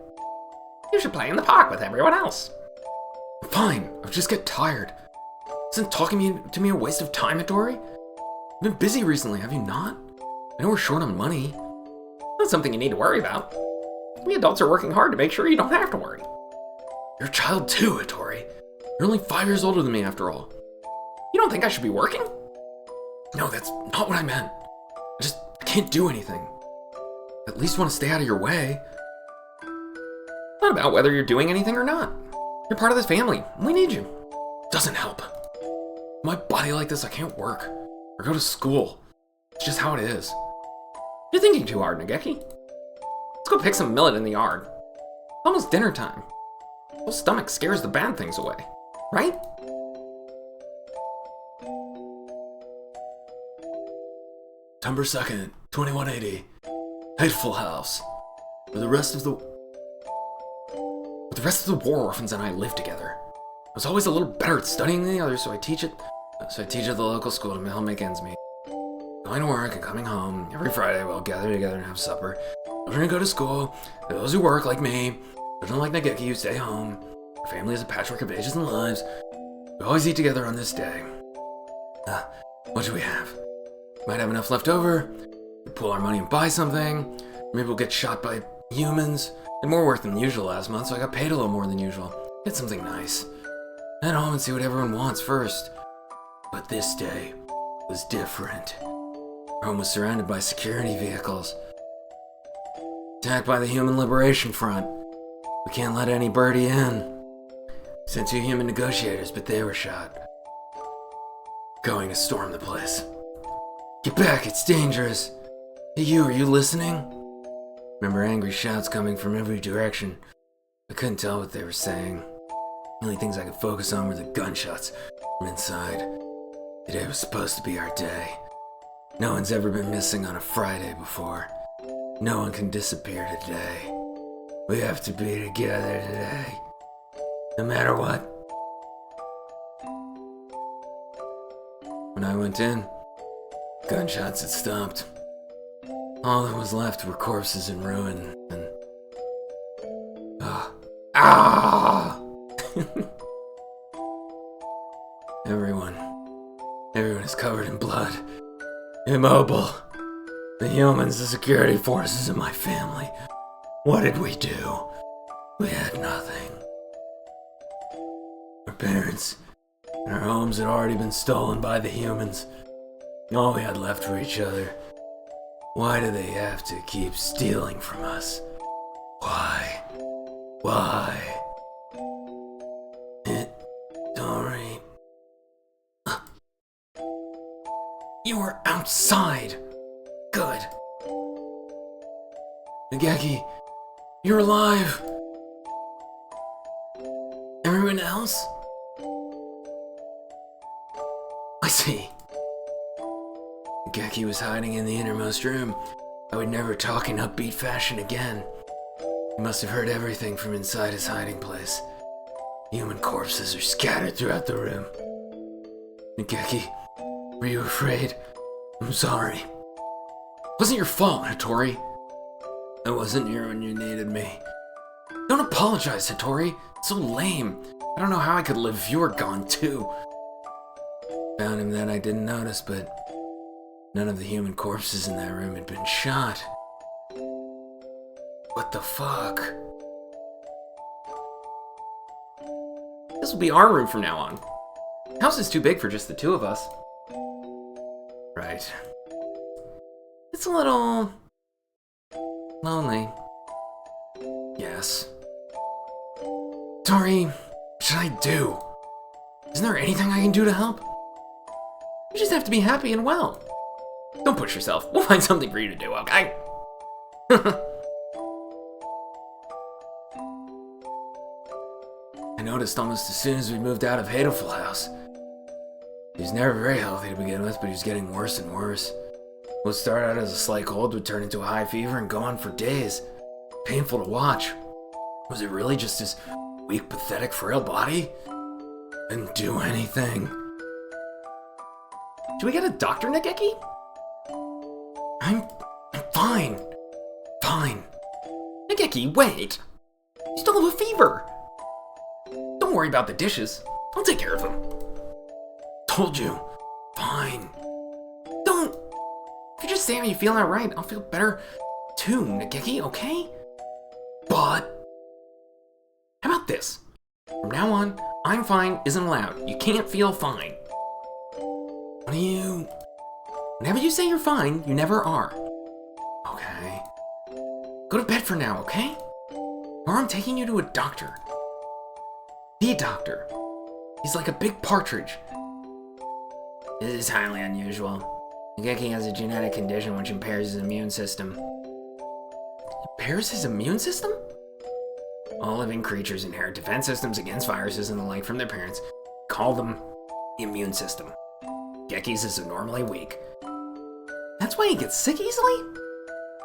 You should play in the park with everyone else. Fine, I'll just get tired. Isn't talking to me a waste of time, Hitori? You've been busy recently, have you not? I know we're short on money. That's something you need to worry about. We adults are working hard to make sure you don't have to worry. You're a child too, Hitori. You're only 5 years older than me after all. You don't think I should be working? No, that's not what I meant. I can't do anything. I at least want to stay out of your way. It's not about whether you're doing anything or not. You're part of this family. We need you. Doesn't help. With my body like this, I can't work or go to school. It's just how it is. You're thinking too hard, Nageki. Let's go pick some millet in the yard. It's almost dinner time. Full stomach scares the bad things away, right? September 2nd, 2180. Hatoful House. Where the rest of the war orphans and I live together. I was always a little better at studying than the others, so I teach at the local school to help make ends meet. Going to work and coming home every Friday, we'll gather together and have supper. Children who go to school, those who work like me, children like Nageki who stay home. Our family is a patchwork of ages and lives. We always eat together on this day. What do we have? Might have enough left over. We pull our money and buy something. Maybe we'll get shot by humans. Had more work than usual last month, so I got paid a little more than usual. Get something nice. Head home and see what everyone wants first. But this day was different. Our home was surrounded by security vehicles. Attacked by the Human Liberation Front. We can't let any birdie in. Sent 2 human negotiators, but they were shot. Going to storm the place. Get back, it's dangerous. Hey, are you listening? Remember angry shouts coming from every direction. I couldn't tell what they were saying. The only things I could focus on were the gunshots from inside. Today was supposed to be our day. No one's ever been missing on a Friday before. No one can disappear today. We have to be together today. No matter what. When I went in, gunshots had stopped. All that was left were corpses in ruin, and... Everyone is covered in blood. Immobile. The humans, the security forces, and my family. What did we do? We had nothing. Our parents and our homes had already been stolen by the humans. All we had left were each other. Why do they have to keep stealing from us? Why? Hitori. You were outside. Good. Nageki, you're alive. Everyone else? I see. Nageki was hiding in the innermost room. I would never talk in upbeat fashion again. He must have heard everything from inside his hiding place. Human corpses are scattered throughout the room. Nageki, were you afraid? I'm sorry. It wasn't your fault, Hitori. I wasn't here when you needed me. Don't apologize, Hitori. It's so lame. I don't know how I could live if you were gone too. Found him then I didn't notice, but none of the human corpses in that room had been shot. What the fuck? This will be our room from now on. The house is too big for just the two of us. Right. It's a little lonely. Yes. Tori, what should I do? Isn't there anything I can do to help? You just have to be happy and well. Don't push yourself. We'll find something for you to do, okay? I noticed almost as soon as we moved out of Hatoful house. He was never very healthy to begin with, but he was getting worse and worse. What started out as a slight cold would turn into a high fever and go on for days. Painful to watch. Was it really just his weak, pathetic, frail body? Didn't do anything. Should we get a doctor, Nageki? I'm fine. Fine. Nageki, wait. You still have a fever. Don't worry about the dishes. I'll take care of them. Told you. Fine. Don't. If you just say how you feel outright, I'll feel better too, Nageki, okay? But how about this? From now on, I'm fine isn't allowed. You can't feel fine. what do you... Whenever you say you're fine, you never are. Okay. Go to bed for now, okay? Or I'm taking you to a doctor. The doctor. He's like a big partridge. This is highly unusual. Nageki has a genetic condition which impairs his immune system. Impairs his immune system? All living creatures inherit defense systems against viruses and the like from their parents. Call them the immune system. Geki's is abnormally weak. That's why he gets sick easily?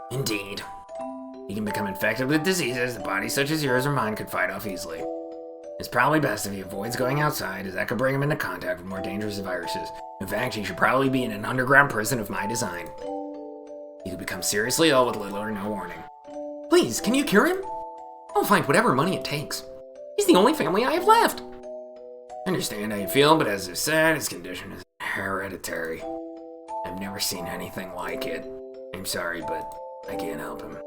Indeed. He can become infected with diseases that bodies such as yours or mine could fight off easily. It's probably best if he avoids going outside, as that could bring him into contact with more dangerous viruses. In fact, he should probably be in an underground prison of my design. He could become seriously ill with little or no warning. Please, can you cure him? I'll find whatever money it takes. He's the only family I have left. I understand how you feel, but as I said, his condition is hereditary. I've never seen anything like it. I'm sorry, but I can't help him.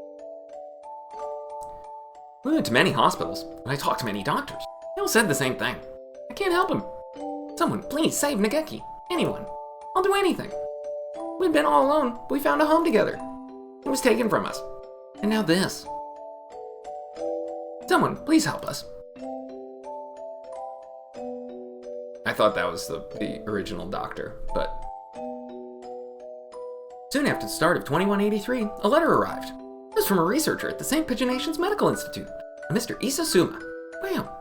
We went to many hospitals, and I talked to many doctors. They all said the same thing. I can't help him. Someone, please save Nageki. Anyone. I'll do anything. We'd been all alone, but we found a home together. It was taken from us. And now this. Someone, please help us. I thought that was the original doctor, but... Soon after the start of 2183, a letter arrived. It was from a researcher at the St. Pigeonations Medical Institute, a Mr. Isasuma. Wow.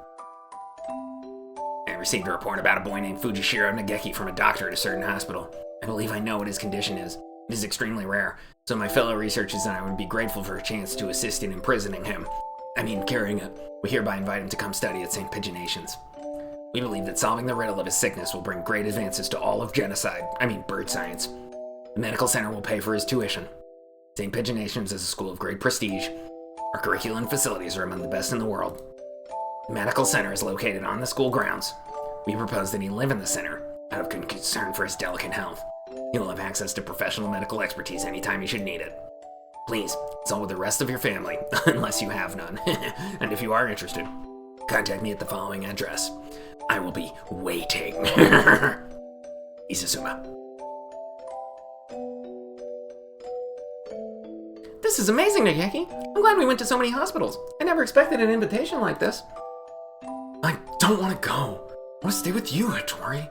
I received a report about a boy named Fujishiro Nageki from a doctor at a certain hospital. I believe I know what his condition is. It is extremely rare, so my fellow researchers and I would be grateful for a chance to assist in imprisoning him. Curing it. We hereby invite him to come study at St. Pigeonations. We believe that solving the riddle of his sickness will bring great advances to all of bird science. The medical center will pay for his tuition. St. Pigeonations is a school of great prestige. Our curriculum and facilities are among the best in the world. The medical center is located on the school grounds. We propose that he live in the center, out of concern for his delicate health. He will have access to professional medical expertise anytime he should need it. Please, consult with the rest of your family, unless you have none. And if you are interested, contact me at the following address. I will be waiting. Isasuma. This is amazing, Nageki. I'm glad we went to so many hospitals. I never expected an invitation like this. I don't want to go. I want to stay with you, Hitori.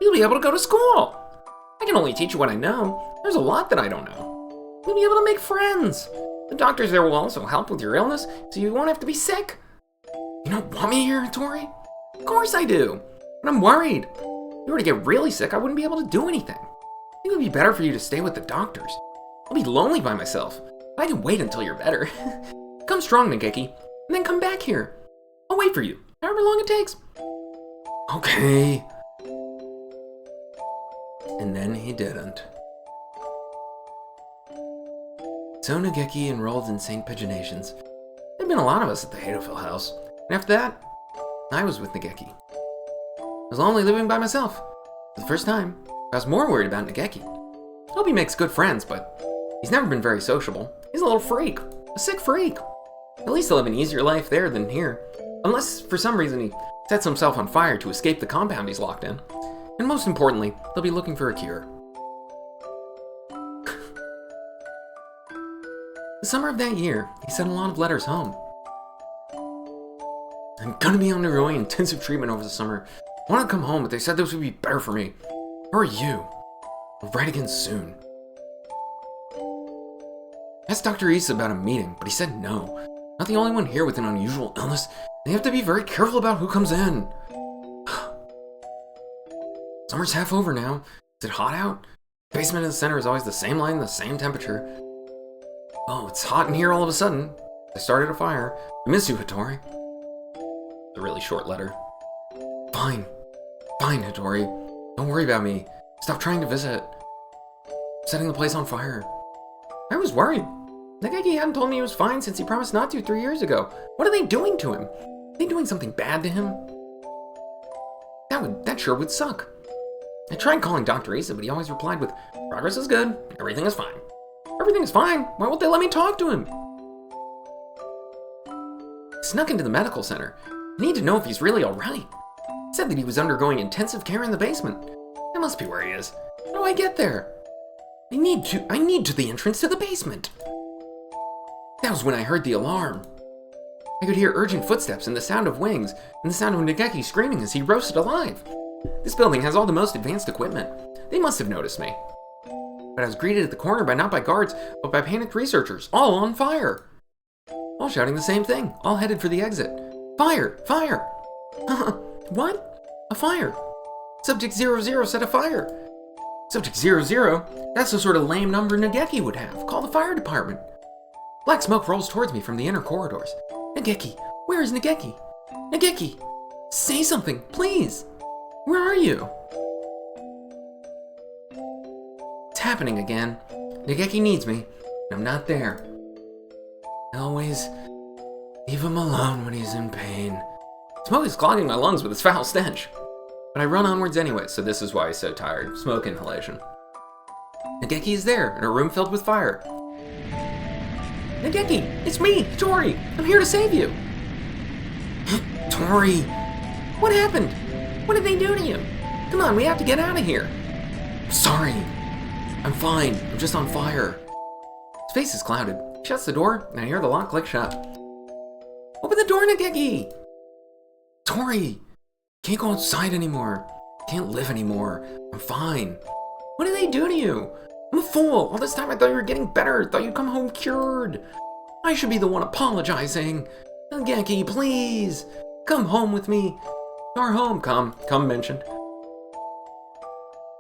You'll be able to go to school. I can only teach you what I know. There's a lot that I don't know. You'll be able to make friends. The doctors there will also help with your illness, so you won't have to be sick. You don't want me here, Hitori? Of course I do. But I'm worried. If you were to get really sick, I wouldn't be able to do anything. I think it would be better for you to stay with the doctors. I'll be lonely by myself. But I can wait until you're better. Come strong, Nageki, and then come back here. I'll wait for you, however long it takes. Okay. And then he didn't. So Nageki enrolled in St. Pigeonations. There'd been a lot of us at the Hatoful house, and after that, I was with Nageki. I was lonely living by myself. For the first time, I was more worried about Nageki. I hope he makes good friends, but he's never been very sociable. He's a little freak. A sick freak. At least he'll have an easier life there than here. Unless, for some reason, he sets himself on fire to escape the compound he's locked in. And most importantly, they'll be looking for a cure. The summer of that year, he sent a lot of letters home. I'm gonna be undergoing intensive treatment over the summer. I want to come home, but they said this would be better for me. How are you? I'll write again soon. I asked Dr. Issa about a meeting, but he said no. Not the only one here with an unusual illness. They have to be very careful about who comes in. Summer's half over now. Is it hot out? The basement in the center is always the same light and the same temperature. Oh, it's hot in here all of a sudden. I started a fire. I miss you, Hitori. A really short letter. Fine. Fine, Hitori. Don't worry about me. Stop trying to visit. I'm setting the place on fire. I was worried. Nageki hadn't told me he was fine since he promised not to 3 years ago. What are they doing to him? Are they doing something bad to him? That sure would suck. I tried calling Dr. Issa, but he always replied with, progress is good, everything is fine. Everything is fine, why won't they let me talk to him? I snuck into the medical center. I need to know if he's really alright. He said that he was undergoing intensive care in the basement. That must be where he is. How do I get there? I need to the entrance to the basement. That was when I heard the alarm. I could hear urgent footsteps and the sound of wings, and the sound of Nageki screaming as he roasted alive. This building has all the most advanced equipment. They must have noticed me. But I was greeted at the corner not by guards, but by panicked researchers, all on fire. All shouting the same thing, all headed for the exit. Fire! Fire! What? A fire. Subject 00 set a fire. Subject 00? That's the sort of lame number Nageki would have. Call the fire department. Black smoke rolls towards me from the inner corridors. Nageki! Where is Nageki? Nageki! Say something, please! Where are you? It's happening again. Nageki needs me, and I'm not there. I always leave him alone when he's in pain. Smoke is clogging my lungs with its foul stench. But I run onwards anyway, so this is why he's so tired. Smoke inhalation. Nageki is there, in a room filled with fire. Nageki, it's me, Hitori. I'm here to save you. Hitori, what happened? What did they do to you? Come on, we have to get out of here. Sorry. I'm fine. I'm just on fire. His face is clouded. He shuts the door, and I hear the lock click shut. Open the door, Nageki! Tori! Can't go outside anymore. Can't live anymore. I'm fine. What did they do to you? I'm a fool. All this time I thought you were getting better. Thought you'd come home cured. I should be the one apologizing. Nageki, please. Come home with me. You're home. Come mentioned.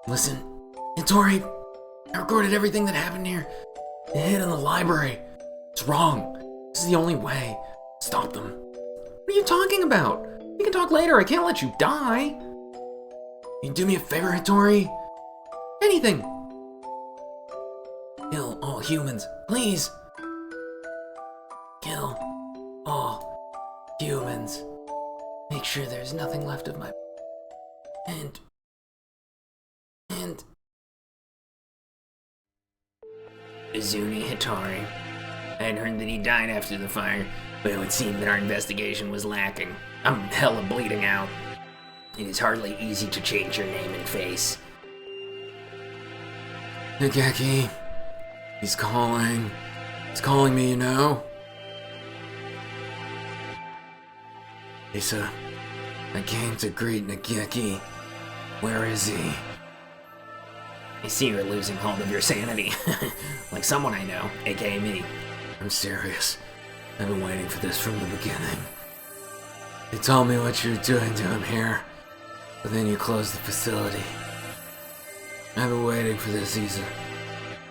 Listen, Hitori, I recorded everything that happened here. It hid in the library. It's wrong. This is the only way. Stop them. What are you talking about? We can talk later. I can't let you die. Can you do me a favor, Hitori? Anything. Kill all humans, please. Kill all humans. Make sure there's nothing left of my... And... Izuni Hitori. I had heard that he died after the fire, but it would seem that our investigation was lacking. I'm hella bleeding out. It is hardly easy to change your name and face. Nageki, he's calling. He's calling me, you know. Issa, I came to greet Nageki. Where is he? I see you're losing hold of your sanity. Like someone I know, aka me. I'm serious. I've been waiting for this from the beginning. You told me what you were doing to him here, but then you closed the facility. I've been waiting for this, Isa.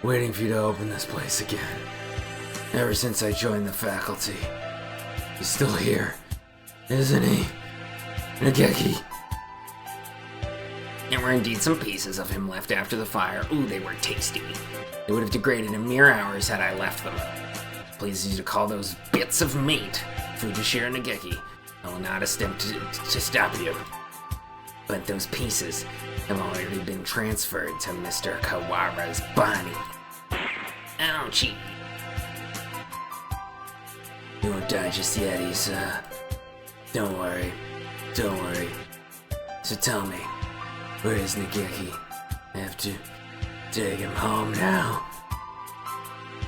Waiting for you to open this place again. Ever since I joined the faculty. He's still here, isn't he? Nageki. There were indeed some pieces of him left after the fire. Ooh, they were tasty. They would have degraded in mere hours had I left them. Please you to call those bits of meat Fujishira Nageki. I will not attempt to stop you. But those pieces have already been transferred to Mr. Kawara's body. Ouchie. You won't die just yet, Isa. Don't worry. Don't worry. So tell me, where is Nageki? I have to take him home now.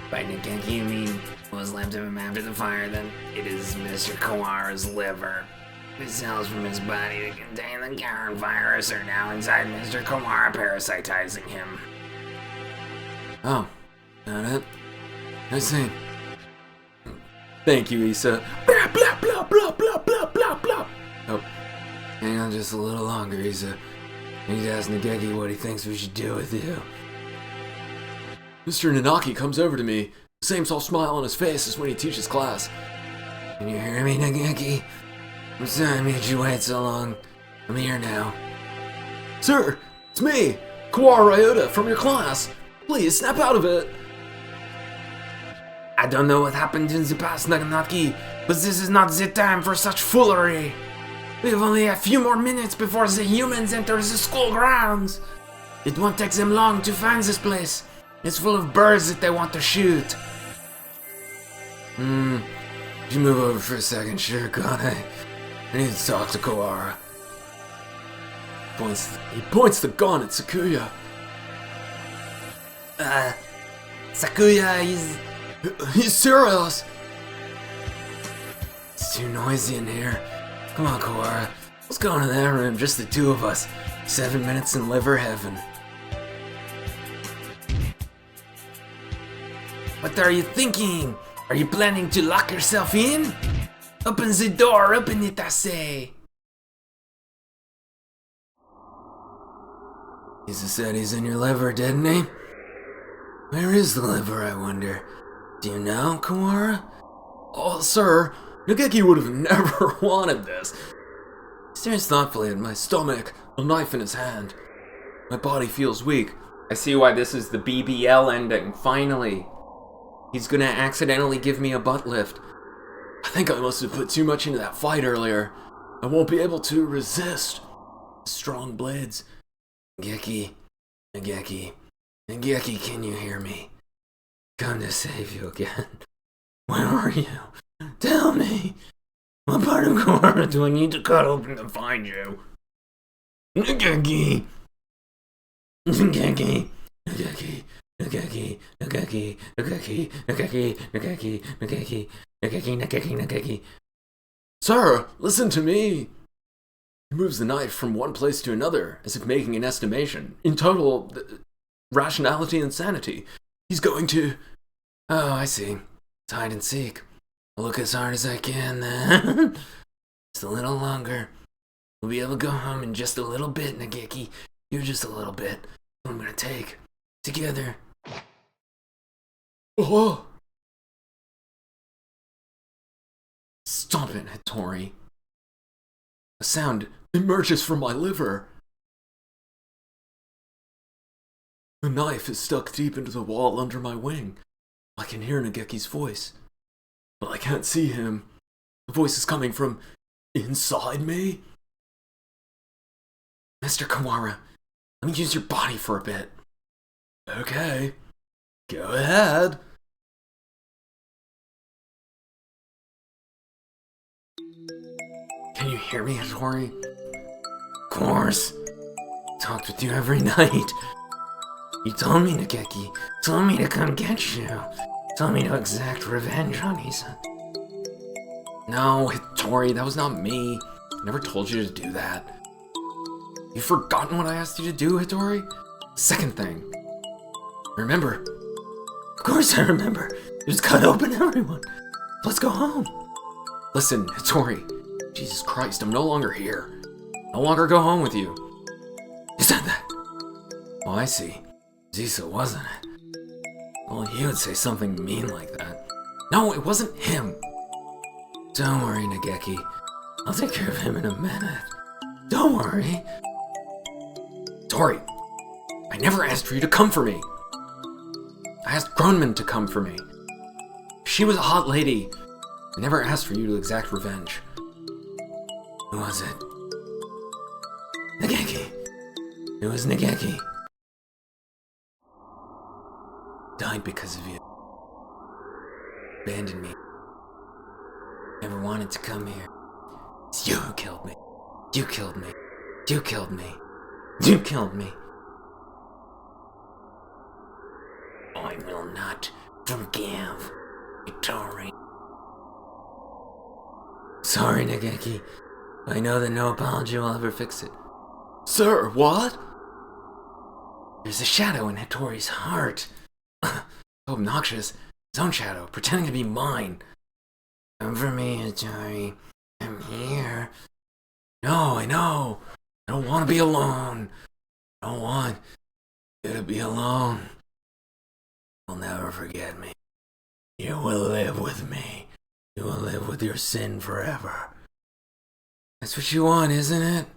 By Nageki, you mean what was left of him after the fire? Then it is Mr. Kawara's liver. The cells from his body that contain the Garen virus are now inside Mr. Kawara, parasitizing him. Oh, that it? I see. Thank you, Isa. Blah, blah, blah, blah, blah, blah, blah, blah. Oh, hang on just a little longer, Isa. I need to ask Nageki what he thinks we should do with you. Mr. Nanaki comes over to me, the same soft smile on his face as when he teaches class. Can you hear me, Nageki? I'm sorry I made you wait so long. I'm here now. Sir, it's me, Kawara Ryouta, from your class. Please, snap out of it. I don't know what happened in the past, Naganaki, but this is not the time for such foolery. We have only a few more minutes before the humans enter the school grounds. It won't take them long to find this place. It's full of birds that they want to shoot. Could you move over for a second, Shirogane? I need to talk to Kawara. He points the gun at Sakuya. Sakuya is... He's serious. It's too noisy in here. Come on, Kawara. Let's go into that room, just the two of us. 7 minutes in liver heaven. What are you thinking? Are you planning to lock yourself in? Open the door, open it, I say. He said he's in your liver, didn't he? Where is the liver, I wonder? Do you know, Kawara? Oh, sir, Nageki would have never wanted this. He stares thoughtfully at my stomach, A knife in his hand. My body feels weak. I see why this is the BBL ending, finally. He's gonna accidentally give me a butt lift. I think I must have put too much into that fight earlier. I won't be able to resist. Strong blades. Nageki, can you hear me? Come to save you again. Where are you? Tell me. What part of Kawara do I need to cut open to find you? Nageki. Sir, listen to me. He moves the knife from one place to another, as if making an estimation. In total, rationality and sanity. He's going to... Oh, I see. It's hide and seek. I'll look as hard as I can then. Just a little longer. We'll be able to go home in just a little bit, Nageki. You're just a little bit. I'm gonna take. Together. Oh! Stop it, Hitori. A sound emerges from my liver. The knife is stuck deep into the wall under my wing. I can hear Nageki's voice, but I can't see him. The voice is coming from inside me. Mr. Kawara, let me use your body for a bit. Okay, go ahead. Can you hear me, Hitori? Of course. Talked with you every night. You told me, Nageki. Told me to come get you. Told me to exact revenge on Isa. No, Hitori, that was not me. I never told you to do that. You've forgotten what I asked you to do, Hitori? Second thing. Remember? Of course I remember. Just cut open everyone. Let's go home. Listen, Hitori. Jesus Christ, I'm no longer here. No longer go home with you. You said that. Oh, I see. Zisa, wasn't it? Well, he would say something mean like that. No, it wasn't him. Don't worry, Nageki. I'll take care of him in a minute. Don't worry. Tori, I never asked for you to come for me. I asked Groneman to come for me. She was a hot lady. I never asked for you to exact revenge. Who was it? Nageki. It was Nageki. Died because of you. Abandoned me. Never wanted to come here. It's you who killed me. You killed me. You killed me. You killed me. I will not forgive Hitori. Sorry, Nageki. I know that no apology will ever fix it. Sir, what? There's a shadow in Hitori's heart. So obnoxious. His own shadow, pretending to be mine. Come for me, Hitori. I'm here. No, I know. I don't want to be alone. I don't want you to be alone. You'll never forget me. You will live with me. You will live with your sin forever. That's what you want, isn't it?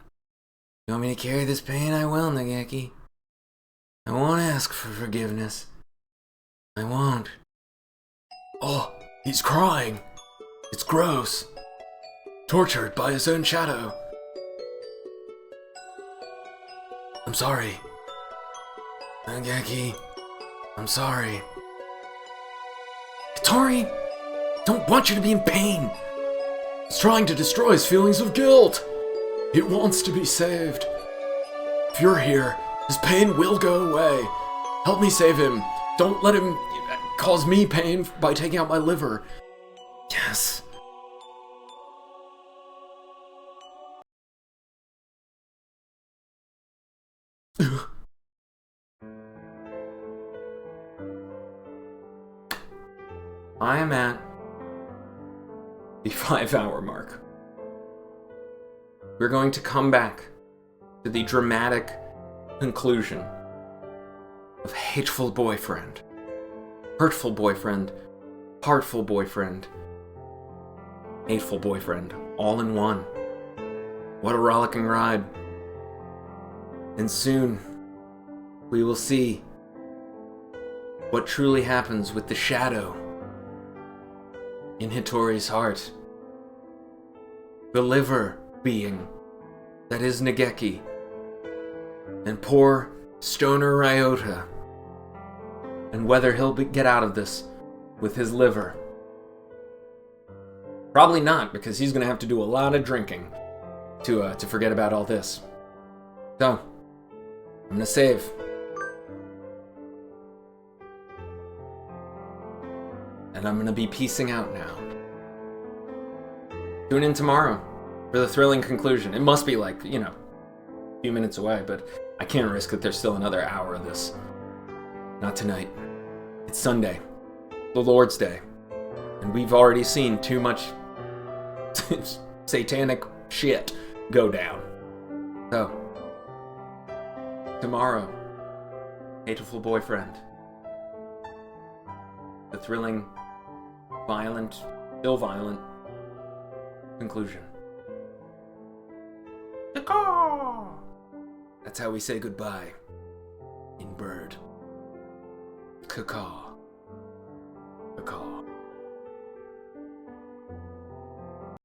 You want me to carry this pain? I will, Nageki. I won't ask for forgiveness. I won't. Oh, he's crying. It's gross. Tortured by his own shadow. I'm sorry. Nageki, I'm sorry. Hitori, don't want you to be in pain. It's trying to destroy his feelings of guilt. It wants to be saved. If you're here, his pain will go away. Help me save him. Don't let him cause me pain by taking out my liver. Yes. I am at the 5-hour mark. We're going to come back to the dramatic conclusion of Hateful Boyfriend, Hurtful Boyfriend, Heartful Boyfriend, Hateful Boyfriend, all in one. What a rollicking ride. And soon, we will see what truly happens with the shadow in Hitori's heart. The liver being that is Nageki, and poor stoner Ryouta, and whether he'll get out of this with his liver. Probably not, because he's gonna have to do a lot of drinking to forget about all this. So, I'm gonna save. And I'm gonna be peacing out now. Tune in tomorrow for the thrilling conclusion. It must be like, a few minutes away, but I can't risk that there's still another hour of this. Not tonight. It's Sunday, the Lord's Day, and we've already seen too much satanic shit go down. So, tomorrow, Hatoful Boyfriend. The thrilling, violent, still violent conclusion. That's how we say goodbye in bird. Caw.